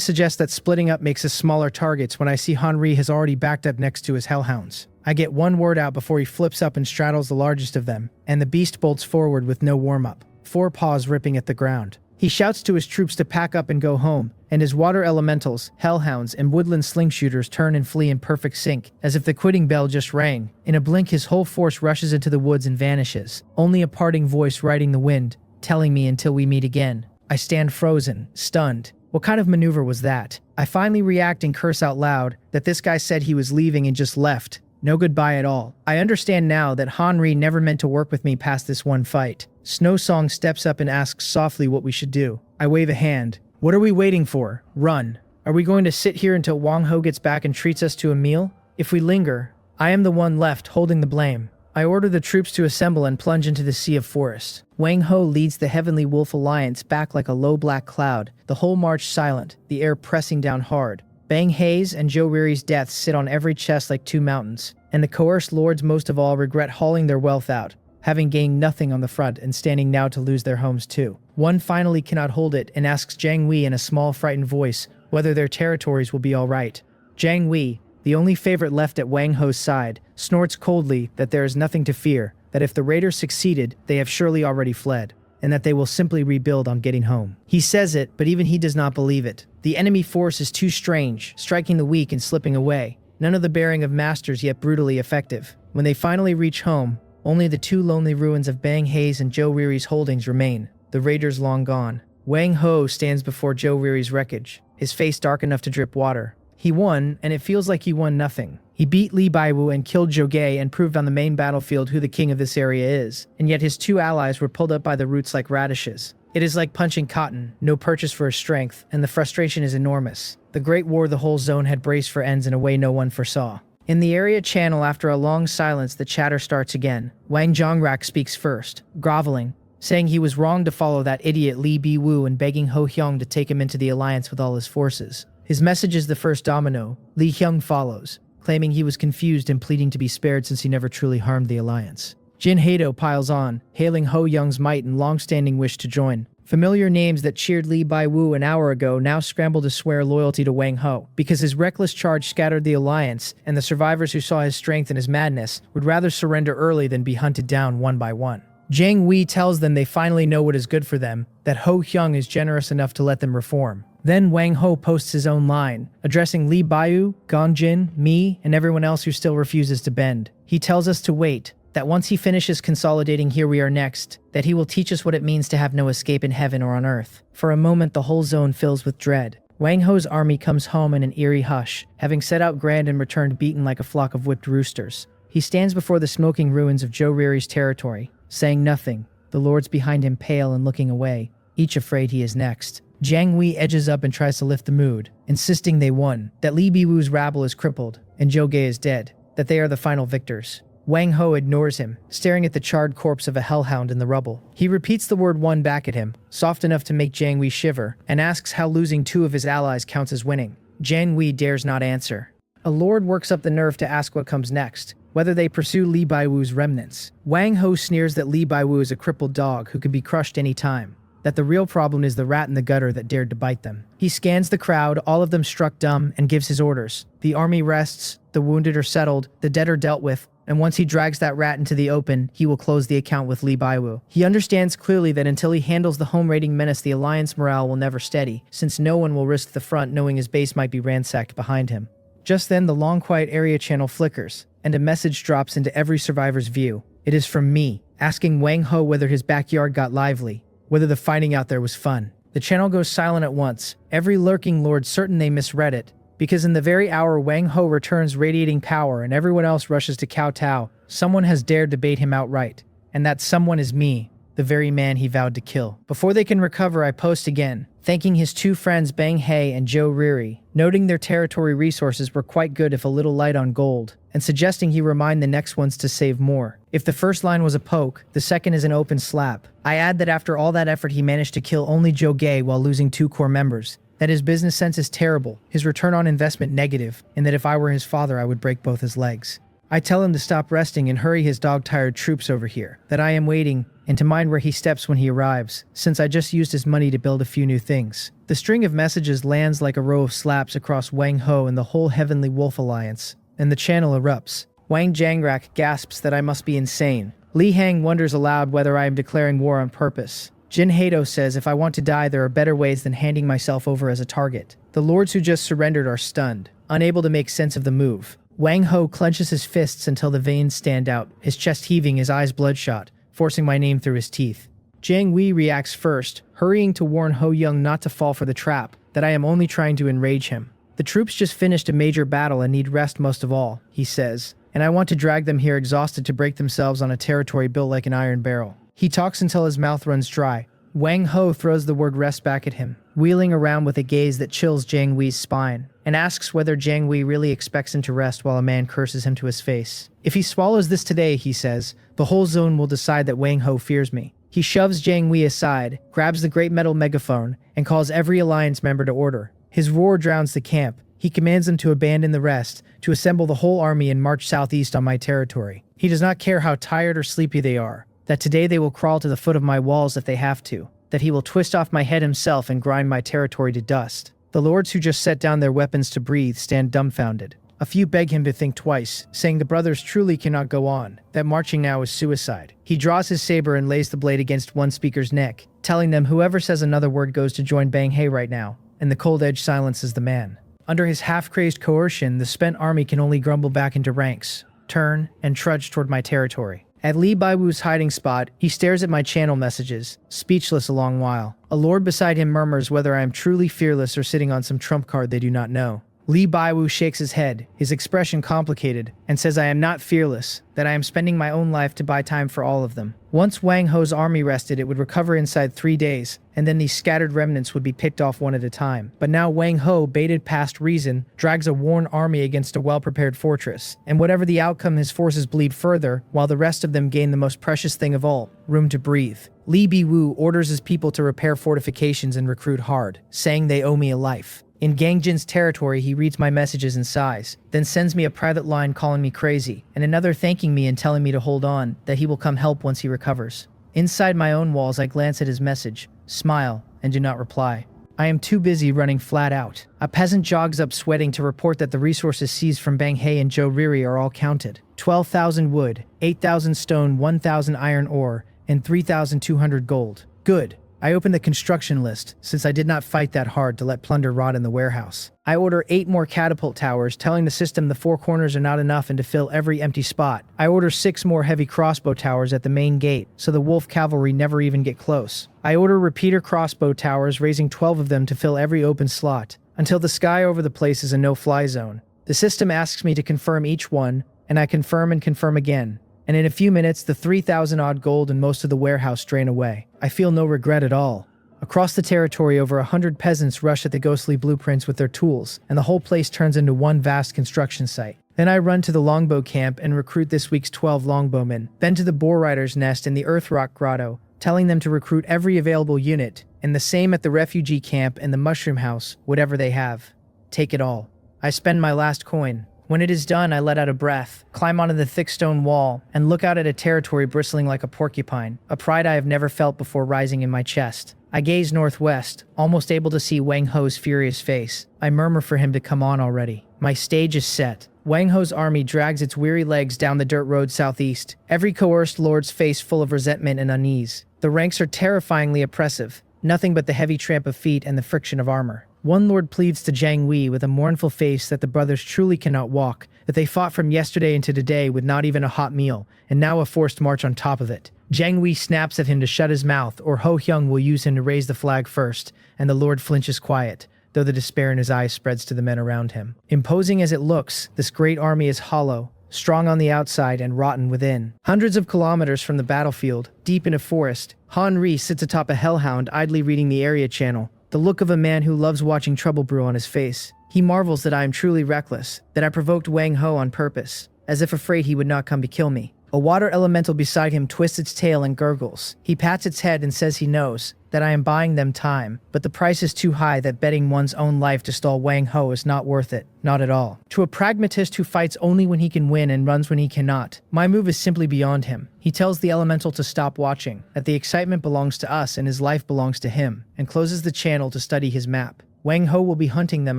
suggest that splitting up makes us smaller targets when I see Han Ri has already backed up next to his hellhounds. I get one word out before he flips up and straddles the largest of them, and the beast bolts forward with no warm-up, 4 paws ripping at the ground. He shouts to his troops to pack up and go home, and his water elementals, hellhounds, and woodland slingshooters turn and flee in perfect sync, as if the quitting bell just rang. In a blink, his whole force rushes into the woods and vanishes, only a parting voice riding the wind, telling me until we meet again. I stand frozen, stunned. What kind of maneuver was that? I finally react and curse out loud that this guy said he was leaving and just left. No goodbye at all. I understand now that Han Ri never meant to work with me past this one fight. Snow Song steps up and asks softly what we should do. I wave a hand. What are we waiting for? Run. Are we going to sit here until Wang Ho gets back and treats us to a meal? If we linger, I am the one left holding the blame. I order the troops to assemble and plunge into the sea of forest. Wang Ho leads the Heavenly Wolf Alliance back like a low black cloud, the whole march silent, the air pressing down hard. Bang Hei's and Zhou Riri's deaths sit on every chest like 2 mountains, and the coerced lords most of all regret hauling their wealth out, having gained nothing on the front and standing now to lose their homes too. One finally cannot hold it and asks Jiang Wei in a small frightened voice whether their territories will be all right. Jiang Wei, the only favorite left at Wang Ho's side, snorts coldly that there is nothing to fear, that if the raiders succeeded, they have surely already fled, and that they will simply rebuild on getting home. He says it, but even he does not believe it. The enemy force is too strange, striking the weak and slipping away. None of the bearing of masters, yet brutally effective. When they finally reach home, only the 2 lonely ruins of Bang Hei's and Zhou Riri's holdings remain, the raiders long gone. Wang Ho stands before Zhou Riri's wreckage, his face dark enough to drip water. He won, and it feels like he won nothing. He beat Li Baiwu and killed Zhou Ge and proved on the main battlefield who the king of this area is, and yet his 2 allies were pulled up by the roots like radishes. It is like punching cotton, no purchase for his strength, and the frustration is enormous. The great war the whole zone had braced for ends in a way no one foresaw. In the area channel, after a long silence, the chatter starts again. Wang Zhongrak speaks first, groveling, saying he was wrong to follow that idiot Li Biwu and begging Ho Hyung to take him into the alliance with all his forces. His message is the first domino. Li Hyung follows, claiming he was confused and pleading to be spared since he never truly harmed the alliance. Jin Hado piles on, hailing Ho Young's might and long-standing wish to join. Familiar names that cheered Li Baiwu an hour ago now scramble to swear loyalty to Wang Ho, because his reckless charge scattered the alliance, and the survivors who saw his strength and his madness would rather surrender early than be hunted down one by one. Jiang Wei tells them they finally know what is good for them, that Ho Hyung is generous enough to let them reform. Then Wang Ho posts his own line, addressing Li Baiyu, Gangjin, me, and everyone else who still refuses to bend. He tells us to wait, that once he finishes consolidating Here We Are Next, that he will teach us what it means to have no escape in heaven or on earth. For a moment, the whole zone fills with dread. Wang Ho's army comes home in an eerie hush, having set out grand and returned beaten like a flock of whipped roosters. He stands before the smoking ruins of Zhou Riri's territory, saying nothing, the lords behind him pale and looking away, each afraid he is next. Jiang Wei edges up and tries to lift the mood, insisting they won, that Li Biwu's rabble is crippled, and Zhou Ge is dead, that they are the final victors. Wang Ho ignores him, staring at the charred corpse of a hellhound in the rubble. He repeats the word "won" back at him, soft enough to make Jiang Wei shiver, and asks how losing 2 of his allies counts as winning. Jiang Wei dares not answer. A lord works up the nerve to ask what comes next, whether they pursue Li Baiwu's remnants. Wang Ho sneers that Li Baiwu is a crippled dog who can be crushed any time, that the real problem is the rat in the gutter that dared to bite them. He scans the crowd, all of them struck dumb, and gives his orders. The army rests, the wounded are settled, the dead are dealt with, and once he drags that rat into the open, he will close the account with Li Baiwu. He understands clearly that until he handles the home-raiding menace, the alliance morale will never steady, since no one will risk the front knowing his base might be ransacked behind him. Just then, the long quiet area channel flickers, and a message drops into every survivor's view. It is from me, asking Wang Ho whether his backyard got lively, whether the fighting out there was fun. The channel goes silent at once, every lurking lord certain they misread it, because in the very hour Wang Ho returns radiating power and everyone else rushes to kowtow, Someone has dared to bait him outright, and that someone is me, the very man he vowed to kill. Before they can recover, I post again, thanking his two friends Bang Hae and Joe Riri, noting their territory resources were quite good if a little light on gold, and suggesting he remind the next ones to save more. If the first line was a poke, the second is an open slap. I add that after all that effort he managed to kill only Joe Gay while losing 2 core members, that his business sense is terrible, his return on investment negative, and that if I were his father I would break both his legs. I tell him to stop resting and hurry his dog-tired troops over here, that I am waiting, and to mind where he steps when he arrives, since I just used his money to build a few new things. The string of messages lands like a row of slaps across Wang Ho and the whole Heavenly Wolf Alliance, and the channel erupts. Wang Jangrak gasps that I must be insane. Li Hang wonders aloud whether I am declaring war on purpose. Jin Hato says if I want to die there are better ways than handing myself over as a target. The lords who just surrendered are stunned, unable to make sense of the move. Wang Ho clenches his fists until the veins stand out, his chest heaving, his eyes bloodshot, forcing my name through his teeth. Jiang Wei reacts first, hurrying to warn Ho Young not to fall for the trap, that I am only trying to enrage him. The troops just finished a major battle and need rest most of all, he says, and I want to drag them here exhausted to break themselves on a territory built like an iron barrel. He talks until his mouth runs dry. Wang Ho throws the word rest back at him, wheeling around with a gaze that chills Jiang Wei's spine, and asks whether Jiang Wei really expects him to rest while a man curses him to his face. If he swallows this today, he says, the whole zone will decide that Wang Ho fears me. He shoves Jiang Wei aside, grabs the great metal megaphone, and calls every alliance member to order. His roar drowns the camp. He commands them to abandon the rest, to assemble the whole army and march southeast on my territory. He does not care how tired or sleepy they are, that today they will crawl to the foot of my walls if they have to, that he will twist off my head himself and grind my territory to dust. The lords who just set down their weapons to breathe stand dumbfounded. A few beg him to think twice, saying the brothers truly cannot go on, that marching now is suicide. He draws his saber and lays the blade against one speaker's neck, telling them whoever says another word goes to join Bang Hae right now, and the cold edge silences the man. Under his half-crazed coercion, the spent army can only grumble back into ranks, turn, and trudge toward my territory. At Li Baiwu's hiding spot, he stares at my channel messages, speechless a long while. A lord beside him murmurs whether I am truly fearless or sitting on some trump card they do not know. Li Baiwu shakes his head, his expression complicated, and says I am not fearless, that I am spending my own life to buy time for all of them. Once Wang Ho's army rested, it would recover inside 3 days, and then these scattered remnants would be picked off one at a time. But now Wang Ho, baited past reason, drags a worn army against a well-prepared fortress, and whatever the outcome, his forces bleed further, while the rest of them gain the most precious thing of all, room to breathe. Li Biwu orders his people to repair fortifications and recruit hard, saying they owe me a life. In Gangjin's territory, he reads my messages and sighs, then sends me a private line calling me crazy, and another thanking me and telling me to hold on, that he will come help once he recovers. Inside my own walls, I glance at his message, smile, and do not reply. I am too busy running flat out. A peasant jogs up sweating to report that the resources seized from Bang Hae and Joe Riri are all counted. 12,000 wood, 8,000 stone, 1,000 iron ore, and 3,200 gold. Good. I open the construction list, since I did not fight that hard to let plunder rot in the warehouse. I order 8 more catapult towers, telling the system the 4 corners are not enough and to fill every empty spot. I order 6 more heavy crossbow towers at the main gate, so the wolf cavalry never even get close. I order repeater crossbow towers, raising 12 of them to fill every open slot, until the sky over the place is a no-fly zone. The system asks me to confirm each one, and I confirm and confirm again. And in a few minutes, the 3,000-odd gold and most of the warehouse drain away. I feel no regret at all. Across the territory, over 100 peasants rush at the ghostly blueprints with their tools, and the whole place turns into one vast construction site. Then I run to the longbow camp and recruit this week's 12 longbowmen, then to the boar rider's nest in the Earthrock Grotto, telling them to recruit every available unit, and the same at the refugee camp and the mushroom house, whatever they have. Take it all. I spend my last coin. When it is done, I let out a breath, climb onto the thick stone wall, and look out at a territory bristling like a porcupine, a pride I have never felt before rising in my chest. I gaze northwest, almost able to see Wang Ho's furious face. I murmur for him to come on already. My stage is set. Wang Ho's army drags its weary legs down the dirt road southeast, every coerced lord's face full of resentment and unease. The ranks are terrifyingly oppressive, nothing but the heavy tramp of feet and the friction of armor. One lord pleads to Jiang Wei with a mournful face that the brothers truly cannot walk, that they fought from yesterday into today with not even a hot meal, and now a forced march on top of it. Jiang Wei snaps at him to shut his mouth, or Ho Hyung will use him to raise the flag first, and the lord flinches quiet, though the despair in his eyes spreads to the men around him. Imposing as it looks, this great army is hollow, strong on the outside and rotten within. Hundreds of kilometers from the battlefield, deep in a forest, Henri sits atop a hellhound idly reading the area channel, the look of a man who loves watching trouble brew on his face. He marvels that I am truly reckless, that I provoked Wang Ho on purpose, as if afraid he would not come to kill me. A water elemental beside him twists its tail and gurgles. He pats its head and says he knows that I am buying them time, but the price is too high that betting one's own life to stall Wang Ho is not worth it. Not at all. To a pragmatist who fights only when he can win and runs when he cannot, my move is simply beyond him. He tells the elemental to stop watching, that the excitement belongs to us and his life belongs to him, and closes the channel to study his map. Wang Ho will be hunting them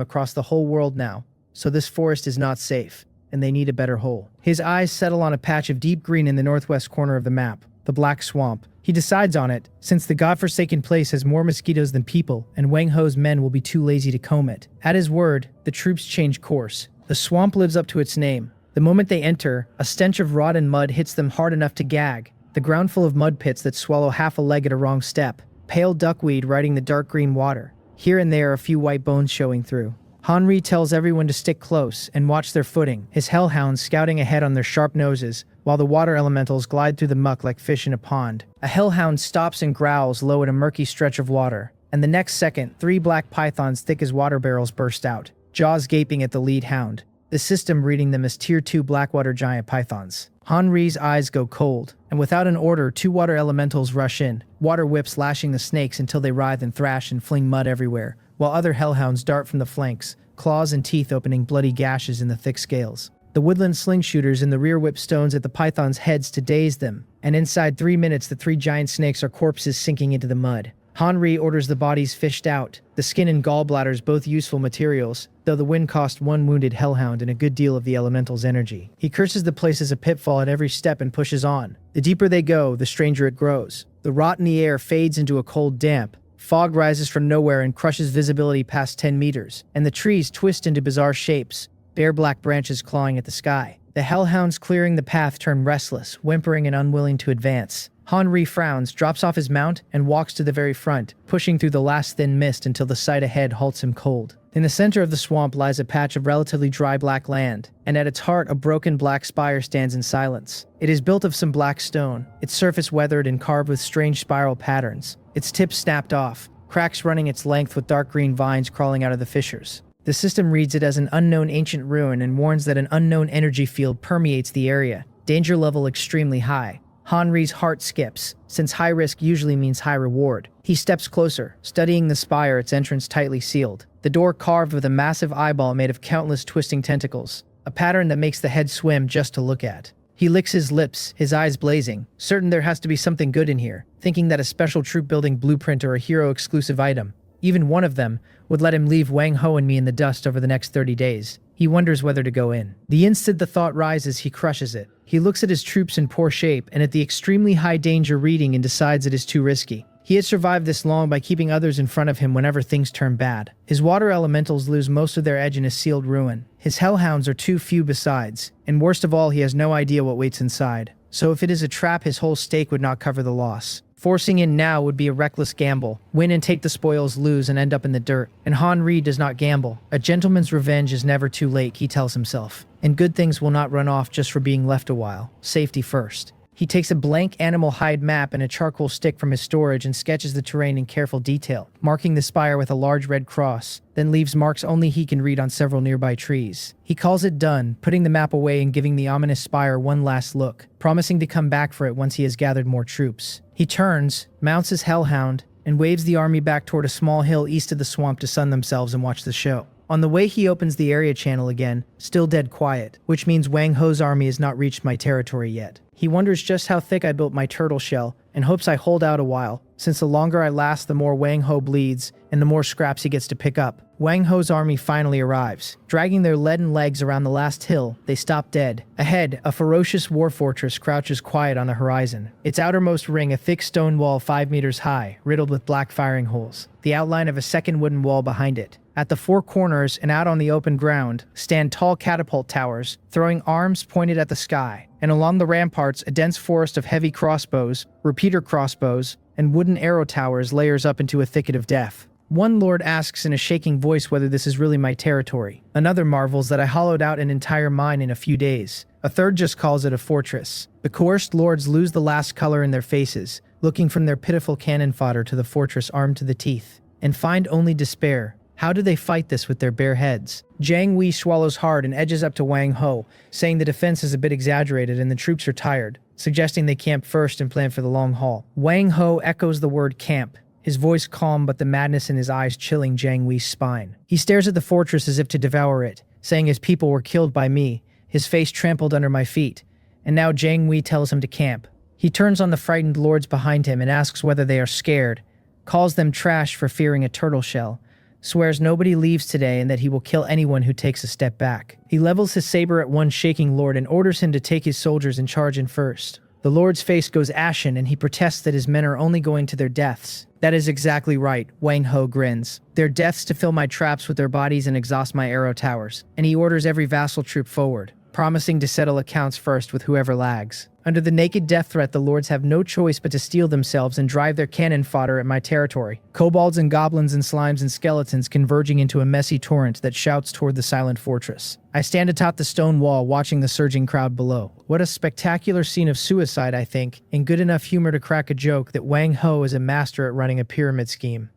across the whole world now, so this forest is not safe, and they need a better hole. His eyes settle on a patch of deep green in the northwest corner of the map, the Black Swamp. He decides on it, since the godforsaken place has more mosquitoes than people, and Wang Ho's men will be too lazy to comb it. At his word, the troops change course. The swamp lives up to its name. The moment they enter, a stench of rot and mud hits them hard enough to gag. The ground full of mud pits that swallow half a leg at a wrong step. Pale duckweed riding the dark green water. Here and there a few white bones showing through. Henri tells everyone to stick close and watch their footing, his hellhounds scouting ahead on their sharp noses, while the water elementals glide through the muck like fish in a pond. A hellhound stops and growls low at a murky stretch of water, and the next second, 3 black pythons thick as water barrels burst out, jaws gaping at the lead hound, the system reading them as Tier 2 blackwater giant pythons. Henri's eyes go cold, and without an order, 2 water elementals rush in, water whips lashing the snakes until they writhe and thrash and fling mud everywhere, while other hellhounds dart from the flanks, claws and teeth opening bloody gashes in the thick scales. The woodland sling shooters in the rear whip stones at the pythons' heads to daze them, and inside 3 minutes the 3 giant snakes are corpses sinking into the mud. Henri orders the bodies fished out, the skin and gallbladders both useful materials, though the wind cost 1 wounded hellhound and a good deal of the elemental's energy. He curses the place as a pitfall at every step and pushes on. The deeper they go, the stranger it grows. The rot in the air fades into a cold damp. Fog rises from nowhere and crushes visibility past 10 meters, and the trees twist into bizarre shapes, bare black branches clawing at the sky. The hellhounds clearing the path turn restless, whimpering and unwilling to advance. Henri frowns, drops off his mount, and walks to the very front, pushing through the last thin mist until the sight ahead halts him cold. In the center of the swamp lies a patch of relatively dry black land, and at its heart a broken black spire stands in silence. It is built of some black stone, its surface weathered and carved with strange spiral patterns, its tips snapped off, cracks running its length with dark green vines crawling out of the fissures. The system reads it as an unknown ancient ruin and warns that an unknown energy field permeates the area, danger level extremely high. Henri's heart skips, since high risk usually means high reward. He steps closer, studying the spire, its entrance tightly sealed. The door carved with a massive eyeball made of countless twisting tentacles, a pattern that makes the head swim just to look at. He licks his lips, his eyes blazing, certain there has to be something good in here, thinking that a special troop-building blueprint or a hero-exclusive item, even one of them, would let him leave Wang Ho and me in the dust over the next 30 days. He wonders whether to go in. The instant the thought rises, he crushes it. He looks at his troops in poor shape and at the extremely high danger reading and decides it is too risky. He had survived this long by keeping others in front of him whenever things turn bad. His water elementals lose most of their edge in a sealed ruin. His hellhounds are too few besides, and worst of all, he has no idea what waits inside. So if it is a trap, his whole stake would not cover the loss. Forcing in now would be a reckless gamble. Win and take the spoils, lose and end up in the dirt. And Henri does not gamble. A gentleman's revenge is never too late, he tells himself. And good things will not run off just for being left a while. Safety first. He takes a blank animal hide map and a charcoal stick from his storage and sketches the terrain in careful detail, marking the spire with a large red cross, then leaves marks only he can read on several nearby trees. He calls it done, putting the map away and giving the ominous spire one last look, promising to come back for it once he has gathered more troops. He turns, mounts his hellhound, and waves the army back toward a small hill east of the swamp to sun themselves and watch the show. On the way, he opens the area channel again, still dead quiet, which means Wang Ho's army has not reached my territory yet. He wonders just how thick I built my turtle shell and hopes I hold out a while, since the longer I last, the more Wang Ho bleeds and the more scraps he gets to pick up. Wang Ho's army finally arrives. Dragging their leaden legs around the last hill, they stop dead. Ahead, a ferocious war fortress crouches quiet on the horizon. Its outermost ring a thick stone wall 5 meters high, riddled with black firing holes. The outline of a second wooden wall behind it. At the 4 corners and out on the open ground stand tall catapult towers, throwing arms pointed at the sky, and along the ramparts a dense forest of heavy crossbows, repeater crossbows, and wooden arrow towers layers up into a thicket of death. One lord asks in a shaking voice whether this is really my territory. Another marvels that I hollowed out an entire mine in a few days. A third just calls it a fortress. The coerced lords lose the last color in their faces, looking from their pitiful cannon fodder to the fortress armed to the teeth, and find only despair. How do they fight this with their bare heads? Jiang Wei swallows hard and edges up to Wang Ho, saying the defense is a bit exaggerated and the troops are tired, suggesting they camp first and plan for the long haul. Wang Ho echoes the word camp, his voice calm but the madness in his eyes chilling Jiang Wei's spine. He stares at the fortress as if to devour it, saying his people were killed by me, his face trampled under my feet, and now Jiang Wei tells him to camp. He turns on the frightened lords behind him and asks whether they are scared, calls them trash for fearing a turtle shell, swears nobody leaves today and that he will kill anyone who takes a step back. He levels his saber at one shaking lord and orders him to take his soldiers and charge in first. The lord's face goes ashen and he protests that his men are only going to their deaths. That is exactly right, Wang Ho grins. Their deaths to fill my traps with their bodies and exhaust my arrow towers. And he orders every vassal troop forward, promising to settle accounts first with whoever lags. Under the naked death threat, the lords have no choice but to steel themselves and drive their cannon fodder at my territory. Kobolds and goblins and slimes and skeletons converging into a messy torrent that shouts toward the silent fortress. I stand atop the stone wall watching the surging crowd below. What a spectacular scene of suicide, I think, and good enough humor to crack a joke that Wang Ho is a master at running a pyramid scheme.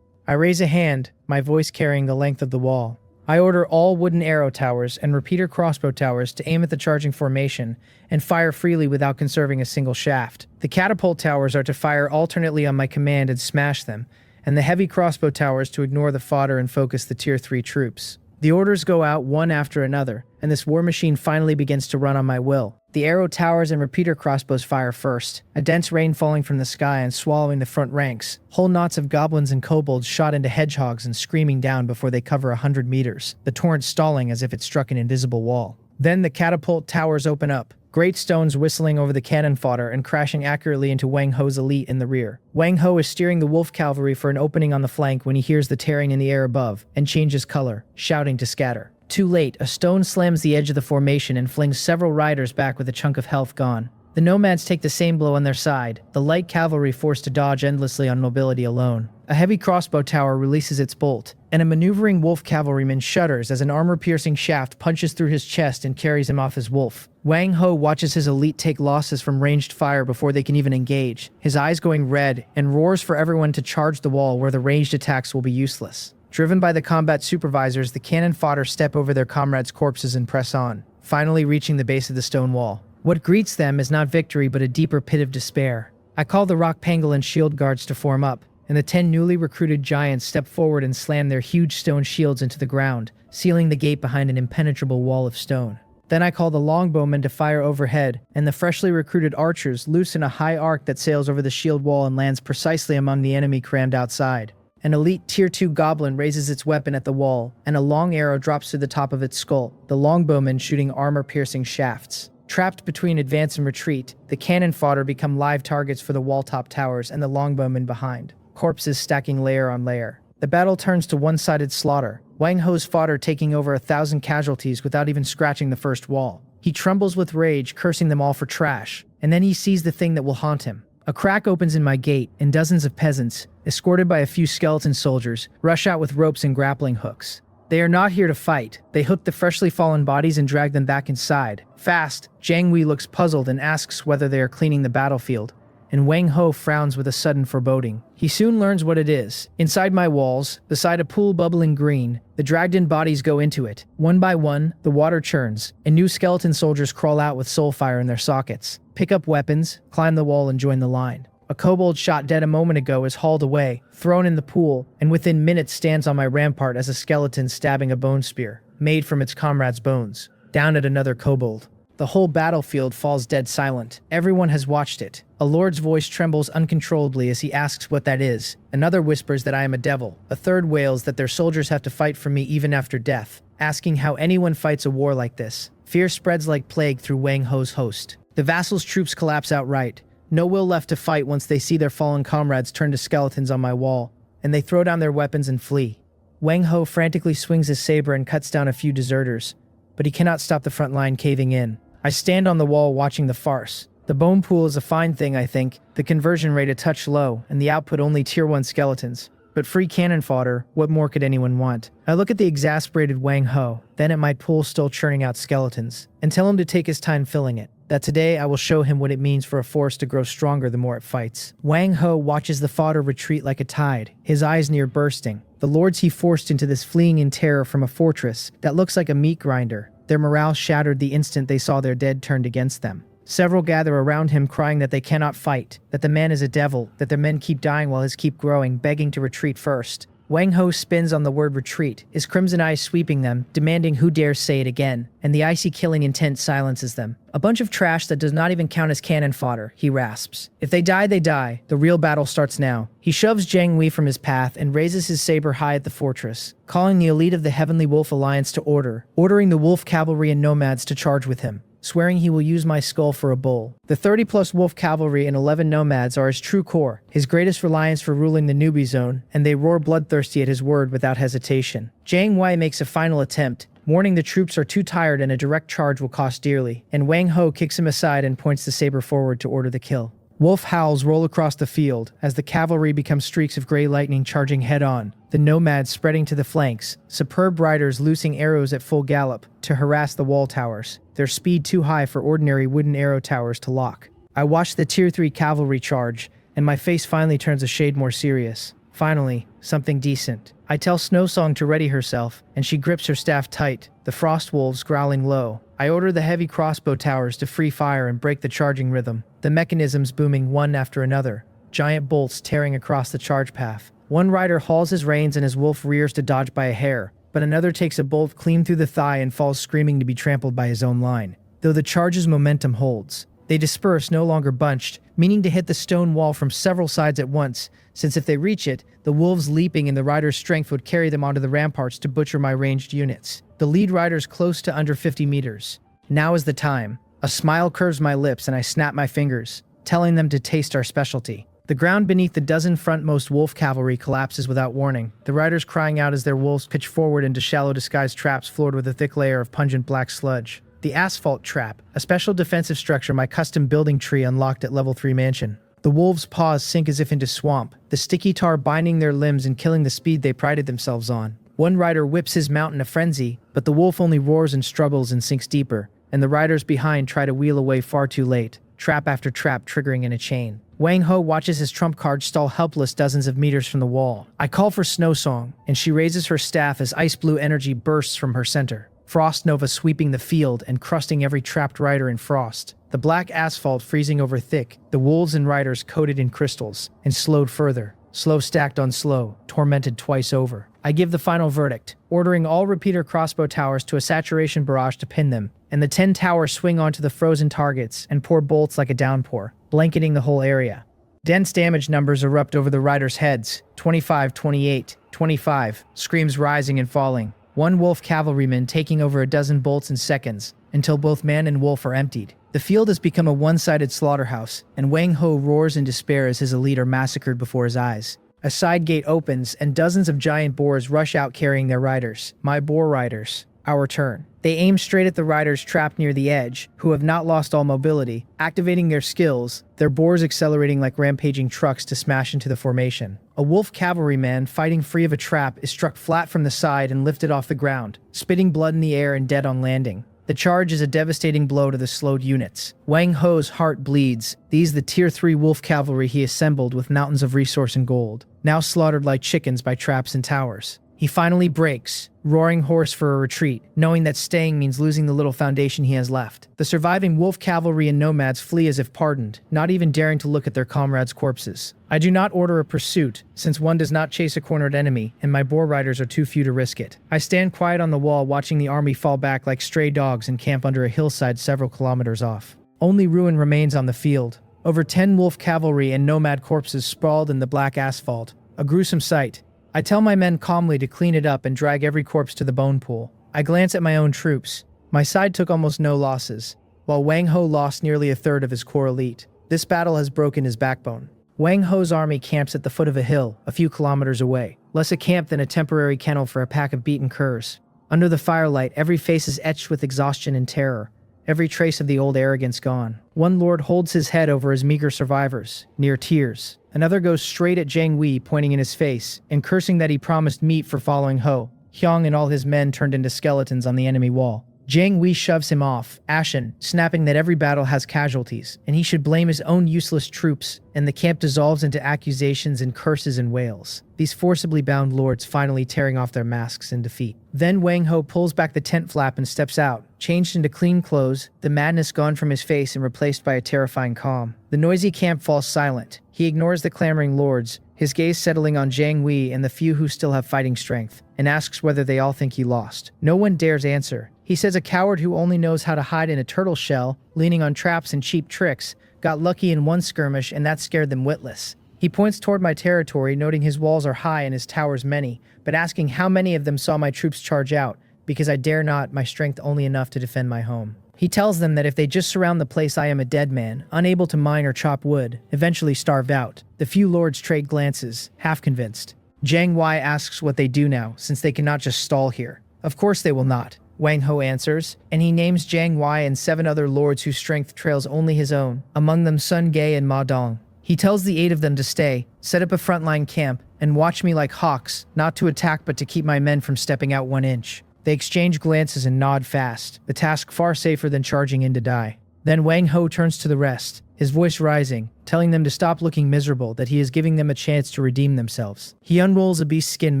I raise a hand, my voice carrying the length of the wall. I order all wooden arrow towers and repeater crossbow towers to aim at the charging formation and fire freely without conserving a single shaft. The catapult towers are to fire alternately on my command and smash them, and the heavy crossbow towers to ignore the fodder and focus the Tier 3 troops. The orders go out one after another, and this war machine finally begins to run on my will. The arrow towers and repeater crossbows fire first, a dense rain falling from the sky and swallowing the front ranks. Whole knots of goblins and kobolds shot into hedgehogs and screaming down before they cover 100 meters, the torrent stalling as if it struck an invisible wall. Then the catapult towers open up, great stones whistling over the cannon fodder and crashing accurately into Wang Ho's elite in the rear. Wang Ho is steering the wolf cavalry for an opening on the flank when he hears the tearing in the air above, and changes color, shouting to scatter. Too late, a stone slams the edge of the formation and flings several riders back with a chunk of health gone. The nomads take the same blow on their side, the light cavalry forced to dodge endlessly on mobility alone. A heavy crossbow tower releases its bolt, and a maneuvering wolf cavalryman shudders as an armor-piercing shaft punches through his chest and carries him off his wolf. Wang Ho watches his elite take losses from ranged fire before they can even engage, his eyes going red, and roars for everyone to charge the wall where the ranged attacks will be useless. Driven by the combat supervisors, the cannon fodder step over their comrades' corpses and press on, finally reaching the base of the stone wall. What greets them is not victory but a deeper pit of despair. I call the rock pangolin shield guards to form up, and the 10 newly recruited giants step forward and slam their huge stone shields into the ground, sealing the gate behind an impenetrable wall of stone. Then I call the longbowmen to fire overhead, and the freshly recruited archers loosen a high arc that sails over the shield wall and lands precisely among the enemy crammed outside. An elite Tier 2 goblin raises its weapon at the wall, and a long arrow drops through the top of its skull, the longbowmen shooting armor-piercing shafts. Trapped between advance and retreat, the cannon fodder become live targets for the wall-top towers and the longbowmen behind, corpses stacking layer on layer. The battle turns to one-sided slaughter, Wang Ho's fodder taking over 1,000 casualties without even scratching the first wall. He trembles with rage, cursing them all for trash, and then he sees the thing that will haunt him. A crack opens in my gate, and dozens of peasants, escorted by a few skeleton soldiers, rush out with ropes and grappling hooks. They are not here to fight. They hook the freshly fallen bodies and drag them back inside. Fast, Jiang Wei looks puzzled and asks whether they are cleaning the battlefield, and Wang Ho frowns with a sudden foreboding. He soon learns what it is. Inside my walls, beside a pool bubbling green, the dragged-in bodies go into it. One by one, the water churns, and new skeleton soldiers crawl out with soul fire in their sockets, pick up weapons, climb the wall, and join the line. A kobold shot dead a moment ago is hauled away, thrown in the pool, and within minutes stands on my rampart as a skeleton stabbing a bone spear, made from its comrade's bones, down at another kobold. The whole battlefield falls dead silent. Everyone has watched it. A lord's voice trembles uncontrollably as he asks what that is. Another whispers that I am a devil. A third wails that their soldiers have to fight for me even after death, asking how anyone fights a war like this. Fear spreads like plague through Wang Ho's host. The vassals' troops collapse outright. No will left to fight once they see their fallen comrades turn to skeletons on my wall, and they throw down their weapons and flee. Wang Ho frantically swings his saber and cuts down a few deserters, but he cannot stop the front line caving in. I stand on the wall watching the farce. The bone pool is a fine thing, I think, the conversion rate a touch low, and the output only Tier 1 skeletons. But free cannon fodder, what more could anyone want? I look at the exasperated Wang Ho, then at my pool still churning out skeletons, and tell him to take his time filling it. That today I will show him what it means for a force to grow stronger the more it fights. Wang Ho watches the fodder retreat like a tide, his eyes near bursting. The lords he forced into this fleeing in terror from a fortress that looks like a meat grinder. Their morale shattered the instant they saw their dead turned against them. Several gather around him crying that they cannot fight, that the man is a devil, that their men keep dying while his keep growing, begging to retreat first. Wang Ho spins on the word retreat, his crimson eyes sweeping them, demanding who dares say it again, and the icy killing intent silences them. A bunch of trash that does not even count as cannon fodder, he rasps. If they die, they die. The real battle starts now. He shoves Jiang Wei from his path and raises his saber high at the fortress, calling the elite of the Heavenly Wolf Alliance to order, ordering the wolf cavalry and nomads to charge with him, swearing he will use my skull for a bull. The 30-plus wolf cavalry and 11 nomads are his true core, his greatest reliance for ruling the newbie zone, and they roar bloodthirsty at his word without hesitation. Jiang Wei makes a final attempt, warning the troops are too tired and a direct charge will cost dearly, and Wang Ho kicks him aside and points the saber forward to order the kill. Wolf howls roll across the field as the cavalry become streaks of gray lightning charging head-on, the nomads spreading to the flanks, superb riders loosing arrows at full gallop to harass the wall towers, their speed too high for ordinary wooden arrow towers to lock. I watch the Tier 3 cavalry charge, and my face finally turns a shade more serious. Finally, something decent. I tell Snowsong to ready herself, and she grips her staff tight, the frost wolves growling low. I order the heavy crossbow towers to free fire and break the charging rhythm, the mechanisms booming one after another, giant bolts tearing across the charge path. One rider hauls his reins and his wolf rears to dodge by a hair, but another takes a bolt clean through the thigh and falls screaming to be trampled by his own line. Though the charge's momentum holds, they disperse no longer bunched, meaning to hit the stone wall from several sides at once, since if they reach it, the wolves leaping and the rider's strength would carry them onto the ramparts to butcher my ranged units. The lead rider's close to under 50 meters. Now is the time. A smile curves my lips and I snap my fingers, telling them to taste our specialty. The ground beneath the dozen frontmost wolf cavalry collapses without warning, the riders crying out as their wolves pitch forward into shallow disguised traps floored with a thick layer of pungent black sludge. The asphalt trap, a special defensive structure my custom building tree unlocked at level 3 mansion. The wolves' paws sink as if into swamp, the sticky tar binding their limbs and killing the speed they prided themselves on. One rider whips his mount in a frenzy, but the wolf only roars and struggles and sinks deeper, and the riders behind try to wheel away far too late, trap after trap triggering in a chain. Wang Ho watches his trump card stall helpless dozens of meters from the wall. I call for Snowsong, and she raises her staff as ice blue energy bursts from her center. Frost nova sweeping the field and crusting every trapped rider in frost. The black asphalt freezing over thick, the wolves and riders coated in crystals, and slowed further. Slow stacked on slow, tormented twice over. I give the final verdict, ordering all repeater crossbow towers to a saturation barrage to pin them, and the 10 towers swing onto the frozen targets and pour bolts like a downpour, blanketing the whole area. Dense damage numbers erupt over the riders' heads. 25, 28, 25, screams rising and falling. One wolf cavalryman taking over a dozen bolts in seconds, until both man and wolf are emptied. The field has become a one-sided slaughterhouse, and Wang Ho roars in despair as his elite are massacred before his eyes. A side gate opens, and dozens of giant boars rush out carrying their riders. My boar riders. Our turn. They aim straight at the riders trapped near the edge, who have not lost all mobility, activating their skills, their boars accelerating like rampaging trucks to smash into the formation. A wolf cavalryman fighting free of a trap is struck flat from the side and lifted off the ground, spitting blood in the air and dead on landing. The charge is a devastating blow to the slowed units. Wang Ho's heart bleeds. These the Tier 3 wolf cavalry he assembled with mountains of resource and gold, now slaughtered like chickens by traps and towers. He finally breaks, roaring hoarse for a retreat, knowing that staying means losing the little foundation he has left. The surviving wolf cavalry and nomads flee as if pardoned, not even daring to look at their comrades' corpses. I do not order a pursuit, since one does not chase a cornered enemy, and my boar riders are too few to risk it. I stand quiet on the wall watching the army fall back like stray dogs and camp under a hillside several kilometers off. Only ruin remains on the field. Over 10 wolf cavalry and nomad corpses sprawled in the black asphalt. A gruesome sight. I tell my men calmly to clean it up and drag every corpse to the bone pool. I glance at my own troops. My side took almost no losses, while Wang Ho lost nearly a third of his core elite. This battle has broken his backbone. Wang Ho's army camps at the foot of a hill, a few kilometers away, less a camp than a temporary kennel for a pack of beaten curs. Under the firelight, every face is etched with exhaustion and terror, every trace of the old arrogance gone. One lord holds his head over his meager survivors, near tears, Another goes straight at Jiang Wei, pointing in his face, and cursing that he promised meat for following Ho. Hyung and all his men turned into skeletons on the enemy wall. Jiang Wei shoves him off, ashen, snapping that every battle has casualties, and he should blame his own useless troops, and the camp dissolves into accusations and curses and wails, these forcibly bound lords finally tearing off their masks in defeat. Then Wang Ho pulls back the tent flap and steps out, changed into clean clothes, the madness gone from his face and replaced by a terrifying calm. The noisy camp falls silent. He ignores the clamoring lords, his gaze settling on Jiang Wei and the few who still have fighting strength, and asks whether they all think he lost. No one dares answer. He says a coward who only knows how to hide in a turtle shell, leaning on traps and cheap tricks, got lucky in one skirmish and that scared them witless. He points toward my territory, noting his walls are high and his towers many, but asking how many of them saw my troops charge out, because I dare not, my strength only enough to defend my home. He tells them that if they just surround the place, I am a dead man, unable to mine or chop wood, eventually starved out. The few lords trade glances, half convinced. Jiang Wei asks what they do now, since they cannot just stall here. Of course they will not, Wang Ho answers, and he names Jiang Wei and 7 other lords whose strength trails only his own, among them Sun Ge and Ma Dong. He tells the 8 of them to stay, set up a frontline camp, and watch me like hawks, not to attack but to keep my men from stepping out 1 inch. They exchange glances and nod fast, the task far safer than charging in to die. Then Wang Ho turns to the rest, his voice rising, telling them to stop looking miserable, that he is giving them a chance to redeem themselves. He unrolls a beast skin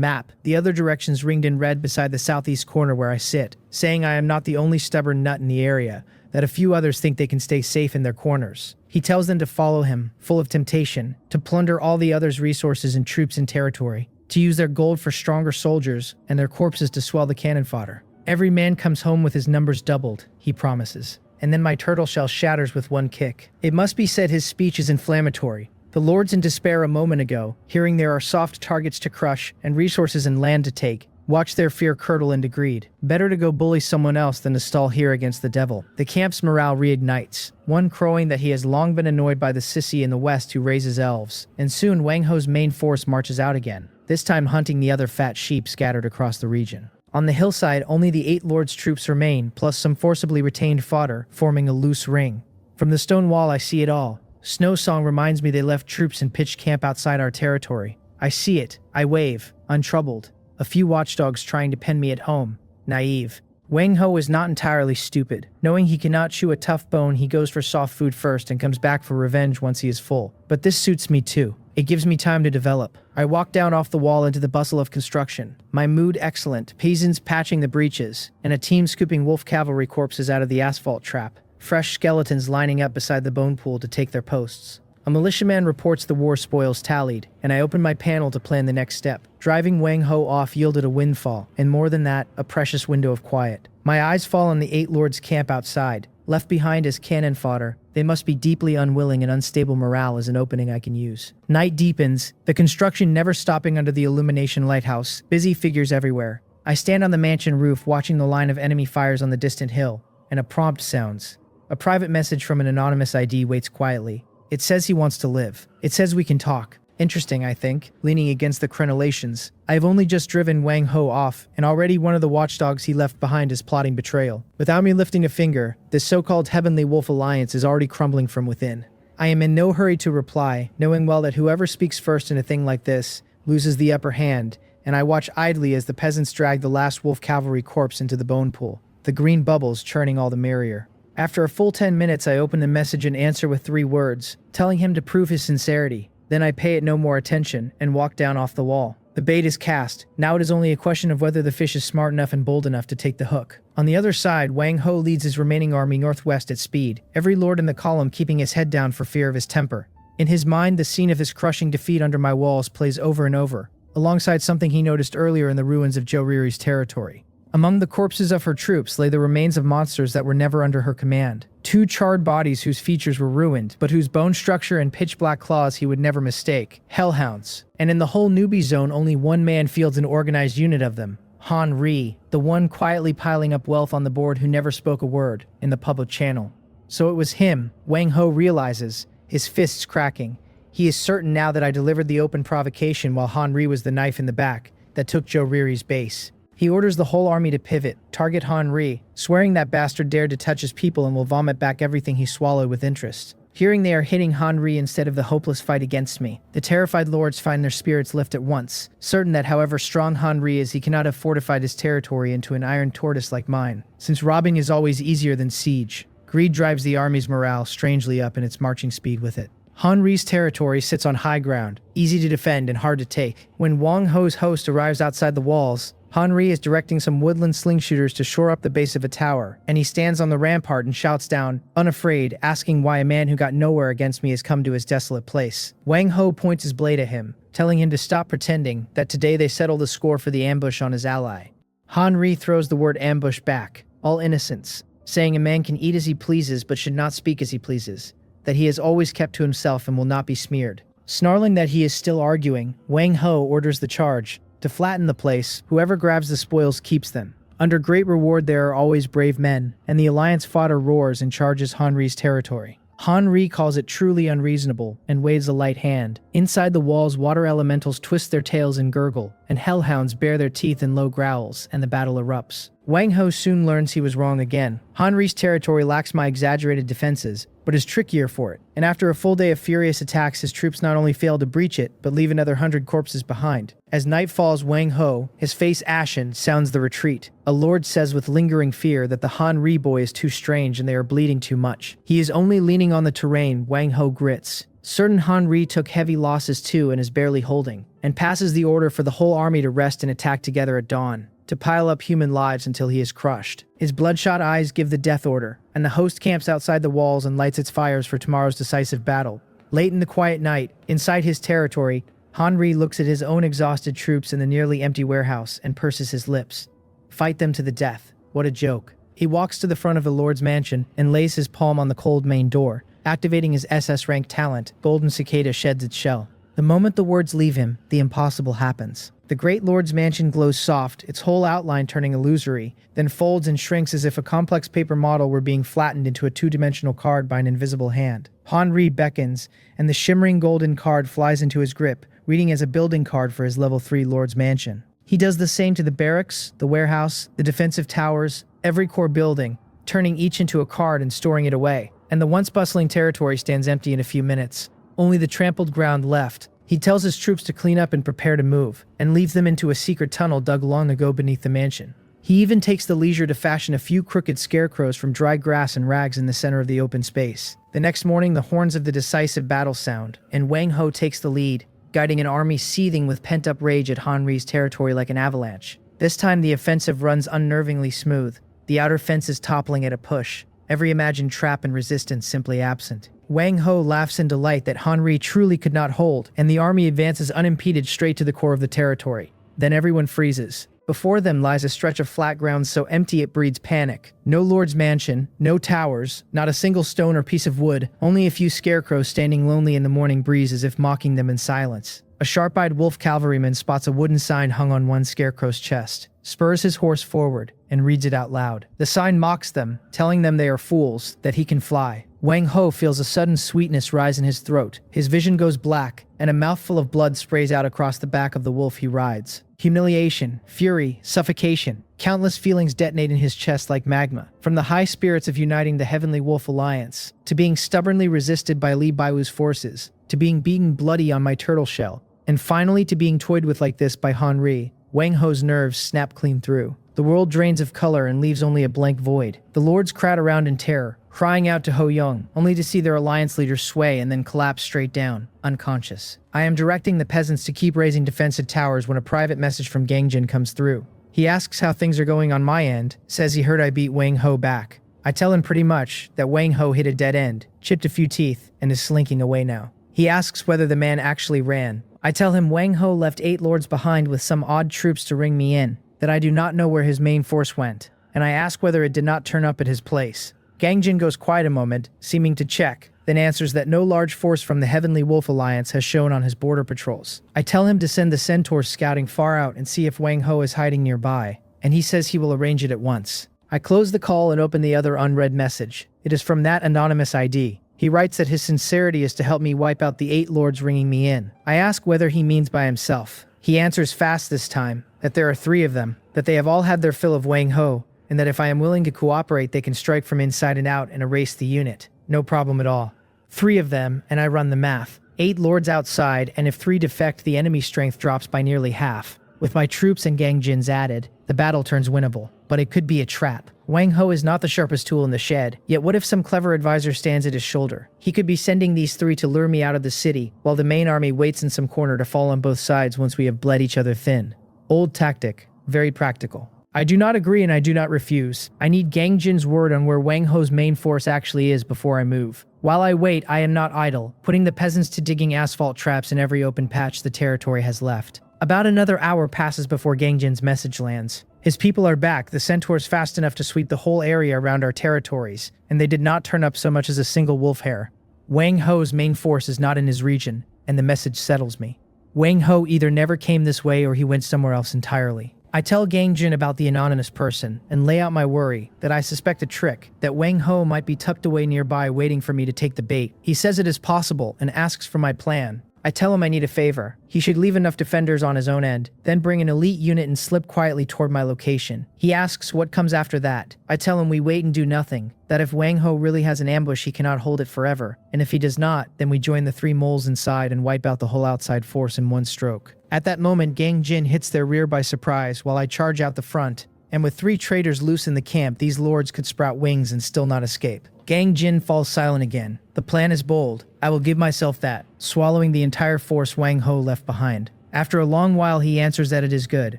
map, the other directions ringed in red beside the southeast corner where I sit, saying I am not the only stubborn nut in the area, that a few others think they can stay safe in their corners. He tells them to follow him, full of temptation, to plunder all the others' resources and troops and territory, to use their gold for stronger soldiers and their corpses to swell the cannon fodder. Every man comes home with his numbers doubled, he promises. And then my turtle shell shatters with 1 kick. It must be said his speech is inflammatory. The lords in despair a moment ago, hearing there are soft targets to crush and resources and land to take, watch their fear curdle into greed. Better to go bully someone else than to stall here against the devil. The camp's morale reignites, one crowing that he has long been annoyed by the sissy in the west who raises elves, and soon Wang Ho's main force marches out again, this time hunting the other fat sheep scattered across the region. On the hillside, only the 8 lords' troops remain, plus some forcibly retained fodder, forming a loose ring. From the stone wall I see it all. Snow Song reminds me they left troops and pitched camp outside our territory. I see it. I wave, untroubled. A few watchdogs trying to pen me at home. Naive. Wang Ho is not entirely stupid. Knowing he cannot chew a tough bone, he goes for soft food first and comes back for revenge once he is full. But this suits me too. It gives me time to develop. I walk down off the wall into the bustle of construction. My mood excellent, peasants patching the breaches, and a team scooping wolf cavalry corpses out of the asphalt trap. Fresh skeletons lining up beside the bone pool to take their posts. A militiaman reports the war spoils tallied, and I open my panel to plan the next step. Driving Wang Ho off yielded a windfall, and more than that, a precious window of quiet. My eyes fall on the 8 lords' camp outside. Left behind as cannon fodder, they must be deeply unwilling, and unstable morale is an opening I can use. Night deepens, the construction never stopping under the illumination lighthouse, busy figures everywhere. I stand on the mansion roof watching the line of enemy fires on the distant hill, and a prompt sounds. A private message from an anonymous ID waits quietly. It says he wants to live. It says we can talk. Interesting, I think, leaning against the crenellations. I have only just driven Wang Ho off, and already one of the watchdogs he left behind is plotting betrayal. Without me lifting a finger, this so-called Heavenly Wolf Alliance is already crumbling from within. I am in no hurry to reply, knowing well that whoever speaks first in a thing like this loses the upper hand, and I watch idly as the peasants drag the last wolf cavalry corpse into the bone pool, the green bubbles churning all the merrier. After a full 10 minutes, I open the message and answer with 3 words, telling him to prove his sincerity. Then I pay it no more attention and walk down off the wall. The bait is cast. Now it is only a question of whether the fish is smart enough and bold enough to take the hook. On the other side, Wang Ho leads his remaining army northwest at speed, every lord in the column keeping his head down for fear of his temper. In his mind, the scene of his crushing defeat under my walls plays over and over, alongside something he noticed earlier in the ruins of Jouriri's territory. Among the corpses of her troops lay the remains of monsters that were never under her command. 2 charred bodies whose features were ruined, but whose bone structure and pitch-black claws he would never mistake. Hellhounds. And in the whole newbie zone, only one man fields an organized unit of them. Han Ri, the one quietly piling up wealth on the board who never spoke a word in the public channel. So it was him, Wang Ho realizes, his fists cracking. He is certain now that I delivered the open provocation while Han Ri was the knife in the back that took Jouriri's base. He orders the whole army to pivot, target Han Ri, swearing that bastard dared to touch his people and will vomit back everything he swallowed with interest. Hearing they are hitting Hanri instead of the hopeless fight against me, the terrified lords find their spirits lift at once, certain that however strong Hanri is, he cannot have fortified his territory into an iron tortoise like mine, since robbing is always easier than siege. Greed drives the army's morale strangely up and its marching speed with it. Hanri's territory sits on high ground, easy to defend and hard to take. When Wang Ho's host arrives outside the walls, Hanri is directing some woodland slingshooters to shore up the base of a tower, and he stands on the rampart and shouts down, unafraid, asking why a man who got nowhere against me has come to his desolate place. Wang Ho points his blade at him, telling him to stop pretending, that today they settle the score for the ambush on his ally. Hanri throws the word ambush back, all innocence, saying a man can eat as he pleases but should not speak as he pleases, that he has always kept to himself and will not be smeared. Snarling that he is still arguing, Wang Ho orders the charge. To flatten the place, whoever grabs the spoils keeps them. Under great reward there are always brave men, and the alliance fodder roars and charges Hanri's territory. Hanri calls it truly unreasonable and waves a light hand. Inside the walls, water elementals twist their tails and gurgle, and hellhounds bare their teeth in low growls, and the battle erupts. Wang Ho soon learns he was wrong again. Hanri's territory lacks my exaggerated defenses, but is trickier for it, and after a full day of furious attacks, his troops not only fail to breach it, but leave another 100 corpses behind. As night falls, Wang Ho, his face ashen, sounds the retreat. A lord says with lingering fear that the Hanri boy is too strange and they are bleeding too much. He is only leaning on the terrain, Wang Ho grits. Certain Hanri took heavy losses too and is barely holding, and passes the order for the whole army to rest and attack together at dawn, to pile up human lives until he is crushed. His bloodshot eyes give the death order, and the host camps outside the walls and lights its fires for tomorrow's decisive battle. Late in the quiet night, inside his territory, Hanri looks at his own exhausted troops in the nearly empty warehouse and purses his lips. Fight them to the death. What a joke. He walks to the front of the Lord's mansion and lays his palm on the cold main door. Activating his SS rank talent, Golden Cicada sheds its shell. The moment the words leave him, the impossible happens. The great Lord's mansion glows soft, its whole outline turning illusory, then folds and shrinks as if a complex paper model were being flattened into a two-dimensional card by an invisible hand. Hanri beckons, and the shimmering golden card flies into his grip, reading as a building card for his level 3 Lord's mansion. He does the same to the barracks, the warehouse, the defensive towers, every core building, turning each into a card and storing it away. And the once bustling territory stands empty in a few minutes. Only the trampled ground left. He tells his troops to clean up and prepare to move, and leaves them into a secret tunnel dug long ago beneath the mansion. He even takes the leisure to fashion a few crooked scarecrows from dry grass and rags in the center of the open space. The next morning, the horns of the decisive battle sound, and Wang Ho takes the lead, guiding an army seething with pent-up rage at Hanri's territory like an avalanche. This time, the offensive runs unnervingly smooth, the outer fences toppling at a push, every imagined trap and resistance simply absent. Wang Ho laughs in delight that Hanri truly could not hold, and the army advances unimpeded straight to the core of the territory. Then everyone freezes. Before them lies a stretch of flat ground so empty it breeds panic. No lord's mansion, no towers, not a single stone or piece of wood, only a few scarecrows standing lonely in the morning breeze as if mocking them in silence. A sharp-eyed wolf cavalryman spots a wooden sign hung on one scarecrow's chest, spurs his horse forward, and reads it out loud. The sign mocks them, telling them they are fools, that he can fly. Wang Ho feels a sudden sweetness rise in his throat. His vision goes black, and a mouthful of blood sprays out across the back of the wolf he rides. Humiliation, fury, suffocation. Countless feelings detonate in his chest like magma. From the high spirits of uniting the Heavenly Wolf Alliance, to being stubbornly resisted by Li Baiwu's forces, to being beaten bloody on my turtle shell, and finally to being toyed with like this by Hanri, Wang Ho's nerves snap clean through. The world drains of color and leaves only a blank void. The lords crowd around in terror, crying out to Ho Young, only to see their alliance leader sway and then collapse straight down, unconscious. I am directing the peasants to keep raising defensive towers when a private message from Gangjin comes through. He asks how things are going on my end, says he heard I beat Wang Ho back. I tell him pretty much that Wang Ho hit a dead end, chipped a few teeth, and is slinking away now. He asks whether the man actually ran. I tell him Wang Ho left 8 lords behind with some odd troops to ring me in, that I do not know where his main force went, and I ask whether it did not turn up at his place. Gangjin goes quiet a moment, seeming to check, then answers that no large force from the Heavenly Wolf Alliance has shown on his border patrols. I tell him to send the centaurs scouting far out and see if Wang Ho is hiding nearby, and he says he will arrange it at once. I close the call and open the other unread message. It is from that anonymous ID. He writes that his sincerity is to help me wipe out the 8 lords ringing me in. I ask whether he means by himself. He answers fast this time, that there are 3 of them, that they have all had their fill of Wang Ho, and that if I am willing to cooperate they can strike from inside and out and erase the unit. No problem at all. 3 of them, and I run the math. 8 lords outside, and if 3 defect, the enemy strength drops by nearly half. With my troops and gangjins added, the battle turns winnable. But it could be a trap. Wang Ho is not the sharpest tool in the shed, yet what if some clever advisor stands at his shoulder? He could be sending these 3 to lure me out of the city, while the main army waits in some corner to fall on both sides once we have bled each other thin. Old tactic, very practical. I do not agree and I do not refuse. I need Gang Jin's word on where Wang Ho's main force actually is before I move. While I wait, I am not idle, putting the peasants to digging asphalt traps in every open patch the territory has left. About another hour passes before Gang Jin's message lands. His people are back, the centaurs fast enough to sweep the whole area around our territories, and they did not turn up so much as a single wolf hair. Wang Ho's main force is not in his region, and the message settles me. Wang Ho either never came this way or he went somewhere else entirely. I tell Gang Jin about the anonymous person, and lay out my worry, that I suspect a trick, that Wang Ho might be tucked away nearby waiting for me to take the bait. He says it is possible, and asks for my plan. I tell him I need a favor. He should leave enough defenders on his own end, then bring an elite unit and slip quietly toward my location. He asks what comes after that. I tell him we wait and do nothing, that if Wang Ho really has an ambush he cannot hold it forever, and if he does not, then we join the 3 moles inside and wipe out the whole outside force in one stroke. At that moment, Gang Jin hits their rear by surprise while I charge out the front, and with 3 traitors loose in the camp, these lords could sprout wings and still not escape. Gang Jin falls silent again. The plan is bold. I will give myself that, swallowing the entire force Wang Ho left behind. After a long while he answers that it is good,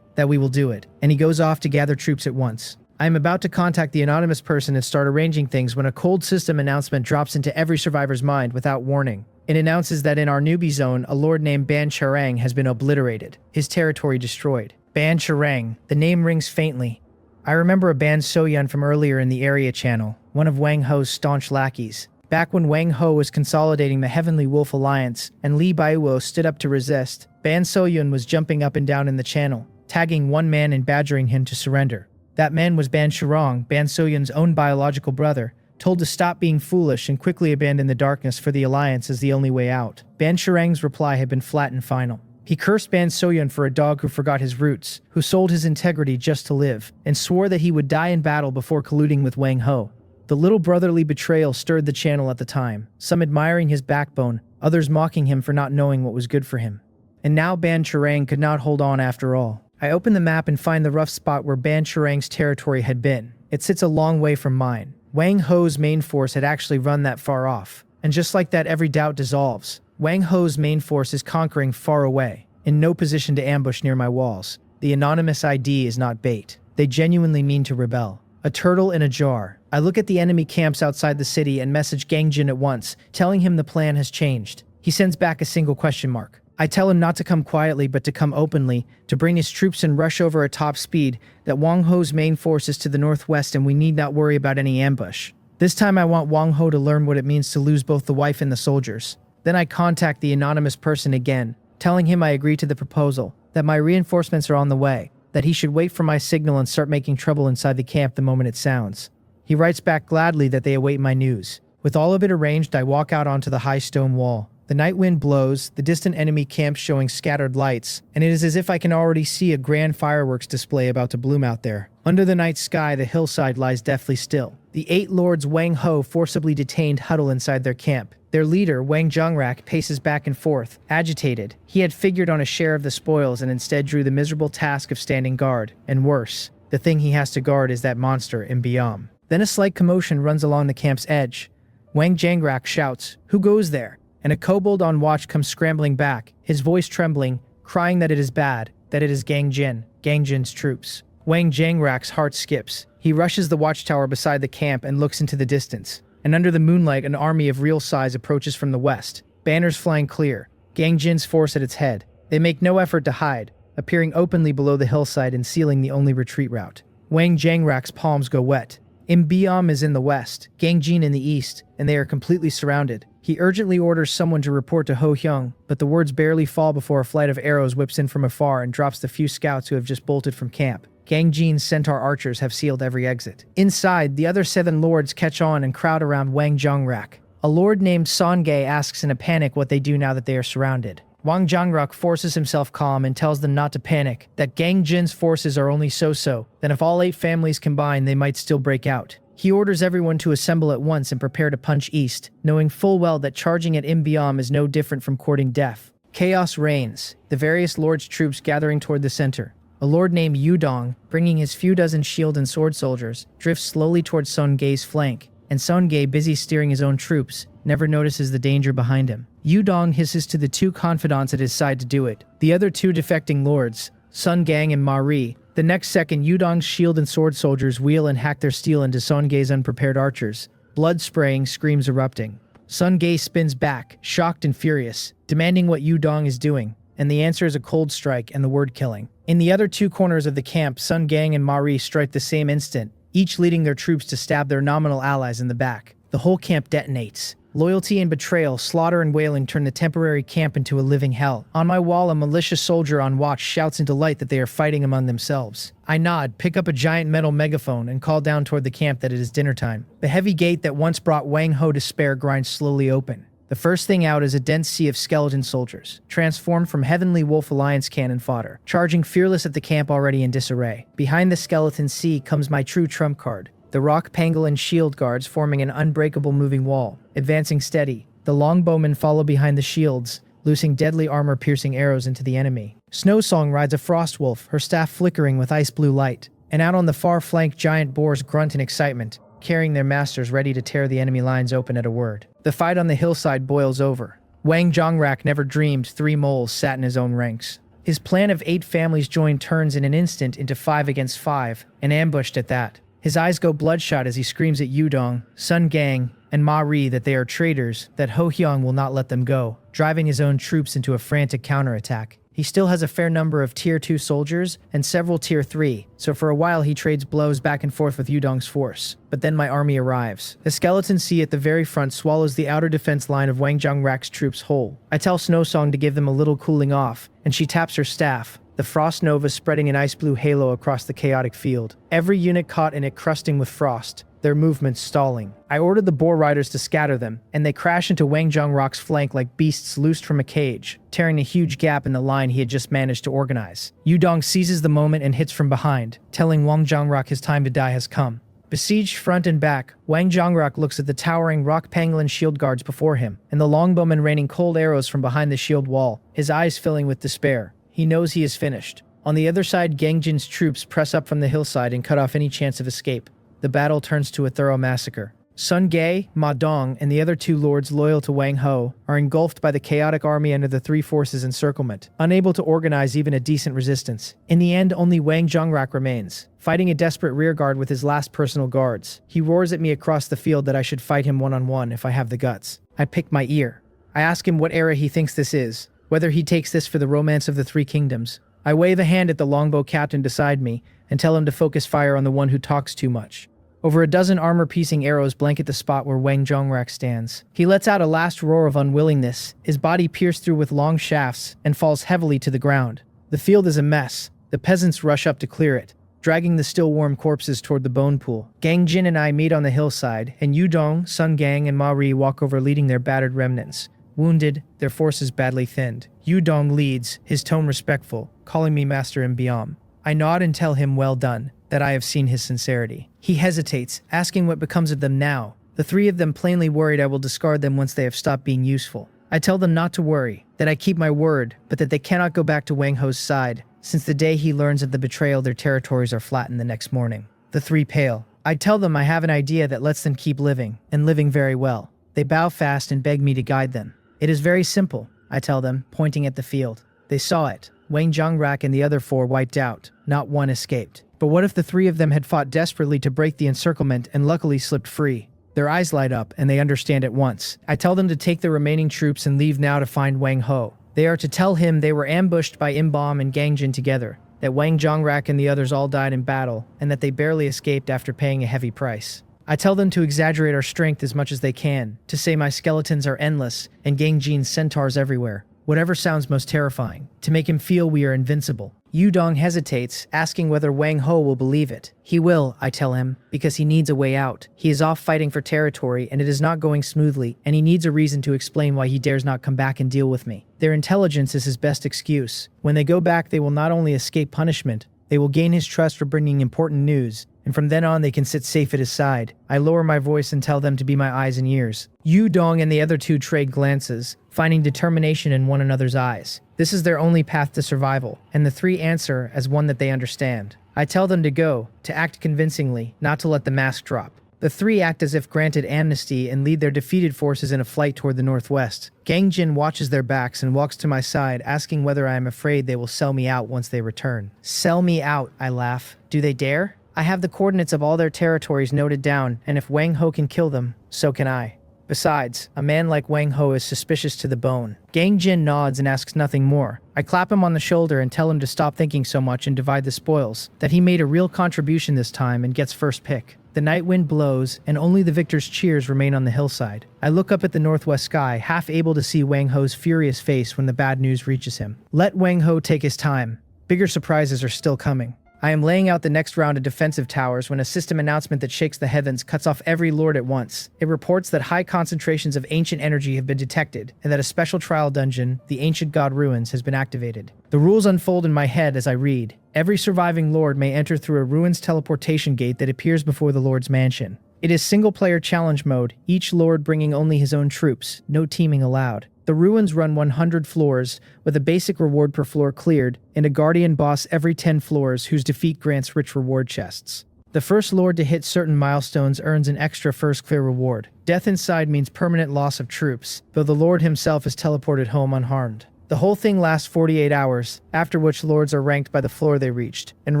that we will do it, and he goes off to gather troops at once. I am about to contact the anonymous person and start arranging things when a cold system announcement drops into every survivor's mind without warning. It announces that in our newbie zone, a lord named Ban Charang has been obliterated, his territory destroyed. Ban Charang, the name rings faintly. I remember a Ban Soyun from earlier in the area channel, one of Wang Ho's staunch lackeys. Back when Wang Ho was consolidating the Heavenly Wolf Alliance and Li Baiwo stood up to resist, Ban Soyun was jumping up and down in the channel, tagging one man and badgering him to surrender. That man was Ban Shirong, Ban Soyun's own biological brother, told to stop being foolish and quickly abandon the darkness for the Alliance as the only way out. Ban Shirang's reply had been flat and final. He cursed Ban Soyun for a dog who forgot his roots, who sold his integrity just to live, and swore that he would die in battle before colluding with Wang Ho. The little brotherly betrayal stirred the channel at the time, some admiring his backbone, others mocking him for not knowing what was good for him. And now Ban Charang could not hold on after all. I open the map and find the rough spot where Ban Charang's territory had been. It sits a long way from mine. Wang Ho's main force had actually run that far off. And just like that, every doubt dissolves. Wang Ho's main force is conquering far away, in no position to ambush near my walls. The anonymous ID is not bait. They genuinely mean to rebel. A turtle in a jar. I look at the enemy camps outside the city and message Gang Jin at once, telling him the plan has changed. He sends back a single question mark. I tell him not to come quietly but to come openly, to bring his troops and rush over at top speed, that Wang Ho's main force is to the northwest and we need not worry about any ambush. This time I want Wang Ho to learn what it means to lose both the wife and the soldiers. Then I contact the anonymous person again, telling him I agree to the proposal, that my reinforcements are on the way, that he should wait for my signal and start making trouble inside the camp the moment it sounds. He writes back gladly that they await my news. With all of it arranged, I walk out onto the high stone wall. The night wind blows, the distant enemy camp showing scattered lights, and it is as if I can already see a grand fireworks display about to bloom out there. Under the night sky, the hillside lies deathly still. The 8 lords Wang Ho forcibly detained huddle inside their camp. Their leader, Wang Zhongrak, paces back and forth, agitated. He had figured on a share of the spoils and instead drew the miserable task of standing guard. And worse, the thing he has to guard is that monster in Biam. Then a slight commotion runs along the camp's edge. Wang Zhongrak shouts, "Who goes there?" And a kobold on watch comes scrambling back, his voice trembling, crying that it is bad, that it is Gang Jin's troops. Wang Zhongrak's heart skips. He rushes the watchtower beside the camp and looks into the distance. And under the moonlight, an army of real size approaches from the west, banners flying clear, Gang Jin's force at its head. They make no effort to hide, appearing openly below the hillside and sealing the only retreat route. Wang Zhongrak's palms go wet. Imbiam is in the west, Gang Jin in the east, and they are completely surrounded. He urgently orders someone to report to Ho Hyung, but the words barely fall before a flight of arrows whips in from afar and drops the few scouts who have just bolted from camp. Gang Jin's centaur archers have sealed every exit. Inside, the other 7 lords catch on and crowd around Wang Zhongrak. A lord named Songae asks in a panic what they do now that they are surrounded. Wang Zhongrak forces himself calm and tells them not to panic, that Gang Jin's forces are only so-so, that if all 8 families combine they might still break out. He orders everyone to assemble at once and prepare to punch east, knowing full well that charging at Imbiam is no different from courting death. Chaos reigns, the various lords' troops gathering toward the center. A lord named Yudong, bringing his few dozen shield and sword soldiers, drifts slowly towards Sun Ge's flank, and Sun Ge, busy steering his own troops, never notices the danger behind him. Yudong hisses to the two confidants at his side to do it. The other two defecting lords, Sun Gang and Ma Ri. The next second, Yudong's shield and sword soldiers wheel and hack their steel into Sun Ge's unprepared archers. Blood spraying, screams erupting. Sun Ge spins back, shocked and furious, demanding what Yudong is doing, and the answer is a cold strike and the word killing. In the other two corners of the camp, Sun Gang and Ma Ri strike the same instant, each leading their troops to stab their nominal allies in the back. The whole camp detonates. Loyalty and betrayal, slaughter and wailing turn the temporary camp into a living hell. On my wall, a malicious soldier on watch shouts in delight that they are fighting among themselves. I nod, pick up a giant metal megaphone, and call down toward the camp that it is dinner time. The heavy gate that once brought Wang Ho to spare grinds slowly open. The first thing out is a dense sea of skeleton soldiers, transformed from Heavenly Wolf Alliance cannon fodder, charging fearless at the camp already in disarray. Behind the skeleton sea comes my true trump card. The rock pangolin shield guards forming an unbreakable moving wall, advancing steady. The longbowmen follow behind the shields, loosing deadly armor-piercing arrows into the enemy. Snowsong rides a frost wolf, her staff flickering with ice blue light. And out on the far flank, giant boars grunt in excitement, carrying their masters ready to tear the enemy lines open at a word. The fight on the hillside boils over. Wang Zhongrak never dreamed 3 moles sat in his own ranks. His plan of 8 families joined turns in an instant into 5 against 5, and ambushed at that. His eyes go bloodshot as he screams at Yudong, Sun Gang, and Ma Ri that they are traitors, that Ho Hyung will not let them go, driving his own troops into a frantic counterattack. He still has a fair number of Tier 2 soldiers and several Tier 3, so for a while he trades blows back and forth with Yudong's force. But then my army arrives. The skeleton sea at the very front swallows the outer defense line of Wang Zhongrak's troops whole. I tell Snowsong to give them a little cooling off, and she taps her staff, the frost nova spreading an ice blue halo across the chaotic field. Every unit caught in it crusting with frost, their movements stalling. I ordered the boar riders to scatter them, and they crash into Wang Zhongrak's flank like beasts loosed from a cage, tearing a huge gap in the line he had just managed to organize. Yudong seizes the moment and hits from behind, telling Wang Zhongrak his time to die has come. Besieged front and back, Wang Zhongrak looks at the towering rock pangolin shield guards before him, and the longbowmen raining cold arrows from behind the shield wall, his eyes filling with despair. He knows he is finished. On the other side, Gangjin's troops press up from the hillside and cut off any chance of escape. The battle turns to a thorough massacre. Sun Ge, Ma Dong, and the other 2 lords loyal to Wang Ho are engulfed by the chaotic army under the 3 forces' encirclement, unable to organize even a decent resistance. In the end, only Wang Zhongrak remains, fighting a desperate rearguard with his last personal guards. He roars at me across the field that I should fight him one-on-one if I have the guts. I pick my ear. I ask him what era he thinks this is, whether he takes this for the romance of the 3 kingdoms. I wave a hand at the longbow captain beside me and tell him to focus fire on the one who talks too much. Over a dozen armor-piercing arrows blanket the spot where Wang Zhongrak stands. He lets out a last roar of unwillingness, his body pierced through with long shafts, and falls heavily to the ground. The field is a mess. The peasants rush up to clear it, dragging the still warm corpses toward the bone pool. Gang Jin and I meet on the hillside, and Yudong, Sun Gang, and Ma Ri walk over leading their battered remnants. Wounded, their forces badly thinned. Yudong leads, his tone respectful, calling me Master Mbiam. I nod and tell him well done, that I have seen his sincerity. He hesitates, asking what becomes of them now. The 3 of them plainly worried I will discard them once they have stopped being useful. I tell them not to worry, that I keep my word, but that they cannot go back to Wang Ho's side, since the day he learns of the betrayal their territories are flattened the next morning. The 3 pale. I tell them I have an idea that lets them keep living, and living very well. They bow fast and beg me to guide them. It is very simple, I tell them, pointing at the field. They saw it. Wang Zhongrak and the other 4 wiped out. Not one escaped. But what if the 3 of them had fought desperately to break the encirclement and luckily slipped free? Their eyes light up, and they understand at once. I tell them to take the remaining troops and leave now to find Wang Ho. They are to tell him they were ambushed by Imbam and Gangjin together, that Wang Zhongrak and the others all died in battle, and that they barely escaped after paying a heavy price. I tell them to exaggerate our strength as much as they can, to say my skeletons are endless and Gangjin's centaurs everywhere, whatever sounds most terrifying, to make him feel we are invincible. Yudong hesitates, asking whether Wang Ho will believe it. He will, I tell him, because he needs a way out. He is off fighting for territory, and it is not going smoothly, and he needs a reason to explain why he dares not come back and deal with me. Their intelligence is his best excuse. When they go back, they will not only escape punishment, they will gain his trust for bringing important news, and from then on they can sit safe at his side. I lower my voice and tell them to be my eyes and ears. Yu Dong and the other two trade glances, finding determination in one another's eyes. This is their only path to survival, and the three answer as one that they understand. I tell them to go, to act convincingly, not to let the mask drop. The three act as if granted amnesty and lead their defeated forces in a flight toward the northwest. Gang Jin watches their backs and walks to my side, asking whether I am afraid they will sell me out once they return. Sell me out, I laugh. Do they dare? I have the coordinates of all their territories noted down, and if Wang Ho can kill them, so can I. Besides, a man like Wang Ho is suspicious to the bone. Gang Jin nods and asks nothing more. I clap him on the shoulder and tell him to stop thinking so much and divide the spoils, that he made a real contribution this time and gets first pick. The night wind blows, and only the victor's cheers remain on the hillside. I look up at the northwest sky, half able to see Wang Ho's furious face when the bad news reaches him. Let Wang Ho take his time. Bigger surprises are still coming. I am laying out the next round of defensive towers when a system announcement that shakes the heavens cuts off every lord at once. It reports that high concentrations of ancient energy have been detected, and that a special trial dungeon, the Ancient God Ruins, has been activated. The rules unfold in my head as I read. Every surviving lord may enter through a ruins teleportation gate that appears before the lord's mansion. It is single-player challenge mode, each lord bringing only his own troops, no teaming allowed. The ruins run 100 floors, with a basic reward per floor cleared, and a guardian boss every 10 floors whose defeat grants rich reward chests. The first lord to hit certain milestones earns an extra first clear reward. Death inside means permanent loss of troops, though the lord himself is teleported home unharmed. The whole thing lasts 48 hours, after which lords are ranked by the floor they reached, and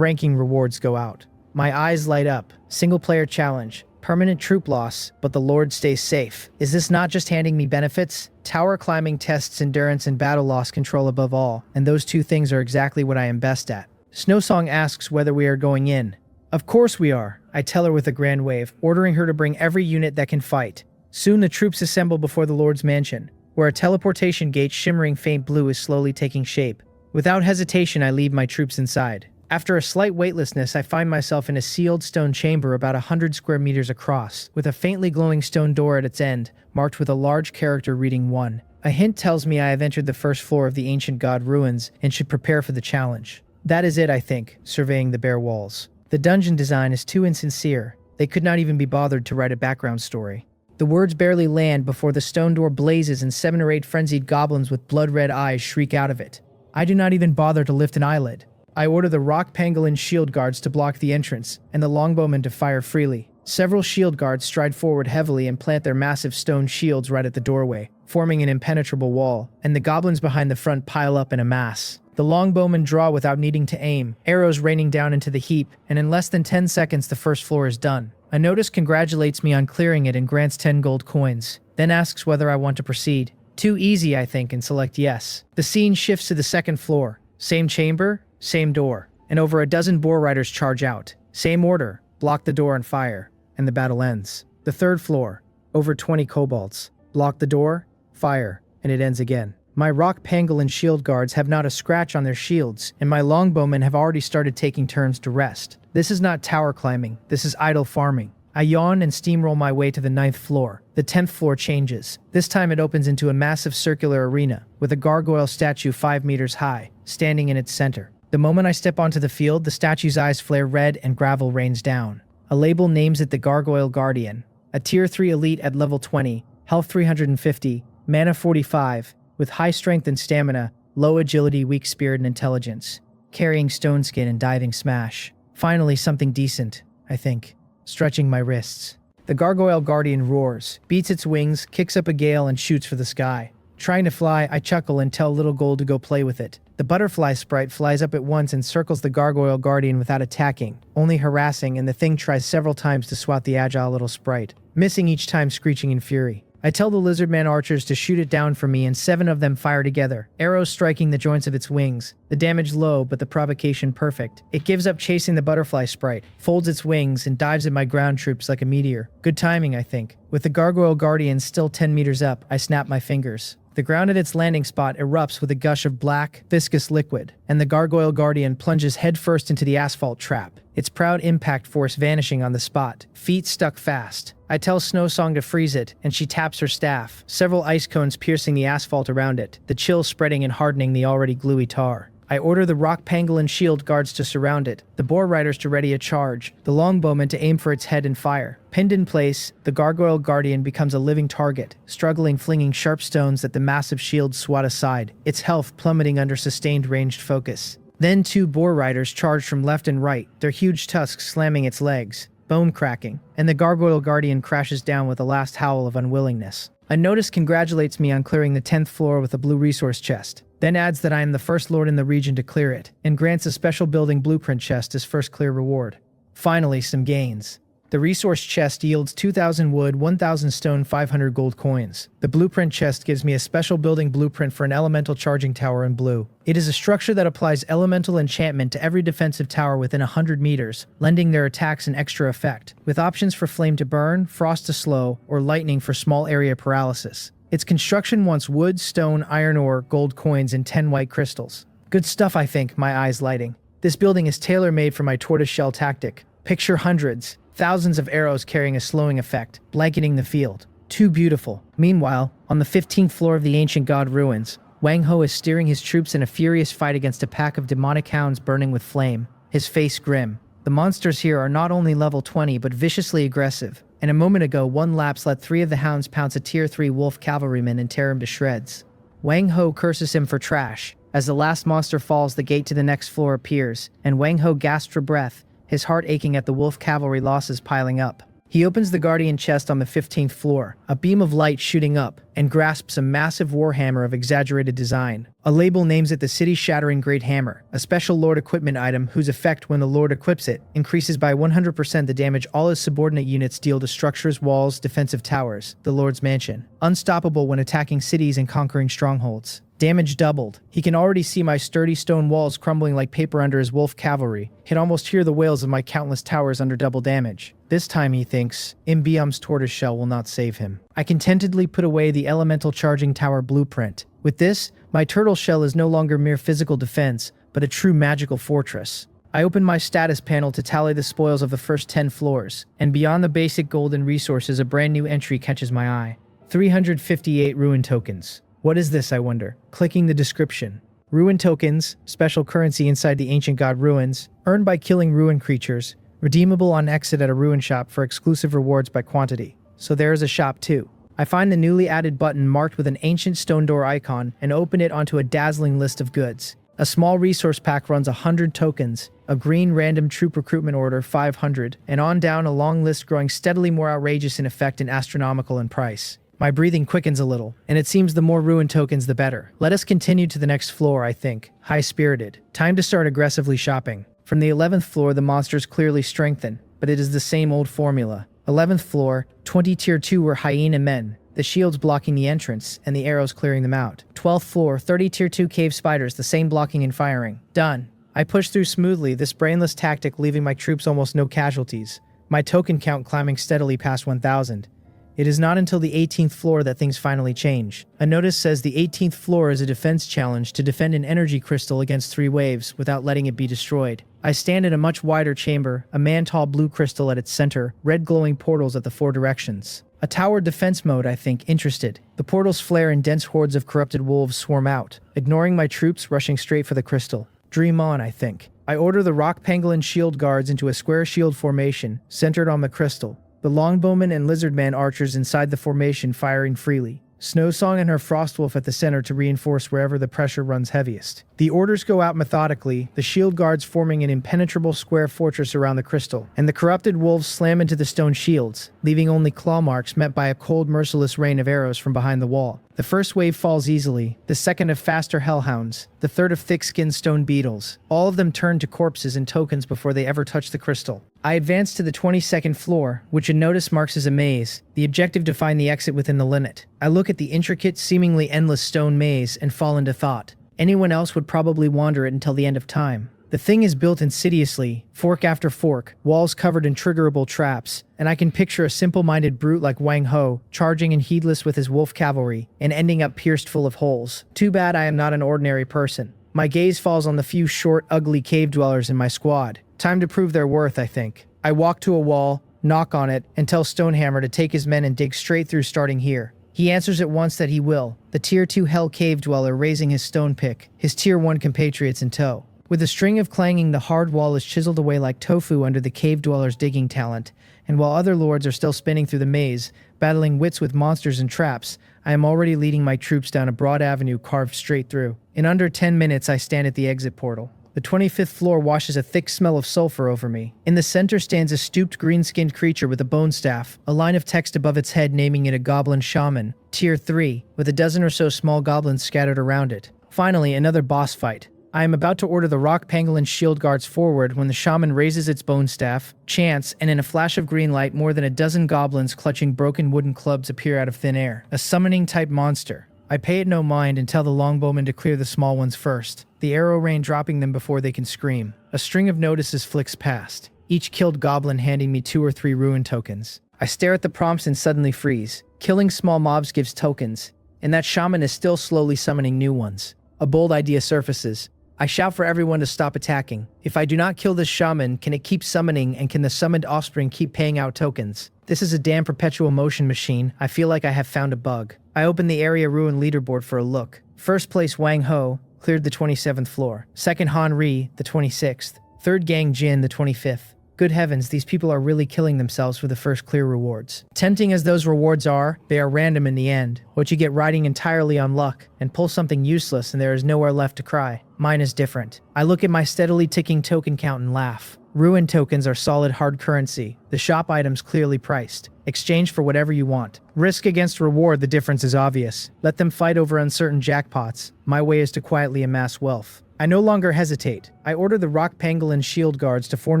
ranking rewards go out. My eyes light up. Single-player challenge. Permanent troop loss, but the lord stays safe. Is this not just handing me benefits? Tower climbing tests endurance and battle loss control above all, and those two things are exactly what I am best at. Snowsong asks whether we are going in. Of course we are, I tell her with a grand wave, ordering her to bring every unit that can fight. Soon the troops assemble before the lord's mansion, where a teleportation gate shimmering faint blue is slowly taking shape. Without hesitation, I leave my troops inside. After a slight weightlessness, I find myself in a sealed stone chamber about 100 square meters across, with a faintly glowing stone door at its end, marked with a large character reading 1. A hint tells me I have entered the first floor of the Ancient God Ruins and should prepare for the challenge. That is it, I think, surveying the bare walls. The dungeon design is too insincere. They could not even be bothered to write a background story. The words barely land before the stone door blazes and 7 or 8 frenzied goblins with blood-red eyes shriek out of it. I do not even bother to lift an eyelid. I order the rock pangolin shield guards to block the entrance, and the longbowmen to fire freely. Several shield guards stride forward heavily and plant their massive stone shields right at the doorway, forming an impenetrable wall, and the goblins behind the front pile up in a mass. The longbowmen draw without needing to aim, arrows raining down into the heap, and in less than 10 seconds the first floor is done. A notice congratulates me on clearing it and grants 10 gold coins, then asks whether I want to proceed. Too easy, I think, and select yes. The scene shifts to the second floor. Same chamber, same door, and over a dozen boar riders charge out. Same order, block the door and fire, and the battle ends. The third floor, over 20 kobolds. Block the door, fire, and it ends again. My rock pangolin shield guards have not a scratch on their shields, and my longbowmen have already started taking turns to rest. This is not tower climbing, this is idle farming. I yawn and steamroll my way to the 9th floor. The 10th floor changes. This time it opens into a massive circular arena, with a gargoyle statue 5 meters high, standing in its center. The moment I step onto the field, the statue's eyes flare red and gravel rains down. A label names it the Gargoyle Guardian, a Tier 3 elite at level 20, health 350, mana 45, with high strength and stamina, low agility, weak spirit and intelligence, carrying stone skin and diving smash. Finally something decent, I think, stretching my wrists. The Gargoyle Guardian roars, beats its wings, kicks up a gale and shoots for the sky. Trying to fly, I chuckle and tell Little Gold to go play with it. The butterfly sprite flies up at once and circles the Gargoyle Guardian without attacking, only harassing, and the thing tries several times to swat the agile little sprite, missing each time, screeching in fury. I tell the lizardman archers to shoot it down for me and 7 of them fire together, arrows striking the joints of its wings. The damage low, but the provocation perfect. It gives up chasing the butterfly sprite, folds its wings, and dives at my ground troops like a meteor. Good timing, I think. With the Gargoyle Guardian still 10 meters up, I snap my fingers. The ground at its landing spot erupts with a gush of black, viscous liquid, and the Gargoyle Guardian plunges headfirst into the asphalt trap, its proud impact force vanishing on the spot, feet stuck fast. I tell Snowsong to freeze it, and she taps her staff, several ice cones piercing the asphalt around it, the chill spreading and hardening the already gluey tar. I order the rock pangolin shield guards to surround it, the boar riders to ready a charge, the longbowmen to aim for its head and fire. Pinned in place, the gargoyle guardian becomes a living target, struggling, flinging sharp stones that the massive shields swat aside, its health plummeting under sustained ranged focus. Then 2 boar riders charge from left and right, their huge tusks slamming its legs, bone cracking, and the gargoyle guardian crashes down with a last howl of unwillingness. A notice congratulates me on clearing the 10th floor with a blue resource chest, then adds that I am the first lord in the region to clear it, and grants a special building blueprint chest as first clear reward. Finally, some gains. The resource chest yields 2,000 wood, 1,000 stone, 500 gold coins. The blueprint chest gives me a special building blueprint for an elemental charging tower in blue. It is a structure that applies elemental enchantment to every defensive tower within 100 meters, lending their attacks an extra effect, with options for flame to burn, frost to slow, or lightning for small area paralysis. Its construction wants wood, stone, iron ore, gold coins, and 10 white crystals. Good stuff, I think, my eyes lighting. This building is tailor-made for my tortoiseshell tactic. Picture hundreds, thousands of arrows carrying a slowing effect, blanketing the field. Too beautiful. Meanwhile, on the 15th floor of the ancient god ruins, Wang Ho is steering his troops in a furious fight against a pack of demonic hounds burning with flame, his face grim. The monsters here are not only level 20 but viciously aggressive, and a moment ago one lapse let 3 of the hounds pounce a tier 3 wolf cavalryman and tear him to shreds. Wang Ho curses him for trash. As the last monster falls, the gate to the next floor appears, and Wang Ho gasps for breath, his heart aching at the wolf cavalry losses piling up. He opens the guardian chest on the 15th floor, a beam of light shooting up, and grasps a massive warhammer of exaggerated design. A label names it the city-shattering Great Hammer, a special Lord equipment item whose effect when the Lord equips it increases by 100% the damage all his subordinate units deal to structures, walls, defensive towers, the Lord's mansion. Unstoppable when attacking cities and conquering strongholds. Damage doubled. He can already see my sturdy stone walls crumbling like paper under his wolf cavalry. He can almost hear the wails of my countless towers under double damage. This time, he thinks, Imbium's tortoiseshell will not save him. I contentedly put away the elemental charging tower blueprint. With this, my turtle shell is no longer mere physical defense, but a true magical fortress. I open my status panel to tally the spoils of the first 10 floors, and beyond the basic golden resources, a brand new entry catches my eye. 358 ruin tokens. What is this, I wonder? Clicking the description. Ruin tokens, special currency inside the ancient god ruins, earned by killing ruin creatures, redeemable on exit at a ruin shop for exclusive rewards by quantity. So there is a shop too. I find the newly added button marked with an ancient stone door icon and open it onto a dazzling list of goods. A small resource pack runs 100 tokens, a green random troop recruitment order 500, and on down a long list growing steadily more outrageous in effect and astronomical in price. My breathing quickens a little, and it seems the more ruin tokens the better. Let us continue to the next floor, I think, high-spirited. Time to start aggressively shopping. From the 11th floor, the monsters clearly strengthen, but it is the same old formula. 11th floor, 20 tier 2 were hyena men, the shields blocking the entrance, and the arrows clearing them out. 12th floor, 30 tier 2 cave spiders, the same blocking and firing. Done. I push through smoothly, this brainless tactic leaving my troops almost no casualties. My token count climbing steadily past 1,000. It is not until the 18th floor that things finally change. A notice says the 18th floor is a defense challenge to defend an energy crystal against 3 waves without letting it be destroyed. I stand in a much wider chamber, a man-tall blue crystal at its center, red glowing portals at the 4 directions. A tower defense mode, I think, interested. The portals flare and dense hordes of corrupted wolves swarm out, ignoring my troops rushing straight for the crystal. Dream on, I think. I order the rock pangolin shield guards into a square shield formation, centered on the crystal. The longbowmen and lizardman archers inside the formation firing freely. Snowsong and her frostwolf at the center to reinforce wherever the pressure runs heaviest. The orders go out methodically, the shield guards forming an impenetrable square fortress around the crystal, and the corrupted wolves slam into the stone shields, leaving only claw marks met by a cold, merciless rain of arrows from behind the wall. The first wave falls easily, the second of faster hellhounds, the third of thick-skinned stone beetles. All of them turn to corpses and tokens before they ever touch the crystal. I advance to the 22nd floor, which a notice marks as a maze, the objective to find the exit within the limit. I look at the intricate, seemingly endless stone maze and fall into thought. Anyone else would probably wander it until the end of time. The thing is built insidiously, fork after fork, walls covered in triggerable traps, and I can picture a simple-minded brute like Wang Ho, charging and heedless with his wolf cavalry, and ending up pierced full of holes. Too bad I am not an ordinary person. My gaze falls on the few short, ugly cave dwellers in my squad. Time to prove their worth, I think. I walk to a wall, knock on it, and tell Stonehammer to take his men and dig straight through starting here. He answers at once that he will, the Tier 2 Hell Cave Dweller raising his stone pick, his Tier 1 compatriots in tow. With a string of clanging, the hard wall is chiseled away like tofu under the cave dweller's digging talent, and while other lords are still spinning through the maze, battling wits with monsters and traps, I am already leading my troops down a broad avenue carved straight through. In under 10 minutes, I stand at the exit portal. The 25th floor washes a thick smell of sulfur over me. In the center stands a stooped green-skinned creature with a bone staff, a line of text above its head naming it a goblin shaman, Tier 3, with a dozen or so small goblins scattered around it. Finally, another boss fight. I am about to order the rock pangolin shield guards forward when the shaman raises its bone staff, chants, and in a flash of green light, more than a dozen goblins clutching broken wooden clubs appear out of thin air. A summoning-type monster. I pay it no mind and tell the longbowmen to clear the small ones first, the arrow rain dropping them before they can scream. A string of notices flicks past, each killed goblin handing me 2 or 3 ruin tokens. I stare at the prompts and suddenly freeze. Killing small mobs gives tokens, and that shaman is still slowly summoning new ones. A bold idea surfaces. I shout for everyone to stop attacking. If I do not kill this shaman, can it keep summoning, and can the summoned offspring keep paying out tokens? This is a damn perpetual motion machine. I feel like I have found a bug. I open the area ruin leaderboard for a look. First place Wang Ho cleared the 27th floor. Second Han Ri, the 26th. Third Gang Jin, the 25th. Good heavens, these people are really killing themselves for the first clear rewards. Tempting as those rewards are, they are random in the end. What you get riding entirely on luck, and pull something useless and there is nowhere left to cry. Mine is different. I look at my steadily ticking token count and laugh. Ruin tokens are solid hard currency, the shop items clearly priced. Exchange for whatever you want. Risk against reward, the difference is obvious. Let them fight over uncertain jackpots. My way is to quietly amass wealth. I no longer hesitate. I order the rock pangolin shield guards to form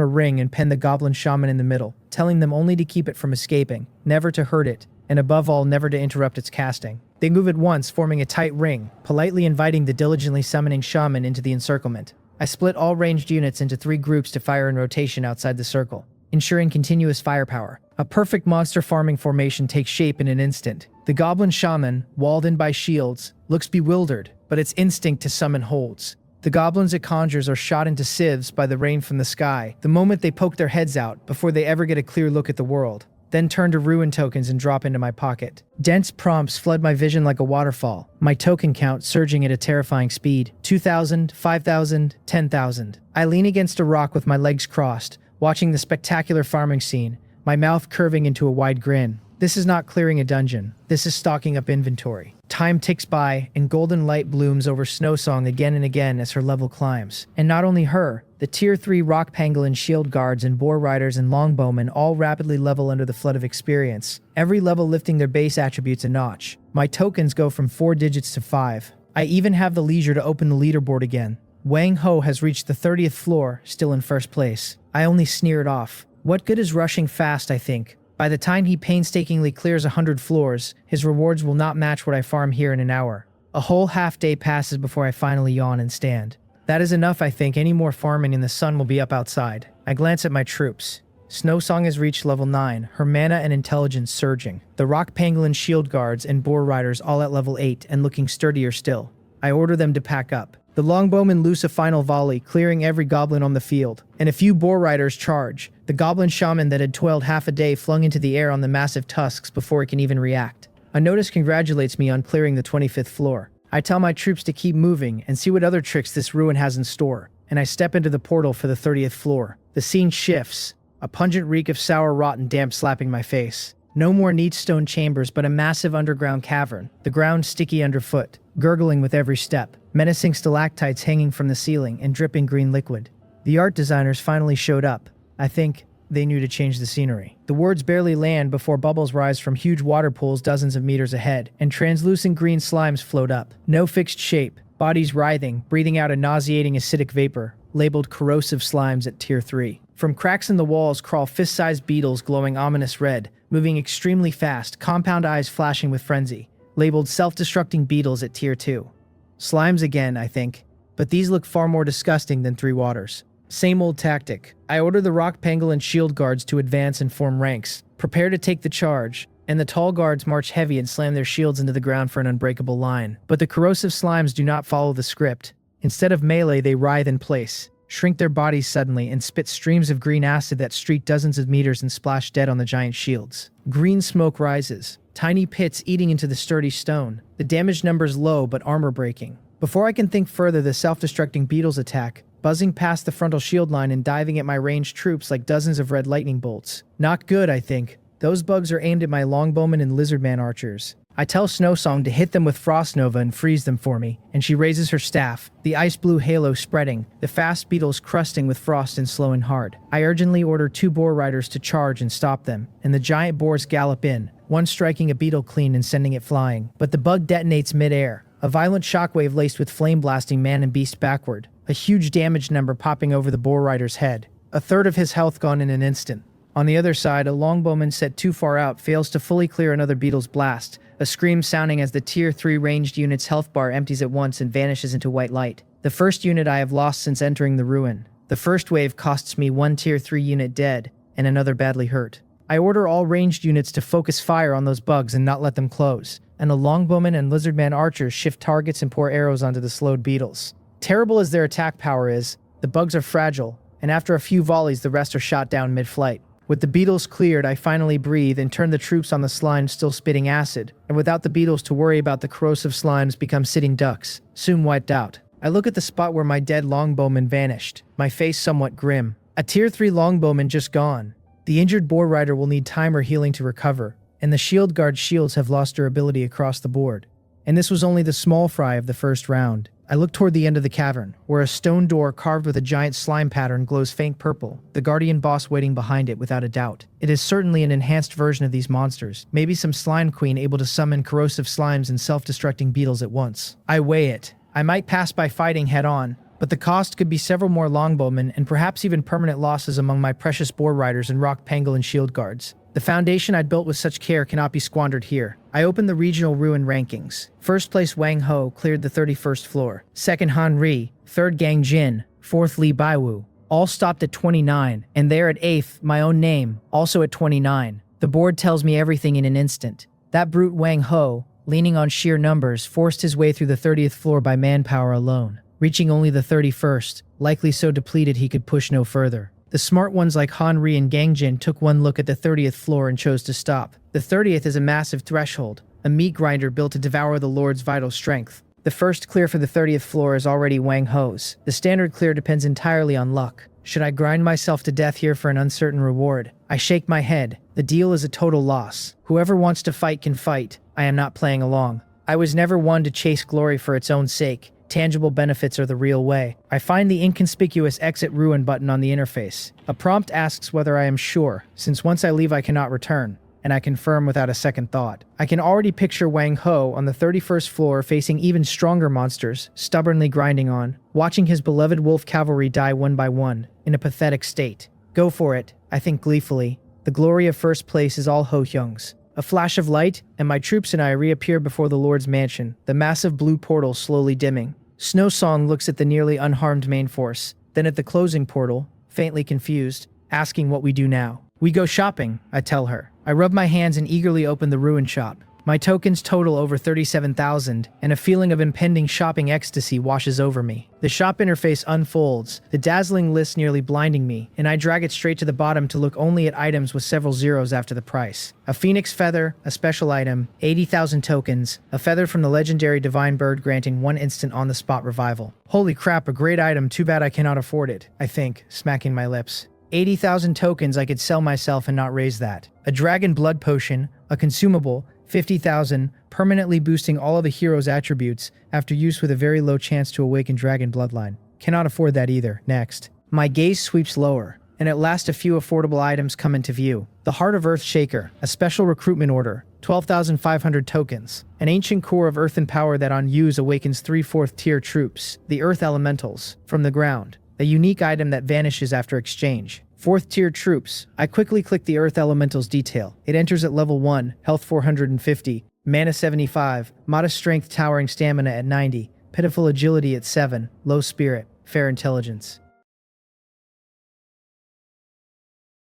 a ring and pen the goblin shaman in the middle, telling them only to keep it from escaping, never to hurt it, and above all, never to interrupt its casting. They move at once, forming a tight ring, politely inviting the diligently summoning shaman into the encirclement. I split all ranged units into 3 groups to fire in rotation outside the circle, ensuring continuous firepower. A perfect monster farming formation takes shape in an instant. The goblin shaman, walled in by shields, looks bewildered, but its instinct to summon holds. The goblins it conjures are shot into sieves by the rain from the sky the moment they poke their heads out before they ever get a clear look at the world, then turn to ruin tokens and drop into my pocket. Dense prompts flood my vision like a waterfall, my token count surging at a terrifying speed. 2,000, 5,000, 10,000. I lean against a rock with my legs crossed, watching the spectacular farming scene, my mouth curving into a wide grin. This is not clearing a dungeon. This is stocking up inventory. Time ticks by, and golden light blooms over Snowsong again and again as her level climbs. And not only her, the Tier 3 rock pangolin shield guards and boar riders and longbowmen all rapidly level under the flood of experience, every level lifting their base attributes a notch. My tokens go from 4 digits to 5. I even have the leisure to open the leaderboard again. Wang Ho has reached the 30th floor, still in first place. I only sneer it off. What good is rushing fast, I think? By the time he painstakingly clears 100 floors, his rewards will not match what I farm here in an hour. A whole half day passes before I finally yawn and stand. That is enough, I think. Any more farming and the sun will be up outside. I glance at my troops. Snowsong has reached level 9, her mana and intelligence surging. The rock pangolin shield guards and boar riders all at level 8 and looking sturdier still. I order them to pack up. The longbowmen loose a final volley, clearing every goblin on the field, and a few boar riders charge. The goblin shaman that had toiled half a day flung into the air on the massive tusks before it can even react. A notice congratulates me on clearing the 25th floor. I tell my troops to keep moving and see what other tricks this ruin has in store, and I step into the portal for the 30th floor. The scene shifts, a pungent reek of sour rot and damp slapping my face. No more neat stone chambers, but a massive underground cavern, the ground sticky underfoot, gurgling with every step, menacing stalactites hanging from the ceiling and dripping green liquid. The art designers finally showed up. I think they knew to change the scenery. The words barely land before bubbles rise from huge water pools dozens of meters ahead, and translucent green slimes float up. No fixed shape, bodies writhing, breathing out a nauseating acidic vapor, labeled corrosive slimes at Tier 3. From cracks in the walls crawl fist-sized beetles glowing ominous red, moving extremely fast, compound eyes flashing with frenzy, labeled self-destructing beetles at Tier 2. Slimes again, I think, but these look far more disgusting than Three Waters. Same old tactic. I order the rock pangolin shield guards to advance and form ranks, prepare to take the charge, and the tall guards march heavy and slam their shields into the ground for an unbreakable line. But the corrosive slimes do not follow the script. Instead of melee, they writhe in place, shrink their bodies suddenly, and spit streams of green acid that streak dozens of meters and splash dead on the giant shields. Green smoke rises, tiny pits eating into the sturdy stone, the damage numbers low but armor breaking. Before I can think further, the self-destructing beetles attack, buzzing past the frontal shield line and diving at my ranged troops like dozens of red lightning bolts. Not good, I think. Those bugs are aimed at my longbowmen and lizardman archers. I tell Snowsong to hit them with Frost Nova and freeze them for me, and she raises her staff, the ice blue halo spreading, the fast beetles crusting with frost and slowing hard. I urgently order 2 boar riders to charge and stop them, and the giant boars gallop in, one striking a beetle clean and sending it flying. But the bug detonates mid-air, a violent shockwave laced with flame blasting man and beast backward, a huge damage number popping over the boar rider's head. A third of his health gone in an instant. On the other side, a longbowman set too far out fails to fully clear another beetle's blast, a scream sounding as the Tier 3 ranged unit's health bar empties at once and vanishes into white light. The first unit I have lost since entering the ruin. The first wave costs me 1 Tier 3 unit dead, and another badly hurt. I order all ranged units to focus fire on those bugs and not let them close, and the longbowmen and lizardman archers shift targets and pour arrows onto the slowed beetles. Terrible as their attack power is, the bugs are fragile, and after a few volleys the rest are shot down mid-flight. With the beetles cleared, I finally breathe and turn the troops on the slimes still spitting acid, and without the beetles to worry about, the corrosive slimes become sitting ducks, soon wiped out. I look at the spot where my dead longbowman vanished, my face somewhat grim. A Tier 3 longbowman just gone. The injured boar rider will need time or healing to recover, and the shield guard shields have lost durability across the board. And this was only the small fry of the first round. I look toward the end of the cavern, where a stone door carved with a giant slime pattern glows faint purple, the guardian boss waiting behind it without a doubt. It is certainly an enhanced version of these monsters, maybe some slime queen able to summon corrosive slimes and self-destructing beetles at once. I weigh it. I might pass by fighting head-on, but the cost could be several more longbowmen and perhaps even permanent losses among my precious boar riders and rock pangolin shield guards. The foundation I'd built with such care cannot be squandered here. I opened the regional ruin rankings. First place Wang Ho cleared the 31st floor. Second Han Ri, third Gang Jin, fourth Li Baiwu. All stopped at 29, and there at 8th, my own name, also at 29. The board tells me everything in an instant. That brute Wang Ho, leaning on sheer numbers, forced his way through the 30th floor by manpower alone, reaching only the 31st, likely so depleted he could push no further. The smart ones like Han Ri and Gang Jin took one look at the 30th floor and chose to stop. The 30th is a massive threshold, a meat grinder built to devour the Lord's vital strength. The first clear for the 30th floor is already Wang Ho's. The standard clear depends entirely on luck. Should I grind myself to death here for an uncertain reward? I shake my head. The deal is a total loss. Whoever wants to fight can fight. I am not playing along. I was never one to chase glory for its own sake. Tangible benefits are the real way. I find the inconspicuous Exit Ruin button on the interface. A prompt asks whether I am sure, since once I leave I cannot return, and I confirm without a second thought. I can already picture Wang Ho on the 31st floor facing even stronger monsters, stubbornly grinding on, watching his beloved wolf cavalry die one by one, in a pathetic state. Go for it, I think gleefully. The glory of first place is all Ho Hyung's. A flash of light, and my troops and I reappear before the Lord's mansion, the massive blue portal slowly dimming. Snowsong looks at the nearly unharmed main force, then at the closing portal, faintly confused, asking what we do now. We go shopping, I tell her. I rub my hands and eagerly open the ruin shop. My tokens total over 37,000, and a feeling of impending shopping ecstasy washes over me. The shop interface unfolds, the dazzling list nearly blinding me, and I drag it straight to the bottom to look only at items with several zeros after the price. A phoenix feather, a special item, 80,000 tokens, a feather from the legendary divine bird granting 1 instant on-the-spot revival. Holy crap, a great item, too bad I cannot afford it, I think, smacking my lips. 80,000 tokens, I could sell myself and not raise that. A dragon blood potion, a consumable, 50,000, permanently boosting all of the hero's attributes after use with a very low chance to awaken dragon bloodline. Cannot afford that either. Next. My gaze sweeps lower, and at last a few affordable items come into view. The Heart of Earth Shaker, a special recruitment order, 12,500 tokens. An ancient core of earthen power that on use awakens 3 4th tier troops, the Earth Elementals, from the ground. A unique item that vanishes after exchange. 4th tier troops. I quickly click the Earth Elementals detail. It enters at level 1, health 450, mana 75, modest strength towering stamina at 90, pitiful agility at 7, low spirit, fair intelligence.